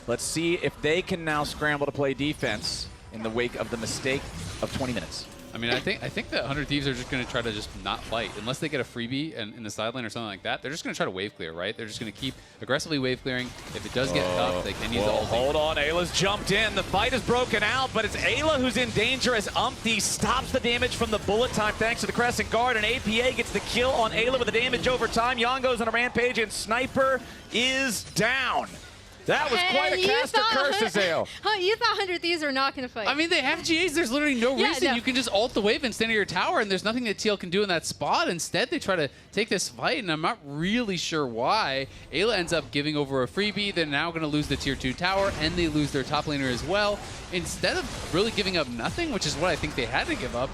Let's see if they can now scramble to play defense in the wake of the mistake of 20 minutes. I mean, I think that 100 Thieves are just going to try to just not fight. Unless they get a freebie in the sideline or something like that, they're just going to try to wave clear, right? They're just going to keep aggressively wave clearing. If it does get tough, they can use the ulti. Hold on, Ayla's jumped in. The fight is broken out, but it's Ayla who's in danger as Umpty stops the damage from the Bullet Time thanks to the Crescent Guard, and APA gets the kill on Ayla with the damage over time. Yon goes on a rampage, and Sniper is down. That was quite a caster curse, Azale. You thought 100 Thieves were not going to fight. I mean, they have GAs. There's literally no reason. You can just ult the wave and stand at your tower, and there's nothing that TL can do in that spot. Instead, they try to take this fight, and I'm not really sure why. Ayla ends up giving over a freebie. They're now going to lose the tier 2 tower, and they lose their top laner as well. Instead of really giving up nothing, which is what I think they had to give up,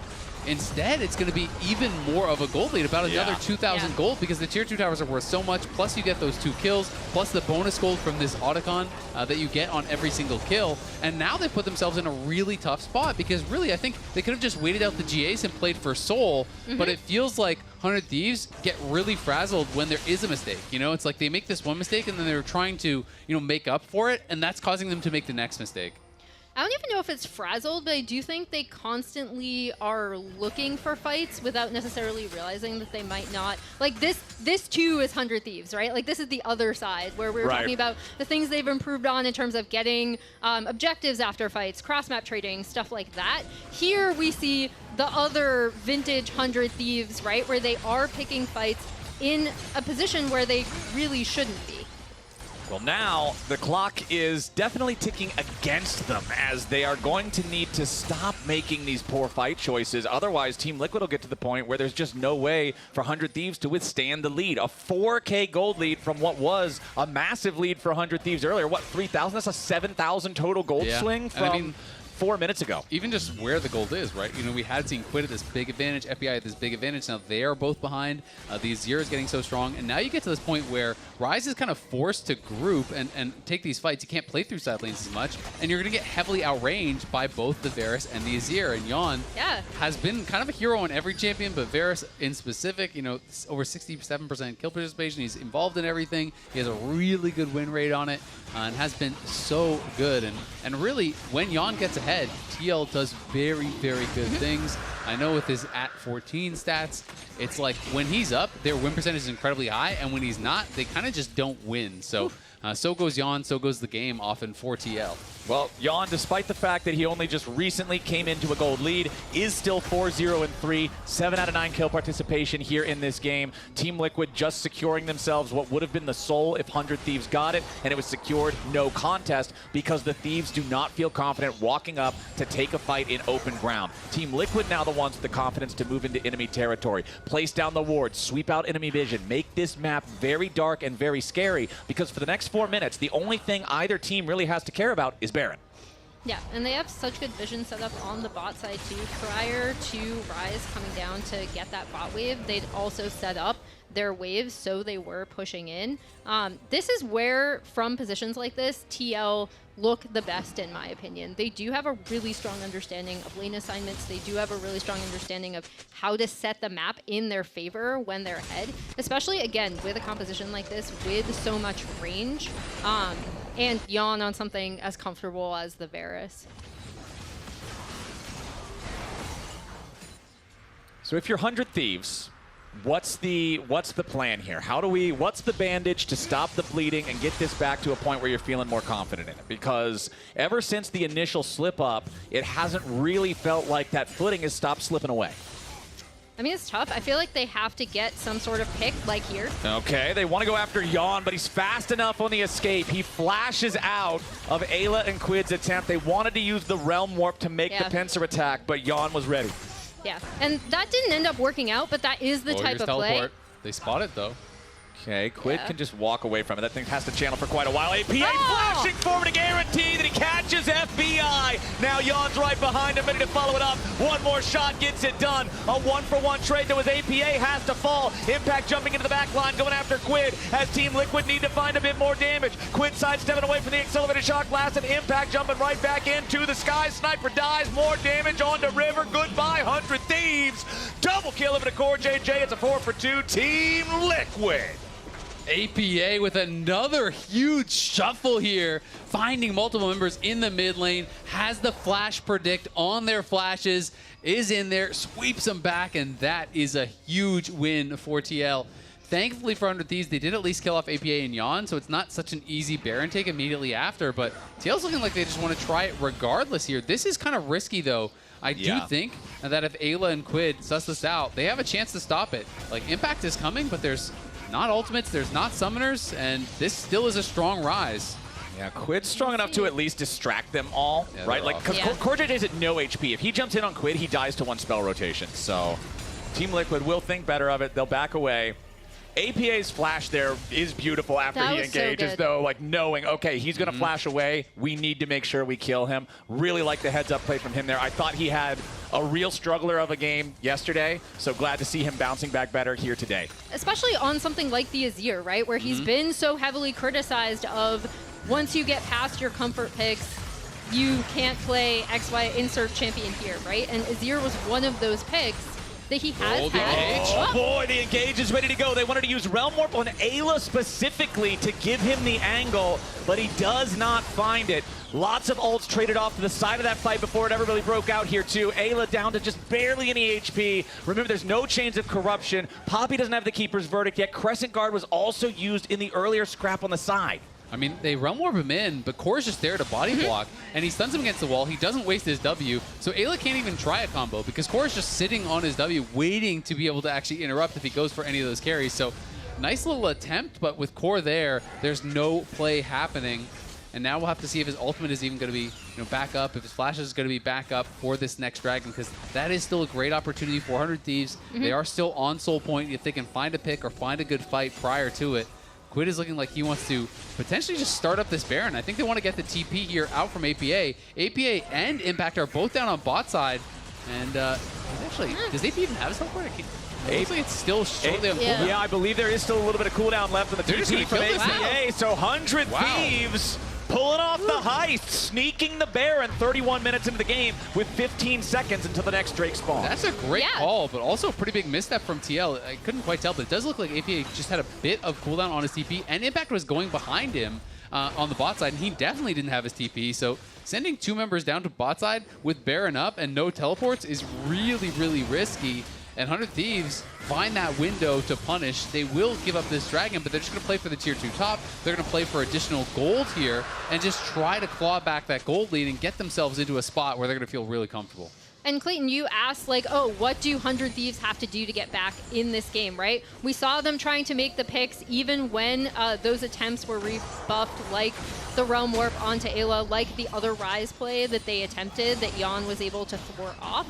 instead, it's going to be even more of a gold lead, about another 2,000 gold, because the tier 2 towers are worth so much, plus you get those 2 kills, plus the bonus gold from this Otacon that you get on every single kill. And now they put themselves in a really tough spot, because really, I think they could have just waited out the GAs and played for Soul, but it feels like 100 Thieves get really frazzled when there is a mistake. You know, it's like they make this one mistake, and then they're trying to, make up for it, and that's causing them to make the next mistake. I don't even know if it's frazzled, but I do think they constantly are looking for fights without necessarily realizing that they might not. Like this too is 100 Thieves, right? Like this is the other side where we're talking about the things they've improved on in terms of getting objectives after fights, cross-map trading, stuff like that. Here we see the other vintage 100 Thieves, right? Where they are picking fights in a position where they really shouldn't be. Well, now the clock is definitely ticking against them as they are going to need to stop making these poor fight choices. Otherwise, Team Liquid will get to the point where there's just no way for 100 Thieves to withstand the lead. A 4K gold lead from what was a massive lead for 100 Thieves earlier. What, 3,000? That's a 7,000 total gold swing from 4 minutes ago. Even just where the gold is, right? You know, we had seen Quid at this big advantage, FBI at this big advantage. Now they are both behind. The Azir is getting so strong. And now you get to this point where Ryze is kind of forced to group and take these fights. You can't play through side lanes as much. And you're going to get heavily outranged by both the Varus and the Azir. And Yon has been kind of a hero on every champion, but Varus in specific, you know, over 67% kill participation. He's involved in everything. He has a really good win rate on it and has been so good. And really, when Yon gets ahead, TL does very, very good things. I know with his at 14 stats, it's like when he's up, their win percentage is incredibly high, and when he's not, they kind of just don't win. So, so goes Yon, so goes the game often for TL. Well, Yon, despite the fact that he only just recently came into a gold lead, is still 4-0-3, 7 out of 9 kill participation here in this game. Team Liquid just securing themselves what would have been the soul if 100 Thieves got it, and it was secured no contest because the Thieves do not feel confident walking up to take a fight in open ground. Team Liquid now the ones with the confidence to move into enemy territory, place down the wards, sweep out enemy vision, make this map very dark and very scary, because for the next 4 minutes, the only thing either team really has to care about is Baron. Yeah, and they have such good vision set up on the bot side too. Prior to Ryze coming down to get that bot wave, they'd also set up their waves so they were pushing in. This is where, from positions like this, TL look the best in my opinion. They do have a really strong understanding of lane assignments. They do have a really strong understanding of how to set the map in their favor when they're ahead, especially again with a composition like this with so much range. And Yon on something as comfortable as the Varus. So if you're 100 Thieves, what's the plan here? What's the bandage to stop the bleeding and get this back to a point where you're feeling more confident in it? Because ever since the initial slip up, it hasn't really felt like that footing has stopped slipping away. I mean, it's tough. I feel like they have to get some sort of pick, like here. Okay, they want to go after Yon, but he's fast enough on the escape. He flashes out of Ayla and Quid's attempt. They wanted to use the Realm Warp to make the pincer attack, but Yon was ready. Yeah, and that didn't end up working out, but that is the type of play. They spot it, though. Okay, Quid can just walk away from it. That thing has to channel for quite a while. APA flashing forward to guarantee that he catches FBI. Now Yon's right behind him, ready to follow it up. One more shot gets it done. A one-for-one trade that was APA has to fall. Impact jumping into the back line, going after Quid as Team Liquid need to find a bit more damage. Quid sidestepping away from the accelerated shock blast, and Impact jumping right back into the sky. Sniper dies, more damage onto River. Goodbye, 100 Thieves. Double kill of it to Core JJ. It's a 4-for-2. Team Liquid. APA with another huge shuffle here, finding multiple members in the mid lane, has the flash predict on their flashes, is in there, sweeps them back, and that is a huge win for TL. Thankfully for 100 Thieves, they did at least kill off APA and Yon, so it's not such an easy Baron take immediately after, but TL's looking like they just want to try it regardless here. This is kind of risky, though. I do think that if Ayla and Quid suss this out, they have a chance to stop it. Like, Impact is coming, but there's not ultimates, there's not summoners, and this still is a strong Ryze. Yeah, Quid's strong enough to at least distract them all, right? Like, because Core JJ's at no HP. If he jumps in on Quid, he dies to one spell rotation. So Team Liquid will think better of it. They'll back away. APA's flash there is beautiful after he engages, though, like knowing, okay, he's going to flash away. We need to make sure we kill him. Really like the heads-up play from him there. I thought he had a real struggler of a game yesterday, so glad to see him bouncing back better here today. Especially on something like the Azir, right, where he's been so heavily criticized of once you get past your comfort picks, you can't play XY insert champion here, right? And Azir was one of those picks that he has had. Oh boy, the engage is ready to go. They wanted to use Realm Warp on Ayla specifically to give him the angle, but he does not find it. Lots of ults traded off to the side of that fight before it ever really broke out here too. Ayla down to just barely any HP. Remember, there's no chains of corruption. Poppy doesn't have the Keeper's Verdict yet. Crescent Guard was also used in the earlier scrap on the side. I mean, they Realm Warp him in, but Core's just there to body block, and he stuns him against the wall. He doesn't waste his W, so Ayla can't even try a combo because Core's just sitting on his W waiting to be able to actually interrupt if he goes for any of those carries. So Nice little attempt, but with Core there's no play happening. And now we'll have to see if his ultimate is even going to be back up, if his flash is going to be back up for this next Dragon, because that is still a great opportunity for 100 Thieves. They are still on soul point if they can find a pick or find a good fight prior to it. Quid is looking like he wants to potentially just start up this Baron. I think they want to get the TP here out from APA. APA and Impact are both down on bot side. And actually, does AP even have his teleport? It looks like it's still shortly on cooldown. Yeah, I believe there is still a little bit of cooldown left on the TP from APA. So 100 Thieves pulling off the heist, sneaking the Baron 31 minutes into the game with 15 seconds until the next Drake spawn. That's a great call, but also a pretty big misstep from TL. I couldn't quite tell, but it does look like APA just had a bit of cooldown on his TP, and Impact was going behind him on the bot side, and he definitely didn't have his TP. So sending 2 members down to bot side with Baron up and no teleports is really, really risky. And 100 Thieves find that window to punish. They will give up this Dragon, but they're just going to play for the tier 2 top. They're going to play for additional gold here and just try to claw back that gold lead and get themselves into a spot where they're going to feel really comfortable. And Clayton, you asked, like, oh, what do 100 Thieves have to do to get back in this game, right? We saw them trying to make the picks even when those attempts were rebuffed, like the Realm Warp onto Ayla, like the other Rise play that they attempted that Jan was able to thwart off.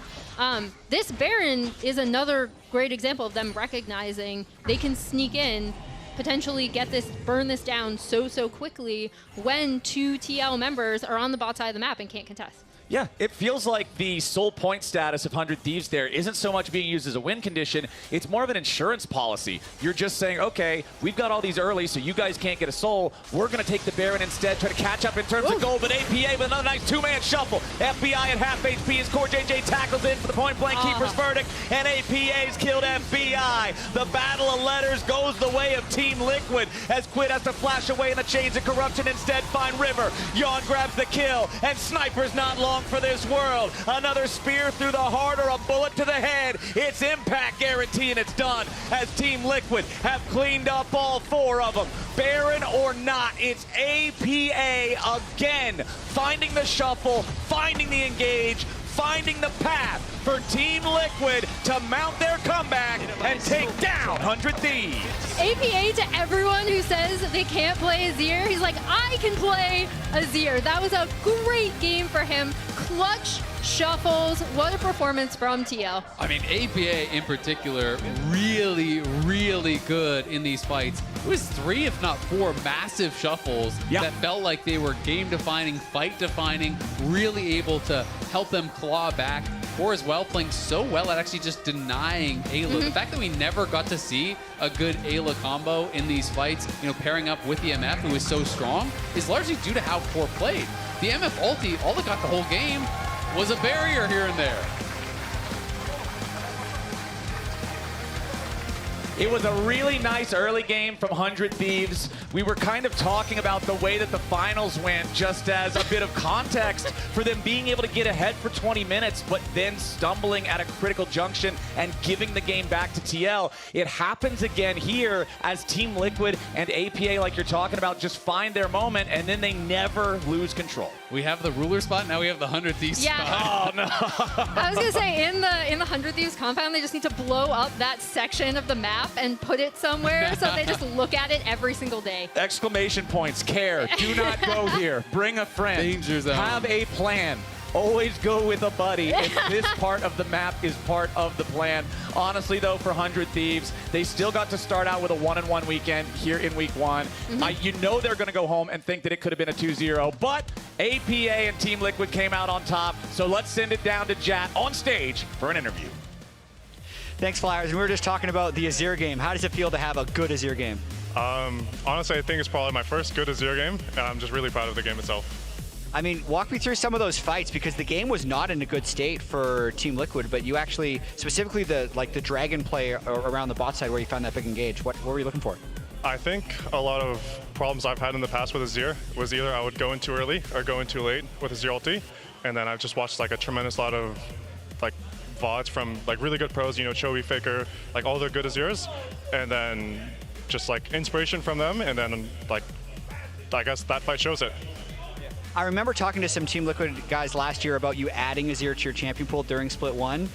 This Baron is another great example of them recognizing they can sneak in, potentially get this, burn this down so quickly when 2 TL members are on the bot side of the map and can't contest. Yeah, it feels like the soul point status of 100 Thieves there isn't so much being used as a win condition, it's more of an insurance policy. You're just saying, okay, we've got all these early, so you guys can't get a soul. We're going to take the Baron instead, try to catch up in terms of gold, but APA with another nice 2-man shuffle. FBI at half HP as Core JJ tackles in for the point-blank keeper's verdict, and APA's killed FBI. The battle of letters goes the way of Team Liquid as Quid has to flash away in the chains of corruption, instead find River. Yawn grabs the kill, and Sniper's not long for this world. Another spear through the heart or a bullet to the head. It's Impact guaranteeing it's done as Team Liquid have cleaned up all 4 of them. Baron or not, it's APA again, finding the shuffle, finding the engage, finding the path for Team Liquid to mount their comeback and take down 100 Thieves. APA to everyone who says they can't play Azir, he's like, I can play Azir. That was a great game for him. Clutch shuffles. What a performance from TL. I mean, APA in particular, really, really good in these fights. It was 3, if not 4, massive shuffles that felt like they were game-defining, fight-defining, really able to help them claw back. Core as well, playing so well at actually just denying Ayla. The fact that we never got to see a good Ayla combo in these fights, pairing up with the MF, who is so strong, is largely due to how Core played. The MF ulti, all that got the whole game was a barrier here and there. It was a really nice early game from 100 Thieves. We were kind of talking about the way that the finals went just as a bit of context for them being able to get ahead for 20 minutes, but then stumbling at a critical junction and giving the game back to TL. It happens again here as Team Liquid and APA, like you're talking about, just find their moment and then they never lose control. We have the ruler spot, now we have the 100 Thieves spot. Oh, no. I was going to say, in the 100 Thieves compound, they just need to blow up that section of the map and put it somewhere so they just look at it every single day. Exclamation points, care, do not go here, bring a friend, danger zone, have a plan. Always go with a buddy, and this part of the map is part of the plan. Honestly, though, for 100 Thieves, they still got to start out with a 1-1 weekend here in week 1. You know they're going to go home and think that it could have been a 2-0, but APA and Team Liquid came out on top, so let's send it down to Jat on stage for an interview. Thanks, Flyers. We were just talking about the Azir game. How does it feel to have a good Azir game? Honestly, I think it's probably my first good Azir game, and I'm just really proud of the game itself. I mean, walk me through some of those fights, because the game was not in a good state for Team Liquid, but you actually, specifically the Dragon play around the bot side where you found that big engage, what were you looking for? I think a lot of problems I've had in the past with Azir was either I would go in too early or go in too late with Azir ulti, and then I've just watched like a tremendous lot of like VODs from like really good pros, Chovy, Faker, like all their good Azirs, and then just like inspiration from them, and then like I guess that fight shows it. I remember talking to some Team Liquid guys last year about you adding Azir to your champion pool during Split 1.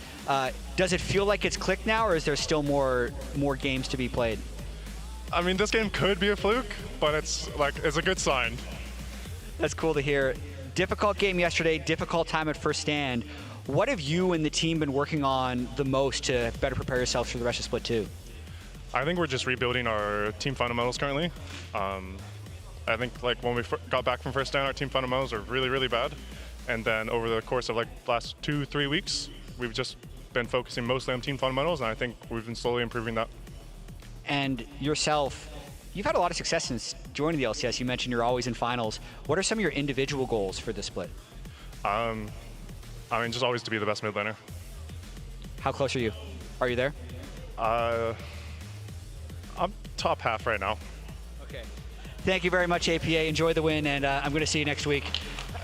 Does it feel like it's clicked now, or is there still more games to be played? I mean, this game could be a fluke, but it's a good sign. That's cool to hear. Difficult game yesterday, difficult time at first stand. What have you and the team been working on the most to better prepare yourselves for the rest of Split 2? I think we're just rebuilding our team fundamentals currently. I think like when we got back from first stand, our team fundamentals are really, really bad. And then over the course of like the last 2-3 weeks, we've just been focusing mostly on team fundamentals, and I think we've been slowly improving that. And yourself, you've had a lot of success since joining the LCS. You mentioned you're always in finals. What are some of your individual goals for this split? I mean, just always to be the best mid laner. How close are you? Are you there? I'm top half right now. Okay. Thank you very much, APA. Enjoy the win, and I'm going to see you next week.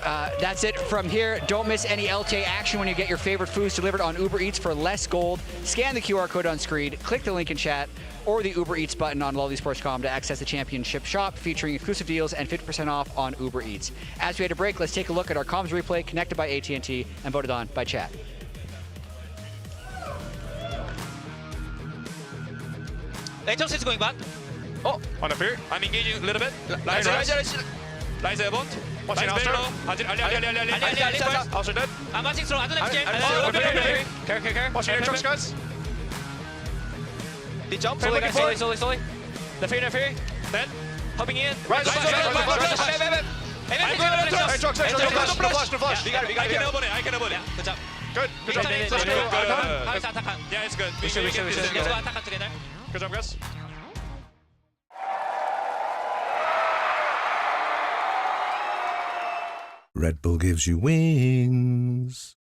That's it from here. Don't miss any LTA action when you get your favorite foods delivered on Uber Eats for less gold. Scan the QR code on screen, click the link in chat, or the Uber Eats button on lovelyesports.com to access the championship shop featuring exclusive deals and 50% off on Uber Eats. As we had a break, let's take a look at our comms replay connected by AT&T and voted on by chat. Atoms is going back. Oh, on a fear. I'm engaging a little bit. Nice. Rise a bot. Watching Alster. Alster dead. I'm watching through. I don't know if Care. Watching your trucks, guys. The jump. Slowly. The Fury. Then. Hopping in. Right. No flash. I can elbow it. Good job. Good job. Let's go. Yeah, it's good. We should go attack together. Good job, guys. Red Bull gives you wings.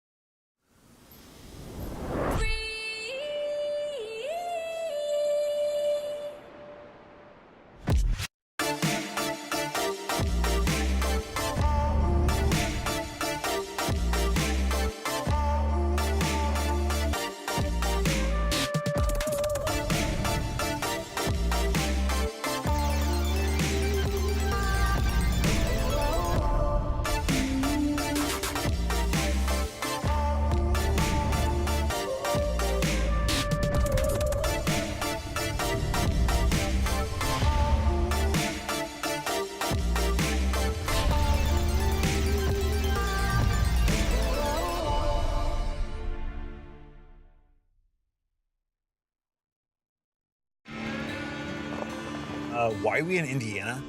Why are we in Indiana?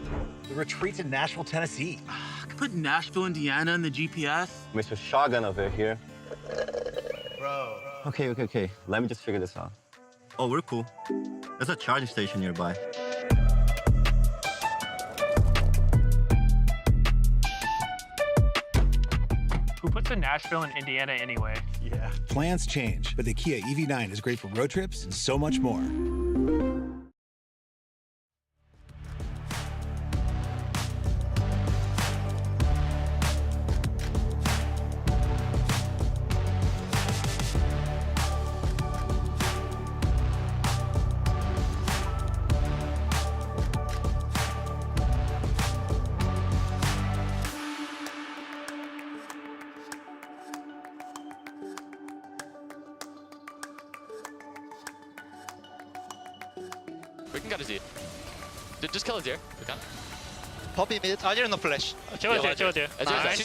The retreat's in Nashville, Tennessee. I could put Nashville, Indiana in the GPS. Mr. Shotgun over here. Bro. Okay. Let me just figure this out. Oh, we're cool. There's a charging station nearby. Who puts in Nashville and Indiana anyway? Yeah. Plans change, but the Kia EV9 is great for road trips and so much more. We can get his ear. Just kill his ear. We can. Poppy mid. I didn't know flash. Chill it. Nice.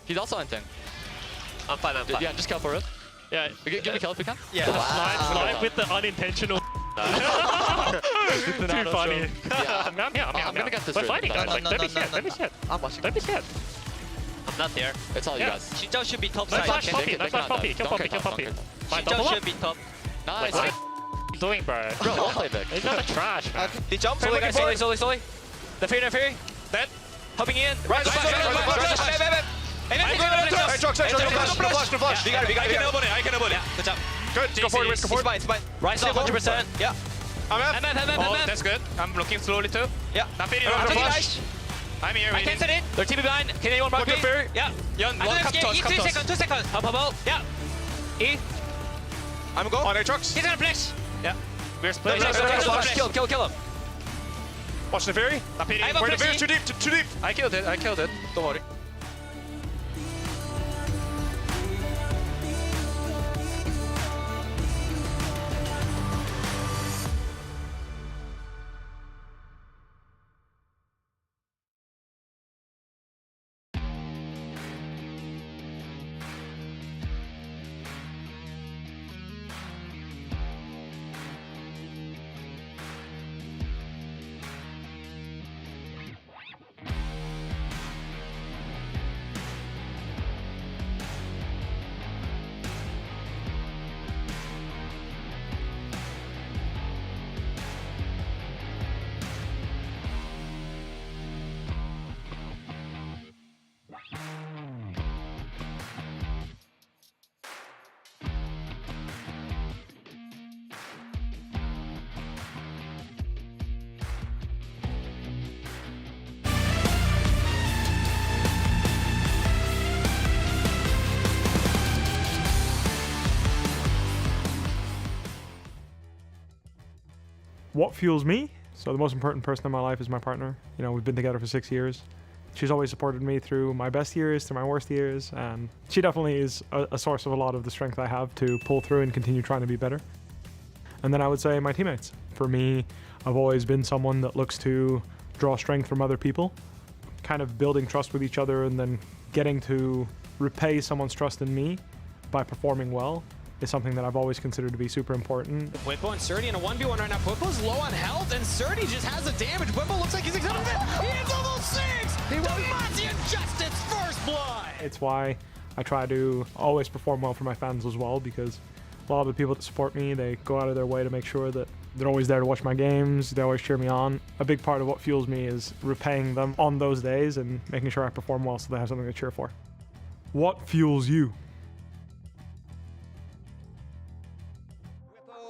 He's also on 10. I'm fine. Yeah, just kill for it. Yeah. Give me kill if we can. Yeah. Slide with the unintentional. Too funny. Yeah, I'm gonna get this. We're fighting, guys. Like, don't be scared. I'm watching. Don't be scared. I'm not there. It's all you guys. Shinjao should be top Nice side. flash Poppy. Kill Poppy. Shinjao should be top. Nice. What are you doing, bro? Bro, don't play big. It's not a trash, man. The jump. Slowly. The Fury. Then. Hopping in. Right. No flash. I can elbow it. Good job. Good. Go forward. It's fine. Rise up 100%. Yeah. Oh, that's good. I'm looking slowly too. Yeah. Not feeding I'm over taking flash. I'm here. I can't set in. They're TP behind. Can anyone mark me? Yeah. Young, come toss. 2 seconds. Up. Yeah. E. I'm go. On Aatrox. He's gonna flash. Yeah. We're splitting. Kill him. Watch the Fury. Not feeding. Wait, the Fury's too deep. I killed it. Don't worry. What fuels me? So the most important person in my life is my partner. You know, we've been together for 6 years. She's always supported me through my best years, through my worst years, and she definitely is a source of a lot of the strength I have to pull through and continue trying to be better. And then I would say my teammates. For me, I've always been someone that looks to draw strength from other people, kind of building trust with each other and then getting to repay someone's trust in me by performing well is something that I've always considered to be super important. Whippo and Surdy in a 1v1 right now. Whippo's low on health, and Surdy just has the damage. Whippo looks like he's accepting it. He hits all those six! Demacian Justice, first blood! It's why I try to always perform well for my fans as well, because a lot of the people that support me, they go out of their way to make sure that they're always there to watch my games, they always cheer me on. A big part of what fuels me is repaying them on those days and making sure I perform well so they have something to cheer for. What fuels you?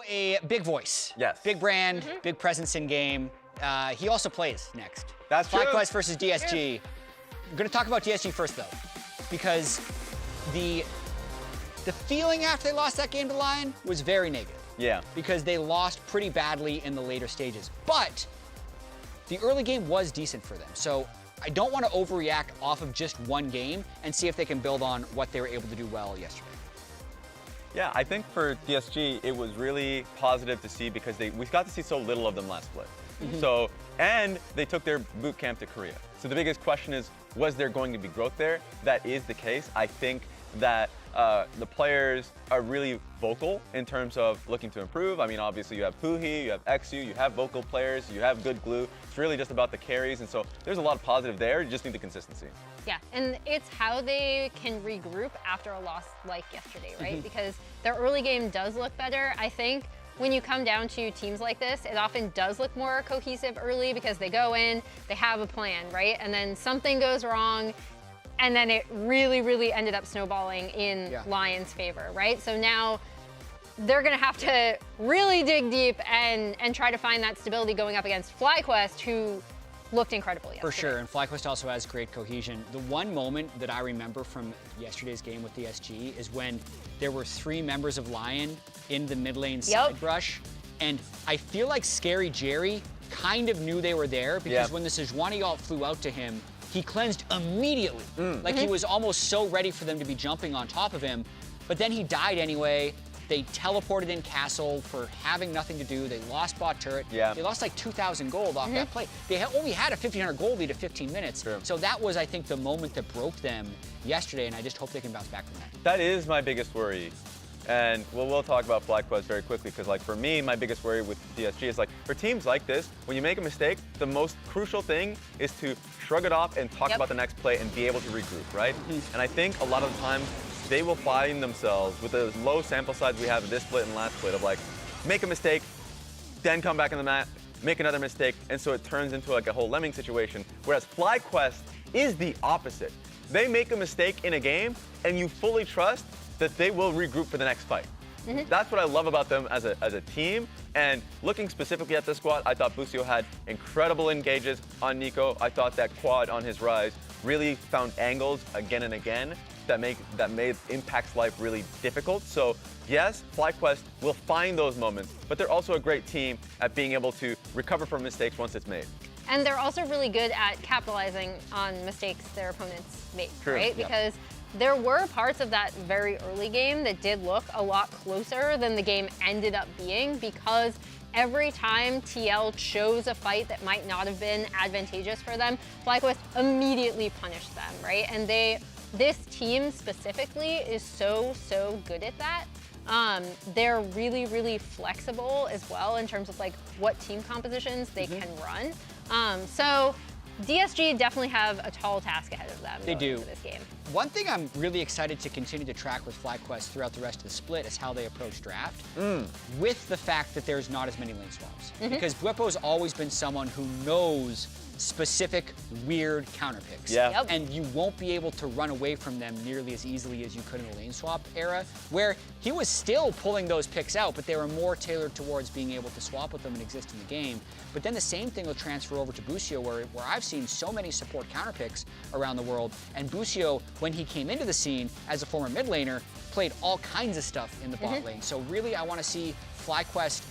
A big voice. Yes. Big brand, big presence in game. He also plays next. That's true. FlyQuest versus DSG. We're going to talk about DSG first, though, because the feeling after they lost that game to Lyon was very negative. Yeah. Because they lost pretty badly in the later stages. But the early game was decent for them. So I don't want to overreact off of just one game and see if they can build on what they were able to do well yesterday. Yeah, I think for DSG, it was really positive to see because we got to see so little of them last split. So, and they took their boot camp to Korea. So the biggest question is, was there going to be growth there? That is the case. I think that the players are really vocal in terms of looking to improve. I mean, obviously you have Puhi, you have XU, you have vocal players, you have good glue. It's really just about the carries, and so there's a lot of positive there. You just need the consistency. Yeah, and it's how they can regroup after a loss like yesterday, right? Because their early game does look better. I think when you come down to teams like this, it often does look more cohesive early because they go in, they have a plan, right? And then something goes wrong, and then it really, really ended up snowballing in Lyon's favor, right? So now they're gonna have to really dig deep and try to find that stability going up against FlyQuest, who looked incredible yesterday. For sure, and FlyQuest also has great cohesion. The one moment that I remember from yesterday's game with DSG is when there were 3 members of Lyon in the mid lane side rush, and I feel like Scary Jerry kind of knew they were there because when the Sejuani ult flew out to him, he cleansed immediately. Like he was almost so ready for them to be jumping on top of him, but then he died anyway. They teleported in Castle for having nothing to do. They lost bot turret. They lost like 2,000 gold off that play. They only had a 1,500 gold lead at 15 minutes. So that was, I think, the moment that broke them yesterday, and I just hope they can bounce back from that. That is my biggest worry. And we'll talk about FlyQuest very quickly because, like, for me, my biggest worry with DSG is, like, for teams like this, when you make a mistake, the most crucial thing is to shrug it off and talk about the next play and be able to regroup, right? And I think a lot of the times they will find themselves with the low sample size we have in this split and last split of, like, make a mistake, then come back in the mat, make another mistake, and so it turns into, like, a whole lemming situation. Whereas FlyQuest is the opposite. They make a mistake in a game, and you fully trust that they will regroup for the next fight. That's what I love about them as a team. And looking specifically at this squad, I thought Busio had incredible engages on Nico. I thought that quad on his rise really found angles again and again that made Impact's life really difficult. So yes, FlyQuest will find those moments, but they're also a great team at being able to recover from mistakes once it's made. And they're also really good at capitalizing on mistakes their opponents make, right? Because there were parts of that very early game that did look a lot closer than the game ended up being, because every time TL chose a fight that might not have been advantageous for them, FlyQuest immediately punished them, right? And this team specifically is so good at that. They're really, really flexible as well in terms of like what team compositions they can run. So DSG definitely have a tall task ahead of them. They do. For this game. One thing I'm really excited to continue to track with FlyQuest throughout the rest of the split is how they approach draft, with the fact that there's not as many lane swaps. Because Bwipo's always been someone who knows specific weird counter picks. And you won't be able to run away from them nearly as easily as you could in the lane swap era, where he was still pulling those picks out, but they were more tailored towards being able to swap with them and exist in the game. But then the same thing will transfer over to Busio, where I've seen so many support counter picks around the world, and Busio, when he came into the scene as a former mid laner, played all kinds of stuff in the bot lane. So really, I want to see FlyQuest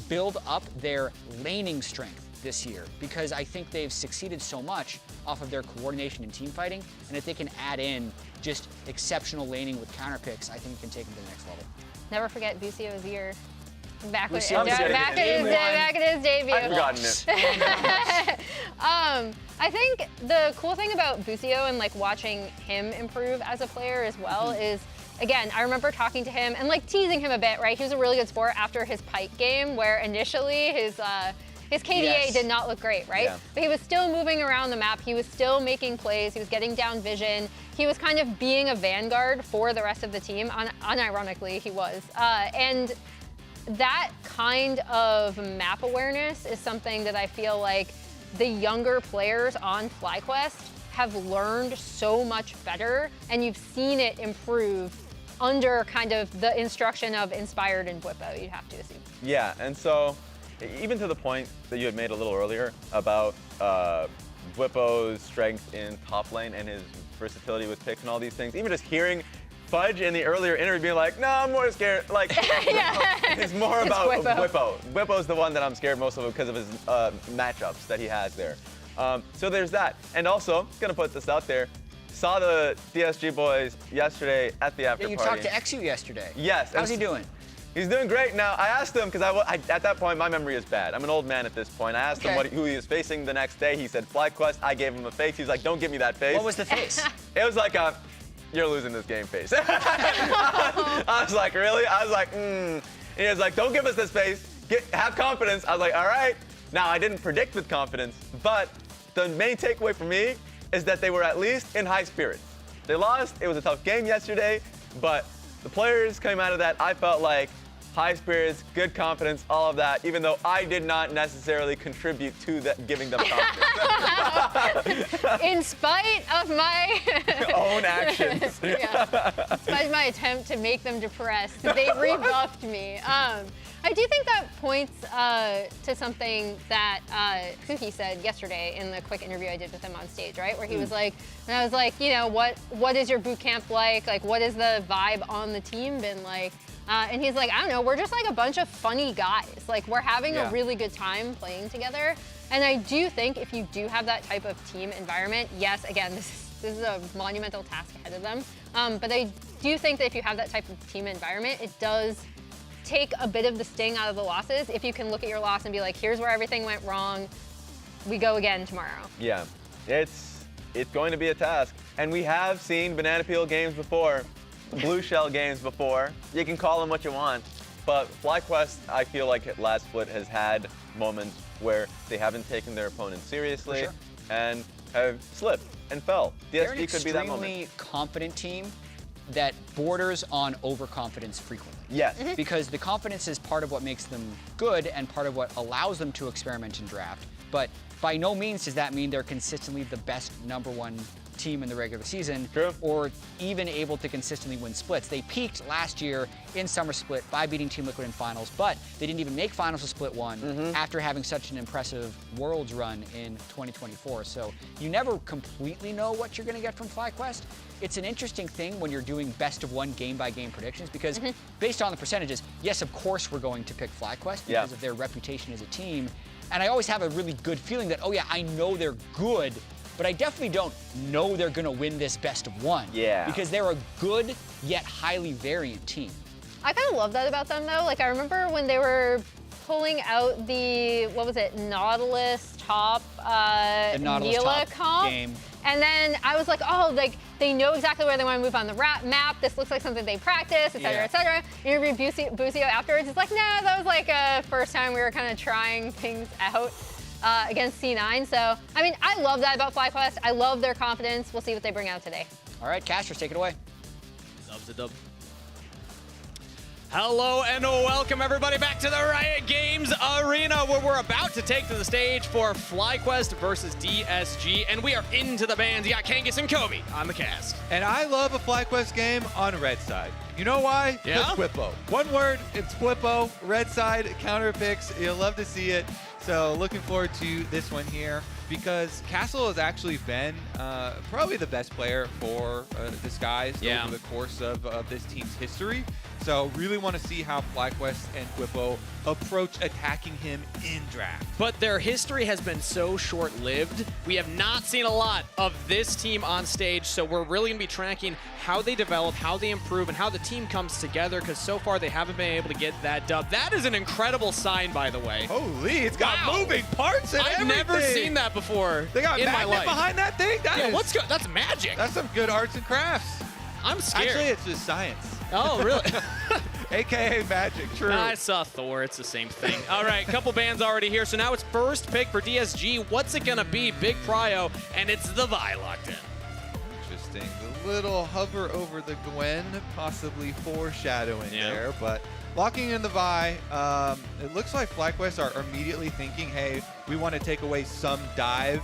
build up their laning strength this year, because I think they've succeeded so much off of their coordination and team fighting, and if they can add in just exceptional laning with counter picks, I think it can take them to the next level. Never forget Bucio's year. Back in his debut. I've forgotten it. I think the cool thing about Bucio and like watching him improve as a player as well is, again, I remember talking to him and like teasing him a bit, right? He was a really good sport after his Pike game, where initially his KDA did not look great, right? Yeah. But he was still moving around the map. He was still making plays. He was getting down vision. He was kind of being a vanguard for the rest of the team. Unironically, he was. And that kind of map awareness is something that I feel like the younger players on FlyQuest have learned so much better, and you've seen it improve under kind of the instruction of Inspired and Bwipo, you'd have to assume. Yeah, and so even to the point that you had made a little earlier about Bwipo's strength in top lane and his versatility with picks and all these things, even just hearing Fudge in the earlier interview being like, no, I'm more scared. Like, it's more about Bwipo. Bwipo's the one that I'm scared most of because of his matchups that he has there. So there's that. And also, gonna put this out there, saw the DSG boys yesterday at the after You party. talked to XU yesterday. Yes. How's he doing? He's doing great. Now, I asked him, because at that point, my memory is bad. I'm an old man at this point. I asked him who he was facing the next day. He said FlyQuest. I gave him a face. He was like, don't give me that face. What was the face? It was like a, you're losing this game face. I was like, really? I was like, And he was like, don't give us this face. Have confidence. I was like, all right. Now, I didn't predict with confidence, but the main takeaway for me is that they were at least in high spirits. They lost. It was a tough game yesterday, but the players came out of that, I felt like, high spirits, good confidence, all of that, even though I did not necessarily contribute to that, giving them confidence. In spite of my own actions. In spite of my attempt to make them depressed, they rebuffed me. I do think that points to something that Kuki said yesterday in the quick interview I did with him on stage, right? Where he was like, and I was like, you know, what is your boot camp like? Like, what is the vibe on the team been like? And he's like, I don't know, we're just like a bunch of funny guys. Like, we're having a really good time playing together. And I do think if you do have that type of team environment, yes, again, this is a monumental task ahead of them. But I do think that if you have that type of team environment, it does take a bit of the sting out of the losses if you can look at your loss and be like, here's where everything went wrong. We go again tomorrow. Yeah, it's going to be a task. And we have seen banana peel games before, blue shell games before. You can call them what you want. But FlyQuest, I feel like last split has had moments where they haven't taken their opponent seriously and have slipped and fell. DSG could be that moment. They're an extremely confident team that borders on overconfidence frequently. Yes. Because the confidence is part of what makes them good and part of what allows them to experiment and draft. But by no means does that mean they're consistently the best #1 team in the regular season or even able to consistently win splits. They peaked last year in Summer Split by beating Team Liquid in finals, but they didn't even make finals of Split 1 after having such an impressive Worlds run in 2024. So you never completely know what you're going to get from FlyQuest. It's an interesting thing when you're doing best-of-1 game-by-game predictions because based on the percentages, yes, of course we're going to pick FlyQuest because of their reputation as a team. And I always have a really good feeling that, oh yeah, I know they're good, but I definitely don't know they're going to win this best-of-1. Yeah. Because they're a good yet highly variant team. I kind of love that about them, though. Like, I remember when they were pulling out the, what was it, Nautilus top Nila comp game. And then I was like, oh, like, they know exactly where they want to move on the map. This looks like something they practice, et cetera, et cetera. Interviewed Bucio afterwards. He's like, no, that was like a first time we were kind of trying things out against C9. So, I mean, I love that about FlyQuest. I love their confidence. We'll see what they bring out today. All right, Casters, take it away. Dubs a dub. Hello and welcome everybody back to the Riot Games Arena where we're about to take to the stage for FlyQuest versus DSG, and we are into the bands. You got Kangas and Kobe on the cast. And I love a FlyQuest game on red side. You know why? Yeah? It's Bwipo. One word, it's Bwipo. Red side, counter picks. You'll love to see it. So looking forward to this one here. because Castle has actually been probably the best player for Disguise over the course of this team's history. So really want to see how FlyQuest and Whippo approach attacking him in draft. But their history has been so short-lived. We have not seen a lot of this team on stage, so we're really going to be tracking how they develop, how they improve, and how the team comes together, because so far they haven't been able to get that dub. That is an incredible sign, by the way. Holy, it's got moving parts and I've never seen that before They got in my magnet life. behind that thing? That's magic. That's some good arts and crafts. I'm scared. Actually, it's just science. Oh, really? AKA magic, true. I saw Thor. It's the same thing. All right, couple bands already here. So now it's first pick for DSG. What's it going to be? Big Prio, and it's the Vi locked in. Interesting. The little hover over the Gwen, possibly foreshadowing there, but locking in the Vi, it looks like FlyQuest are immediately thinking, hey, we want to take away some dive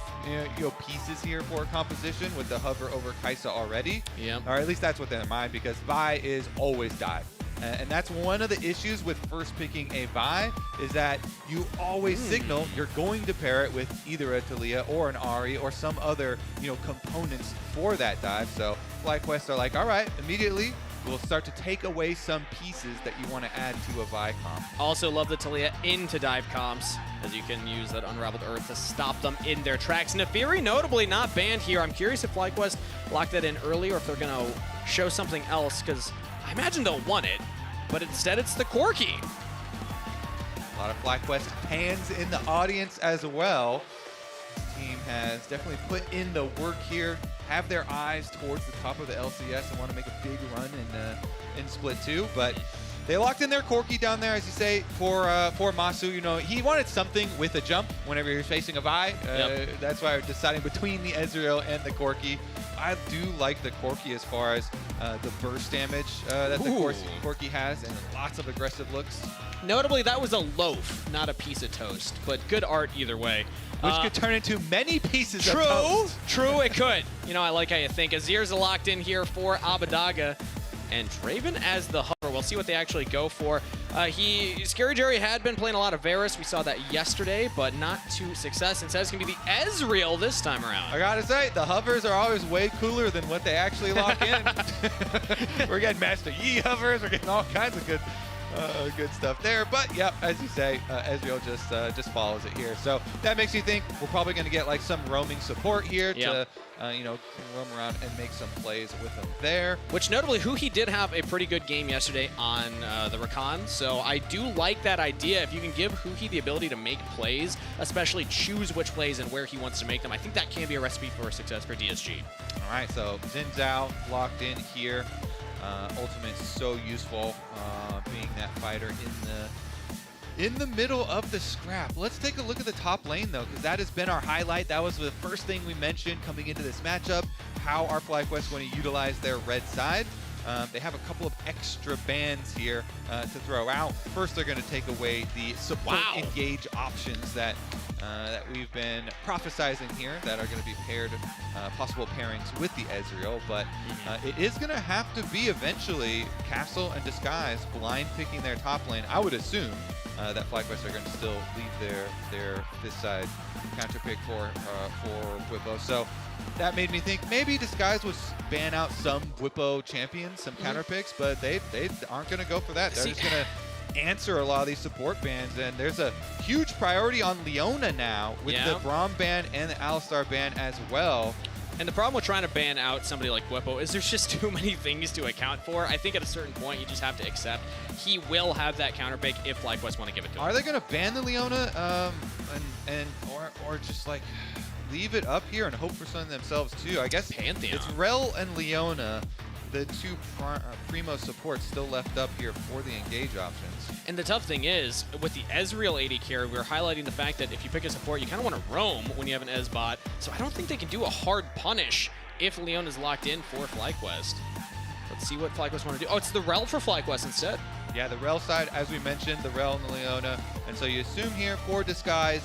pieces here for composition with the hover over Kaisa already. Yeah. Or at least that's what's in their mind, because Vi is always dive. And that's one of the issues with first picking a Vi, is that you always signal you're going to pair it with either a Talia or an Ari or some other, components for that dive. So FlyQuest are like, all right, immediately we'll start to take away some pieces that you want to add to a Vi comp. Also love the Talia into dive comps, as you can use that Unraveled Earth to stop them in their tracks. Nefiri notably not banned here. I'm curious if FlyQuest locked that in early or if they're going to show something else, because I imagine they'll want it, but instead it's the Corki. A lot of FlyQuest fans in the audience as well. The team has definitely put in the work here, have their eyes towards the top of the LCS and want to make a big run in Split 2, but they locked in their Corki down there, as you say, for Masu. He wanted something with a jump whenever you're facing a Vi. That's why we're deciding between the Ezreal and the Corki. I do like the Corki as far as the burst damage that the Corki has, and lots of aggressive looks. Notably, that was a loaf, not a piece of toast, but good art either way. Which could turn into many pieces of toast. True, it could. I like how you think. Azir's locked in here for Abadaga, and Draven as the hover. We'll see what they actually go for. Scary Jerry had been playing a lot of Varus. We saw that yesterday, but not to success. Instead, it's going to be the Ezreal this time around. I gotta say, the hovers are always way cooler than what they actually lock in. We're getting Master Yi hovers. We're getting all kinds of good stuff there. But yeah, as you say, Ezreal just follows it here. So that makes you think we're probably going to get like some roaming support here to roam around and make some plays with him there. Which notably, Huhi did have a pretty good game yesterday on the Rakan. So I do like that idea. If you can give Huhi the ability to make plays, especially choose which plays and where he wants to make them, I think that can be a recipe for success for DSG. All right, so Xin Zhao locked in here. Ultimate is so useful, being that fighter in the middle of the scrap. Let's take a look at the top lane though, because that has been our highlight. That was the first thing we mentioned coming into this matchup. How are FlyQuest going to utilize their red side? They have a couple of extra bans here to throw out. First, they're going to take away the support engage options that we've been prophesizing here that are going to be paired, possible pairings with the Ezreal. But it is going to have to be eventually Castle and Disguise blind picking their top lane. I would assume that FlyQuest are going to still leave their this side counter pick for Whippo. So that made me think maybe Disguise would ban out some Whippo champions, some counter picks, but they aren't going to go for that. They're just going to answer a lot of these support bans, and there's a huge priority on Leona now with the Braum ban and the Alistar ban as well. And the problem with trying to ban out somebody like Whippo is there's just too many things to account for. I think at a certain point you just have to accept he will have that counter pick if FlyQuest want to give it to him. Are they going to ban the Leona or just like leave it up here and hope for something themselves too? I guess Pantheon. It's Rel and Leona, the two primo supports still left up here for the engage options. And the tough thing is, with the Ezreal AD carry, we're highlighting the fact that if you pick a support, you kind of want to roam when you have an Ez bot. So I don't think they can do a hard punish if Leon is locked in for FlyQuest. Let's see what FlyQuest want to do. Oh, it's the Rel for FlyQuest instead. Yeah, the Rel side, as we mentioned, the Rel and the Leona. And so you assume here for Disguised,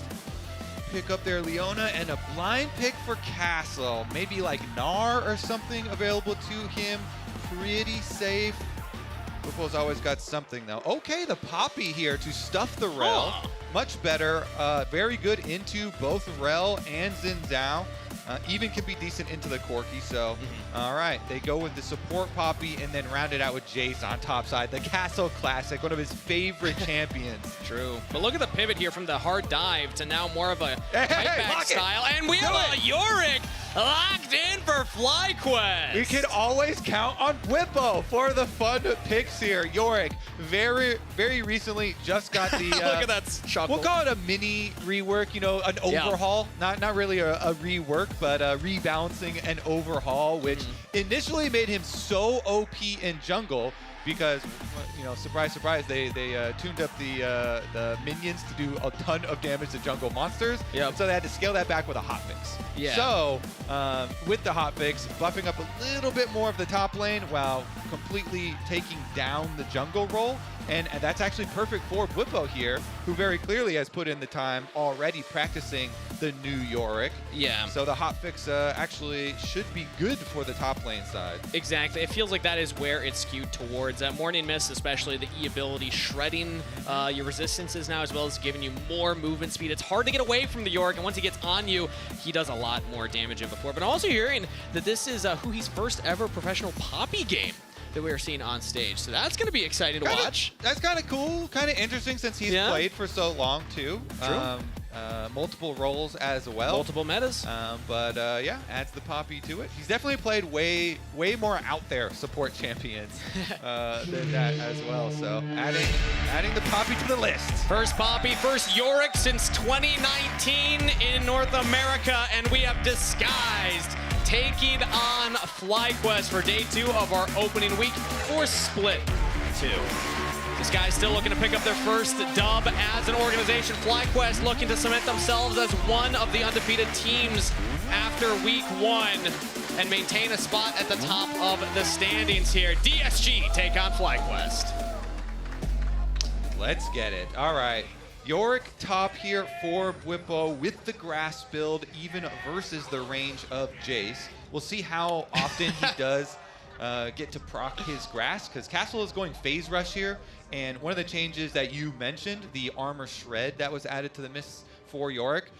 pick up their Leona and a blind pick for Castle. Maybe like Gnar or something available to him. Pretty safe. Whipple's always got something though. Okay, the Poppy here to stuff the Rel. much better. Very good into both Rel and Xin Zhao. Even can be decent into the Corki, so all right, they go with the support Poppy and then round it out with Jace on top side. The Castle Classic, one of his favorite champions. True. But look at the pivot here from the hard dive to now more of a back style. And we have a Yorick locked in for FlyQuest. We can always count on Whippo for the fun picks here. Yorick, very recently just got the look at that chuckle. We'll call it a mini rework, you know, an overhaul. Not really a rework, but rebalancing and overhaul, which initially made him so OP in jungle because, you know, surprise, surprise, they tuned up the minions to do a ton of damage to jungle monsters. Yep. So they had to scale that back with a hotfix. Yeah. So with the hotfix, buffing up a little bit more of the top lane while completely taking down the jungle role. And that's actually perfect for Whippo here, who very clearly has put in the time already practicing the new Yorick. Yeah. So the hotfix actually should be good for the top lane side. Exactly. It feels like that is where it's skewed towards. Morning Mist, especially the E ability, shredding your resistances now, as well as giving you more movement speed. It's hard to get away from the Yorick, and once he gets on you, he does a lot more damage than before. But I'm also hearing that this is Huhi's first ever professional Poppy game that we are seeing on stage. So that's going to be exciting to watch. That's kind of cool, kind of interesting since he's played for so long too. True. Multiple roles as well. Multiple metas. But yeah, adds the Poppy to it. He's definitely played way more out there support champions than that as well. So adding the Poppy to the list. First Poppy, first Yorick since 2019 in North America, and we have Disguised taking on FlyQuest for day 2 of our opening week for Split 2. This guy's still looking to pick up their first dub as an organization. FlyQuest looking to cement themselves as one of the undefeated teams after week 1 and maintain a spot at the top of the standings here. DSG take on FlyQuest. Let's get it. All right. Yorick top here for Whippo with the grass build, even versus the range of Jace. We'll see how often he does get to proc his grass, because Castle is going phase rush here, and one of the changes that you mentioned, the armor shred that was added to the miss for Yorick,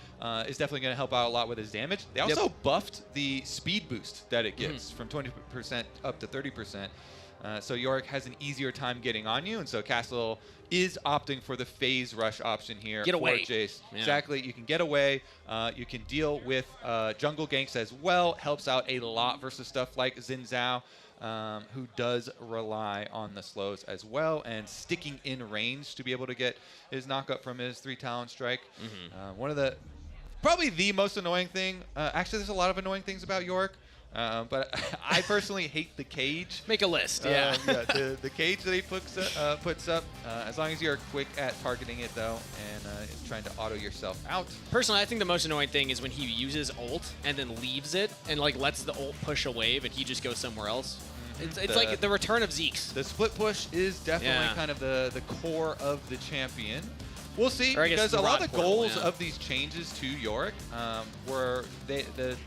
is definitely going to help out a lot with his damage. They also buffed the speed boost that it gives from 20% up to 30%. So Yorick has an easier time getting on you, and so Castle is opting for the phase rush option here Get away. for Jace. Yeah. Exactly, you can get away, you can deal with jungle ganks as well, helps out a lot versus stuff like Xin Zhao, who does rely on the slows as well, and sticking in range to be able to get his knockup from his 3 talent strike. One of the, probably the most annoying thing, actually there's a lot of annoying things about Yorick, but I personally hate the cage. Make a list, the cage that he puts up, as long as you're quick at targeting it though, and trying to auto yourself out. Personally, I think the most annoying thing is when he uses ult and then leaves it and like lets the ult push a wave and he just goes somewhere else. It's like the return of Zeke's. The split push is definitely kind of the core of the champion. We'll see, because a lot of the goals of these changes to Yorick were the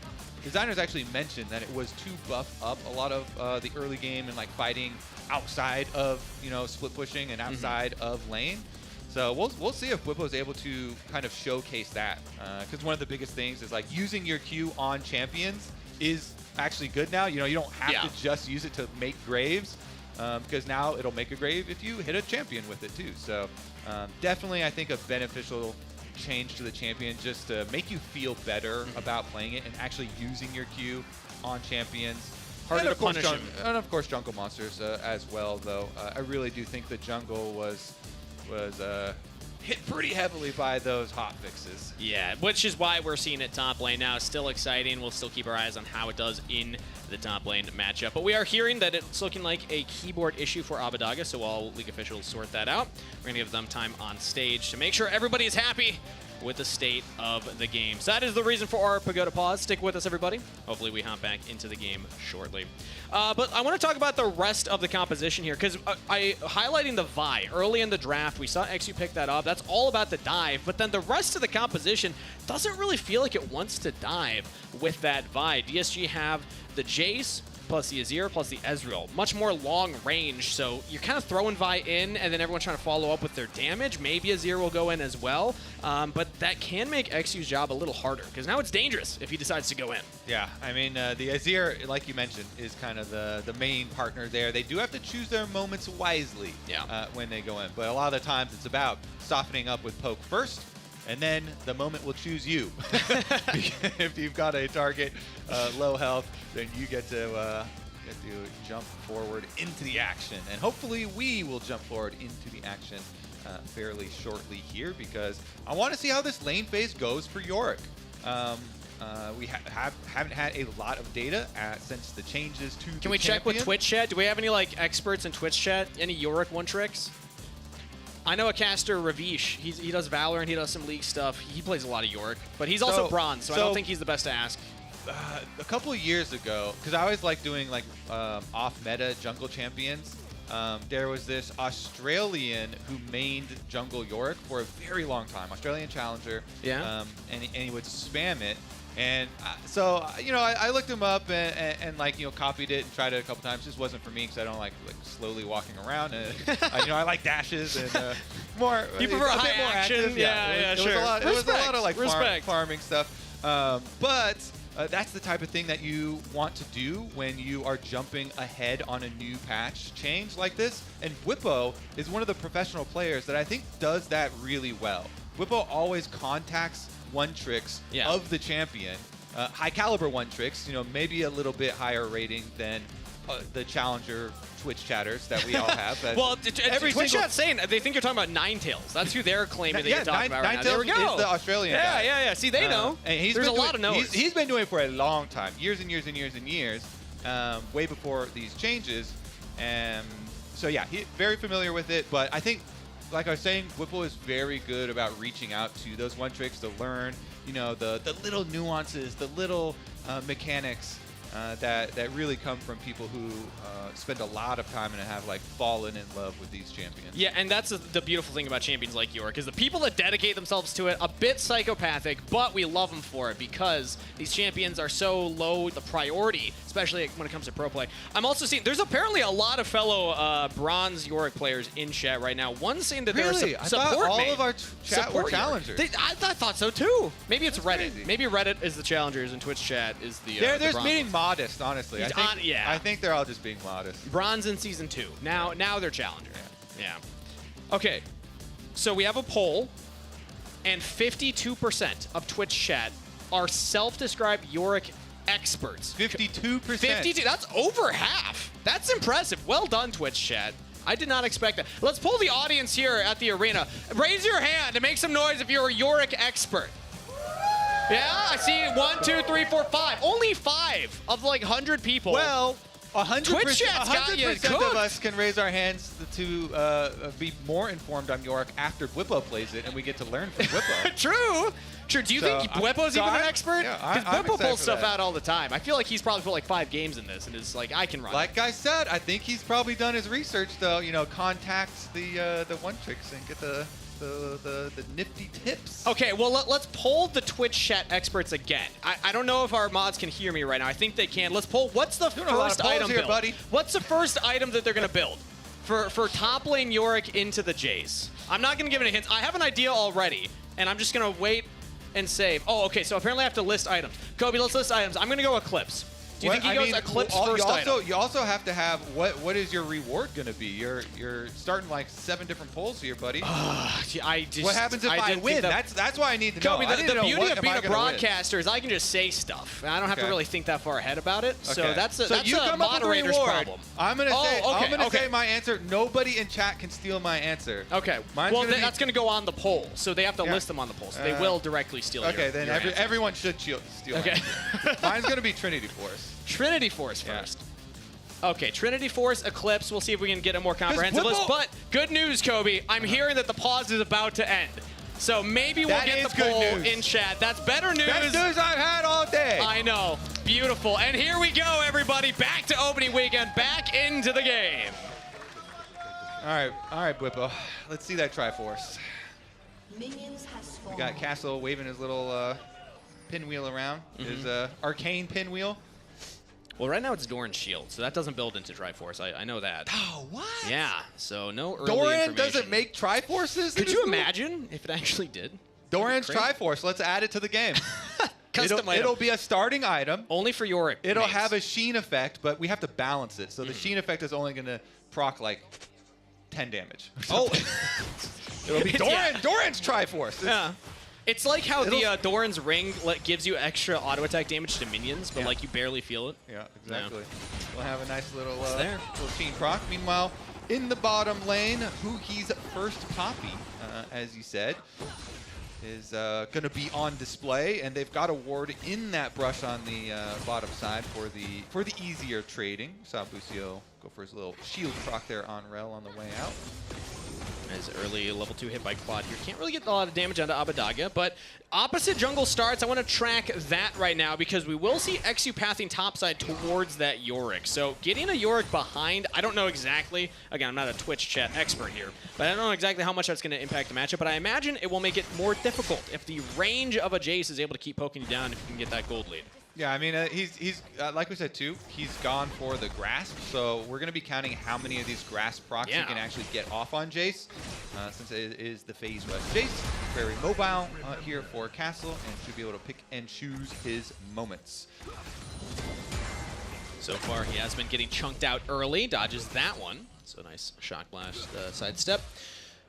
designers actually mentioned that it was to buff up a lot of the early game and like fighting outside of, you know, split pushing and outside of lane. So we'll see if Whippo's able to kind of showcase that, because one of the biggest things is like using your Q on champions is actually good now. You know, you don't have to just use it to make graves, because now it'll make a grave if you hit a champion with it too. So definitely, I think a beneficial change to the champion just to make you feel better about playing it and actually using your Q on champions. Harder to punish him. And of course jungle monsters as well, though. I really do think the jungle was hit pretty heavily by those hot fixes. Yeah, which is why we're seeing it top lane now. It's still exciting. We'll still keep our eyes on how it does in the top lane matchup. But we are hearing that it's looking like a keyboard issue for Abbedagge, so all league officials sort that out. We're going to give them time on stage to make sure everybody is happy with the state of the game. So that is the reason for our Pagoda pause. Stick with us, everybody. Hopefully we hop back into the game shortly. But I want to talk about the rest of the composition here, because highlighting the Vi early in the draft, we saw XU pick that up. That's all about the dive, but then the rest of the composition doesn't really feel like it wants to dive with that Vi. DSG have the Jace, plus the Azir, plus the Ezreal. Much more long range, so you're kind of throwing Vi in, and then everyone's trying to follow up with their damage. Maybe Azir will go in as well, but that can make XU's job a little harder, because now it's dangerous if he decides to go in. Yeah, I mean, the Azir, like you mentioned, is kind of the main partner there. They do have to choose their moments wisely when they go in, but a lot of the times it's about softening up with poke first, and then the moment will choose you. If you've got a target low health, then you get to jump forward into the action. And hopefully we will jump forward into the action fairly shortly here, because I want to see how this lane phase goes for Yorick. We haven't had a lot of data since the changes to Can we check with Twitch chat? Do we have any like experts in Twitch chat? Any Yorick one tricks? I know a caster, Ravish. He does Valorant, he does some League stuff. He plays a lot of Yorick, but he's also bronze, so I don't think he's the best to ask. A couple of years ago, because I always like doing like off-meta jungle champions, there was this Australian who mained jungle Yorick for a very long time, Australian challenger. Yeah. And he would spam it. And so, you know, I looked him up and like, you know, copied it and tried it a couple times. Just wasn't for me because I don't like slowly walking around. And, you know, I like dashes and more. You prefer a bit high more action? active. Yeah, it sure. Was a lot of like Respect. farming stuff. But that's the type of thing that you want to do when you are jumping ahead on a new patch change like this. And Whippo is one of the professional players that I think does that really well. Whippo always contacts one tricks of the champion, high caliber one tricks, you know, maybe a little bit higher rating than the challenger Twitch chatters that we all have. Well, Twitch chat's saying they think you're talking about Ninetales. That's who they're claiming that you're talking about right now. There we go. Ninetales is the Australian guy. Yeah. See, they know. And There's a lot of knowers. He's been doing it for a long time, years and years and years and years, way before these changes. So yeah, he's very familiar with it. But I think, like I was saying, Whipple is very good about reaching out to those one tricks to learn, you know, the little nuances, the little mechanics that really come from people who spend a lot of time and have like fallen in love with these champions. Yeah, and that's the beautiful thing about champions like Yorick is the people that dedicate themselves to it, a bit psychopathic, but we love them for it because these champions are so low the priority, especially when it comes to pro play. I'm also seeing there's apparently a lot of fellow bronze Yorick players in chat right now. One saying that really? they're I thought all of our chat were challengers. I thought so too. Maybe it's Reddit. Crazy. Maybe Reddit is the challengers and Twitch chat is the they're the being modest, honestly. I think they're all just being modest. Bronze in Season 2. Now they're challengers. Yeah. Okay. So we have a poll, and 52% of Twitch chat are self-described Yorick experts. 52%? 52. That's over half. That's impressive. Well done, Twitch chat. I did not expect that. Let's pull the audience here at the arena. Raise your hand and make some noise if you're a Yorick expert. Yeah, I see 1, 2, 3, 4, 5. Only 5 of like 100 people. Well, 100% of us can raise our hands to be more informed on Yorick after Whippo plays it, and we get to learn from Whippo. True. Do you think Whippo's even an expert? Because Whippo pulls stuff out all the time. I feel like he's probably put like 5 games in this, and is like, I can run. Like I said, I think he's probably done his research, though. You know, contacts the one tricks and get the nifty tips. Okay, well, let's poll the Twitch chat experts again. I don't know if our mods can hear me right now. I think they can. Let's poll. What's the first item here, build? buddy. What's the first item that they're going to build for top lane Yorick into the Jace? I'm not going to give any hints. I have an idea already, and I'm just going to wait and save. Oh, okay, so apparently I have to list items. Kobe, let's list items. I'm going to go Eclipse. Do you think he goes Eclipse first item? You also have to have what is your reward going to be? You're starting like 7 different polls here, buddy. What happens if I win? That's why I need to know. Kobe, the beauty of being a broadcaster is I can just say stuff. I don't have to really think that far ahead about it. So that's a moderator's problem. I'm going to say my answer. Nobody in chat can steal my answer. Okay. Well, that's going to go on the poll. So they have to list them on the poll. So they will directly steal your Okay, then everyone should steal Okay. Mine's going to be Trinity Force. Trinity Force first. Okay, Trinity Force, Eclipse. We'll see if we can get a more comprehensive list. But good news, Kobe. I'm hearing that the pause is about to end. So maybe we'll get the poll in chat. That's better news. Best news I've had all day. I know. Beautiful. And here we go, everybody. Back to opening weekend. Back into the game. All right, Whippo. Let's see that Triforce. We got Castle waving his little pinwheel around, his arcane pinwheel. Well, right now it's Doran's shield, so that doesn't build into Triforce. I know that. Oh, what? Yeah, so no early Doran information. doesn't make Triforces? Could you imagine if it actually did? Doran's Triforce. Let's add it to the game. Custom item. It'll be a starting item. Only for Yorick. It'll have a sheen effect, but we have to balance it. So the sheen effect is only going to proc like 10 damage. Oh. It'll be Doran's Triforce. Yeah. It's like how the Doran's ring gives you extra auto attack damage to minions, but like you barely feel it. Yeah, exactly. We'll have a nice little there. little chain proc. Meanwhile, in the bottom lane, Huhi's first copy, as you said, is going to be on display, and they've got a ward in that brush on the bottom side for the easier trading. Saw Busio go for his little shield proc there on Rel on the way out. As early level 2 hit by Quad here. Can't really get a lot of damage onto Abbedagge, but opposite jungle starts. I want to track that right now because we will see XU pathing topside towards that Yorick. So getting a Yorick behind, I don't know exactly. Again, I'm not a Twitch chat expert here, but I don't know exactly how much that's going to impact the matchup, but I imagine it will make it more difficult if the range of a Jace is able to keep poking you down if you can get that gold lead. Yeah, I mean, he's like we said too, he's gone for the grasp, so we're going to be counting how many of these grasp procs he can actually get off on Jace, since it is the phase rush. Jace, very mobile here for Castle, and should be able to pick and choose his moments. So far, he has been getting chunked out early, dodges that one. So nice shock blast sidestep.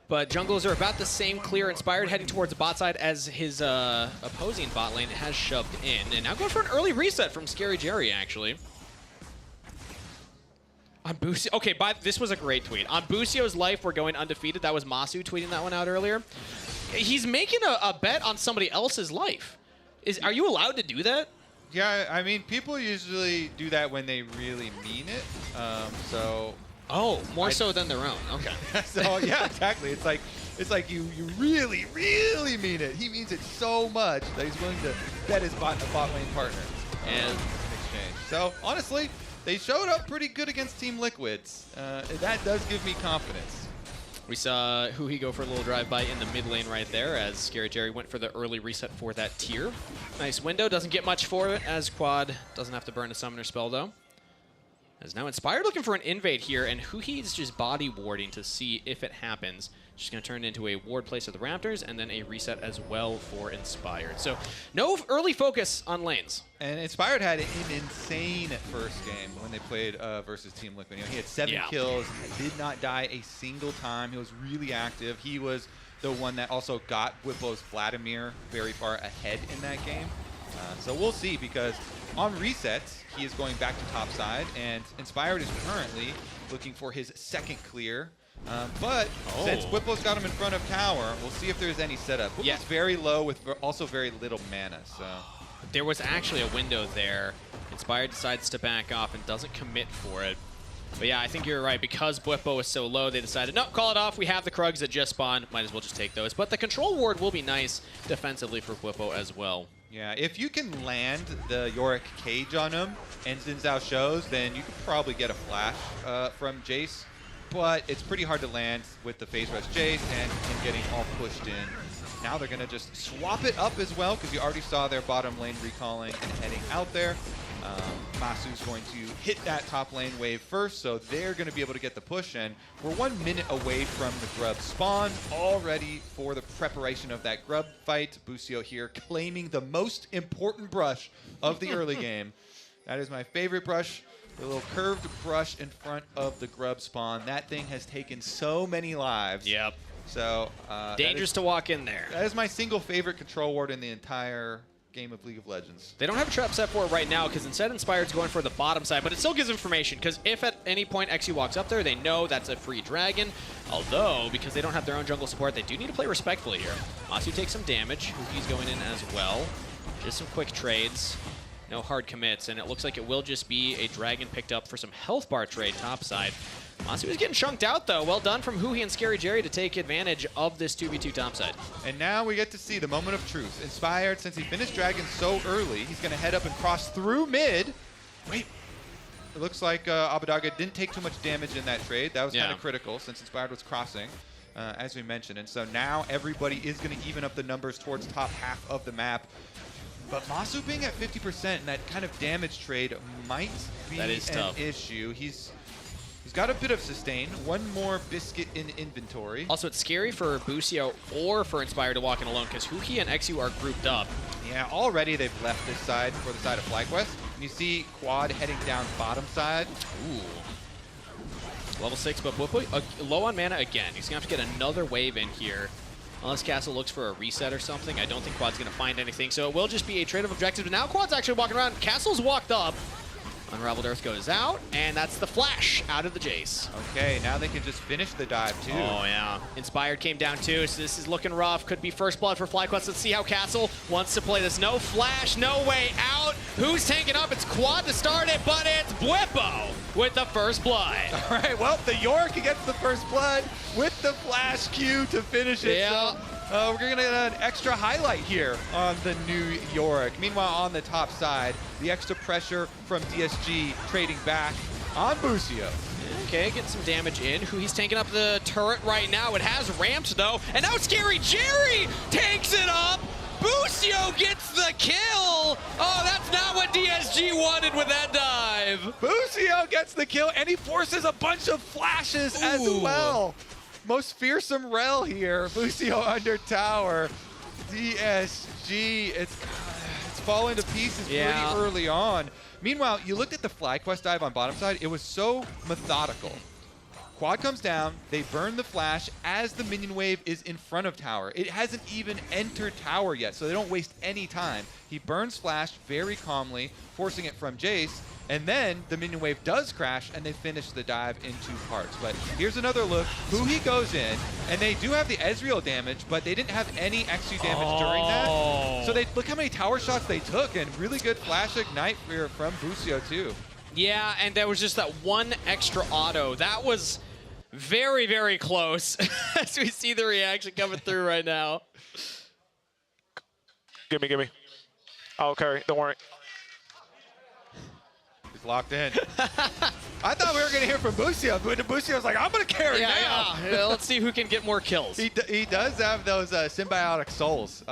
But jungles are about the same clear. Inspired heading towards the bot side as his opposing bot lane has shoved in. And now going for an early reset from Scary Jerry, actually. On Busio, okay, this was a great tweet. On Busio's life, we're going undefeated. That was Masu tweeting that one out earlier. He's making a bet on somebody else's life. Are you allowed to do that? Yeah, I mean, people usually do that when they really mean it. Oh, more so than their own. Okay. So yeah, exactly. It's like you really, really mean it. He means it so much that he's willing to bet his bot lane partner in exchange. So honestly, they showed up pretty good against Team Liquids. That does give me confidence. We saw Huhi go for a little drive-by in the mid lane right there as Scary Jerry went for the early reset for that tier. Nice window. Doesn't get much for it as Quad doesn't have to burn a summoner spell though. As now Inspired looking for an invade here, and Huhi is just body warding to see if it happens. She's going to turn into a ward place of the Raptors, and then a reset as well for Inspired. So no early focus on lanes. And Inspired had an insane first game when they played versus Team Liquid. You know, he had 7 kills, did not die a single time. He was really active. He was the one that also got Whipple's Vladimir very far ahead in that game. So we'll see, because on resets, he is going back to top side, and Inspired is currently looking for his second clear. But since Whipple's got him in front of tower, we'll see if there's any setup. Whipple's very low with also very little mana, so. There was actually a window there. Inspired decides to back off and doesn't commit for it. But yeah, I think you're right. Because Bwipo is so low, they decided, no, call it off. We have the Krugs that just spawned. Might as well just take those. But the control ward will be nice defensively for Bwipo as well. Yeah, if you can land the Yorick cage on him and Zinzao shows, then you could probably get a flash from Jace. But it's pretty hard to land with the phase rush Jace and getting all pushed in. Now they're going to just swap it up as well, because you already saw their bottom lane recalling and heading out there. Masu's going to hit that top lane wave first, so they're going to be able to get the push in. We're 1 minute away from the Grub spawn, all ready for the preparation of that Grub fight. Busio here claiming the most important brush of the early game. That is my favorite brush, the little curved brush in front of the Grub spawn. That thing has taken so many lives. Yep. So dangerous to walk in there. That is my single favorite control ward in the entire game of League of Legends. They don't have a trap set for it right now, because instead Inspired's going for the bottom side, but it still gives information, because if at any point XU walks up there, they know that's a free dragon. Although, because they don't have their own jungle support, they do need to play respectfully here. Masu takes some damage. Huki's going in as well. Just some quick trades. No hard commits, and it looks like it will just be a dragon picked up for some health bar trade topside. Masu is getting chunked out, though. Well done from Huhi and Scary Jerry to take advantage of this 2v2 topside. And now we get to see the moment of truth. Inspired, since he finished Dragon so early, he's going to head up and cross through mid. Wait. It looks like Abbedagge didn't take too much damage in that trade. That was kind of critical, since Inspired was crossing, as we mentioned. And so now everybody is going to even up the numbers towards top half of the map. But Masu being at 50% and that kind of damage trade might be That is an tough. issue. He's got a bit of sustain, one more biscuit in inventory. Also, it's scary for Busio or for Inspired to walk in alone because Huhi and XU are grouped up. Yeah, already they've left this side for the side of FlyQuest. And you see Quad heading down bottom side. Ooh. Level 6, but low on mana again. He's going to have to get another wave in here. Unless Castle looks for a reset or something, I don't think Quad's going to find anything. So it will just be a trade of objectives. But now Quad's actually walking around. Castle's walked up. Unraveled Earth goes out, and that's the flash out of the Jace. Okay, now they can just finish the dive too. Oh, yeah. Inspired came down too, so this is looking rough. Could be first blood for FlyQuest. Let's see how Castle wants to play this. No flash, no way out. Who's tanking up? It's Quad to start it, but it's Bwippo with the first blood. All right, well, the York gets the first blood with the flash Q to finish it. Yeah. So, we're going to get an extra highlight here on the new Yorick. Meanwhile, on the top side, the extra pressure from DSG trading back on Busio. Okay, getting some damage in. He's tanking up the turret right now. It has ramped, though. And now Scary Jerry takes it up. Busio gets the kill. Oh, that's not what DSG wanted with that dive. Busio gets the kill, and he forces a bunch of flashes as well. Most fearsome rel here. Busio under tower. DSG, it's falling to pieces pretty early on. Meanwhile, you looked at the FlyQuest dive on bottom side. It was so methodical. Quad comes down, they burn the flash as the minion wave is in front of tower. It hasn't even entered tower yet, so they don't waste any time. He burns flash very calmly, forcing it from Jace, and then the minion wave does crash, and they finish the dive in 2 parts. But here's another look. Huhi goes in, and they do have the Ezreal damage, but they didn't have any XU damage during that. So look how many tower shots they took, and really good flash ignite from Busio too. Yeah, and there was just that one extra auto. That was very, very close as we see the reaction coming through right now. Gimme. I'll carry, don't worry. He's locked in. I thought we were going to hear from Busio, but Busio's like, I'm going to carry now. Yeah, let's see who can get more kills. He does have those symbiotic souls,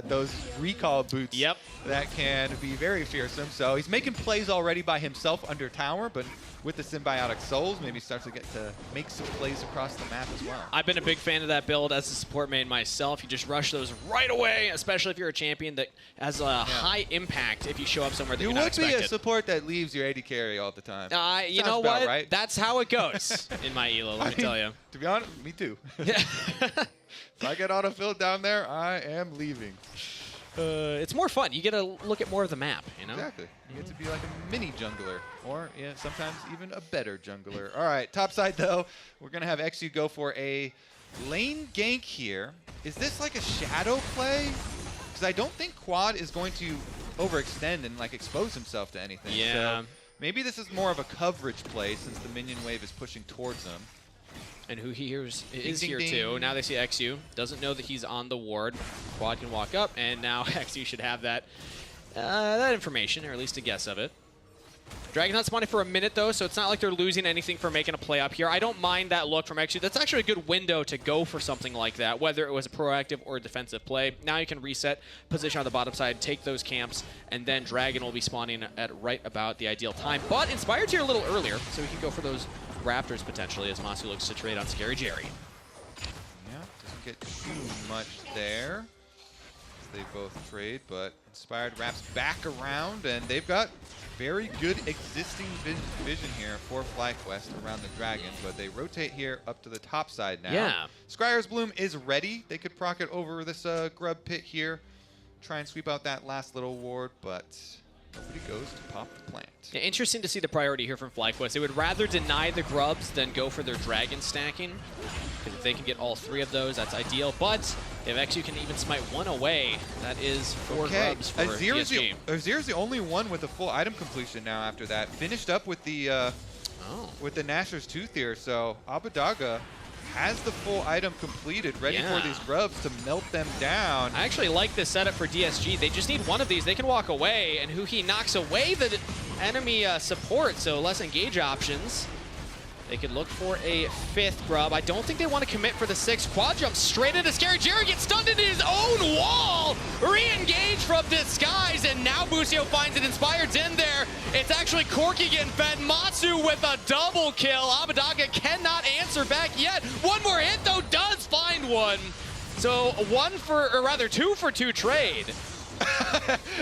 those recall boots that can be very fearsome. So he's making plays already by himself under tower, but with the symbiotic souls, maybe starts to get to make some plays across the map as well. I've been a big fan of that build as a support main myself. You just rush those right away, especially if you're a champion that has a high impact if you show up somewhere that you're not expected. You would be a support that leaves your AD carry all the time. You know what? Right? That's how it goes in my elo, let me tell you. To be honest, me too. If I get autofilled down there, I am leaving. It's more fun. You get to look at more of the map, you know? Exactly. You get to be like a mini jungler, or sometimes even a better jungler. All right, top side though, we're gonna have XU go for a lane gank here. Is this like a shadow play? Because I don't think Quad is going to overextend and like expose himself to anything. Yeah. So maybe this is more of a coverage play since the minion wave is pushing towards him. And who he is here too. Now they see XU. Doesn't know that he's on the ward. Quad can walk up, and now XU should have that information, or at least a guess of it. Dragon Hunt's spawning for a minute though, so it's not like they're losing anything for making a play up here. I don't mind that look from XU. That's actually a good window to go for something like that, whether it was a proactive or a defensive play. Now you can reset, position on the bottom side, take those camps, and then Dragon will be spawning at right about the ideal time. But Inspired's here a little earlier, so we can go for those Raptors potentially as Masu looks to trade on Scary Jerry. Yeah, doesn't get too much there. They both trade, but Inspired wraps back around, and they've got very good existing vision here for FlyQuest around the dragon, but they rotate here up to the top side now. Yeah. Scryer's Bloom is ready. They could proc it over this grub pit here, try and sweep out that last little ward, but nobody goes to pop the plant. Yeah, interesting to see the priority here from FlyQuest. They would rather deny the grubs than go for their dragon stacking. Because if they can get all 3 of those, that's ideal. But if XU can even smite 1 away, that is 4 grubs for DSG. Azir's the only one with a full item completion now after that. Finished up with the Nashor's Tooth here, so Abadaga has the full item completed, ready for these grubs to melt them down. I actually like this setup for DSG. They just need one of these. They can walk away, and Huhi knocks away the enemy support, so less engage options. They could look for a 5th grub. I don't think they want to commit for the 6th. Quad jump straight into Scary Jerry, gets stunned into his own wall. Re-engage from Disguise, and now Busio finds it. Inspired's in there. It's actually Corky getting fed. Matsu with a double kill. Abbedagge cannot answer back yet. One more hit, though, does find one. So 2 for 2 trade.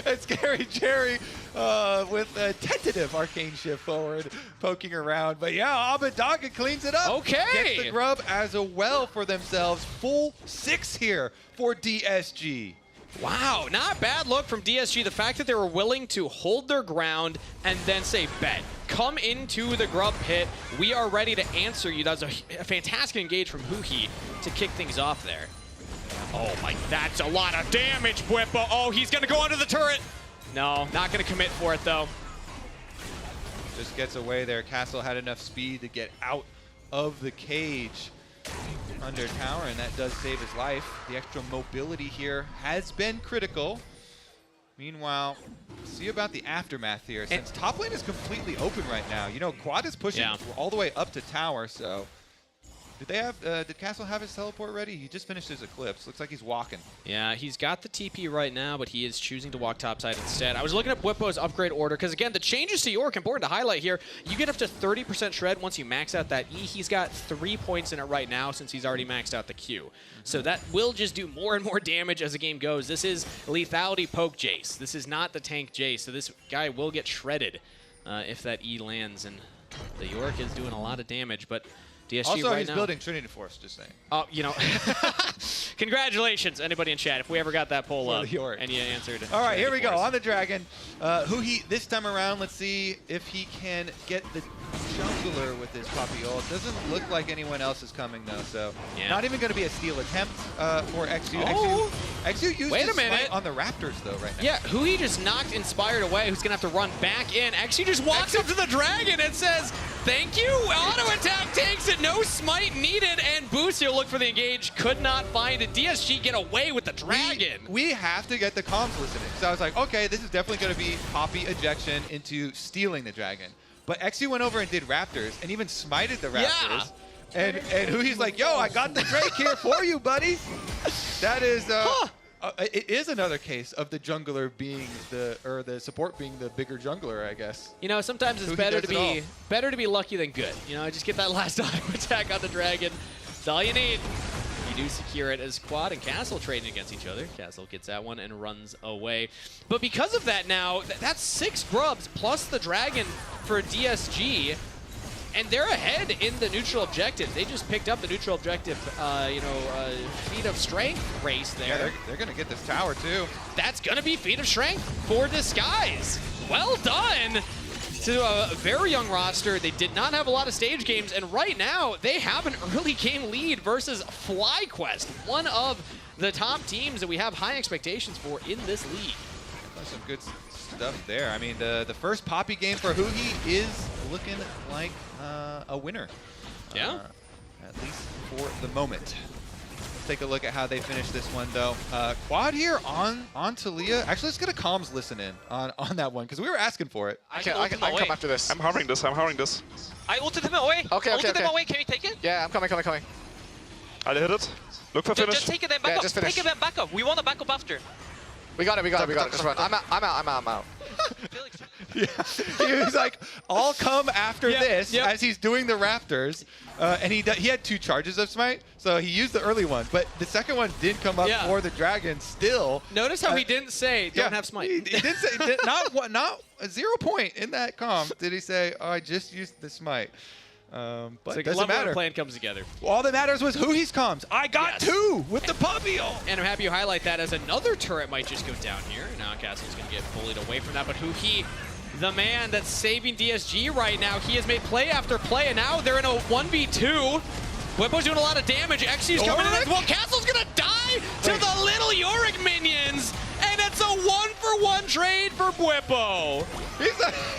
It's Scary Jerry with a tentative arcane shift forward, poking around. But yeah, Abbedagge cleans it up. Okay. Gets the grub as well for themselves. Full 6 here for DSG. Wow, not bad look from DSG. The fact that they were willing to hold their ground and then say, bet, come into the grub pit. We are ready to answer you. That was a fantastic engage from Huhi to kick things off there. Oh my, that's a lot of damage, Bwipo. Oh, he's gonna go under the turret. No, not gonna commit for it though. Just gets away there. Castle had enough speed to get out of the cage under tower, and that does save his life. The extra mobility here has been critical. Meanwhile, see about the aftermath here. Since top lane is completely open right now, you know, Quad is pushing all the way up to tower, so did Castle have his teleport ready? He just finished his Eclipse. Looks like he's walking. Yeah, he's got the TP right now, but he is choosing to walk topside instead. I was looking at Bwipo's upgrade order, because again, the changes to York, important to highlight here, you get up to 30% shred once you max out that E. He's got 3 points in it right now since he's already maxed out the Q. So that will just do more and more damage as the game goes. This is lethality poke Jace. This is not the tank Jace, so this guy will get shredded if that E lands, and the York is doing a lot of damage, but DSG also, right he's now, building Trinity Force, just saying. Oh, you know, congratulations, anybody in chat, if we ever got that poll up and you answered. All right, here we go, on the Dragon. Huhi, this time around, let's see if he can get the jungler with his Poppy ult. Doesn't look like anyone else is coming, though, so not even going to be a steal attempt for XU. XU used his smite on the Raptors, though, right now. Yeah, Huhi just knocked Inspired away, who's going to have to run back in. XU just walks up to the Dragon and says, thank you, auto attack takes it, no smite needed, and Busio looked for the engage, could not find it. DSG get away with the Dragon. We have to get the comms listening. So I was like, okay, this is definitely going to be Poppy ejection into stealing the Dragon. But XU went over and did Raptors, and even smited the Raptors. And Hui's like, yo, I got the Drake here for you, buddy. That is, it is another case of the jungler being the support being the bigger jungler, I guess. You know, sometimes it's better to be lucky than good. You know, just get that last auto attack on the Dragon. That's all you need. You do secure it as Quad and Castle trading against each other. Castle gets that one and runs away. But because of that now, that's 6 grubs plus the Dragon for DSG. And they're ahead in the neutral objective. They just picked up the neutral objective, feat of strength race there. Yeah, they're going to get this tower, too. That's going to be feat of strength for Disguise. Well done to a very young roster. They did not have a lot of stage games, and right now they have an early game lead versus FlyQuest, one of the top teams that we have high expectations for in this league. Some good stuff there. I mean, the first Poppy game for Huhi is looking like a winner. Yeah. At least for the moment. Let's take a look at how they finish this one, though. Quad here on Talia. Actually, let's get a comms listen in on that one, because we were asking for it. I can come after this. I'm hovering this. I ulted him away. Okay. Ulted him away. Can you take it? Yeah, I'm coming. I hit it. Look for finish. Just take it then back up. Take it then back up. We want to back up after. We got it. Just run. I'm out. Yeah. He was like, I'll come after this as he's doing the Raptors. And he had 2 charges of smite, so he used the early one. But the second one did come up for the Dragon still. Notice how he didn't say, don't have smite. He didn't say, not 0 point in that comp did he say, oh, I just used the smite. But it doesn't matter. The plan comes together. All that matters was Huhi's comms. I got 2 with the Poppy ult. And I'm happy you highlight that, as another turret might just go down here. Now Castle's going to get bullied away from that, but Huhi, the man that's saving DSG right now, he has made play after play, and now they're in a 1v2. Bwipo's doing a lot of damage. XU's coming in as well. Castle's going to die to the little Yorick minions, and it's a 1-for-1 trade for Bwipo.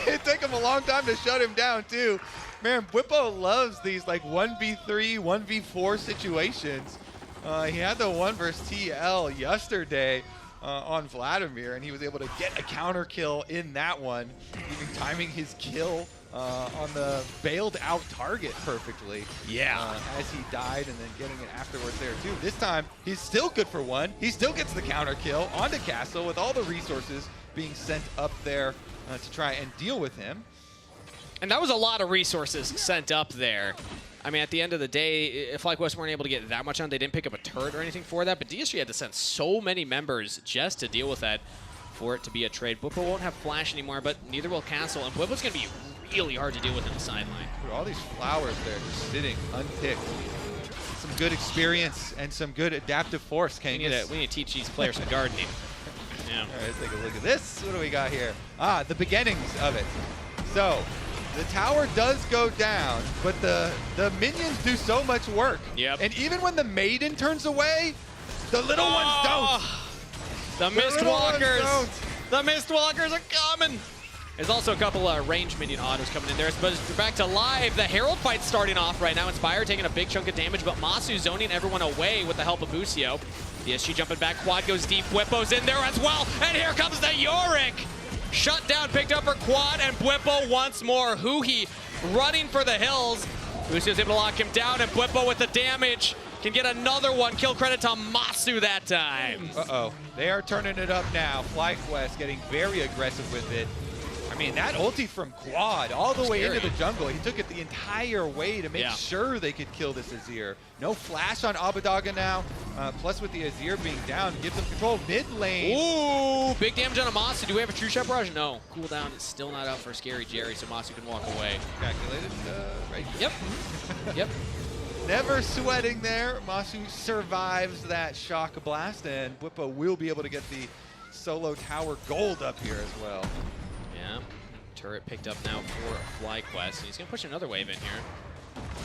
It took him a long time to shut him down, too. Man, Bwipo loves these like 1v3, 1v4 situations. He had the 1 versus TL yesterday on Vladimir, and he was able to get a counter kill in that one, even timing his kill on the bailed out target perfectly. Yeah. As he died and then getting it afterwards there too. This time, he's still good for one. He still gets the counter kill onto Castle with all the resources being sent up there to try and deal with him. And that was a lot of resources sent up there. I mean, at the end of the day, if FlyQuest weren't able to get that much on, they didn't pick up a turret or anything for that, but DSG had to send so many members just to deal with that for it to be a trade. Bwipo won't have flash anymore, but neither will Castle, and Bwipo's going to be really hard to deal with in the sideline. All these flowers there just sitting unpicked. Some good experience and some good adaptive force, We need to teach these players some gardening. Yeah. All right, let's take a look at this. What do we got here? Ah, the beginnings of it. So, the tower does go down, but the minions do so much work. Yep. And even when the maiden turns away, the little ones don't. The Mistwalkers. The Mistwalkers are coming. There's also a couple range minion autos coming in there. But back to live. The Herald fight's starting off right now. Inspire taking a big chunk of damage, but Masu zoning everyone away with the help of Busio. DSG jumping back. Quad goes deep. Bwipo's in there as well. And here comes the Yorick. Shut down, picked up for Quad, and Bwipo once more. Huhi running for the hills. Busio's able to lock him down, and Bwipo with the damage can get another one. Kill credit to Masu that time. Uh-oh. They are turning it up now. FlyQuest getting very aggressive with it. I mean, that ulti from Quad all the way into the jungle. He took it the entire way to make sure they could kill this Azir. No flash on Abbedagge now. Plus with the Azir being down, gives them control mid lane. Ooh, big damage on Masu. Do we have a true shot barrage? No. Cooldown is still not out for Scary Jerry, so Masu can walk away. Calculated, right? Yep. Yep. Never sweating there. Masu survives that shock blast, and Bwipo will be able to get the solo tower gold up here as well. Yeah, turret picked up now for FlyQuest, and he's going to push another wave in here.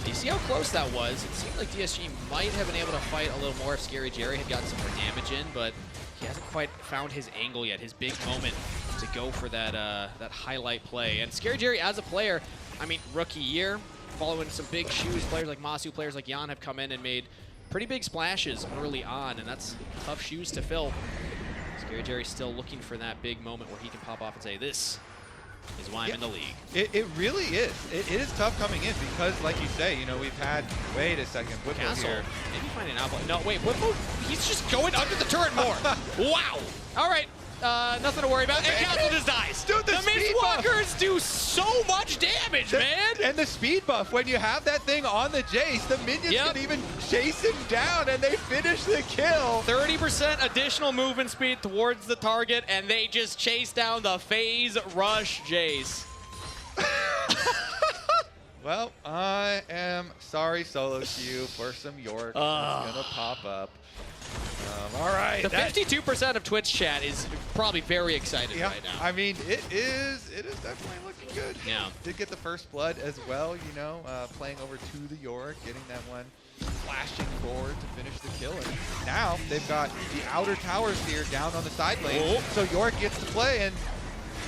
Do you see how close that was? It seemed like DSG might have been able to fight a little more if Scary Jerry had gotten some more damage in, but he hasn't quite found his angle yet, his big moment to go for that that highlight play. And Scary Jerry as a player, I mean, rookie year, following some big shoes, players like Masu, players like Jan have come in and made pretty big splashes early on, and that's tough shoes to fill. Scary Jerry's still looking for that big moment where he can pop off and say, this is why I'm in the league. It really is. It is tough coming in because, like you say, you know, we've had, wait a second, Bwipo Castle, here. maybe find an outplay. No, wait, Bwipo, he's just going under the turret more. Wow. All right, nothing to worry about. And Castle just dies. Dude, the Mistwalkers do so much damage, man. And the speed buff, when you have that thing on the Jace, the minions can even chase him down and they finish the kill. 30% additional movement speed towards the target, and they just chase down the phase rush Jace. Well, I am sorry, solo queue, for some York. That's gonna pop up. All right. The 52% of Twitch chat is probably very excited right now. I mean, it is definitely looking good. Yeah. Did get the first blood as well, you know, playing over to the York, getting that one flashing forward to finish the kill. And now they've got the outer towers here down on the side lane. So York gets to play, and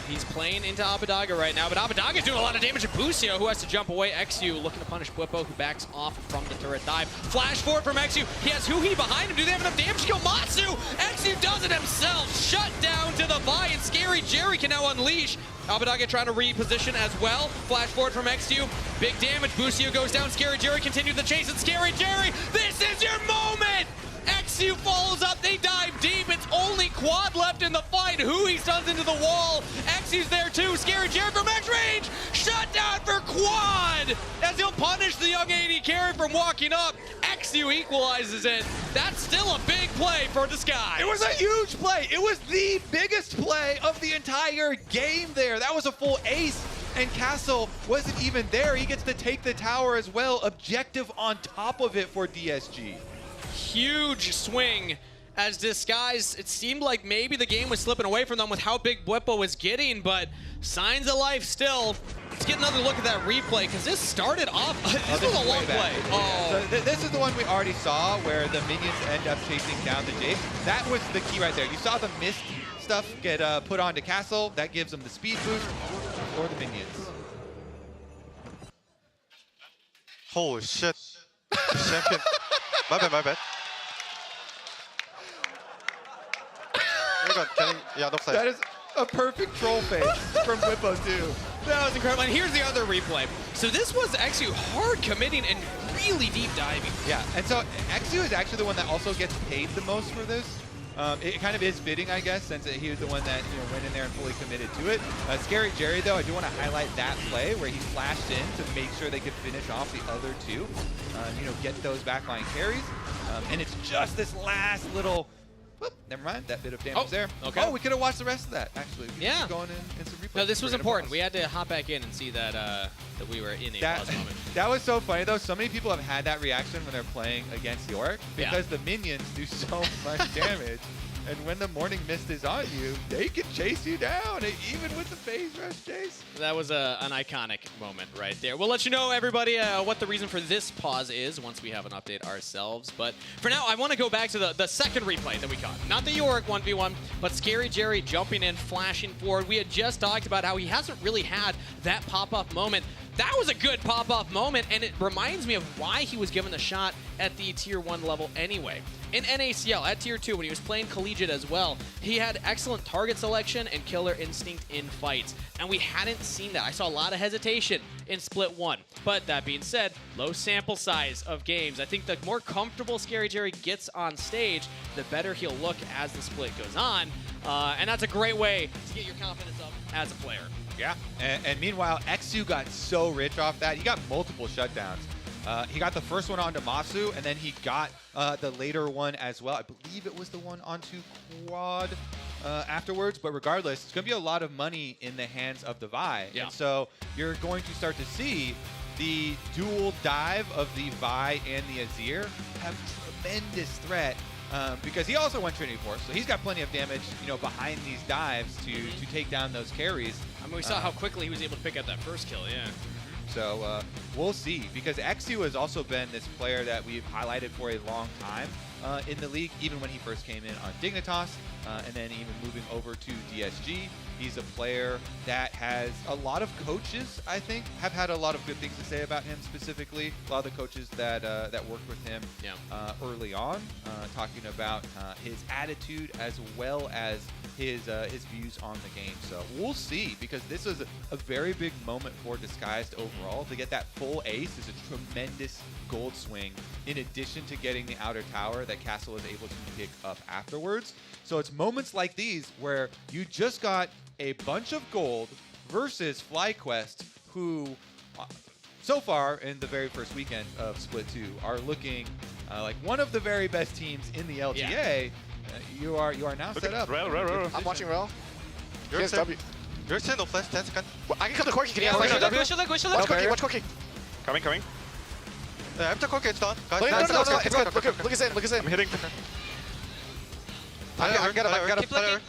he's playing into Abbedagge right now, but Abbedagge is doing a lot of damage to Busio, who has to jump away. XU looking to punish Bwipo, who backs off from the turret dive. Flash forward from XU. He has Huhi behind him. Do they have enough damage to kill Masu? XU does it himself. Shut down to the Vi, and Scary Jerry can now unleash. Abbedagge trying to reposition as well. Flash forward from XU. Big damage. Busio goes down. Scary Jerry continues the chase, and Scary Jerry, this is your moment! XU follows up, they dive deep. It's only Quad left in the fight. Huhi stuns into the wall. XU's there too. Scary Jerry from X range. Shut down for Quad as he'll punish the young AD carry from walking up. XU equalizes it. That's still a big play for the Sky. it was a huge play. It was the biggest play of the entire game there. That was a full ace. And Castle wasn't even there. He gets to take the tower as well. Objective on top of it for DSG. Huge swing as Disguise. It seemed like maybe the game was slipping away from them with how big Bwipo was getting, but signs of life still. Let's get another look at that replay, because this started off, this was a long play. So this is the one we already saw where the minions end up chasing down the Jace. That was the key right there. You saw the mist stuff get put onto Castle. That gives them the speed boost for the minions. Holy shit. Champion. My bad. Yeah, no flash. a perfect troll face from Whippo too. That was incredible. And here's the other replay. So this was XU hard committing and really deep diving. Yeah, and so XU is actually the one that also gets paid the most for this. It kind of is fitting, I guess, since he was the one that went in there and fully committed to it. Scary Jerry, though, I do want to highlight that play where he flashed in to make sure they could finish off the other two, get those backline carries. And it's just this last little, whoop, never mind, that bit of damage there. Okay. Oh, we could have watched the rest of that, actually. We Yeah. could go in some replays. No, this was We're gonna important. pause. We had to hop back in and see that that we were in a pause moment. That was so funny, though. So many people have had that reaction when they're playing against York because the minions do so much damage. And when the Morning Mist is on you, they can chase you down, even with the phase rush chase. That was an iconic moment right there. We'll let you know, everybody, what the reason for this pause is once we have an update ourselves. But for now, I want to go back to the second replay that we caught. Not the York 1v1, but Scary Jerry jumping in, flashing forward. We had just talked about how he hasn't really had that pop-up moment. That was a good pop-up moment, and it reminds me of why he was given the shot at the Tier 1 level anyway. In NACL, at Tier 2, when he was playing collegiate as well, he had excellent target selection and killer instinct in fights, and we hadn't seen that. I saw a lot of hesitation in Split 1, but that being said, low sample size of games. I think the more comfortable Scary Jerry gets on stage, the better he'll look as the split goes on, and that's a great way to get your confidence up as a player. Yeah, and meanwhile, XU got so rich off that. He got multiple shutdowns. He got the first one onto Masu, and then he got the later one as well. I believe it was the one onto Quad afterwards, but regardless, it's going to be a lot of money in the hands of the Vi. Yeah. And so you're going to start to see the dual dive of the Vi and the Azir have tremendous threat. Because he also went Trinity Force, so he's got plenty of damage, behind these dives to take down those carries. I mean, we saw how quickly he was able to pick up that first kill, yeah. So we'll see, because XU has also been this player that we've highlighted for a long time in the league, even when he first came in on Dignitas, and then even moving over to DSG. He's a player that has a lot of coaches, I think, have had a lot of good things to say about him specifically. A lot of the coaches that worked with him early on, talking about his attitude as well as his views on the game. So we'll see, because this was a very big moment for Disguised overall. To get that full ace is a tremendous gold swing, in addition to getting the outer tower that Castle is able to pick up afterwards. So it's moments like these where you just got a bunch of gold versus FlyQuest, who so far in the very first weekend of Split 2 are looking like one of the very best teams in the LTA. Yeah. You are now set up. I'm watching Rel. You're Here's W. You're no flash, 10 seconds. I can come to Corky. Can you Yeah, have go should look. Watch Corky. Watch Corky. Coming. After Corky, it's done. Guys, No, nice, it's good. Look us in. Look us in. I'm hitting. I got him. Keep looking.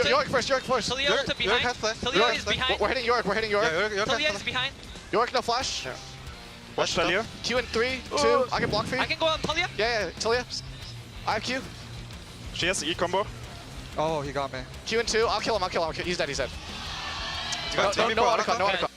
York first. Talia ulted behind. Talia is behind. We're hitting York. Yeah, York Talia has is behind. York, no flash. Watch Talia. Q in 3, 2. I can block for you. I can go on Talia. Yeah, Talia. I have Q. She has E combo. Oh, he got me. Q in 2. I'll kill him. He's dead. No autocon.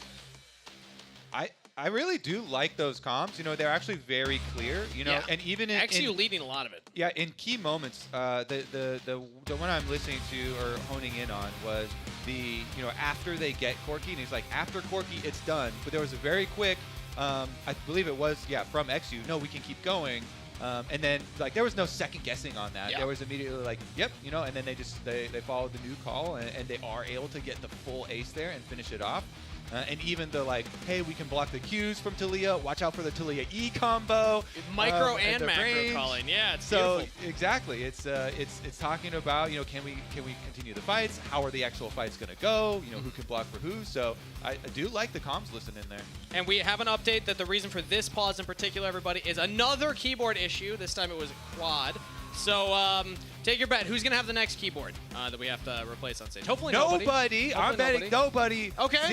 I really do like those comms. They're actually very clear. Yeah. And even in XU leading a lot of it. Yeah, in key moments, the one I'm listening to or honing in on was the after they get Corky, and he's like, after Corky, it's done. But there was a very quick, I believe it was from XU. No, we can keep going. And then there was no second guessing on that. Yeah. There was immediately like, yep, and then they followed the new call, and they are able to get the full ace there and finish it off. And even the hey, we can block the Qs from Talia. Watch out for the Talia E combo. Micro and the macro range. calling. Yeah, it's So beautiful. exactly, it's talking about can we continue the fights? How are the actual fights going to go? Who can block for who? So I do like the comms listed in there. And we have an update that the reason for this pause in particular, everybody, is another keyboard issue. This time it was a quad. So take your bet. Who's going to have the next keyboard that we have to replace on stage? Hopefully nobody. I'm betting nobody. Okay.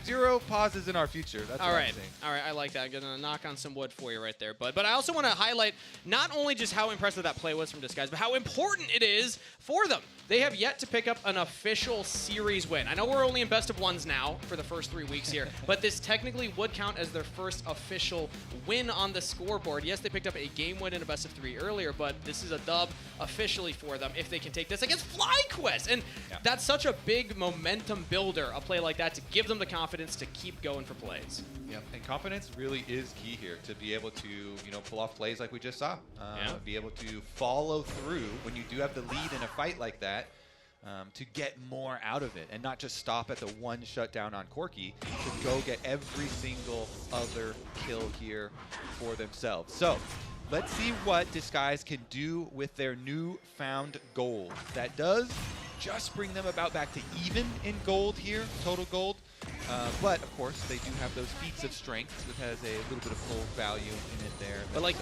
zero pauses in our future. That's All what right. I'm saying. All right, I like that. I'm gonna knock on some wood for you right there, bud. But I also want to highlight not only just how impressive that play was from Disguise, but how important it is for them. They have yet to pick up an official series win. I know we're only in best of ones now for the first 3 weeks here, but this technically would count as their first official win on the scoreboard. Yes, they picked up a game win in a best of 3 earlier, but this is a dub officially for them if they can take this against FlyQuest. And that's such a big momentum builder, a play like that, to give them the confidence to keep going for plays. Yep, and confidence really is key here to be able to, pull off plays like we just saw. Be able to follow through when you do have the lead in a fight like that, to get more out of it and not just stop at the one shutdown on Corki, to go get every single other kill here for themselves. So let's see what Disguise can do with their newfound gold. That does just bring them about back to even in gold here, total gold. But of course, they do have those feats of strength, which has a little bit of gold value in it there. But like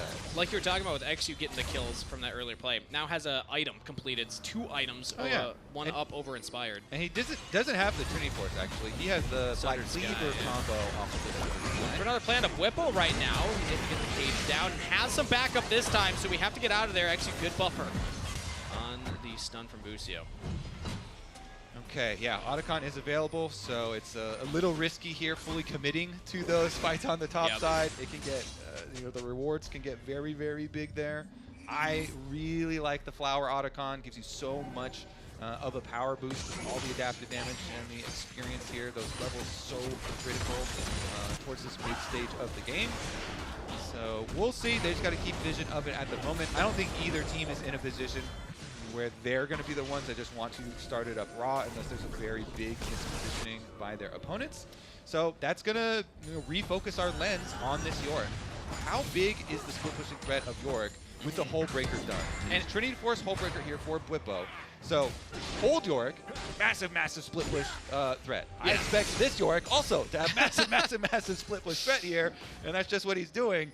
you were talking about with XU getting the kills from that earlier play, now has an item completed. It's 2 items, one and up over Inspired. And he doesn't have the Trinity Force, actually. He has the Black Cleaver combo off of this. For another play on a Whipple right now. He didn't get the cage down. Has some backup this time, so we have to get out of there. XU, good buffer on the stun from Busio. Okay, yeah, Otacon is available, so it's a little risky here, fully committing to those fights on the top side. It can get, the rewards can get very, very big there. I really like the Flower Otacon, gives you so much of a power boost with all the adaptive damage and the experience here. Those levels so critical towards this mid stage of the game. So we'll see. They just got to keep vision of it at the moment. I don't think either team is in a position where they're going to be the ones that just want to start it up raw unless there's a very big mispositioning by their opponents. So that's going to refocus our lens on this Yorick. How big is the split pushing threat of Yorick with the Hull Breaker done? And Trinity Force Hull Breaker here for Bwipo. So old Yorick, massive, massive split push threat. I expect this Yorick also to have massive, massive, massive split push threat here, and that's just what he's doing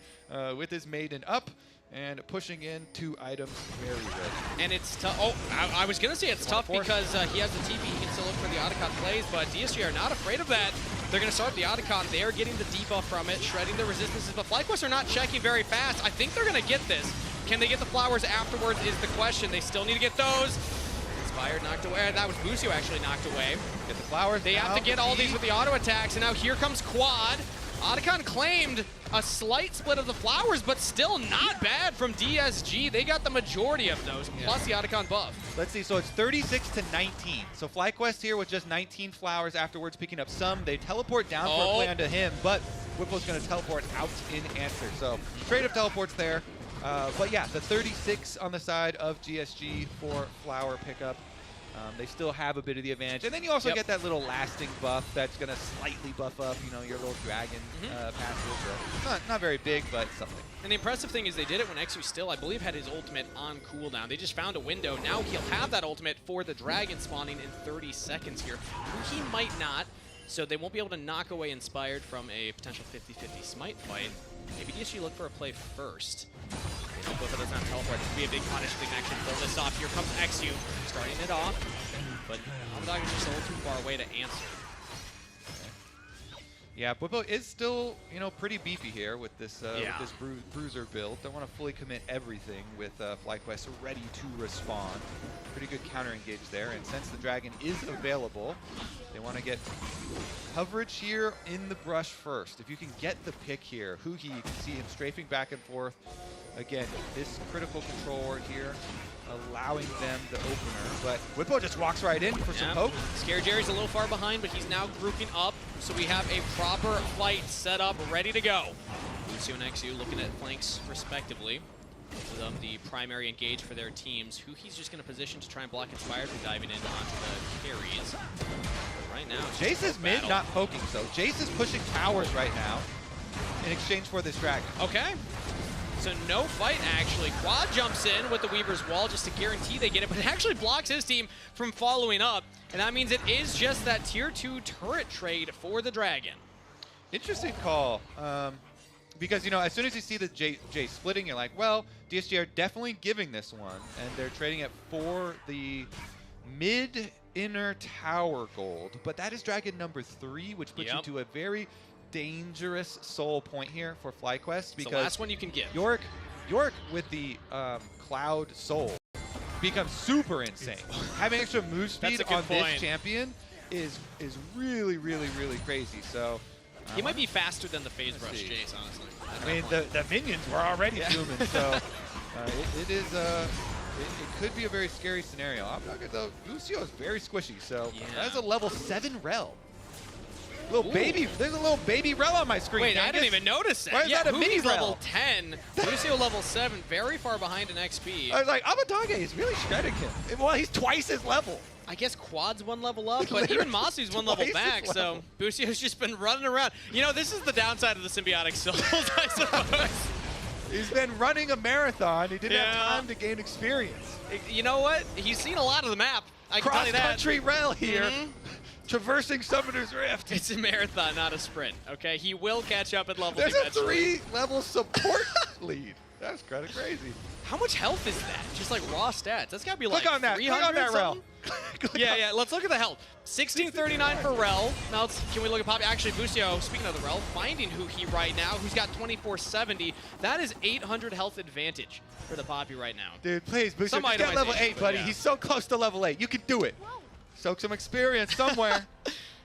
with his Maiden up and pushing in 2 items very good. And it's tough. Oh, I was going to say it's tough because he has the TP. He can still look for the Otacon plays, but DSG are not afraid of that. They're going to start the Otacon. They are getting the debuff from it, shredding the resistances, but FlyQuest are not checking very fast. I think they're going to get this. Can they get the flowers afterwards is the question. They still need to get those. Inspired knocked away. That was Busio actually knocked away. Get the flowers. They have to get all these with the auto attacks, and now here comes Quad. Otacon claimed a slight split of the flowers, but still not bad from DSG. They got the majority of those, plus the Otacon buff. Let's see, so it's 36 to 19. So FlyQuest here with just 19 flowers afterwards, picking up some. They teleport down for a play onto him, but Whipple's going to teleport out in answer. So straight up teleports there. But yeah, the 36 on the side of GSG for flower pickup. They still have a bit of the advantage. And then you also get that little lasting buff that's going to slightly buff up, your little dragon passive. So not very big, but something. And the impressive thing is they did it when XU still, I believe, had his ultimate on cooldown. They just found a window. Now he'll have that ultimate for the dragon spawning in 30 seconds here. He might not, so they won't be able to knock away Inspired from a potential 50-50 smite fight. Maybe DSG look for a play first. They don't go for those not teleport. This would be a big punish if they can actually pull this off. Here comes XU, starting it off. But Abadog is just a little too far away to answer. Yeah, Bwipo is still, pretty beefy here with this bruiser build. Don't want to fully commit everything with FlyQuest ready to respond. Pretty good counter engage there, and since the dragon is available, they want to get coverage here in the brush first. If you can get the pick here, Huhi, you can see him strafing back and forth. Again, this critical control here, allowing them the opener, but Bwipo just walks right in for some poke. Scare Jerry's a little far behind, but he's now grouping up, so we have a proper fight set up, ready to go. Busio and XU looking at flanks respectively. Both of them the primary engage for their teams. Huhi's just going to position to try and block Inspired from diving in onto the carries. But right now, Jace is mid, not poking, so Jace is pushing towers right now in exchange for this dragon. Okay. So no fight, actually. Quad jumps in with the Weaver's Wall just to guarantee they get it, but it actually blocks his team from following up. And that means it is just that tier 2 turret trade for the Dragon. Interesting call. Because, as soon as you see the J splitting, you're like, well, DSG are definitely giving this one. And they're trading it for the mid inner tower gold, but that is dragon number 3, which puts you to a very dangerous soul point here for FlyQuest, because the last one you can give. York with the Cloud Soul becomes super insane. Having extra move speed on this champion is really, really, really crazy. So he might be faster than the phase rush Jace, honestly. I mean, the minions were already zooming, so it could be a very scary scenario. Though Lucio is very squishy, so that's a level 7 Rel. Little baby, there's a little baby Rel on my screen. Wait, I didn't even notice that. Why is that a mini Rel? Level 10, Lucio level 7, very far behind in XP. I was like, Abadage is really shredding him. Well, he's twice his level. I guess Quad's 1 level up, but even Masu's 1 level back, so Bucio's just been running around. You know, this is the downside of the Symbiotic Souls, I suppose. He's been running a marathon. He didn't have time to gain experience. You know what? He's seen a lot of the map. I can tell you that. Cross-country Rel here. Traversing Summoner's Rift. It's a marathon, not a sprint, okay? He will catch up at level There's a eventually. 3-level support lead. That's kind of crazy. How much health is that? Just like raw stats. That's got to be like Click on that. 300 Click on that Rel. Yeah, let's look at the health. 1639 for Rel. Now, can we look at Poppy? Actually, Bucio, speaking of the Rel, finding Huhi right now, who's got 2470. That is 800 health advantage for the Poppy right now. Dude, please, Bucio, just get level 8, buddy. He's so close to level 8. You can do it. Soak some experience somewhere.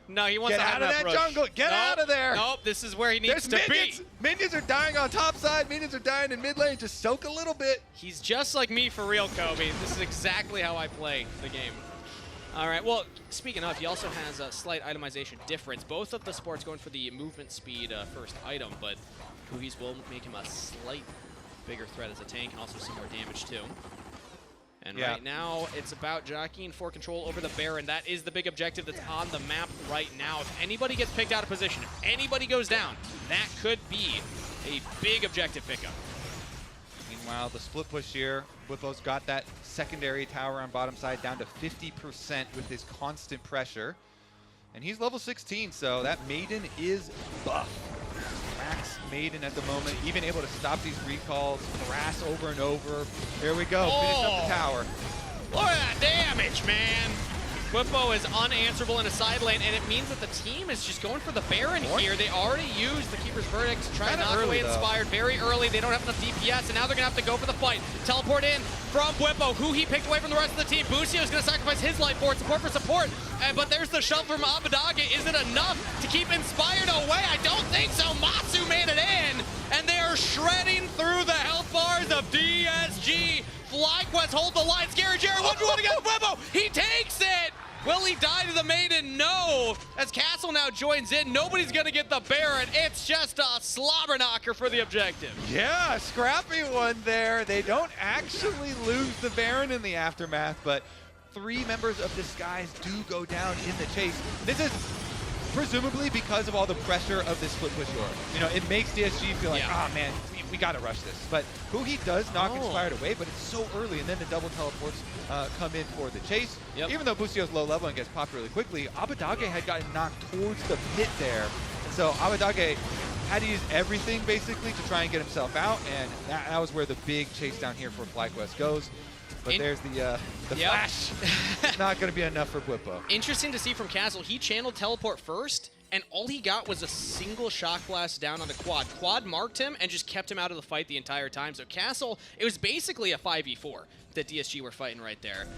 No, he wants to get out of that jungle. Get out of there. Nope, this is where he needs to be. Minions are dying on top side. Minions are dying in mid lane. Just soak a little bit. He's just like me for real, Kobe. This is exactly how I play the game. All right, well, speaking of, he also has a slight itemization difference. Both of the supports going for the movement speed first item, but Huhi's will make him a slight bigger threat as a tank and also some more damage too. And right now, it's about jockeying for control over the Baron. That is the big objective that's on the map right now. If anybody gets picked out of position, if anybody goes down, that could be a big objective pickup. Meanwhile, the split push here, Whipple's got that secondary tower on bottom side down to 50% with his constant pressure. And he's level 16, so that Maiden is buff. Max Maiden at the moment, even able to stop these recalls, harass over and over. Here we go, finish up the tower. Look at that damage, man. Whippo is unanswerable in a side lane, and it means that the team is just going for the Baron here. They already used the Keeper's Verdict to try to knock away Inspired very early. They don't have enough DPS, and now they're going to have to go for the fight. Teleport in from Whippo, who he picked away from the rest of the team. Bucio is going to sacrifice his life for it, support for support. But there's the shove from Abadage. Is it enough to keep Inspired away? I don't think so. Matsu made it in, and they are shredding through the health bars of DSG. FlyQuest hold the line. Scary Jerry, 1v1 against Whippo. He takes it. Will he die to the Maiden? No. As Castle now joins in, nobody's going to get the Baron. It's just a slobber knocker for the objective. Yeah, scrappy one there. They don't actually lose the Baron in the aftermath, but 3 members of Disguise do go down in the chase. This is presumably because of all the pressure of this split push York. You know, it makes DSG feel like, oh man, we gotta rush this. But Huhi does knock Inspired away, but it's so early, and then the double teleports come in for the chase. Even though Bucio's low level and gets popped really quickly, Abadage had gotten knocked towards the pit there. And so Abadage had to use everything basically to try and get himself out, and that was where the big chase down here for FlyQuest goes. But there's the flash. It's not going to be enough for Whippo. Interesting to see from Castle. He channeled teleport first, and all he got was a single shock blast down on the Quad. Quad marked him and just kept him out of the fight the entire time. So Castle, it was basically a 5v4 that DSG were fighting right there.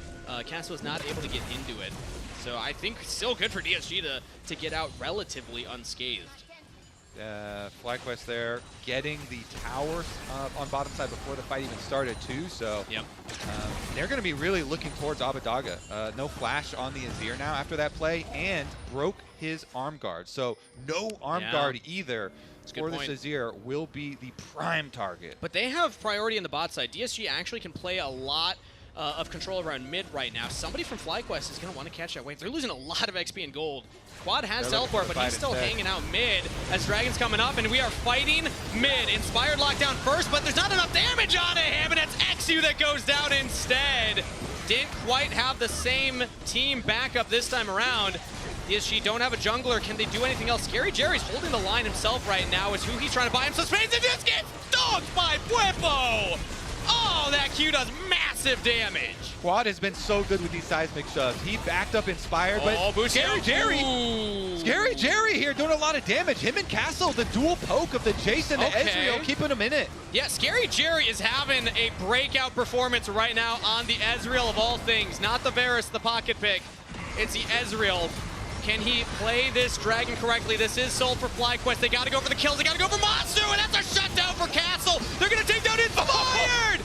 Castle was not able to get into it. So I think still good for DSG to get out relatively unscathed. FlyQuest there getting the tower on bottom side before the fight even started too, so they're going to be really looking towards Abadaga. No flash on the Azir now after that play, and broke his arm guard, so no arm guard either for this Azir will be the prime target. But they have priority in the bot side. DSG actually can play a lot of control around mid right now. Somebody from FlyQuest is going to want to catch that wave. They're losing a lot of XP and gold. Quad has teleport, but he's still hanging out mid as Dragon's coming up, and we are fighting mid. Inspired lockdown first, but there's not enough damage on him, and it's XU that goes down instead. Didn't quite have the same team backup this time around. DSG don't have a jungler. Can they do anything else? Scary Jerry's holding the line himself right now as who he's trying to buy him some space, and just gets dogged by Whippo! Oh, that Q does massive massive damage. Quad has been so good with these seismic shoves. He backed up Inspired, but Scary Jerry here doing a lot of damage. Him and Castle, the dual poke of the Jason and Ezreal, keeping him in it. Yeah, Scary Jerry is having a breakout performance right now on the Ezreal of all things. Not the Varus, the pocket pick. It's the Ezreal. Can he play this dragon correctly? This is sold for FlyQuest. They got to go for the kills. They got to go for Masu, and that's a shutdown for Castle. They're going to take down Inspired!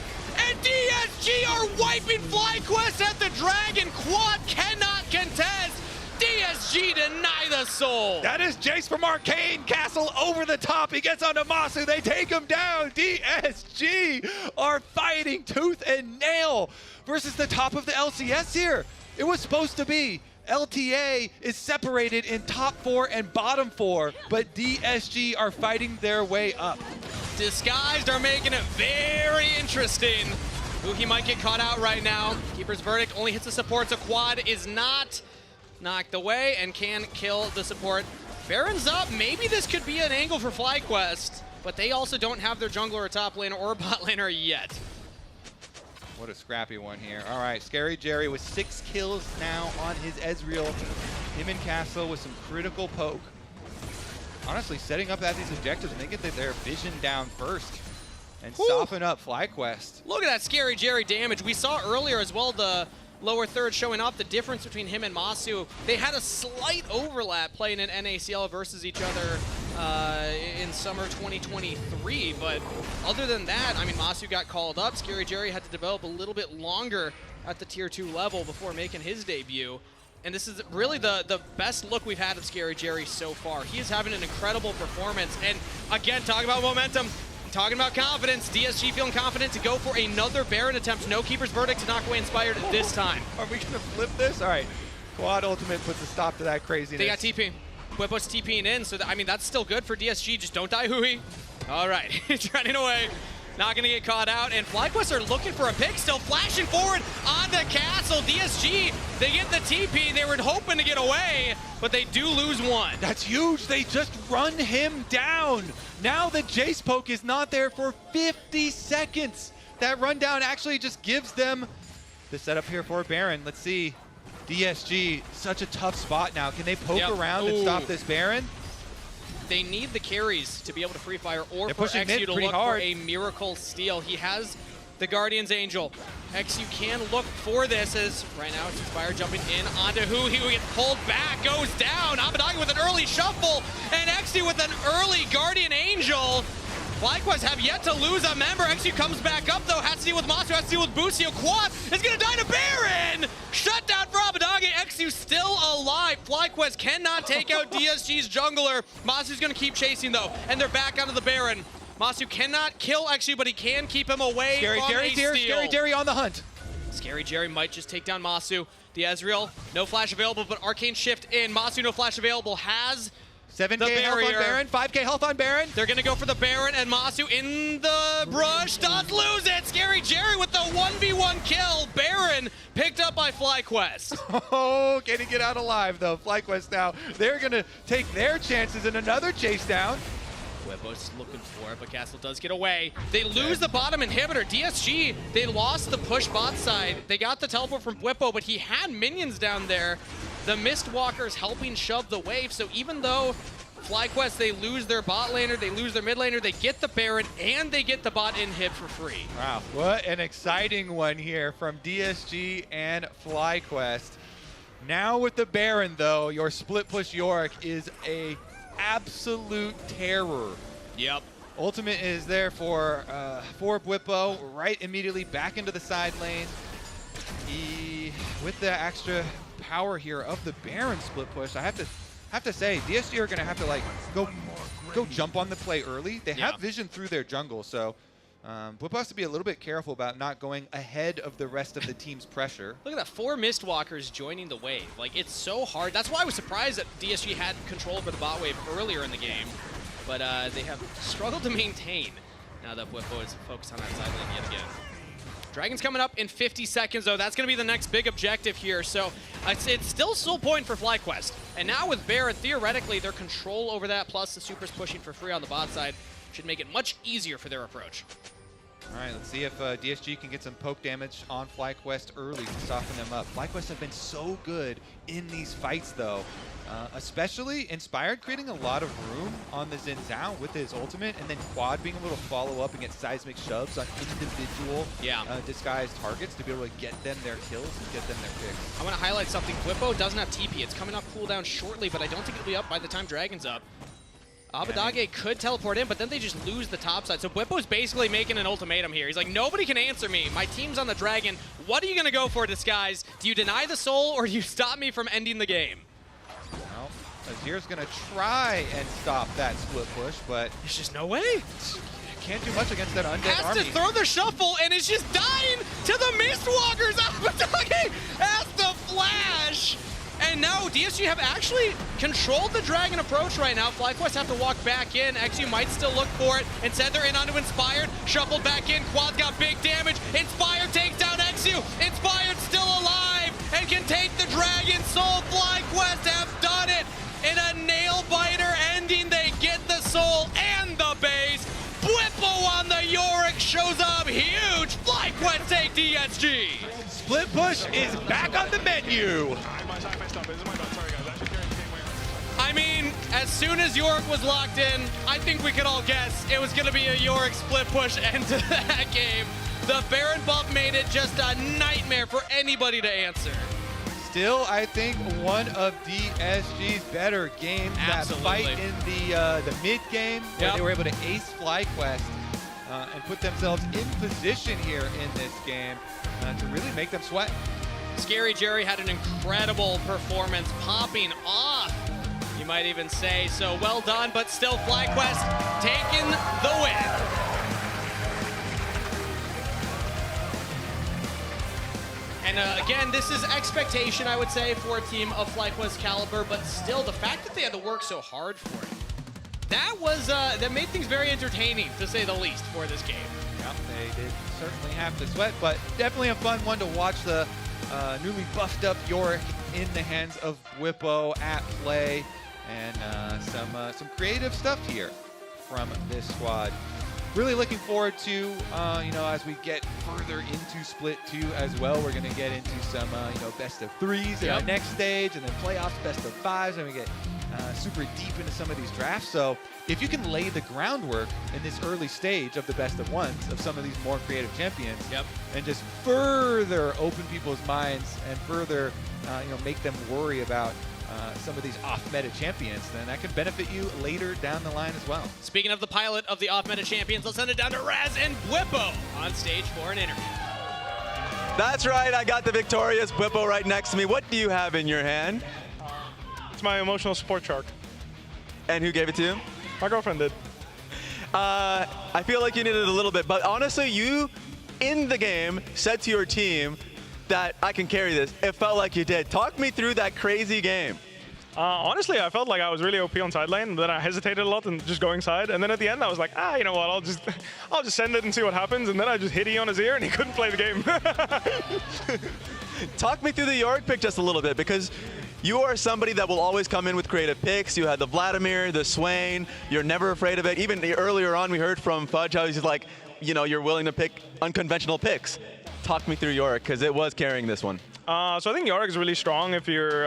And DSG are wiping FlyQuest at the dragon. Quad cannot contest. DSG deny the soul. That is Jace from Arcane. Castle over the top. He gets onto Masu. They take him down. DSG are fighting tooth and nail versus the top of the LCS here. It was supposed to be LTA is separated in top 4 and bottom 4, but DSG are fighting their way up. Disguised are making it very interesting. Ooh, he might get caught out right now. Keeper's Verdict only hits the support, so Quad is not knocked away and can kill the support. Baron's up. Maybe this could be an angle for FlyQuest, but they also don't have their jungler or top laner or bot laner yet. What a scrappy one here. All right, Scary Jerry with 6 kills now on his Ezreal. Him and Castle with some critical poke. Honestly, setting up at these objectives, and they get their vision down first and soften up FlyQuest. Look at that Scary Jerry damage. We saw earlier as well the lower third showing off the difference between him and Masu. They had a slight overlap playing in NACL versus each other in summer 2023, but other than that, I mean, Masu got called up. Scary Jerry had to develop a little bit longer at the tier 2 level before making his debut. And this is really the best look we've had of Scary Jerry so far. He is having an incredible performance. And again, talking about momentum, talking about confidence, DSG feeling confident to go for another Baron attempt. No Keeper's Verdict to knock away Inspired this time. Are we going to flip this? All right. Quad Ultimate puts a stop to that craziness. They got TP. Whippo's TPing in, so I mean, that's still good for DSG. Just don't die, Hui. All right, he's running away. Not going to get caught out, and FlyQuest are looking for a pick, still flashing forward on the Castle. DSG, they get the TP. They were hoping to get away, but they do lose one. That's huge. They just run him down. Now the Jace poke is not there for 50 seconds. That rundown actually just gives them the setup here for Baron. Let's see. DSG, such a tough spot now. Can they poke around and stop this Baron? They need the carries to be able to free fire, or for XU to look for a miracle steal. He has the Guardian's Angel. XU can look for this, as right now it's Inspired jumping in onto Hui, who gets pulled back, goes down. Abbedagge with an early shuffle, and XU with an early Guardian Angel. FlyQuest have yet to lose a member. XU comes back up, though. Has to deal with Masu, has to deal with Busio. Quad is going to die to Baron! Shut down for Abbedagge. XU still alive. FlyQuest cannot take out DSG's jungler. Masu's going to keep chasing, though, and they're back onto the Baron. Masu cannot kill XU, but he can keep him away Scary from Jerry's here. Scary Jerry on the hunt. Scary Jerry might just take down Masu. The Ezreal, no flash available, but Arcane Shift in. Masu, no flash available, has 7K health on Baron, 5K health on Baron. They're going to go for the Baron, and Masu in the brush does lose it. Scary Jerry with the 1v1 kill. Baron picked up by FlyQuest. Oh, can he get out alive, though? FlyQuest now, they're going to take their chances in another chase down. Whippo's looking for it, but Castle does get away. They lose the bottom inhibitor. DSG, they lost the push bot side. They got the teleport from Whippo, but he had minions down there. The Mistwalker's helping shove the wave, so even though FlyQuest, they lose their bot laner, they lose their mid laner, they get the Baron, and they get the bot inhib for free. Wow, what an exciting one here from DSG and FlyQuest. Now with the Baron, though, your split push Yorick is a absolute terror. Yep. Ultimate is there for Whippo, right immediately back into the side lane. He, with the extra power here of the Baron split push, I have to say, DSG are gonna have to like go jump on the play early. They have vision through their jungle, so Whippo has to be a little bit careful about not going ahead of the rest of the team's pressure. Look at that, 4 Mistwalkers joining the wave. Like, it's so hard. That's why I was surprised that DSG had control over the bot wave earlier in the game, but they have struggled to maintain now that Whippo is focused on that side lane yet again. Dragon's coming up in 50 seconds, though. That's going to be the next big objective here. So it's still sole point for FlyQuest. And now with Baron, theoretically, their control over that, plus the Supers pushing for free on the bot side, should make it much easier for their approach. All right, let's see if DSG can get some poke damage on FlyQuest early to soften them up. FlyQuest have been so good in these fights, though. Especially Inspired creating a lot of room on the Xin Zhao with his ultimate, and then Quad being able to follow up and get seismic shoves on individual disguised targets to be able to get them their kills and get them their picks. I want to highlight something. Bwipo doesn't have TP. It's coming off cooldown shortly, but I don't think it'll be up by the time Dragon's up. Abadage could teleport in, but then they just lose the top side. So Bwipo's basically making an ultimatum here. He's like, nobody can answer me. My team's on the Dragon. What are you going to go for, Disguise? Do you deny the soul, or do you stop me from ending the game? Well, Azir's going to try and stop that split push, but... There's just no way. Can't do much against that undead army. Has to throw the shuffle, and it's just dying to the Mistwalkers. Abadage has the flash. And no, DSG have actually controlled the Dragon approach right now. FlyQuest have to walk back in. XU might still look for it. Instead, they're in onto Inspired. Shuffled back in. Quad's got big damage. Inspired takes down XU. Inspired still alive and can take the Dragon soul. FlyQuest have done it in a nail-biter ending. They get the soul and the base. Bwipo on the Yorick shows up huge. FlyQuest take DSG. Split push is back on the menu. I mean, as soon as Yorick was locked in, I think we could all guess it was going to be a Yorick split push end to that game. The Baron buff made it just a nightmare for anybody to answer. Still, I think one of DSG's better games. Absolutely. That fight in the mid game, where they were able to ace FlyQuest and put themselves in position here in this game to really make them sweat. Scary Jerry had an incredible performance, popping off, you might even say. So well done, but still FlyQuest taking the win. And again, this is expectation, I would say, for a team of FlyQuest caliber, but still, the fact that they had to work so hard for it, that made things very entertaining, to say the least, for this game. Yep, they did certainly have to sweat, but definitely a fun one to watch the newly buffed up Yorick in the hands of Bwipo at play, and some creative stuff here from this squad. Really looking forward to, as we get further into Split 2 as well, we're going to get into some, best of threes in our next stage, and then playoffs, best of fives, and we get super deep into some of these drafts. So if you can lay the groundwork in this early stage of the best of ones of some of these more creative champions, and just further open people's minds and further, make them worry about some of these off-meta champions, then that can benefit you later down the line as well. Speaking of the pilot of the off-meta champions, let's send it down to Raz and Bwipo on stage for an interview. That's right, I got the victorious Bwipo right next to me. What do you have in your hand? It's my emotional support shark. And who gave it to you? My girlfriend did. I feel like you needed it a little bit, but honestly, you, in the game, said to your team that I can carry this. It felt like you did. Talk me through that crazy game. Honestly, I felt like I was really OP on side lane, then I hesitated a lot and just going side, and then at the end I was like, you know what, I'll just send it and see what happens, and then I just hit E on his ear and he couldn't play the game. Talk me through the Yorick pick just a little bit, because you are somebody that will always come in with creative picks. You had the Vladimir, the Swain, you're never afraid of it. Even earlier on we heard from Fudge how he's like, you're willing to pick unconventional picks. Talk me through Yorick, because it was carrying this one. So I think Yorick is really strong if you're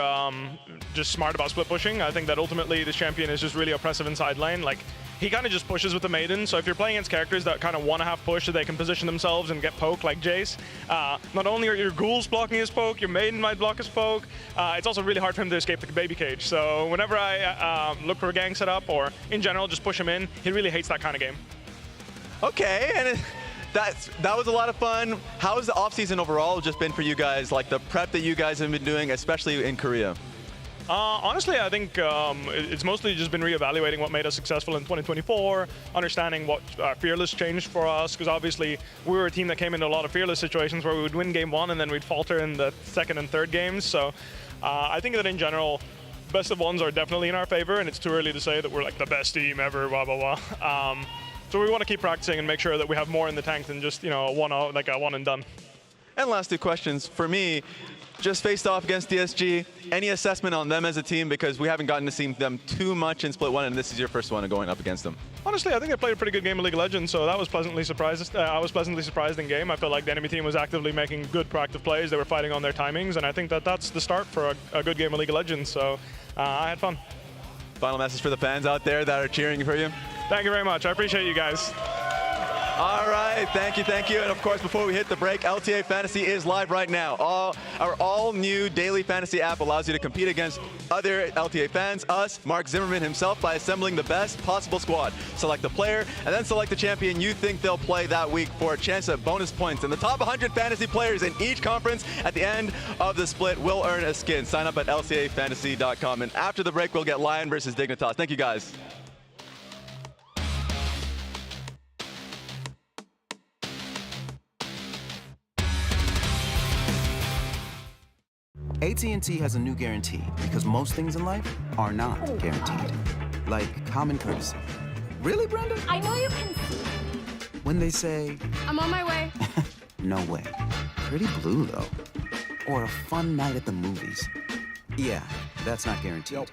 just smart about split pushing. I think that ultimately this champion is just really oppressive inside lane. Like, he kind of just pushes with the Maiden, so if you're playing against characters that kind of want to have push so they can position themselves and get poke like Jace, not only are your ghouls blocking his poke, your Maiden might block his poke, it's also really hard for him to escape the baby cage. So whenever I look for a gang setup or in general just push him in, he really hates that kind of game. Okay, and that was a lot of fun. How has the offseason overall just been for you guys, like the prep that you guys have been doing, especially in Korea? Honestly, I think it's mostly just been reevaluating what made us successful in 2024, understanding what Fearless changed for us, because obviously we were a team that came into a lot of Fearless situations where we would win game one and then we'd falter in the second and third games. So I think that in general, best of ones are definitely in our favor, and it's too early to say that we're like the best team ever, blah, blah, blah. So we want to keep practicing and make sure that we have more in the tank than just, a one and done. And last two questions for me. just faced off against DSG. Any assessment on them as a team? Because we haven't gotten to see them too much in Split 1, and this is your first one going up against them. Honestly, I think they played a pretty good game of League of Legends, so that was pleasantly surprised. I was pleasantly surprised in game. I felt like the enemy team was actively making good proactive plays. They were fighting on their timings, and I think that that's the start for a good game of League of Legends, so I had fun. Final message for the fans out there that are cheering for you? Thank you very much. I appreciate you guys. All right, thank you. And of course, before we hit the break, LTA Fantasy is live right now. Our all-new daily fantasy app allows you to compete against other LTA fans, us, Mark Zimmerman himself, by assembling the best possible squad. Select the player, and then select the champion you think they'll play that week for a chance at bonus points. And the top 100 fantasy players in each conference at the end of the split will earn a skin. Sign up at ltafantasy.com. And after the break, we'll get Lyon versus Dignitas. Thank you, guys. AT&T has a new guarantee because most things in life are not guaranteed. Like common courtesy. Really, Brenda? I know you can see. When they say, I'm on my way. no way. Pretty blue, though. Or a fun night at the movies. Yeah, that's not guaranteed. Yo,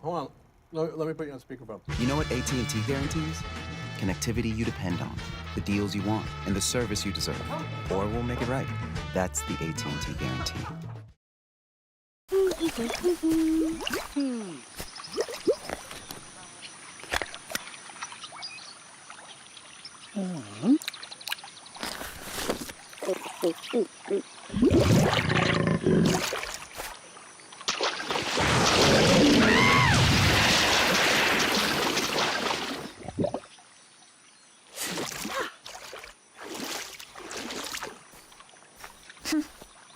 hold on. Let me put you on speakerphone. You know what AT&T guarantees? Connectivity you depend on, the deals you want, and the service you deserve. Or we'll make it right. That's the AT&T guarantee.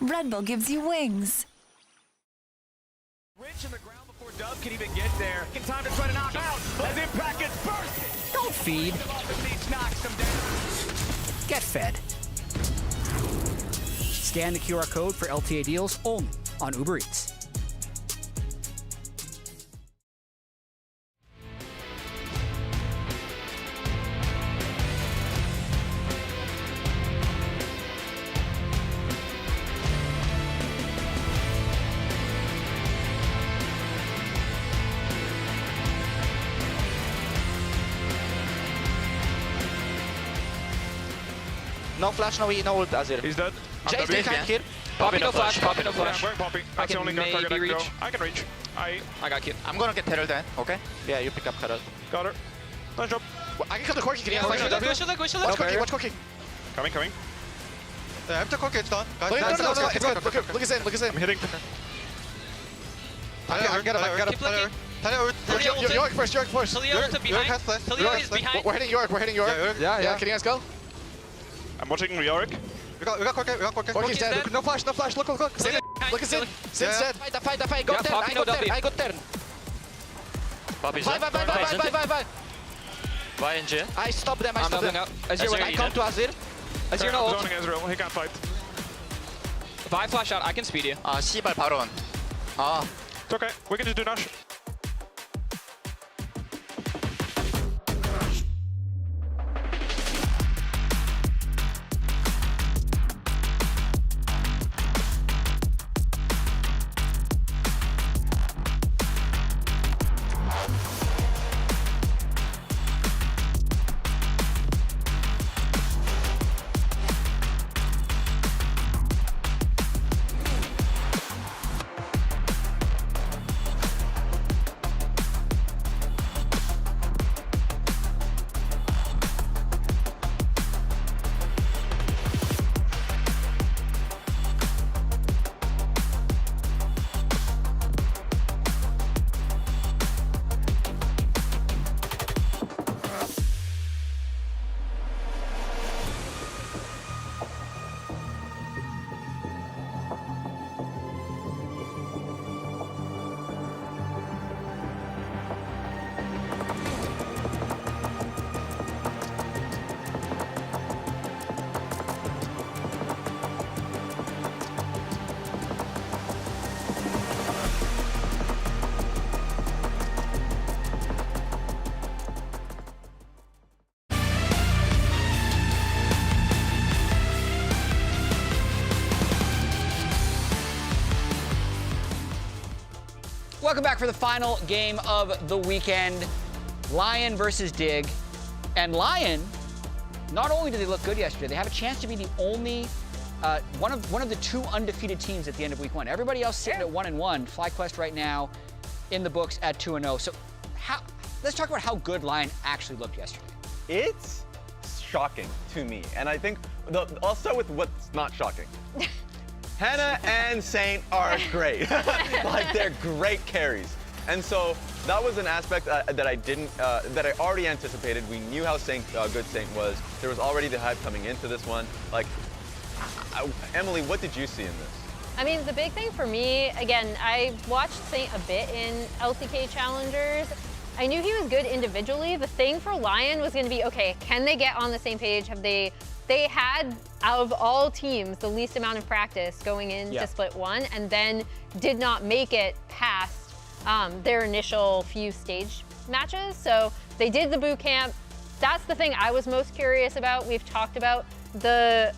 Red Bull gives you wings. Rich in the ground before Dub can even get there. In time to try to knock out as Impact gets burst. Don't feed. Get fed. Scan the QR code for LTA deals only on Uber Eats. No flash, no E, no ult, Azir. He's dead. Jay's behind here. Poppy no flash, Poppy no Yeah, flash. I'm going Poppy. That's the only gun target I can go. I can reach. I got killed. I'm gonna get Terrell then, okay? Yeah, you pick up Terrell. Got her. Nice job. I can kill the Corki. Can you Watch Corki, watch Corki. Coming. Yeah, after Corki, it's done. Guys, No, guys, it's guys, good. Look us in, look us in. I'm hitting. I get him. Keep looking. York first. Talia ulted behind. Talia is behind. We're hitting York. Yeah, can you guys go? I'm watching Yorick. We got Corki. Corki's dead. No flash. Look. Look us in. Sin's dead. Fight. Got turn. I got turn. Poppy's Bye. Why in G? I stop them. I'm doubling out. Azir, I come to Azir. Azir no ult. Zoning Ezreal. He can't fight. If I flash out, I can speed you. 씨발 바로 온. It's okay. We can just do dash. welcome back for the final game of the weekend. Lyon versus Dig. And Lyon, not only did they look good yesterday, they have a chance to be the only one of the 2 undefeated teams at the end of week 1. Everybody else sitting at 1-1. FlyQuest right now in the books at 2-0. So let's talk about how good Lyon actually looked yesterday. It's shocking to me. And I think I'll start with what's not shocking. Hannah and Saint are great. Like, they're great carries. And so that was an aspect that I already anticipated. We knew how good Saint was. There was already the hype coming into this one. Like, Emily, what did you see in this? I mean, the big thing for me, again, I watched Saint a bit in LTK Challengers. I knew he was good individually. The thing for Lyon was going to be, okay, can they get on the same page? Have they had, out of all teams, the least amount of practice going into split 1, and then did not make it past their initial few stage matches. So they did the boot camp. That's the thing I was most curious about. We've talked about the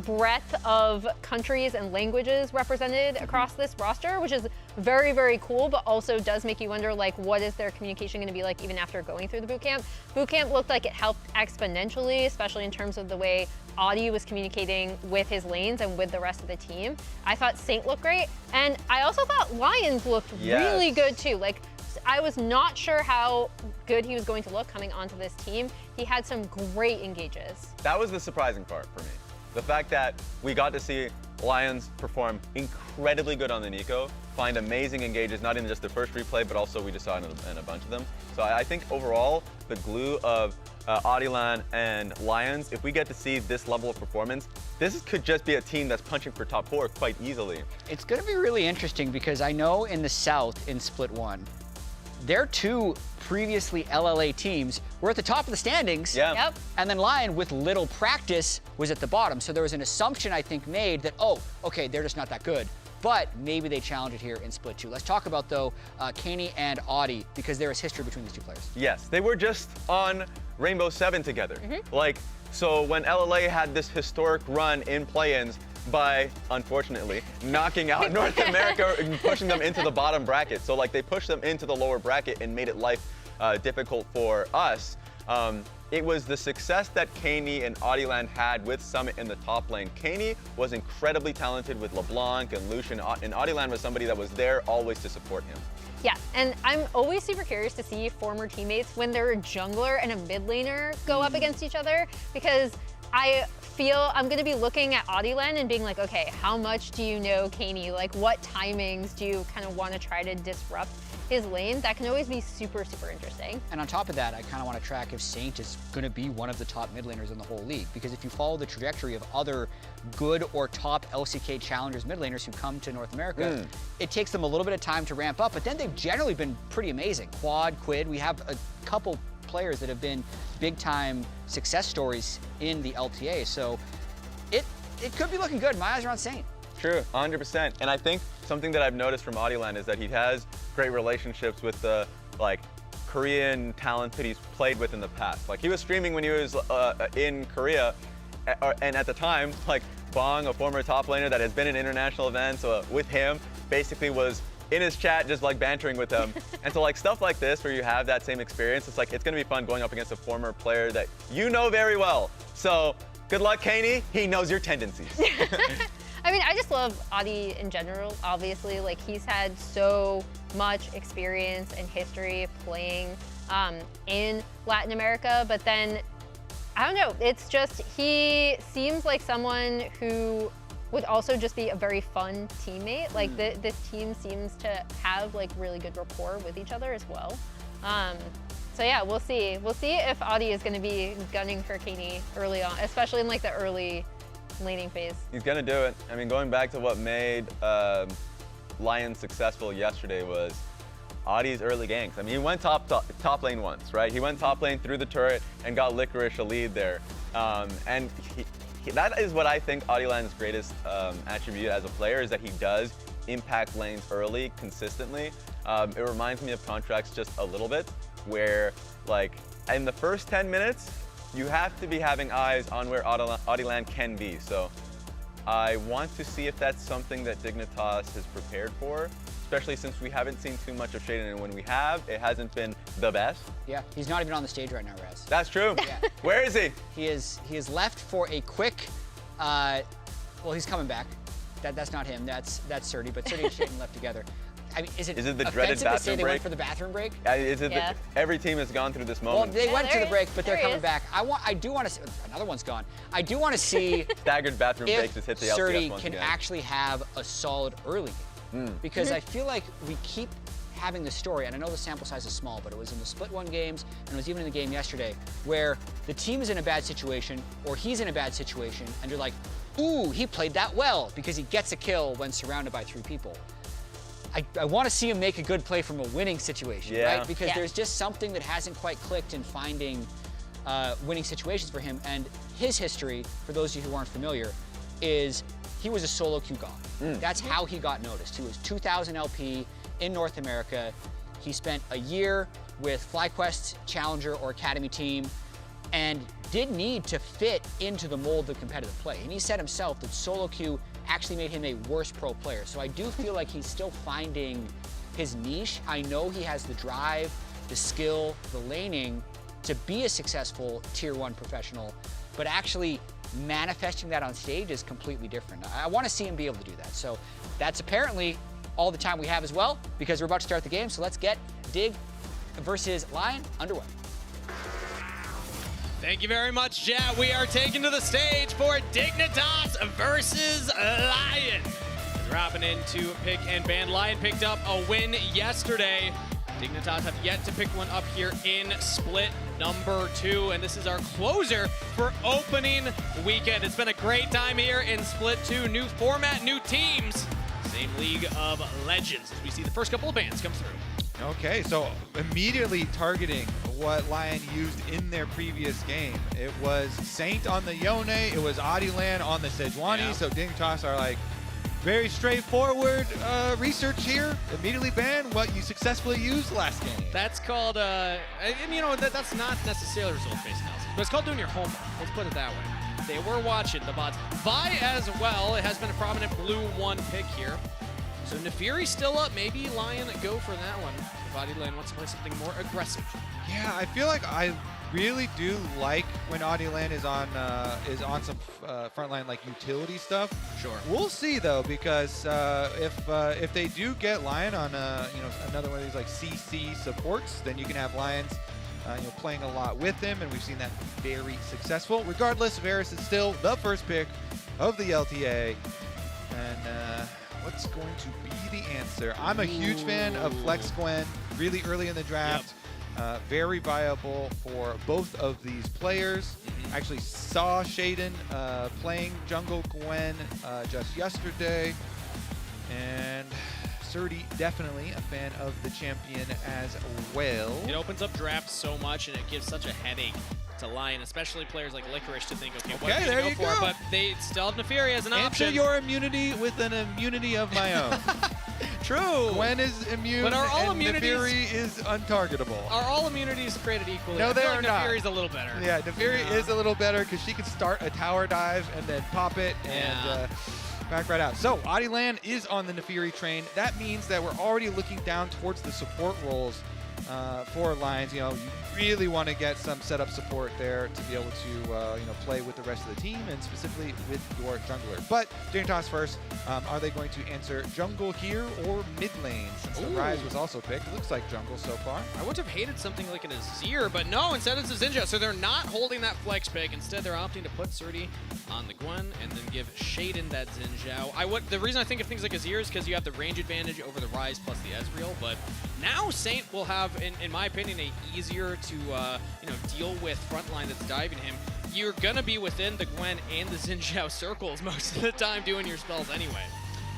breadth of countries and languages represented across this roster, which is very, very cool, but also does make you wonder, like, what is their communication going to be like even after going through the boot camp? Boot camp looked like it helped exponentially, especially in terms of the way Audi was communicating with his lanes and with the rest of the team. I thought Saint looked great, and I also thought Lions looked really good too. Like, I was not sure how good he was going to look coming onto this team. He had some great engages. That was the surprising part for me. The fact that we got to see Lions perform incredibly good on the Nico, find amazing engages, not in just the first replay, but also we just saw in a bunch of them. So I think overall, the glue of Adilan and Lions, if we get to see this level of performance, this could just be a team that's punching for top 4 quite easily. It's going to be really interesting because I know in the South in split 1, their 2 previously LLA teams were at the top of the standings. Yep. And then Lyon, with little practice, was at the bottom. So there was an assumption, I think, made that, oh, okay, they're just not that good. But maybe they challenge it here in split 2. Let's talk about, though, Cani and Audi, because there is history between these 2 players. Yes, they were just on Rainbow 7 together. Like, so when LLA had this historic run in play-ins, by, unfortunately, knocking out North America and pushing them into the bottom bracket. So, like, they pushed them into the lower bracket and made it life difficult for us. It was the success that Cani and Adilan had with Summit in the top lane. Cani was incredibly talented with LeBlanc and Lucian, and Adilan was somebody that was there always to support him. Yeah, and I'm always super curious to see former teammates when they're a jungler and a mid laner go up against each other, because I feel I'm going to be looking at Adilan and being like, okay, how much do you know Cani? Like, what timings do you kind of want to try to disrupt his lane? That can always be super, super interesting. And on top of that, I kind of want to track if Saint is going to be one of the top mid laners in the whole league. Because if you follow the trajectory of other good or top LCK challengers mid laners who come to North America, it takes them a little bit of time to ramp up, but then they've generally been pretty amazing. Quad, Quid, we have a couple players that have been big-time success stories in the LTA, so it could be looking good. My eyes are on Saint. True, 100%. And I think something that I've noticed from Adilan is that he has great relationships with the Korean talent that he's played with in the past. Like, he was streaming when he was in Korea, and at the time, like, Bong, a former top laner that has been in international events with him, basically was in his chat just like bantering with him. And so, like, stuff like this where you have that same experience, it's like, it's gonna be fun going up against a former player that you know very well. So good luck, Cani. He knows your tendencies. I mean, I just love Adi in general, obviously. Like, he's had so much experience and history playing in Latin America, but then, I don't know, it's just, he seems like someone who would also just be a very fun teammate. Like, this team seems to have, like, really good rapport with each other as well. So yeah, we'll see. We'll see if Audi is gonna be gunning for Cani early on, especially in, like, the early laning phase. He's gonna do it. I mean, going back to what made Lions successful yesterday was Adi's early ganks. I mean, he went top lane once, right? He went top lane through the turret and got Licorice a lead there. And that is what I think Adilan's greatest attribute as a player, is that he does impact lanes early, consistently. It reminds me of Contracts just a little bit, where, like, in the first 10 minutes, you have to be having eyes on where Adilan can be. So I want to see if that's something that Dignitas has prepared for, especially since we haven't seen too much of Shaden, and when we have, it hasn't been the best. Yeah, he's not even on the stage right now, Rez. That's true. Yeah. Where is he? He is left for a quick, well, he's coming back. That's not him, that's Surdy, but Surdy and Shaden left together. I mean, is it the dreaded offensive to say bathroom they break? went for the bathroom break? Is it every team has gone through this moment? Well, they went to the break, but they're There he coming is. back. I do want to see, another one's gone. I do want to see Staggered bathroom breaks has hit the LTS Surdy once can again. actually have a solid early game. Because I feel like we keep having the story, and I know the sample size is small, but it was in the split one games, and it was even in the game yesterday, where the team is in a bad situation, or he's in a bad situation, and you're like, ooh, he played that well, because he gets a kill when surrounded by 3 people. I want to see him make a good play from a winning situation, right? Because there's just something that hasn't quite clicked in finding winning situations for him. And his history, for those of you who aren't familiar, is he was a solo queue god. That's how he got noticed. He was 2,000 LP in North America. He spent a year with FlyQuest Challenger or Academy team and did need to fit into the mold of competitive play. And he said himself that solo queue actually made him a worse pro player. So I do feel like he's still finding his niche. I know he has the drive, the skill, the laning to be a successful tier 1 professional, but actually manifesting that on stage is completely different. I want to see him be able to do that. So that's apparently all the time we have as well, because we're about to start the game. So let's get Dig versus Lyon underway. Thank you very much, Jet. We are taken to the stage for Dignitas versus Lyon. They're hopping into pick and ban. Lyon picked up a win yesterday. Dignitas have yet to pick one up here in split number 2, and this is our closer for opening weekend. It's been a great time here in split 2. New format, new teams. Same League of Legends as we see the first couple of bans come through. Okay, so immediately targeting what Lyon used in their previous game. It was Saint on the Yone, it was Adilan on the Sejuani, so Dignitas are like, very straightforward research here. Immediately ban what you successfully used last game. That's called, and you know, that's not necessarily result-based analysis, but it's called doing your homework. Let's put it that way. They were watching the bots. Vi as well. It has been a prominent blue 1 pick here. So Nefiri's still up. Maybe Lyon go for that one. If Adilan wants to play something more aggressive. Yeah, I feel like I really do like when Adilan is on some frontline like utility stuff. Sure. We'll see though, because if they do get Lyon on another one of these like CC supports, then you can have Lyons playing a lot with him, and we've seen that very successful. Regardless, Varus is still the first pick of the LTA, and what's going to be the answer? I'm a huge fan of Flex Gwen really early in the draft. Very viable for both of these players. Actually saw Shaden playing jungle Gwen just yesterday. And Surdy, definitely a fan of the champion as well. It opens up drafts so much, and it gives such a headache to Lyon, especially players like Licorice, to think, okay, what there do you go for? go. But they still have Nefiri as an option. Answer your immunity with an immunity of my own. True. Gwen is immune, But are all and immunities- Nefiri is untargetable. Are all immunities created equally? No, I they feel are like not. Nefiri's a little better. Yeah, Nefiri is a little better because she can start a tower dive and then pop it and back right out. So Adilan is on the Nefiri train. That means that we're already looking down towards the support roles for Lions. You really want to get some setup support there to be able to play with the rest of the team and specifically with your jungler. But Dignitas first, are they going to answer jungle here or mid lane? Since the Rise was also picked, it looks like jungle so far. I would have hated something like an Azir, but no, instead it's a Zinja. So they're not holding that flex pick. Instead, they're opting to put Surdy on the Gwen and then give Shaden that Zinjao. The reason I think of things like Azir is because you have the range advantage over the Rise plus the Ezreal, but now Saint will have, in my opinion, a easier to deal with frontline that's diving him. You're gonna be within the Gwen and the Zinjao circles most of the time doing your spells anyway.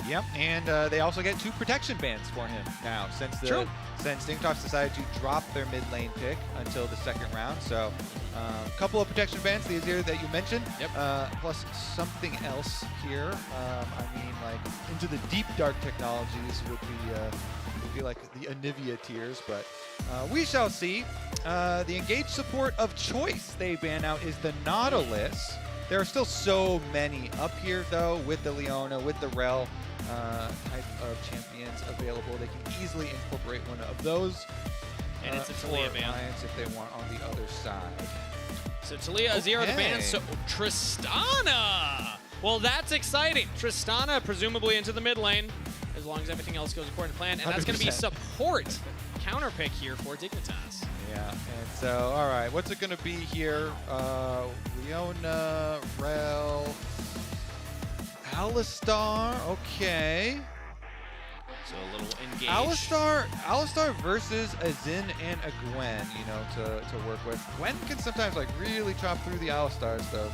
Yep, and they also get 2 protection bans for him now since Dignitas decided to drop their mid lane pick until the second round. So a couple of protection bans, the Azir that you mentioned, plus something else here. I mean, like into the deep dark technologies would be like the Anivia tiers, but we shall see. The engaged support of choice they ban out is the Nautilus. There are still so many up here though, with the Leona, with the Rel. type of champions available. They can easily incorporate one of those. And it's a for Talia ban. Lions if they want on the other side. So Talia, Zero the ban. So Tristana! Well, that's exciting. Tristana presumably into the mid lane, as long as everything else goes according to plan. And that's going to be 100%. support counter pick here for Dignitas. Yeah, and so, all right, what's it going to be here? Leona, Rel, Alistar, okay. So a little engage. Alistar versus a Xin and a Gwen, you know, to work with. Gwen can sometimes like really chop through the Alistars though,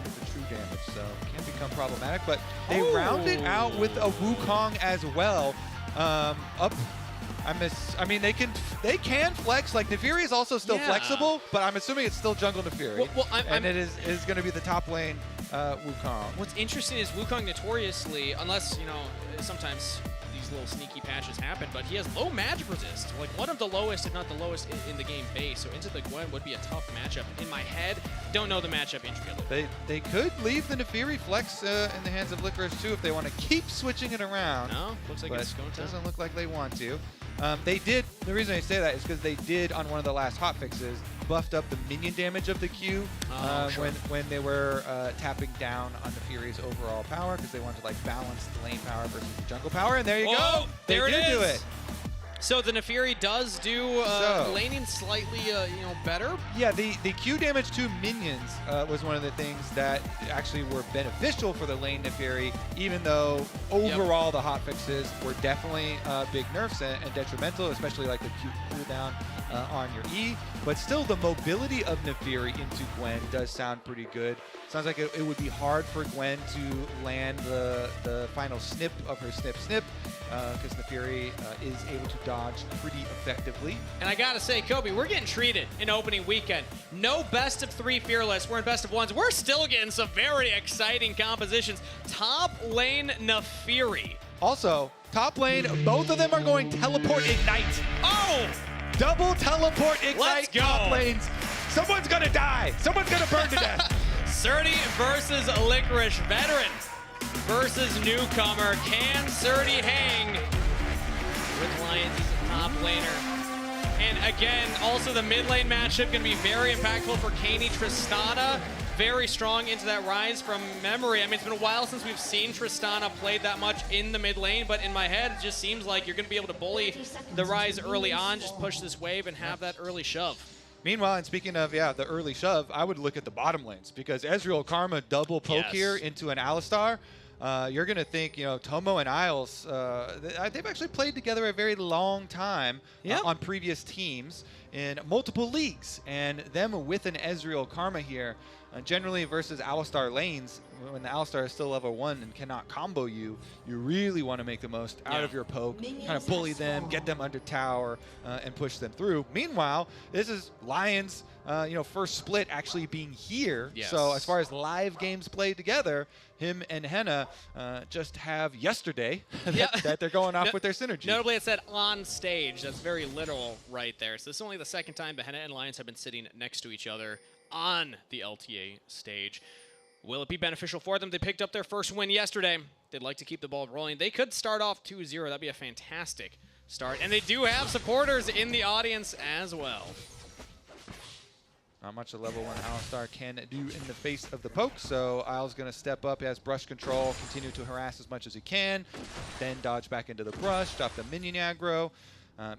with the true damage, so it can become problematic. But they round it out with a Wukong as well. I mean, they can flex. Like Nefiri is also still flexible, but I'm assuming it's still jungle Nefiri. And it is going to be the top lane Wukong. What's interesting is Wukong notoriously, unless, you know, sometimes these little sneaky patches happen, but he has low magic resist. Like one of the lowest, if not the lowest in the game base. So into the Gwen would be a tough matchup. In my head, don't know the matchup intricately. They could leave the Nefiri flex in the hands of Licorice too if they want to keep switching it around. No, looks like it's going to. Doesn't look like they want to. They did, the reason I say that is because they did on one of the last hotfixes buffed up the minion damage of the Q when they were tapping down on the Fury's overall power because they wanted to like balance the lane power versus the jungle power, and there you go. They did do it. So the Nefiri does do laning slightly, better. Yeah, the Q damage to minions was one of the things that actually were beneficial for the lane Nefiri, even though overall the hotfixes were definitely big nerfs and detrimental, especially like the Q cooldown on your E. But still, the mobility of Nefiri into Gwen does sound pretty good. Sounds like it would be hard for Gwen to land the final snip of her snip because Nefiri is able to dodge pretty effectively. And I gotta say, Kobe, we're getting treated in opening weekend. No best of 3 fearless. We're in best of 1s. We're still getting some very exciting compositions. Top lane Nefiri. Also, top lane, both of them are going teleport ignite. Oh! Double teleport ignite. Let's go. Top lanes. Someone's gonna die. Someone's gonna burn to death. Surdy versus Licorice. Veteran versus newcomer. Can Surdy hang with Lions as a top laner? And again, also the mid lane matchup going to be very impactful for Kani Tristana. Very strong into that rise from memory. I mean, it's been a while since we've seen Tristana played that much in the mid lane, but in my head, it just seems like you're going to be able to bully the rise early on, just push this wave and have that early shove. Meanwhile, and speaking of, the early shove, I would look at the bottom lanes because Ezreal Karma double poke here into an Alistar. You're going to think, Tomo and Isles, they've actually played together a very long time on previous teams in multiple leagues. And them with an Ezreal Karma here, generally versus Alistar lanes, when the Alistar is still level 1 and cannot combo you, you really want to make the most out of your poke, kind of bully them, get them under tower, and push them through. Meanwhile, this is Lions, first split actually being here. Yes. So as far as live games played together, him and Henna just have yesterday that they're going off with their synergy. Notably, it said on stage. That's very literal right there. So this is only the second time the Henna and Lions have been sitting next to each other on the LTA stage. Will it be beneficial for them? They picked up their first win yesterday. They'd like to keep the ball rolling. They could start off 2-0. That'd be a fantastic start. And they do have supporters in the audience as well. Not much a level 1 Alistar can do in the face of the poke, so Isles going to step up, he has brush control, continue to harass as much as he can, then dodge back into the brush, drop the minion aggro.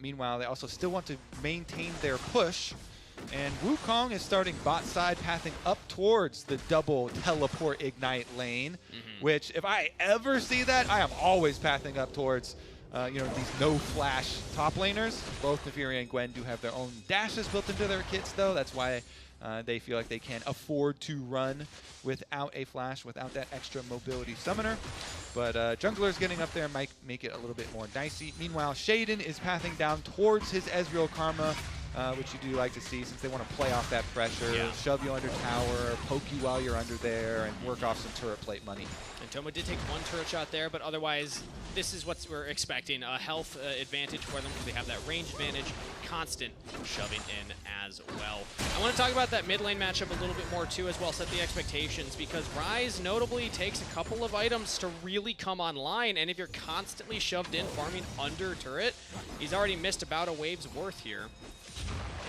Meanwhile, they also still want to maintain their push, and Wukong is starting bot side, pathing up towards the double teleport ignite lane, which if I ever see that, I am always pathing up towards these no flash top laners. Both Nefiri and Gwen do have their own dashes built into their kits though. That's why they feel like they can afford to run without a flash, without that extra mobility summoner. But junglers getting up there might make it a little bit more dicey. Meanwhile, Shaden is pathing down towards his Ezreal Karma, which you do like to see since they want to play off that pressure, shove you under tower, poke you while you're under there, and work off some turret plate money. And Tomo did take one turret shot there, but otherwise, this is what we're expecting. A health advantage for them because they have that range advantage, constant shoving in as well. I want to talk about that mid lane matchup a little bit more too as well, set the expectations, because Ryze notably takes a couple of items to really come online, and if you're constantly shoved in farming under turret, he's already missed about a wave's worth here.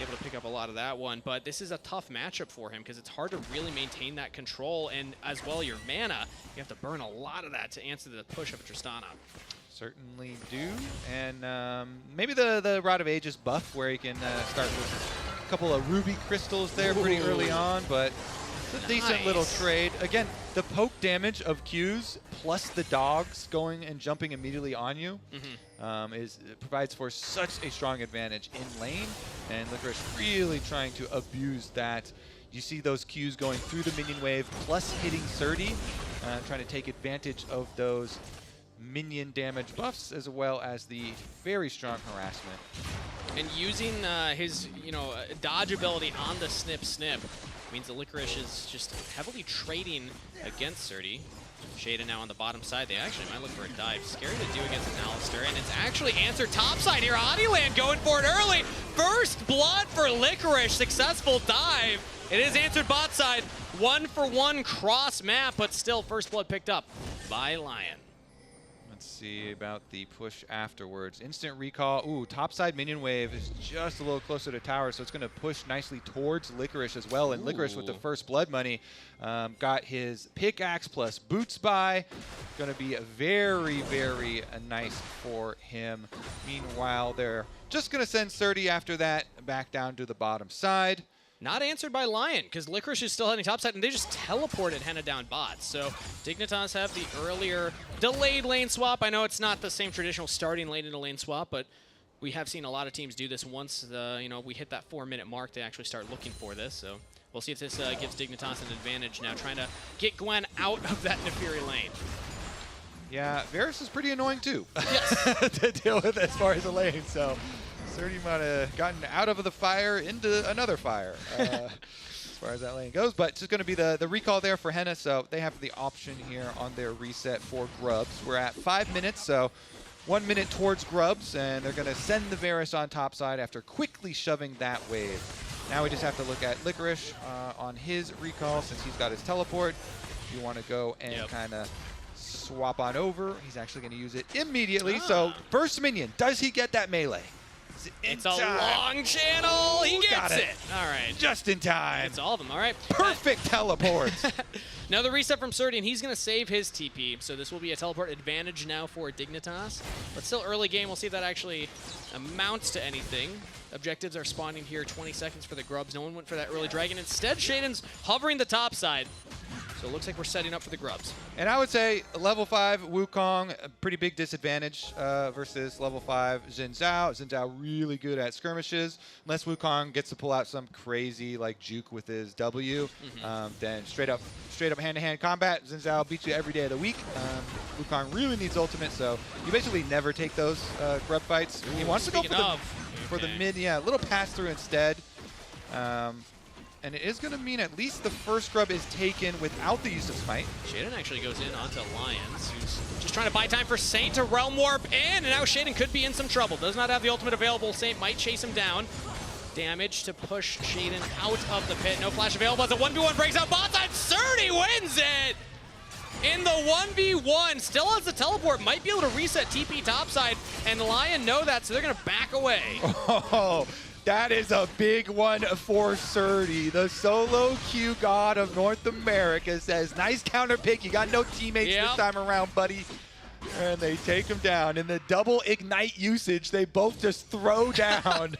Able to pick up a lot of that one, but this is a tough matchup for him because it's hard to really maintain that control, and as well your mana, you have to burn a lot of that to answer the push of a Tristana. Certainly do, and maybe the Rod of Ages buff where he can start with a couple of ruby crystals there pretty early on, but it's a decent little trade. Again, the poke damage of Qs plus the dogs going and jumping immediately on you provides for such a strong advantage in lane, and Licorice really trying to abuse that. You see those Qs going through the minion wave plus hitting 30, trying to take advantage of those minion damage buffs as well as the very strong harassment. And using his dodge ability on the snip means the Licorice is just heavily trading against Surdy. Shaden now on the bottom side. They actually might look for a dive. Scary to do against an Alistair, and it's actually answered top side here. Adiland going for it early. First blood for Licorice. Successful dive. It is answered bot side. 1-for-1 cross map, but still first blood picked up by Lyon. Let's see about the push afterwards. Instant recall. Ooh, topside minion wave is just a little closer to tower, so it's going to push nicely towards Licorice as well. And Licorice with the first blood money got his pickaxe plus boots by. Going to be very, very nice for him. Meanwhile, they're just going to send Surdy after that back down to the bottom side. Not answered by Lyon, because Licorice is still heading topside, and they just teleported Henna down bot. So Dignitas have the earlier delayed lane swap. I know it's not the same traditional starting lane in a lane swap, but we have seen a lot of teams do this once we hit that 4-minute mark. They actually start looking for this. So we'll see if this gives Dignitas an advantage now, trying to get Gwen out of that Nefiri lane. Yeah, Varus is pretty annoying too. Yes. to deal with as far as the lane. So Surdy might have gotten out of the fire into another fire as far as that lane goes. But it's just going to be the recall there for Henna, so they have the option here on their reset for Grubs. We're at 5 minutes, so 1 minute towards Grubs, and they're going to send the Varus on top side after quickly shoving that wave. Now we just have to look at Licorice on his recall since he's got his teleport. If you want to go and kind of swap on over, he's actually going to use it immediately. So first minion, does he get that melee? It's a long channel. He gets it. All right. Just in time. It's all of them. All right. Perfect teleports. Now the reset from Surdy, and he's going to save his TP. So this will be a teleport advantage now for Dignitas. But still early game. We'll see if that actually amounts to anything. Objectives are spawning here. 20 seconds for the Grubs. No one went for that early dragon. Instead, Shaden's hovering the top side. So it looks like we're setting up for the Grubs. And I would say level 5 Wukong, a pretty big disadvantage versus level 5 Xin Zhao. Xin Zhao really good at skirmishes. Unless Wukong gets to pull out some crazy like juke with his W, then straight up hand-to-hand combat, Xin Zhao beats you every day of the week. Wukong really needs ultimate, so you basically never take those Grub fights. He wants to go for the mid, little pass-through instead. And it is going to mean at least the first Grub is taken without the use of Smite. Shaden actually goes in onto Lions, who's just trying to buy time for Saint to Realm Warp in, and now Shaden could be in some trouble. Does not have the ultimate available. Saint might chase him down. Damage to push Shaden out of the pit. No flash available as a 1v1 breaks out bot side. Surdy wins it! In the 1v1, still has the teleport, might be able to reset TP topside, and Lion know that, so they're going to back away. Oh. That is a big one for Surdy. The solo queue god of North America says, nice counter pick. You got no teammates this time around, buddy. And they take him down. In the double ignite usage, they both just throw down.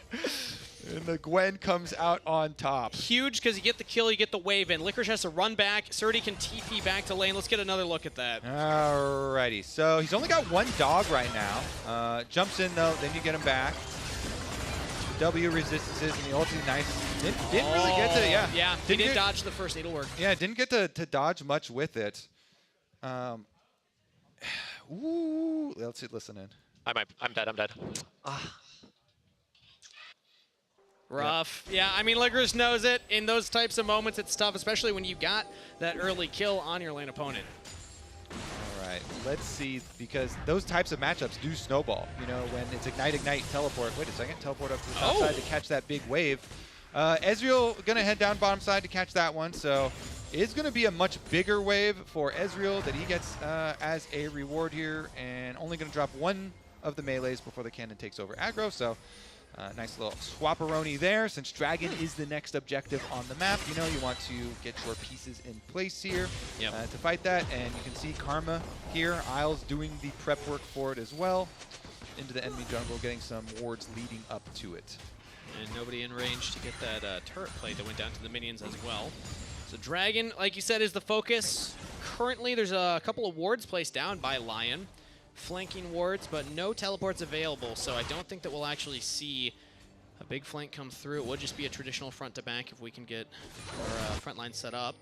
And the Gwen comes out on top. Huge, because you get the kill, you get the wave in. Licorice has to run back. Surdy can TP back to lane. Let's get another look at that. Alrighty, so he's only got one dog right now. Jumps in though, then you get him back. W resistances and the ulti nice. Didn't really get to, Yeah, he did dodge the first needlework. Yeah, didn't get to dodge much with it. Ooh, let's listen in. I'm dead. Rough. Yeah, I mean, Licorice knows it. In those types of moments, it's tough, especially when you got that early kill on your lane opponent. All right, let's see, because those types of matchups do snowball. You know, when it's ignite, teleport. Wait a second, teleport up to the top side to catch that big wave. Ezreal gonna head down bottom side to catch that one, so it's gonna be a much bigger wave for Ezreal that he gets as a reward here, and only gonna drop one of the melees before the cannon takes over aggro, so nice little swapperoni there. Since Dragon is the next objective on the map, you know, you want to get your pieces in place here to fight that, and you can see Karma here, Isles doing the prep work for it as well, into the enemy jungle, getting some wards leading up to it. And nobody in range to get that turret plate that went down to the minions as well. So Dragon, like you said, is the focus. Currently, there's a couple of wards placed down by Lyon. Flanking wards, but no teleports available, so I don't think that we'll actually see a big flank come through. It would just be a traditional front to back if we can get our front line set up.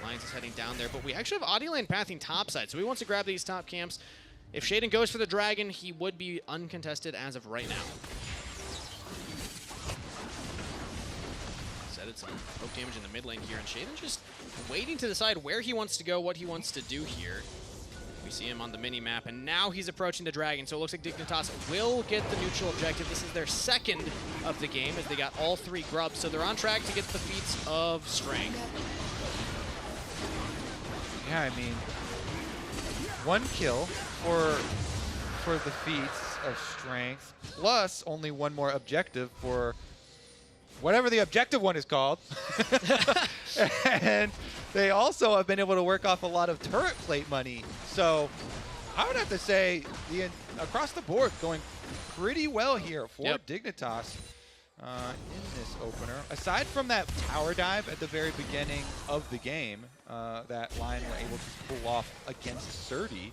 Lions is heading down there, but we actually have Audilane pathing topside, so he wants to grab these top camps. If Shaden goes for the Dragon, he would be uncontested as of right now. Said it's some poke damage in the mid lane here, and Shaden just waiting to decide where he wants to go, what he wants to do here. We see him on the mini-map, and now he's approaching the Dragon, so it looks like Dignitas will get the neutral objective. This is their second of the game, as they got all 3 grubs, so they're on track to get the feats of strength. Yeah, I mean, 1 kill for the feats of strength, plus only 1 more objective for whatever the objective one is called. And they also have been able to work off a lot of turret plate money. So I would have to say, across the board, going pretty well here for Dignitas in this opener. Aside from that tower dive at the very beginning of the game that Lyon were able to pull off against Surdy,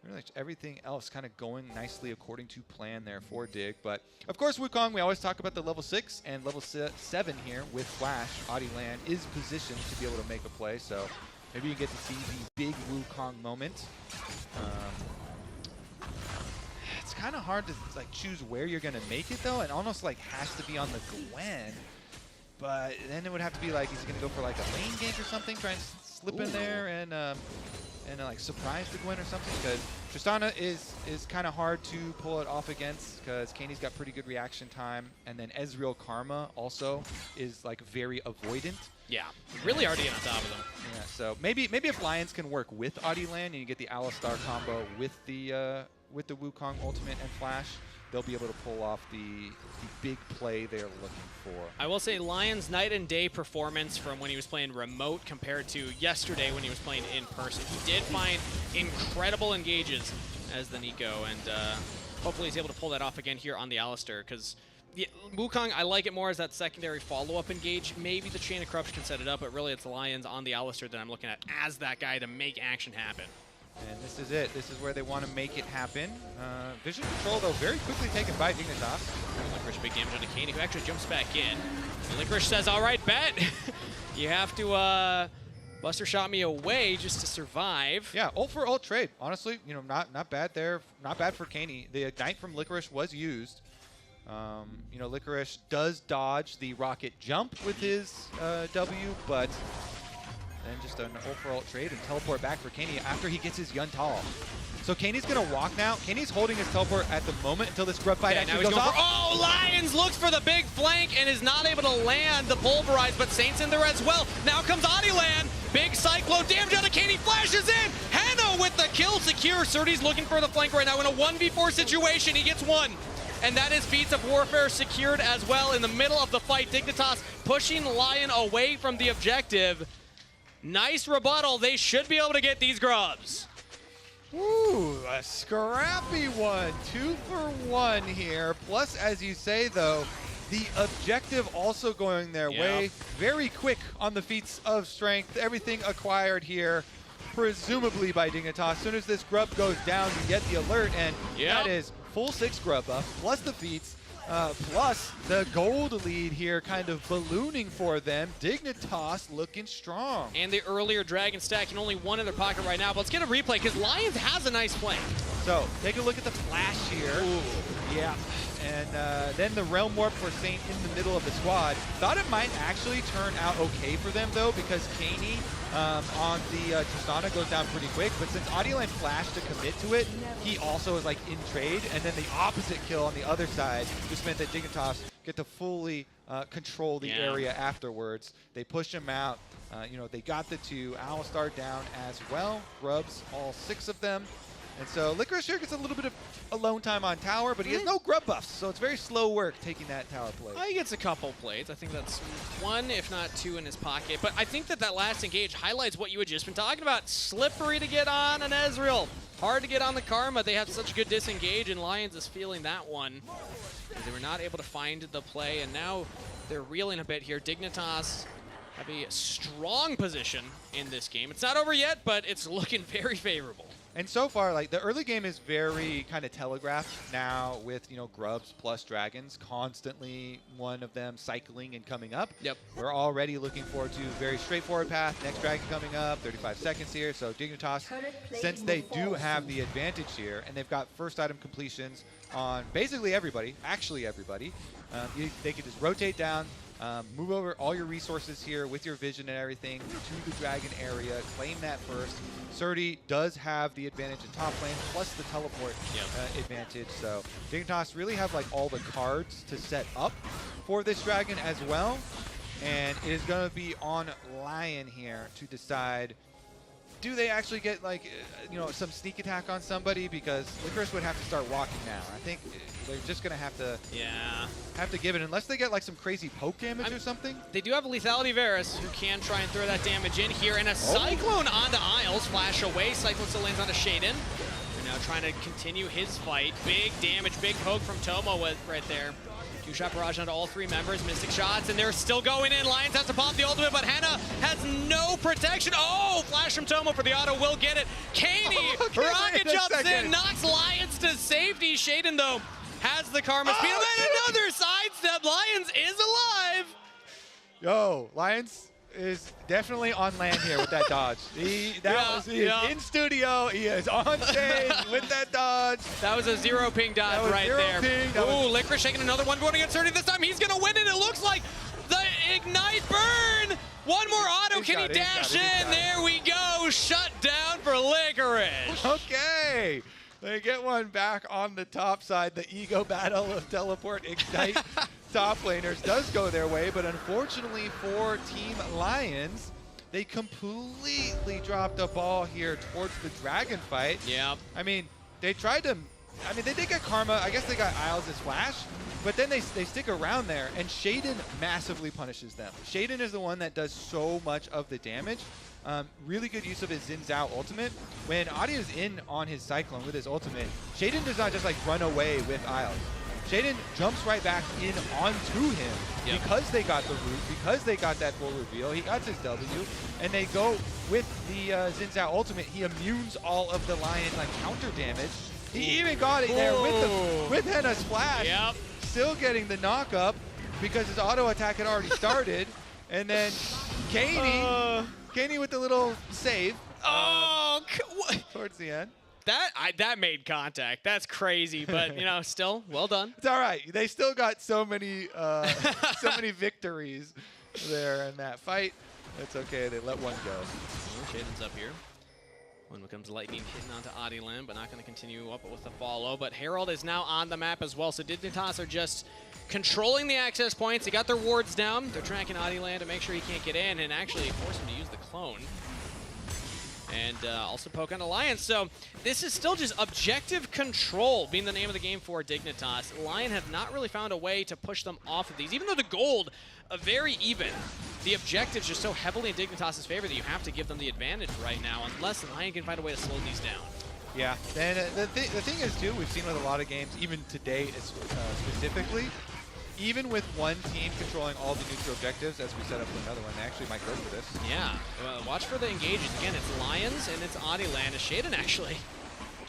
really everything else kind of going nicely according to plan there for Dig. But of course, Wukong, we always talk about the level 6 and level 7 here with Flash. Audilane is positioned to be able to make a play, so maybe you get to see the big Wukong moment. It's kind of hard to like choose where you're gonna make it though, and almost like has to be on the Gwen. But then it would have to be like, is he gonna go for like a lane gank or something, try and slip in there and like surprise the Gwen or something, because Tristana is kind of hard to pull it off against, because Canids got pretty good reaction time, and then Ezreal Karma also is like very avoidant. Yeah, really already on top of them. Yeah, so maybe if Lions can work with Audilane and you get the Alistar combo with the Wukong ultimate and Flash, they'll be able to pull off the big play they're looking for. I will say Lion's night and day performance from when he was playing remote compared to yesterday when he was playing in person. He did find incredible engages as the Nico, and hopefully he's able to pull that off again here on the Alistar, because Wukong, I like it more as that secondary follow-up engage. Maybe the Chain of Corruption can set it up, but really it's Lions on the Alistar that I'm looking at as that guy to make action happen. And this is it. This is where they want to make it happen. Vision control, though, very quickly taken by Dignitas. Licorice big damage on the Canids, who actually jumps back in. And Licorice says, all right, bet. You have to Buster shot me away just to survive. Yeah, ult for ult trade. Honestly, you know, not bad there. Not bad for Caney. The Ignite from Licorice was used. You know, Licorice does dodge the rocket jump with his W, but then just an ult for ult trade and teleport back for Caney after he gets his Yuntal. So Caney's gonna walk now. Caney's holding his teleport at the moment until this grub fight actually goes off. Oh, Lions looks for the big flank and is not able to land the pulverize, but Saint's in there as well. Now comes Audilane. Big cyclone damage on the Caney, flashes in. Hanno with the kill secure. Surdy's looking for the flank right now in a 1v4 situation. He gets one. And that is Feats of Warfare secured as well in the middle of the fight. Dignitas pushing Lyon away from the objective. Nice rebuttal. They should be able to get these grubs. Ooh, a scrappy one. 2 for 1 here. Plus, as you say, though, the objective also going their way. Very quick on the feats of strength. Everything acquired here, presumably by Dignitas. As soon as this grub goes down, you get the alert, and that is full 6 grub buff, plus the feats, plus the gold lead here kind of ballooning for them. Dignitas looking strong. And the earlier Dragon stacking only one in their pocket right now, but let's get a replay because Lions has a nice play. So take a look at the flash here. Ooh. Yeah. And then the Realm Warp for Saint in the middle of the squad. Thought it might actually turn out okay for them though, because Caney on the Tristana goes down pretty quick, but since Audioland flashed to commit to it, he also is like in trade, and then the opposite kill on the other side just meant that Dignitas get to fully control the area afterwards. They push him out. You know, they got the 2. Owlstar down as well. Grubs, all 6 of them. And so Licorice here gets a little bit of alone time on tower, but he has no grub buffs, so it's very slow work taking that tower play. He gets a couple plays. I think that's 1, if not 2 in his pocket. But I think that that last engage highlights what you had just been talking about. Slippery to get on an Ezreal. Hard to get on the Karma. They have such a good disengage, and Lions is feeling that one. They were not able to find the play, and now they're reeling a bit here. Dignitas have a strong position in this game. It's not over yet, but it's looking very favorable. And so far, like, the early game is very kind of telegraphed now with, you know, Grubs plus Dragons, constantly one of them cycling and coming up. Yep. We're already looking forward to a very straightforward path. Next Dragon coming up, 35 seconds here. So Dignitas, since they do have the advantage here, and they've got first item completions on basically everybody, actually everybody, they can just rotate down, move over all your resources here with your vision and everything to the dragon area, claim that first. Surdy does have the advantage in top lane, plus the teleport advantage. So Dignitas really have like all the cards to set up for this dragon as well. And it is going to be on Lyon here to decide, do they actually get like, you know, some sneak attack on somebody? Because Licorice would have to start walking now. I think they're just going to have to give it, unless they get like some crazy poke damage or something. They do have a Lethality Varus who can try and throw that damage in here. And a Cyclone onto Isles, flash away. Cyclone still lands onto Shaden. They're now trying to continue his fight. Big damage, big poke from Tomo right there. 2-shot barrage onto all 3 members, Mystic shots, and they're still going in. Lions have to pop the ultimate, but Henna has no protection. Oh, flash from Tomo for the auto, will get it. Caney, rocket jumps in, knocks Lions to safety. Shaden, though, has the Karma speed, and then another sidestep. Lions is alive. Yo, Lions is definitely on land here with that dodge. He is in studio. He is on stage with that dodge. That was a 0 ping dodge right there. Ooh, Licorice shaking another one going against Surdy. This time he's going to win it. It looks like the Ignite burn. One more auto. Can he dash in? There we go. Shut down for Licorice. Okay. They get one back on the top side. The ego battle of teleport Ignite top laners does go their way, but unfortunately for Team Lions, they completely dropped the ball here towards the dragon fight. Yeah. I mean, they tried to, they did get Karma. I guess they got Isles' flash, but then they stick around there, and Shaden massively punishes them. Shaden is the one that does so much of the damage. Really good use of his Xin Zhao ultimate. When Audio's in on his Cyclone with his ultimate, Shaden does not just like run away with Isles. Shaden jumps right back in onto him because they got the root, because they got that full reveal. He got his W, and they go with the Xin Zhao ultimate. He immunes all of the Lion like counter damage. He even got it there with Henna's splash. Yep. Still getting the knock up because his auto attack had already started. And then Caney with the little save towards the end. That made contact. That's crazy, but you know, still well done. It's all right. They still got so many victories there in that fight. It's okay. They let one go. Shaden's up here. One becomes lightning hitting onto Audioland, but not going to continue up with the follow. But Herald is now on the map as well, so Dignitas are just controlling the access points. They got their wards down. They're tracking Audioland to make sure he can't get in and actually force him to use the clone. And also poke on Alliance. So this is still just objective control being the name of the game for Dignitas. Lion have not really found a way to push them off of these. Even though the gold are very even, the objectives are so heavily in Dignitas' favor that you have to give them the advantage right now, unless Lion can find a way to slow these down. Yeah, and the thing is, too, we've seen with a lot of games, even today specifically, even with one team controlling all the neutral objectives, as we set up for another one, they actually might go for this. Yeah, watch for the engages. Again, it's Lions and it's Audioland. Shaden actually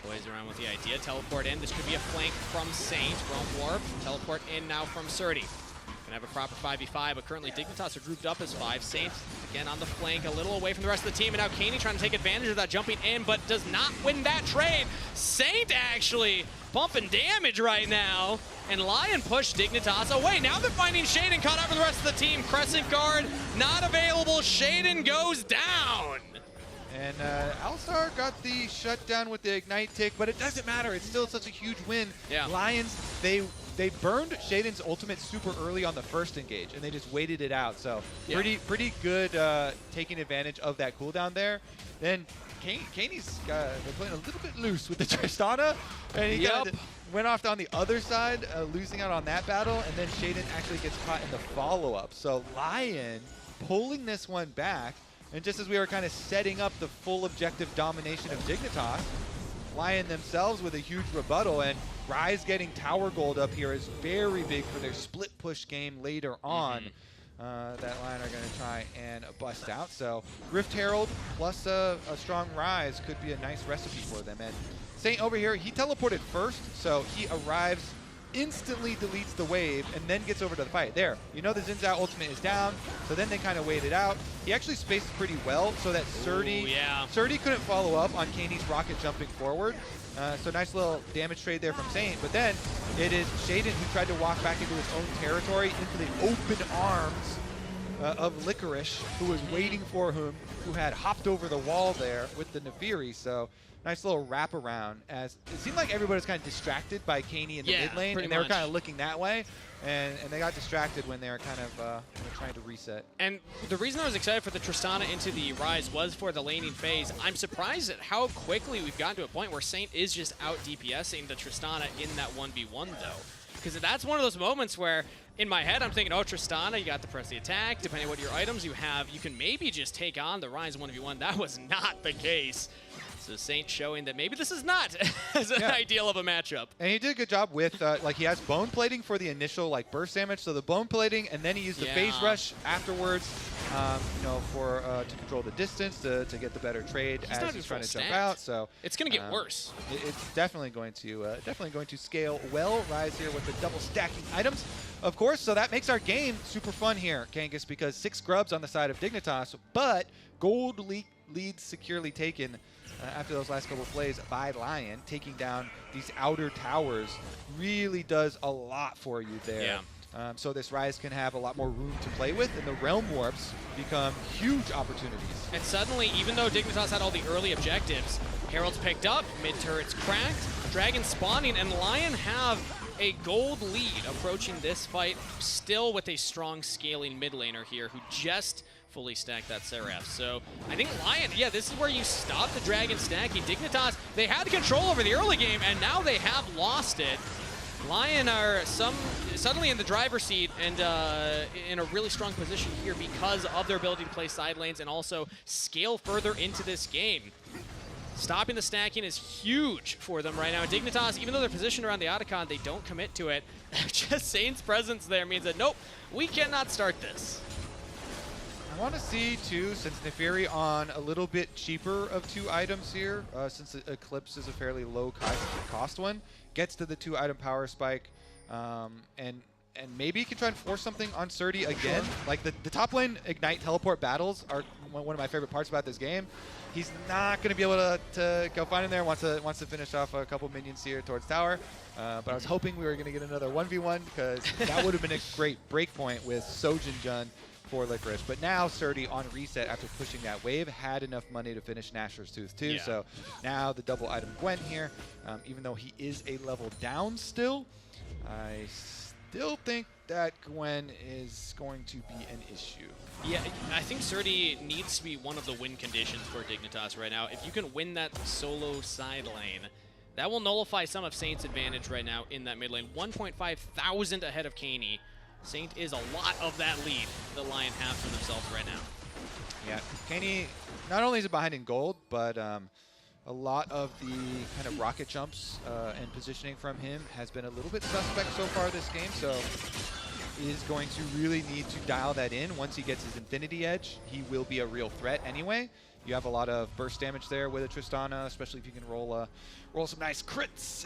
Toys around with the idea. Teleport in. This could be a flank from Saint. Realm Warp. Teleport in now from Surdy. Gonna have a proper 5v5, but currently Dignitas are grouped up as 5. Saint, again, on the flank, a little away from the rest of the team, and now Caney trying to take advantage of that, jumping in, but does not win that trade. Saint actually pumping damage right now, and Lyon pushed Dignitas away. Now they're finding Shaden caught up with the rest of the team. Crescent Guard not available. Shaden goes down. And Alstar got the shutdown with the Ignite tick, but it doesn't matter. It's still such a huge win. Yeah. Lions, they burned Shaden's ultimate super early on the first engage, and they just waited it out. So pretty good taking advantage of that cooldown there. Then Caney's they're playing a little bit loose with the Tristana, and he went off on the other side, losing out on that battle, and then Shaden actually gets caught in the follow-up. So Lyon pulling this one back. And just as we were kind of setting up the full objective domination of Dignitas, Lyon themselves with a huge rebuttal, and Rise getting tower gold up here is very big for their split push game later on. That Lyon are going to try and bust out. So Rift Herald plus a strong Rise could be a nice recipe for them. And Saint over here, he teleported first, so he arrives, instantly deletes the wave, and then gets over to the fight. There, you know the Xin Zhao ultimate is down, so then they kind of wait it out. He actually spaced pretty well so that Surdy couldn't follow up on Caney's rocket jumping forward. So nice little damage trade there from Saint, but then it is Shaden who tried to walk back into his own territory, into the open arms of Licorice, who was waiting for him, who had hopped over the wall there with the Nefiri. So nice little wraparound, as it seemed like everybody was kind of distracted by Caney in the mid lane, and they were kind of looking that way, and they got distracted when they were kind of trying to reset. And the reason I was excited for the Tristana into the Rise was for the laning phase. I'm surprised at how quickly we've gotten to a point where Saint is just out DPSing the Tristana in that 1v1 though. Because that's one of those moments where, in my head, I'm thinking, oh, Tristana, you got to press the attack. Depending on what your items you have, you can maybe just take on the Rise 1v1. That was not the case. So Saint showing that maybe this is not as ideal of a matchup. And he did a good job with, like, he has bone plating for the initial, like, burst damage. So the bone plating, and then he used the phase rush afterwards, you know, for to control the distance, to get the better trade as he's trying to jump out. So it's going to get worse. It's definitely going to scale well. Rise here with the double stacking items, of course. So that makes our game super fun here, Kangas, because 6 grubs on the side of Dignitas, but gold leads securely taken. After those last couple of plays by Lyon, taking down these outer towers really does a lot for you there. Yeah. So this Rise can have a lot more room to play with, and the Realm Warps become huge opportunities. And suddenly, even though Dignitas had all the early objectives, Herald's picked up, mid-turret's cracked, Dragon spawning, and Lyon have a gold lead approaching this fight, still with a strong scaling mid laner here who just fully stacked that Seraph. So I think Lyon, this is where you stop the Dragon stacking. Dignitas, they had control over the early game, and now they have lost it. Lyon are suddenly in the driver's seat and in a really strong position here because of their ability to play side lanes and also scale further into this game. Stopping the stacking is huge for them right now. Dignitas, even though they're positioned around the Otacon, they don't commit to it. Just Saint's presence there means that, nope, we cannot start this. I want to see, too, since Nefiri on a little bit cheaper of 2 items here, since Eclipse is a fairly low cost one, gets to the 2-item power spike, and maybe he can try and force something on Surdy again. Like, the top lane Ignite teleport battles are one of my favorite parts about this game. He's not going to be able to go find him there, wants to finish off a couple minions here towards tower. But I was hoping we were going to get another 1v1, because that would have been a great break point with Sojin Jun for Licorice. But now Surdy on reset after pushing that wave had enough money to finish Nashor's Tooth too. Yeah. So now the double item Gwen here, even though he is a level down still, I still think that Gwen is going to be an issue. Yeah, I think Surdy needs to be one of the win conditions for Dignitas right now. If you can win that solo side lane, that will nullify some of Saint's advantage right now in that mid lane. 1.5 thousand ahead of Caney. Saint is a lot of that lead the Lyon have for themselves right now. Yeah, Caney, not only is it behind in gold, but a lot of the kind of rocket jumps and positioning from him has been a little bit suspect so far this game, so is going to really need to dial that in. Once he gets his Infinity Edge, he will be a real threat anyway. You have a lot of burst damage there with a Tristana, especially if you can roll some nice crits.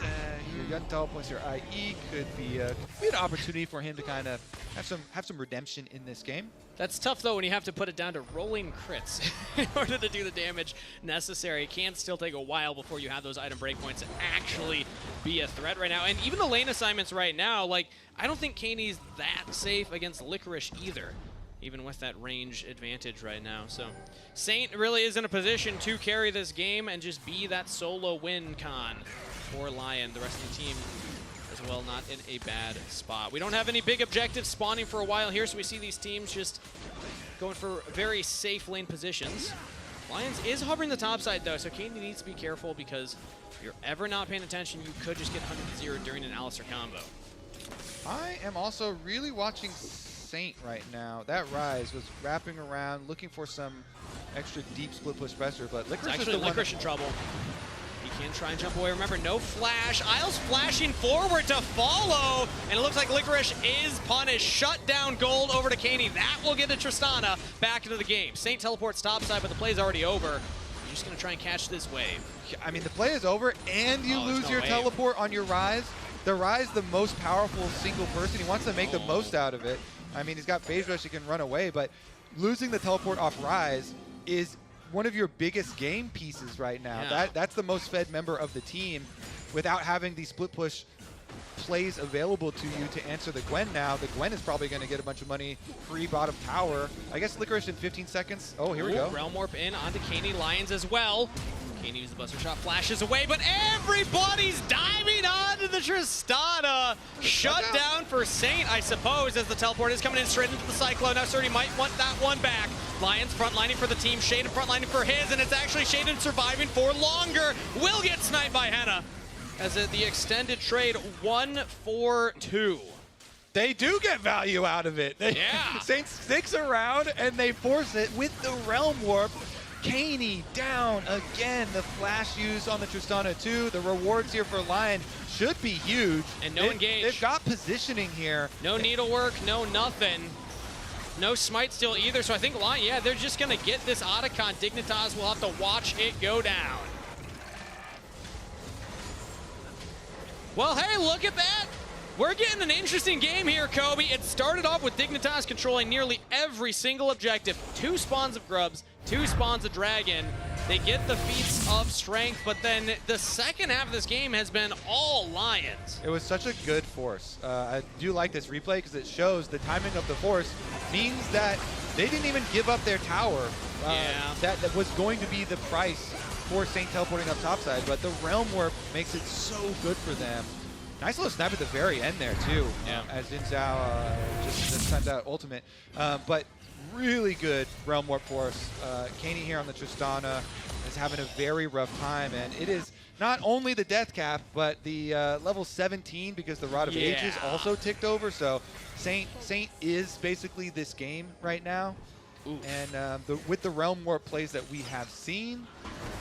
Your Yuntal plus your IE could be an opportunity for him to kind of have some redemption in this game. That's tough, though, when you have to put it down to rolling crits in order to do the damage necessary. It can still take a while before you have those item breakpoints to actually be a threat right now. And even the lane assignments right now, like, I don't think Canids that safe against Licorice either, even with that range advantage right now. So Saint really is in a position to carry this game and just be that solo win con for Lyon. The rest of the team as well not in a bad spot. We don't have any big objectives spawning for a while here, so we see these teams just going for very safe lane positions. Lions is hovering the top side though, so Katie needs to be careful because if you're ever not paying attention, you could just get 100-0 during an Alistair combo. I am also really watching Saint right now. That Rise was wrapping around, looking for some extra deep split push pressure, but Licorice It's is actually the Licorice in trouble. He can try and jump away. Remember, no flash. Isles flashing forward to follow, and it looks like Licorice is punished. Shut down gold over to Caney. That will get the Tristana back into the game. Saint teleports topside, but the play's already over. You're just going to try and catch this wave. I mean, the play is over, and you lose your teleport on your Rise. The Rise, the most powerful single person. He wants to make the most out of it. I mean, he's got phase rush, he can run away, but losing the teleport off Rise is one of your biggest game pieces right now. Yeah. That's the most fed member of the team without having these split push plays available to you to answer the Gwen now. The Gwen is probably going to get a bunch of money free bottom tower. I guess Licorice in 15 seconds. Oh, here we go. Realm Warp in onto Caney. Lions as well. Caney uses the Buster Shot, flashes away, but everybody's diving onto the Tristana. Shut down for Saint, I suppose, as the teleport is coming in straight into the Cyclone. Now Surdy might want that one back. Lions frontlining for the team, Shaden frontlining for his, and it's actually Shaden surviving for longer. Will get sniped by Henna as the extended trade 1-4-2. They do get value out of it. Yeah. Saint sticks around and they force it with the Realm Warp. Caney down again. The flash use on the Tristana too. The rewards here for Lion should be huge. And no engage. They've got positioning here. No needlework, no nothing. No smite steal either, so I think Lion, yeah, they're just gonna get this Otacon. Dignitas will have to watch it go down. Well, hey, look at that. We're getting an interesting game here, Kobe. It started off with Dignitas controlling nearly every single objective. 2 spawns of Grubs, 2 spawns of Dragon. They get the feats of strength, but then the second half of this game has been all Lions. It was such a good force. I do like this replay because it shows the timing of the force means that they didn't even give up their tower. That was going to be the price for Saint teleporting up topside, but the Realm Warp makes it so good for them. Nice little snap at the very end there too, as Xin Zhao just sent out ultimate. But really good Realm Warp force. Caney here on the Tristana is having a very rough time, and it is not only the death cap, but the level 17 because the Rod of Ages also ticked over. So Saint is basically this game right now. Oof. And with the Realm Warp plays that we have seen,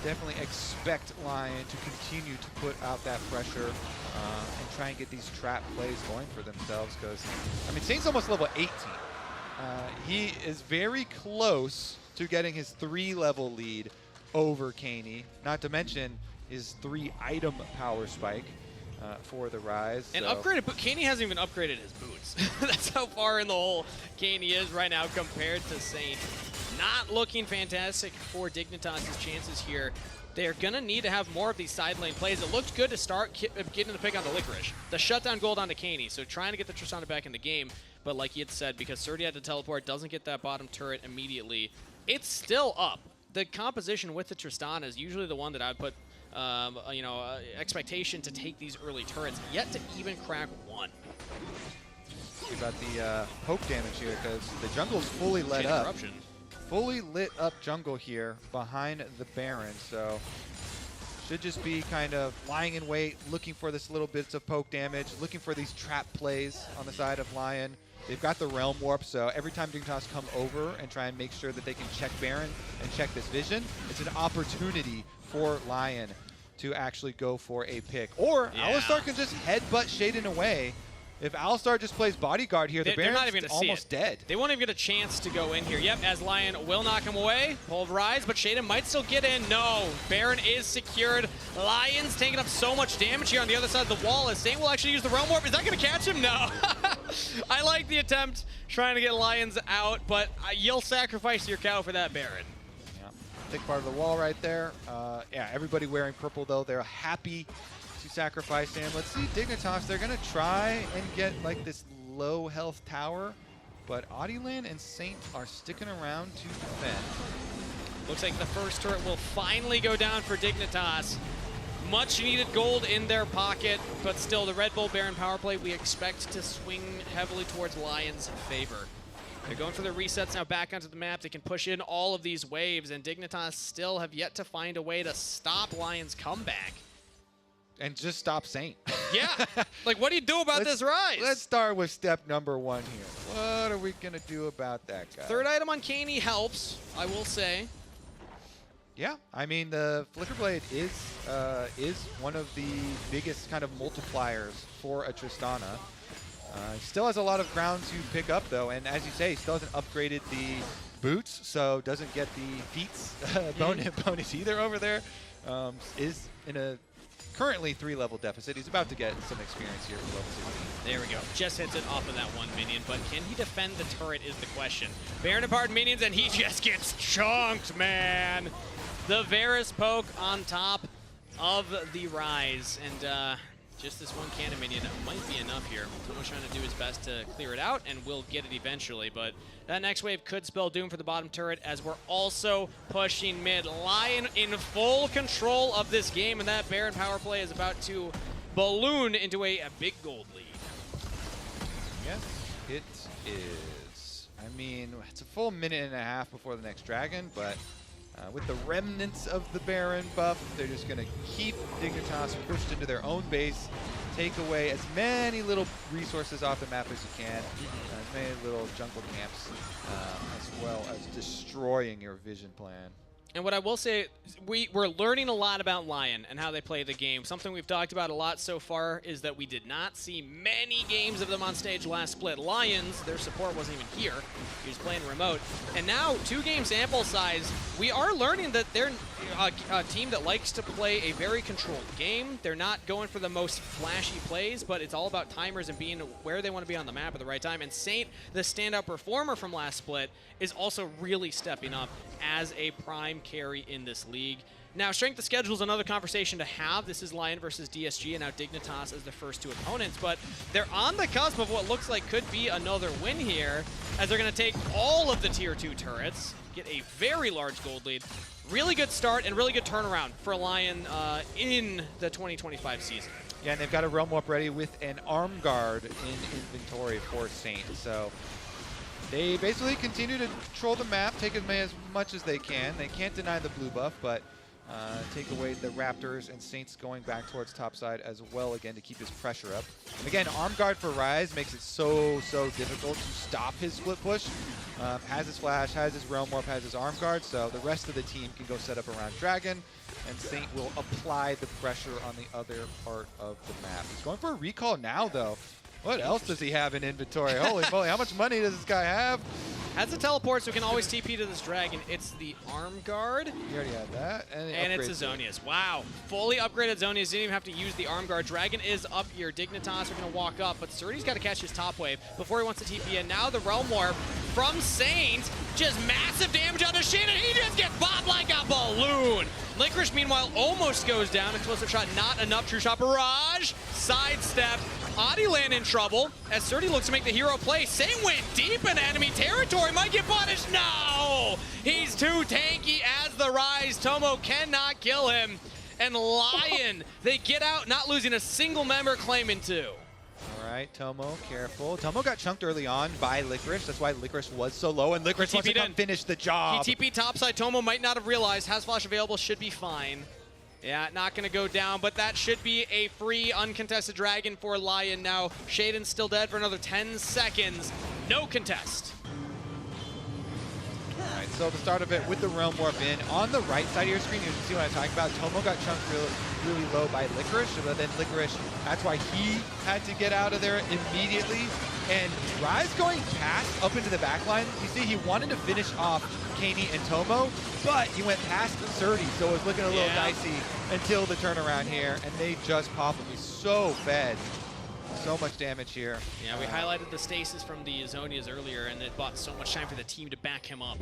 definitely expect Lion to continue to put out that pressure and try and get these trap plays going for themselves. Because, I mean, Saint's almost level 18. He is very close to getting his 3-level lead over Caney, not to mention his 3-item power spike for the Rise. And so. upgraded, but Caney hasn't even upgraded his boots. That's how far in the hole Caney is right now compared to Saint. Not looking fantastic for Dignitas' chances here. They're going to need to have more of these side lane plays. It looked good to start getting the pick on the Licorice. The shutdown gold onto Caney, so trying to get the Tristana back in the game. But like he had said, because Surdy had to teleport, doesn't get that bottom turret immediately, it's still up. The composition with the Tristana is usually the one that I would put expectation to take these early turrets, yet to even crack 1. We got the poke damage here because the jungle's fully lit up. Fully lit up jungle here behind the Baron, so should just be kind of lying in wait, looking for this little bits of poke damage, looking for these trap plays on the side of Lion. They've got the Realm Warp, so every time Dignitas come over and try and make sure that they can check Baron and check this vision, it's an opportunity for Lion to actually go for a pick. Or Alistar can just headbutt Shaden away If Alistar just plays bodyguard here, the They're not Baron's even gonna almost see it. dead. They won't even get a chance to go in here. Yep, as Lyon will knock him away. Pulverize, but Shaden might still get in. No, Baron is secured. Lion's taking up so much damage here on the other side of the wall as Saint will actually use the Realm Warp. Is that going to catch him? No. I like the attempt trying to get Lions out, but you'll sacrifice your cow for that Baron. Yeah, big part of the wall right there. Yeah, everybody wearing purple though. They're happy to sacrifice him. Let's see Dignitas. They're gonna try and get like this low health tower, but Audieland and Saint are sticking around to defend. Looks like the first turret will finally go down for Dignitas. Much needed gold in their pocket, but still the Red Bull Baron power play we expect to swing heavily towards Lion's favor. They're going for the resets now back onto the map. They can push in all of these waves, and Dignitas still have yet to find a way to stop Lion's comeback. And just stop Saint. Yeah, like what do you do about this rise? Let's start with step number 1 here. What are we gonna do about that guy? Third item on Caney helps, I will say. Yeah, I mean the Flicker Blade is one of the biggest kind of multipliers for a Tristana. Still has a lot of ground to pick up though, and as you say, still hasn't upgraded the boots, so doesn't get the feats bonus either over there. Is in a currently 3-level deficit. He's about to get some experience here for level 16. There we go. Just hits it off of that one minion, but can he defend the turret is the question. Baron apart minions, and he just gets chunked, man. The Varus poke on top of the rise, and just this one cannon minion might be enough here. Tomo's trying to do his best to clear it out, and will get it eventually, but that next wave could spell doom for the bottom turret, as we're also pushing mid. Lion in full control of this game, and that Baron power play is about to balloon into a big gold lead. Yes, it is. I mean, it's a full minute and a half before the next dragon, but with the remnants of the Baron buff, they're just going to keep Dignitas pushed into their own base, take away as many little resources off the map as you can, as many little jungle camps, as well as destroying your vision plan. And what I will say, we're learning a lot about Lyon and how they play the game. Something we've talked about a lot so far is that we did not see many games of them on stage last split. Lions, their support wasn't even here. He was playing remote. And now, 2-game sample size, we are learning that they're a team that likes to play a very controlled game. They're not going for the most flashy plays, but it's all about timers and being where they want to be on the map at the right time. And Saint, the standout performer from last split, is also really stepping up as a prime carry in this league. Now, strength of schedule is another conversation to have. This is Lyon versus DSG, and now Dignitas as the first 2 opponents, but they're on the cusp of what looks like could be another win here, as they're going to take all of the tier 2 turrets, get a very large gold lead. Really good start and really good turnaround for Lyon in the 2025 season. Yeah, and they've got a Realm Warp ready with an Arm Guard in inventory for Saint, so they basically continue to control the map, take as much as they can. They can't deny the blue buff, but take away the Raptors, and Saints going back towards topside as well again to keep his pressure up. Again, Arm Guard for Ryze makes it so difficult to stop his split push. Has his flash, has his Realm Warp, has his Arm Guard, so the rest of the team can go set up around Dragon, and Saint will apply the pressure on the other part of the map. He's going for a recall now, though. What else does he have in inventory? Holy moly, how much money does this guy have? Has a teleport, so we can always TP to this dragon. It's the Arm Guard. You already had that. And it's a Zonius. Wow. Fully upgraded Zonius. Didn't even have to use the Arm Guard. Dragon is up here. Dignitas are going to walk up, but Surdy's got to catch his top wave before he wants to TP in. Now the Realm Warp from Saint. Just massive damage on the Shin, and he just gets bobbed like a balloon. Licorice, meanwhile, almost goes down. Explosive shot, not enough. True shot barrage. Sidestep. Audieland in trouble as Surdy looks to make the hero play. Saint went deep in enemy territory. Might get punished. No! He's too tanky as the Rise. Tomo cannot kill him. And Lyon, they get out, not losing a single member, claiming 2. All right, Tomo, careful. Tomo got chunked early on by Licorice. That's why Licorice was so low, and Licorice wants to come finish the job. He TP topside. Tomo might not have realized. Has flash available, should be fine. Yeah, not going to go down, but that should be a free uncontested dragon for Lyon now. Shaden's still dead for another 10 seconds. No contest. All right, so the start of it with the Realm Warp in. On the right side of your screen, you can see what I'm talking about. Tomo got chunked really low by Licorice, but then Licorice, that's why he had to get out of there immediately. And Rise going past up into the back line. You see, he wanted to finish off Kani and Tomo, but he went past 30, so it was looking a little dicey until the turnaround here, and they just pop him. He's so fed. So much damage here. Yeah, we highlighted the stasis from the Zonias earlier, and it bought so much time for the team to back him up.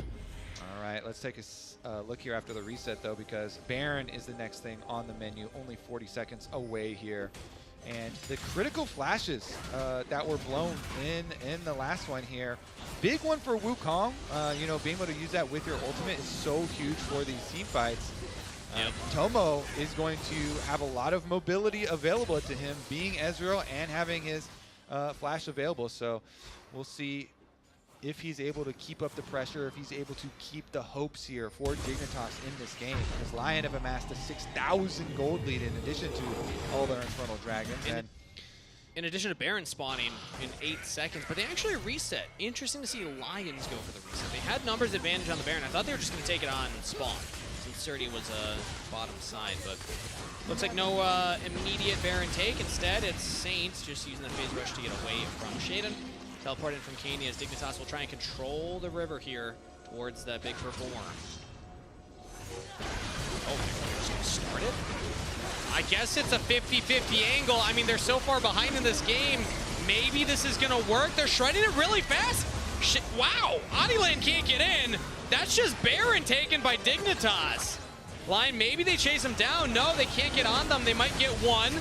All right, let's take a look here after the reset, though, because Baron is the next thing on the menu, only 40 seconds away here. And the critical flashes that were blown in the last one here, big one for Wukong. You know, being able to use that with your ultimate is so huge for these team fights. Tomo is going to have a lot of mobility available to him, being Ezreal and having his flash available. So we'll see if he's able to keep up the pressure, if he's able to keep the hopes here for Dignitas in this game. Because Lyon have amassed a 6,000 gold lead in addition to all their Infernal Dragons. In addition to Baron spawning in 8 seconds, but they actually reset. Interesting to see Lions go for the reset. They had numbers advantage on the Baron. I thought they were just going to take it on spawn, since 30 was bottom side, but looks like no immediate Baron take. Instead, it's Saints just using the phase rush to get away from Shaden. Teleported from Cani as Dignitas will try and control the river here towards that big purple worm. Oh, they're just going to start it? I guess it's a 50-50 angle. I mean, they're so far behind in this game. Maybe this is going to work. They're shredding it really fast. Wow, Adilan can't get in. That's just Baron taken by Dignitas. Lion, maybe they chase him down. No, they can't get on them. They might get one.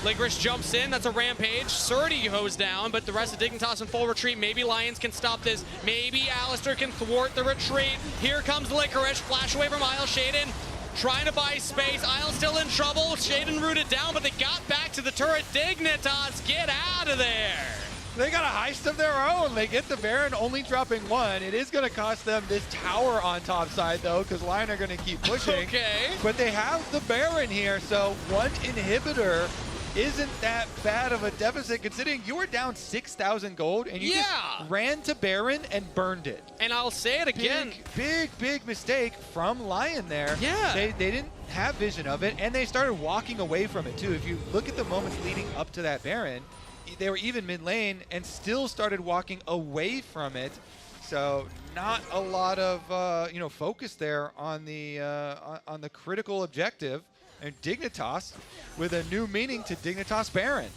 Licorice jumps in. That's a rampage. Surdy goes down, but the rest of Dignitas in full retreat. Maybe Lions can stop this. Maybe Alistair can thwart the retreat. Here comes Licorice. Flash away from Isle. Shaden trying to buy space. Isle still in trouble. Shaden rooted down, but they got back to the turret. Dignitas, get out of there. They got a heist of their own. They get the Baron only dropping one. It is going to cost them this tower on top side, though, because Lion are going to keep pushing. Okay. But they have the Baron here, so one inhibitor isn't that bad of a deficit, considering you were down 6,000 gold, and you just ran to Baron and burned it. And I'll say it again. Big mistake from Lion there. Yeah. They didn't have vision of it, and they started walking away from it, too. If you look at the moments leading up to that Baron, they were even mid lane and still started walking away from it. So not a lot of focus there on the critical objective. And Dignitas with a new meaning to Dignitas Baron.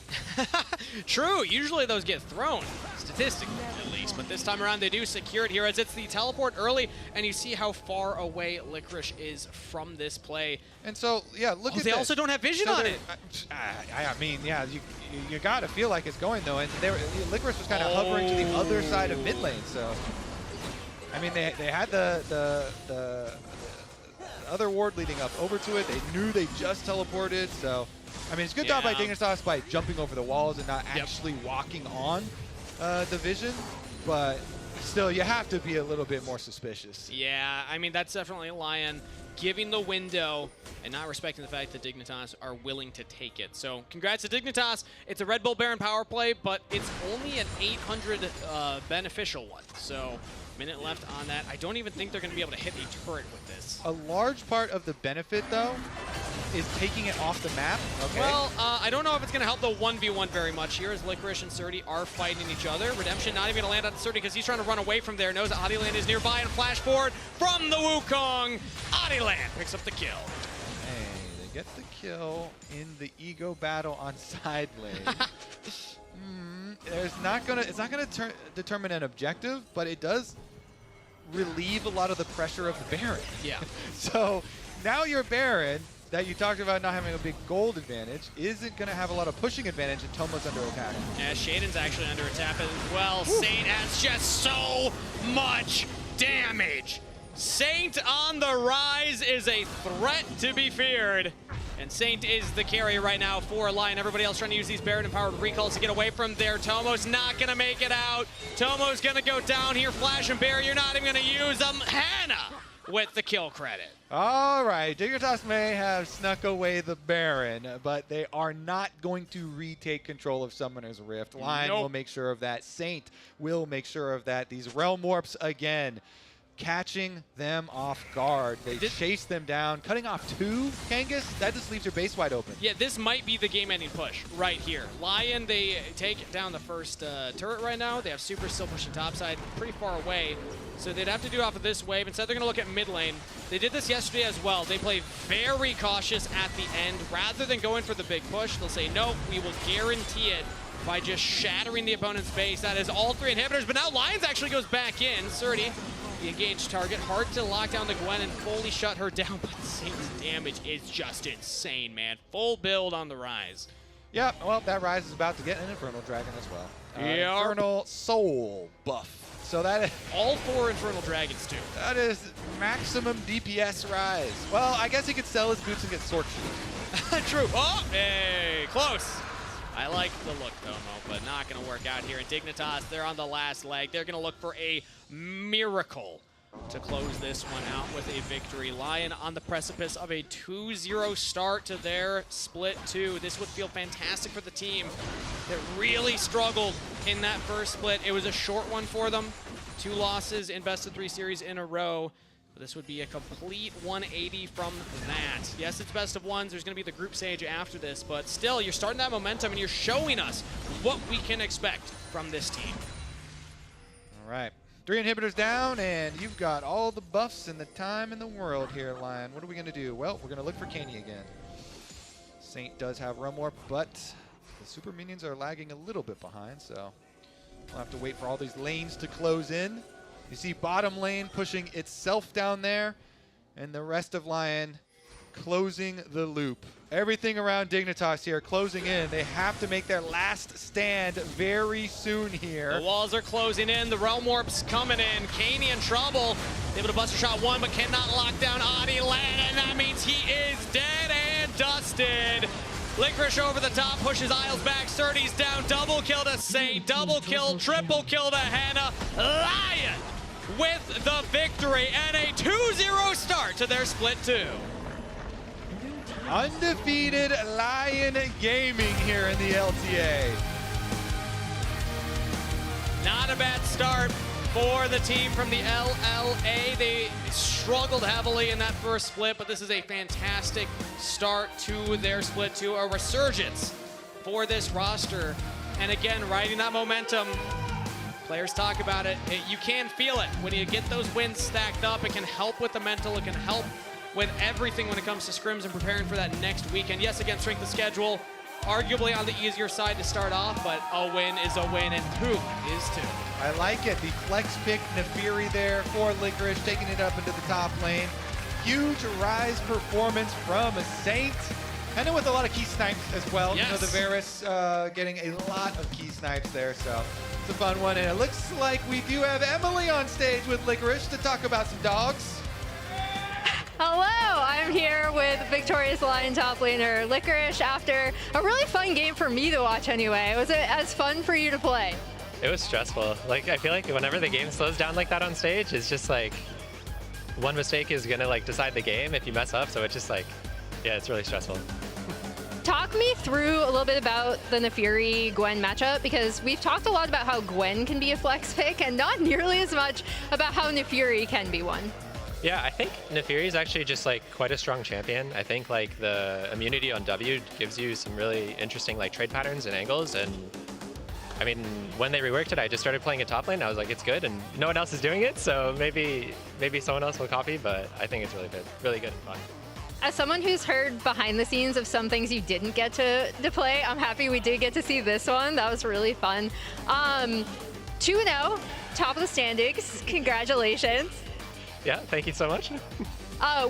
True, usually those get thrown, statistically at least, but this time around they do secure it here as it's the teleport early, and you see how far away Licorice is from this play. And so, yeah, look at they this. also don't have vision on it. I mean, yeah, you got to feel like it's going, though, and Licorice was kind of hovering to the other side of mid lane, so, I mean, they had the other ward leading up over to it. They knew they just teleported, so I mean, it's a good job by Dignitas by jumping over the walls and not actually walking on the vision, but still, you have to be a little bit more suspicious. Yeah, I mean, that's definitely Lion giving the window and not respecting the fact that Dignitas are willing to take it. So congrats to Dignitas. It's a Red Bull Baron power play, but it's only an 800 beneficial one. So minute left on that. I don't even think they're going to be able to hit a turret with this. A large part of the benefit, though, is taking it off the map. Okay. Well, I don't know if it's going to help the 1v1 very much here as Licorice and Surdy are fighting each other. Redemption not even going to land on Surdy because he's trying to run away from there. Knows that Adilan is nearby and flash forward from the Wukong. Adilan picks up the kill. Hey, they get the kill in the ego battle on side lane. It's not gonna determine an objective, but it does relieve a lot of the pressure of the Baron. Yeah. So now your Baron that you talked about not having a big gold advantage isn't going to have a lot of pushing advantage, and Tomo's under attack. Yeah, Shaden's actually under attack as well. Woo. Saint has just so much damage. Saint on the rise is a threat to be feared. And Saint is the carry right now for Lion. Everybody else trying to use these Baron-empowered recalls to get away from there. Tomo's not going to make it out. Tomo's going to go down here. Flash and Barrier not even going to use them. Hannah with the kill credit. All right, Dignitas may have snuck away the Baron, but they are not going to retake control of Summoner's Rift. Lion will make sure of that. Saint will make sure of that. These Realm Warps again. catching them off guard. They chase them down, cutting off 2 Kangas. That just leaves your base wide open. Yeah, this might be the game-ending push right here. Lyon, they take down the first turret right now. They have Super still pushing topside, pretty far away. So they'd have to do off of this wave. Instead, they're going to look at mid lane. They did this yesterday as well. They play very cautious at the end. Rather than going for the big push, they'll say, no, we will guarantee it by just shattering the opponent's base. That is all 3 inhibitors, but now Lions actually goes back in. Surdy, the engaged target. Hard to lock down the Gwen and fully shut her down, but Saint's damage is just insane, man. Full build on the Rise. Yeah, well, that Rise is about to get an Infernal Dragon as well. Yeah. Infernal Soul buff. So that is... all 4 Infernal Dragons, too. That is maximum DPS Rise. Well, I guess he could sell his boots and get Sword Shield. True. Oh, hey, close. I like the look, though, Mo, but not going to work out here. And Dignitas, they're on the last leg. They're going to look for a miracle to close this one out with a victory. Lyon on the precipice of a 2-0 start to their split 2. This would feel fantastic for the team that really struggled in that first split. It was a short one for them. 2 losses in best-of-3 series in a row. This would be a complete 180 from that. Yes, it's best of ones. There's going to be the group stage after this, but still, you're starting that momentum and you're showing us what we can expect from this team. All right. 3 inhibitors down, and you've got all the buffs and the time in the world here, Lion. What are we going to do? Well, we're going to look for Caney again. Saint does have Realm Warp, but the super minions are lagging a little bit behind, so we'll have to wait for all these lanes to close in. You see bottom lane pushing itself down there, and the rest of Lyon closing the loop. Everything around Dignitas here closing in. They have to make their last stand very soon here. The walls are closing in. The Realm Warp's coming in. Caney in trouble. Able to buster shot 1, but cannot lock down Adi Lan, and that means he is dead and dusted. Licorice over the top, pushes Isles back. Surdy's down. Double kill to Saint. Double kill, triple kill to Hannah. Lyon with the victory and a 2-0 start to their split 2. Undefeated Lyon Gaming here in the LTA. Not a bad start for the team from the LLA. They struggled heavily in that first split, but this is a fantastic start to their split 2, a resurgence for this roster. And again, riding that momentum. Players talk about it. You can feel it when you get those wins stacked up. It can help with the mental. It can help with everything when it comes to scrims and preparing for that next weekend. Yes, again, strength of schedule, arguably on the easier side to start off, but a win is a win, and 2 is 2. I like it. The flex pick Nefiri there for Licorice, taking it up into the top lane. Huge Rise performance from a Saint. And then with a lot of key snipes as well. Yes. You know, the Varus getting a lot of key snipes there, so it's a fun one. And it looks like we do have Emily on stage with Licorice to talk about some dogs. Hello, I'm here with victorious Lyon top laner Licorice after a really fun game for me to watch anyway. Was it as fun for you to play? It was stressful. Like, I feel like whenever the game slows down like that on stage, it's just like one mistake is gonna like decide the game if you mess up. So it's just like, yeah, it's really stressful. Talk me through a little bit about the Nefiri Gwen matchup, because we've talked a lot about how Gwen can be a flex pick and not nearly as much about how Nefiri can be one. Yeah, I think Nefiri is actually just like quite a strong champion. I think like the immunity on W gives you some really interesting like trade patterns and angles. And I mean, when they reworked it, I just started playing a top lane. I was like, it's good, and no one else is doing it, so maybe someone else will copy. But I think it's really good and fun. As someone who's heard behind the scenes of some things you didn't get to play, I'm happy we did get to see this one. That was really fun. 2-0, top of the standings. Congratulations. Yeah, thank you so much.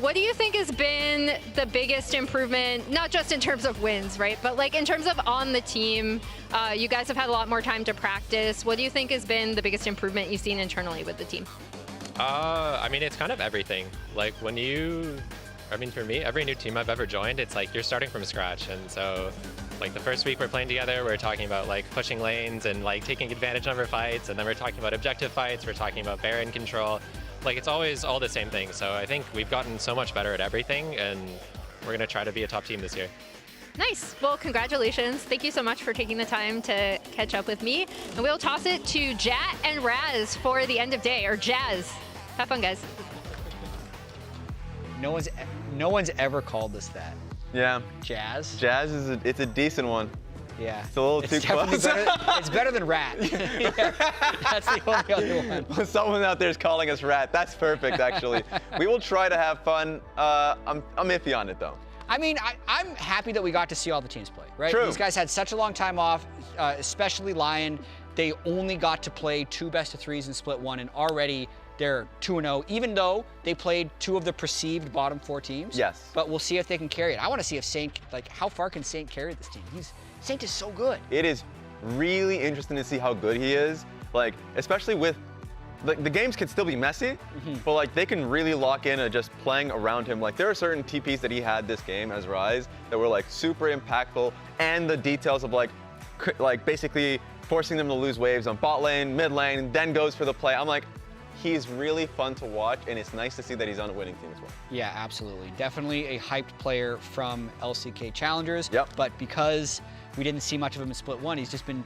What do you think has been the biggest improvement, not just in terms of wins, right? But like in terms of on the team, you guys have had a lot more time to practice. What do you think has been the biggest improvement you've seen internally with the team? I mean, it's kind of everything. Like for me, every new team I've ever joined, it's like you're starting from scratch. And so like the first week we're playing together, we're talking about like pushing lanes and like taking advantage of our fights. And then we're talking about objective fights. We're talking about Baron control. Like it's always all the same thing. So I think we've gotten so much better at everything, and we're going to try to be a top team this year. Nice. Well, congratulations. Thank you so much for taking the time to catch up with me. And we'll toss it to Jat and Raz for the end of day, or Jazz. Have fun, guys. No one's ever called us that. Yeah. Jazz? Jazz it's a decent one. Yeah. It's a little too close. It's better than rat. Yeah, that's the only other one. Someone out there is calling us rat. That's perfect, actually. We will try to have fun. I'm iffy on it, though. I mean, I'm happy that we got to see all the teams play, right? True. These guys had such a long time off, especially Lyon. They only got to play 2 best-of-3s in split 1, and already they're 2-0, even though they played 2 of the perceived bottom 4 teams. Yes. But we'll see if they can carry it. I want to see if Saint, how far can Saint carry this team? Saint is so good. It is really interesting to see how good he is. Like, especially with, the games can still be messy, but like they can really lock in at just playing around him. Like there are certain TPs that he had this game as Rise that were like super impactful, and the details of like basically forcing them to lose waves on bot lane, mid lane, then goes for the play. I'm like, he's really fun to watch, and it's nice to see that he's on a winning team as well. Yeah, absolutely. Definitely a hyped player from LCK Challengers. Yep. But because we didn't see much of him in split 1, he's just been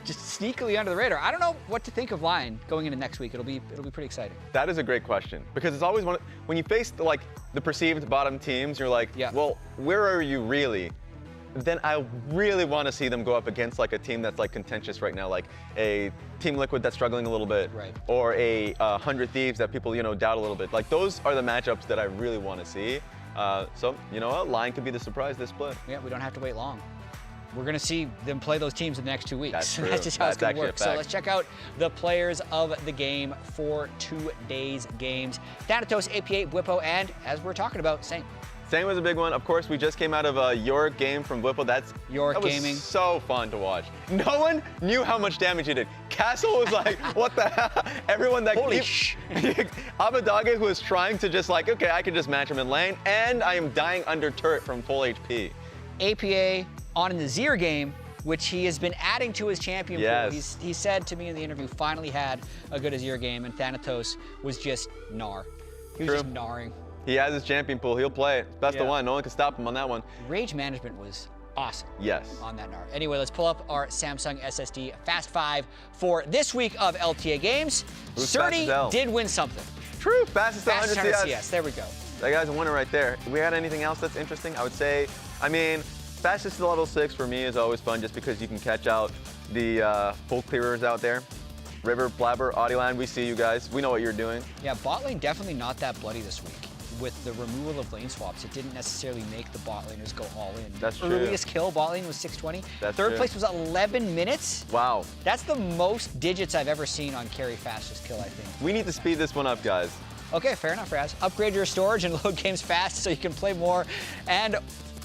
sneakily under the radar. I don't know what to think of Lyon going into next week. It'll be pretty exciting. That is a great question, because it's always when you face the perceived bottom teams, you're like, well, where are you really? Then I really want to see them go up against like a team that's like contentious right now, like a Team Liquid that's struggling a little bit, or a 100 Thieves that people doubt a little bit. Like those are the matchups that I really want to see. So you know what, Lyon could be the surprise this split. Yeah, we don't have to wait long. We're going to see them play those teams in the next 2 weeks. That's true. That's just how it's going to work. Actually a So fact. let's check out the players of the game for today's games. Thanatos, APA, Bwipo, and as we're talking about, Saint. Saint was a big one. Of course, we just came out of a York game from Whipple. That was Gaming. So fun to watch. No one knew how much damage he did. Castle was like, what the hell? Everyone that Abadaga, who was trying to just like, okay, I can just match him in lane, and I am dying under turret from full HP. APA on an Azir game, which he has been adding to his champion pool. Yes. He said to me in the interview, finally had a good Azir game, and Thanatos was just gnar. He was just gnarring. He has his champion pool. He'll play it. Best of one. No one can stop him on that one. Rage management was awesome. Yes. On that gnar. Anyway, let's pull up our Samsung SSD Fast 5 for this week of LTA games. Surdy did win something. True. Fastest 100 CS. There we go. That guy's a winner right there. If we had anything else that's interesting, I would say, I mean, fastest to level 6 for me is always fun just because you can catch out the full clearers out there. River, Blabber, Audioland, we see you guys. We know what you're doing. Yeah, bot lane definitely not that bloody this week. With the removal of lane swaps, it didn't necessarily make the bot laners go all in. That's true. Earliest kill bot lane was 620. Third place was 11 minutes. Wow. That's the most digits I've ever seen on carry fastest kill, I think. We need to speed this one up, guys. Okay, fair enough, Raz. Upgrade your storage and load games fast so you can play more and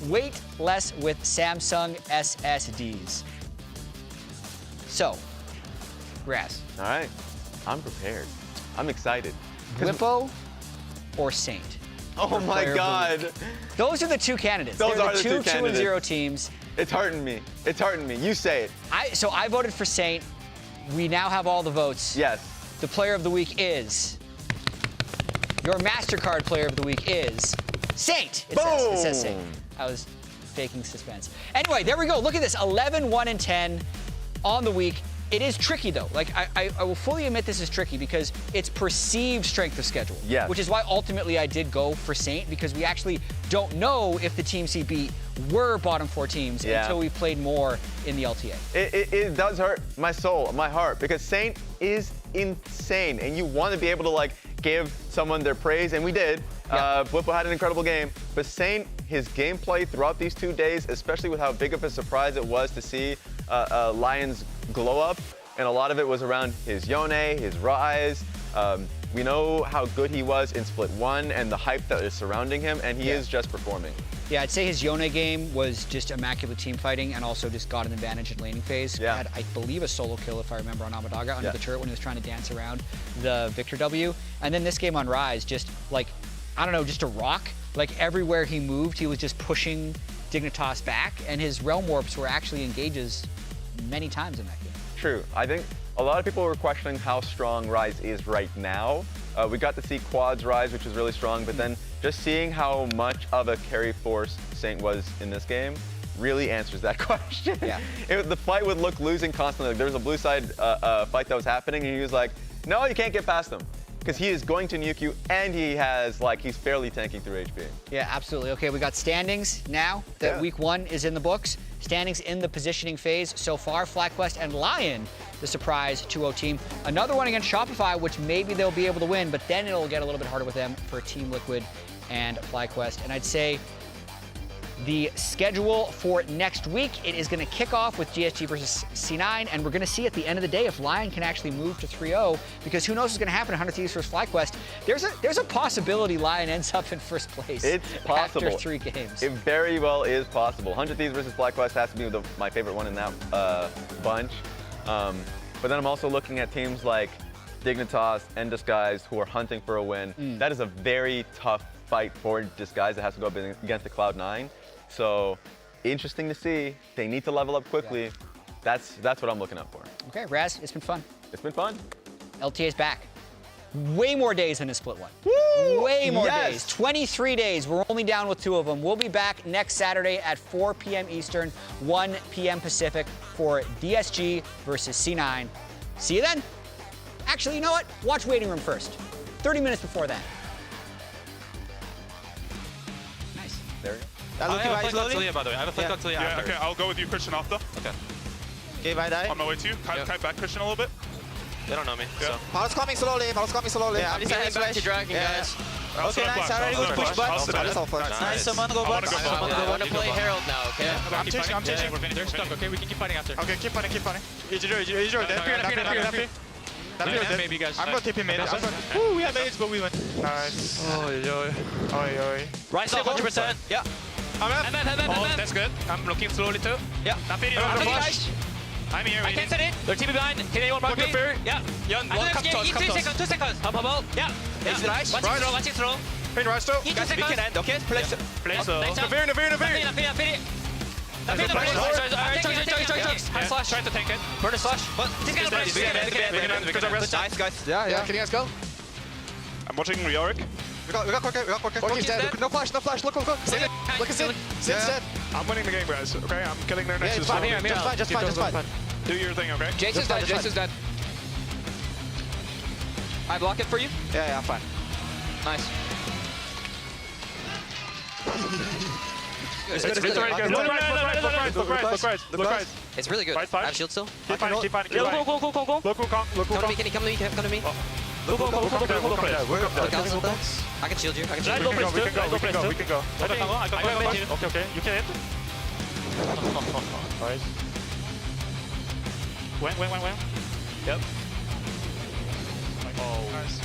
wait less with Samsung SSDs. So, Raz. All right. I'm prepared. I'm excited. Bwipo or Saint? Oh my God. Those are the 2 candidates. Those are the two 2 candidates. 2-0 teams. It's hurting me. It's hurting me. You say it. So I voted for Saint. We now have all the votes. Yes. The player of the week is... Your MasterCard player of the week is... Saint. It says Saint. I was faking suspense. Anyway, there we go. Look at this. 11, 1, and 10 on the week. It is tricky, though. Like, I will fully admit this is tricky because it's perceived strength of schedule. Yes. Which is why ultimately I did go for Saint, because we actually don't know if the teams he beat were bottom 4 teams until we played more in the LTA. It does hurt my soul, my heart, because Saint is insane, and you want to be able to, like, give someone their praise, and we did. Bwipo had an incredible game, but Saint, his gameplay throughout these 2 days, especially with how big of a surprise it was to see Lyon's glow up, and a lot of it was around his Yone, his Rise. We know how good he was in Split 1 and the hype that is surrounding him, and he is just performing. Yeah, I'd say his Yone game was just immaculate team fighting and also just got an advantage in laning phase. Yeah. Had, I believe, a solo kill, if I remember, on Amadaga under the turret when he was trying to dance around the Victor W. And then this game on Rise, just like, I don't know, just a rock. Like everywhere he moved, he was just pushing Dignitas back, and his Realm Warps were actually engages many times in that game. True. I think a lot of people were questioning how strong Rise is right now. We got to see Quads Rise, which was really strong, but then just seeing how much of a carry force Saint was in this game really answers that question. Yeah. The fight would look losing constantly. Like, there was a blue side fight that was happening, and he was like, no, you can't get past them. because he is going to nuke you, and he has, like, he's fairly tanking through HP. Yeah, absolutely. Okay, we got standings now that week 1 is in the books. Standings in the positioning phase so far. FlyQuest and Lyon, the surprise 2-0 team. Another one against Shopify, which maybe they'll be able to win, but then it'll get a little bit harder with them for Team Liquid and FlyQuest. And I'd say the schedule for next week, it is going to kick off with DSG versus C9, and we're going to see at the end of the day if Lyon can actually move to 3-0, because who knows what's going to happen at 100 Thieves versus FlyQuest. There's a possibility Lyon ends up in first place. It's possible. After 3 games. It very well is possible. 100 Thieves versus FlyQuest has to be my favorite one in that bunch. But then I'm also looking at teams like Dignitas and Disguise who are hunting for a win. That is a very tough fight for Disguise that has to go up against the Cloud9. So interesting to see. They need to level up quickly. Yeah. That's what I'm looking out for. Okay, Raz, it's been fun. It's been fun. LTA's back. Way more days than in Split 1. Woo! Way more Yes! days. 23 days. We're only down with 2 of them. We'll be back next Saturday at 4 p.m. Eastern, 1 p.m. Pacific for DSG versus C9. See you then. Actually, you know what? Watch Waiting Room first. 30 minutes before that. Nice. There we go. I have a flick on Talia, by the way. I have a flick on Talia. Yeah, okay, I'll go with you, Christian, after. Okay. Okay, if I die. On my way to you. Kite back, Christian, a little bit. They don't know me. Yeah. Paul's coming slowly. Yeah, I'm heading back to Dragon, guys. Okay, nice. I already was push buttons. That's all fun. Nice, someone go buttons. I want to play Herald now, okay? I'm chasing. They're stuck, okay? We can keep fighting after. Okay, keep fighting. Isurus, maybe, guys. I'm going to TP mid. We have AIDS, but we win. Nice. Oi. Right still 100%. Yeah. Oh, that's good. I'm looking slowly too. Yeah. I'm feeding I'm here. I can't set it. They're TP behind. Can anyone mark me? Yeah. Jan, come to us. 2 seconds. Hop. Yeah. It's nice. Watching throw. Pin right still. Guys, we can end, okay? Place. Navir. High slash. Trying to tank it. Burn a slash. But this guy's burn. We can end. Nice, guys. Yeah. Can you guys go? I'm watching Yorick. We got Corki. Corki's dead. No flash. Look. Look at Sid. Sid's dead. I'm winning the game, guys. Okay, I'm killing their nexus. I'm here. Just fine. Do your thing, okay? Jason's dead. I block it for you? Yeah, I'm fine. Nice. Look right. It's really good. Right, I have shield still. Keep fighting. Go. Look Come to me. Go. I can shield you. We can go. Okay. You can hit. Nice. When? Yep. Oh. Nice.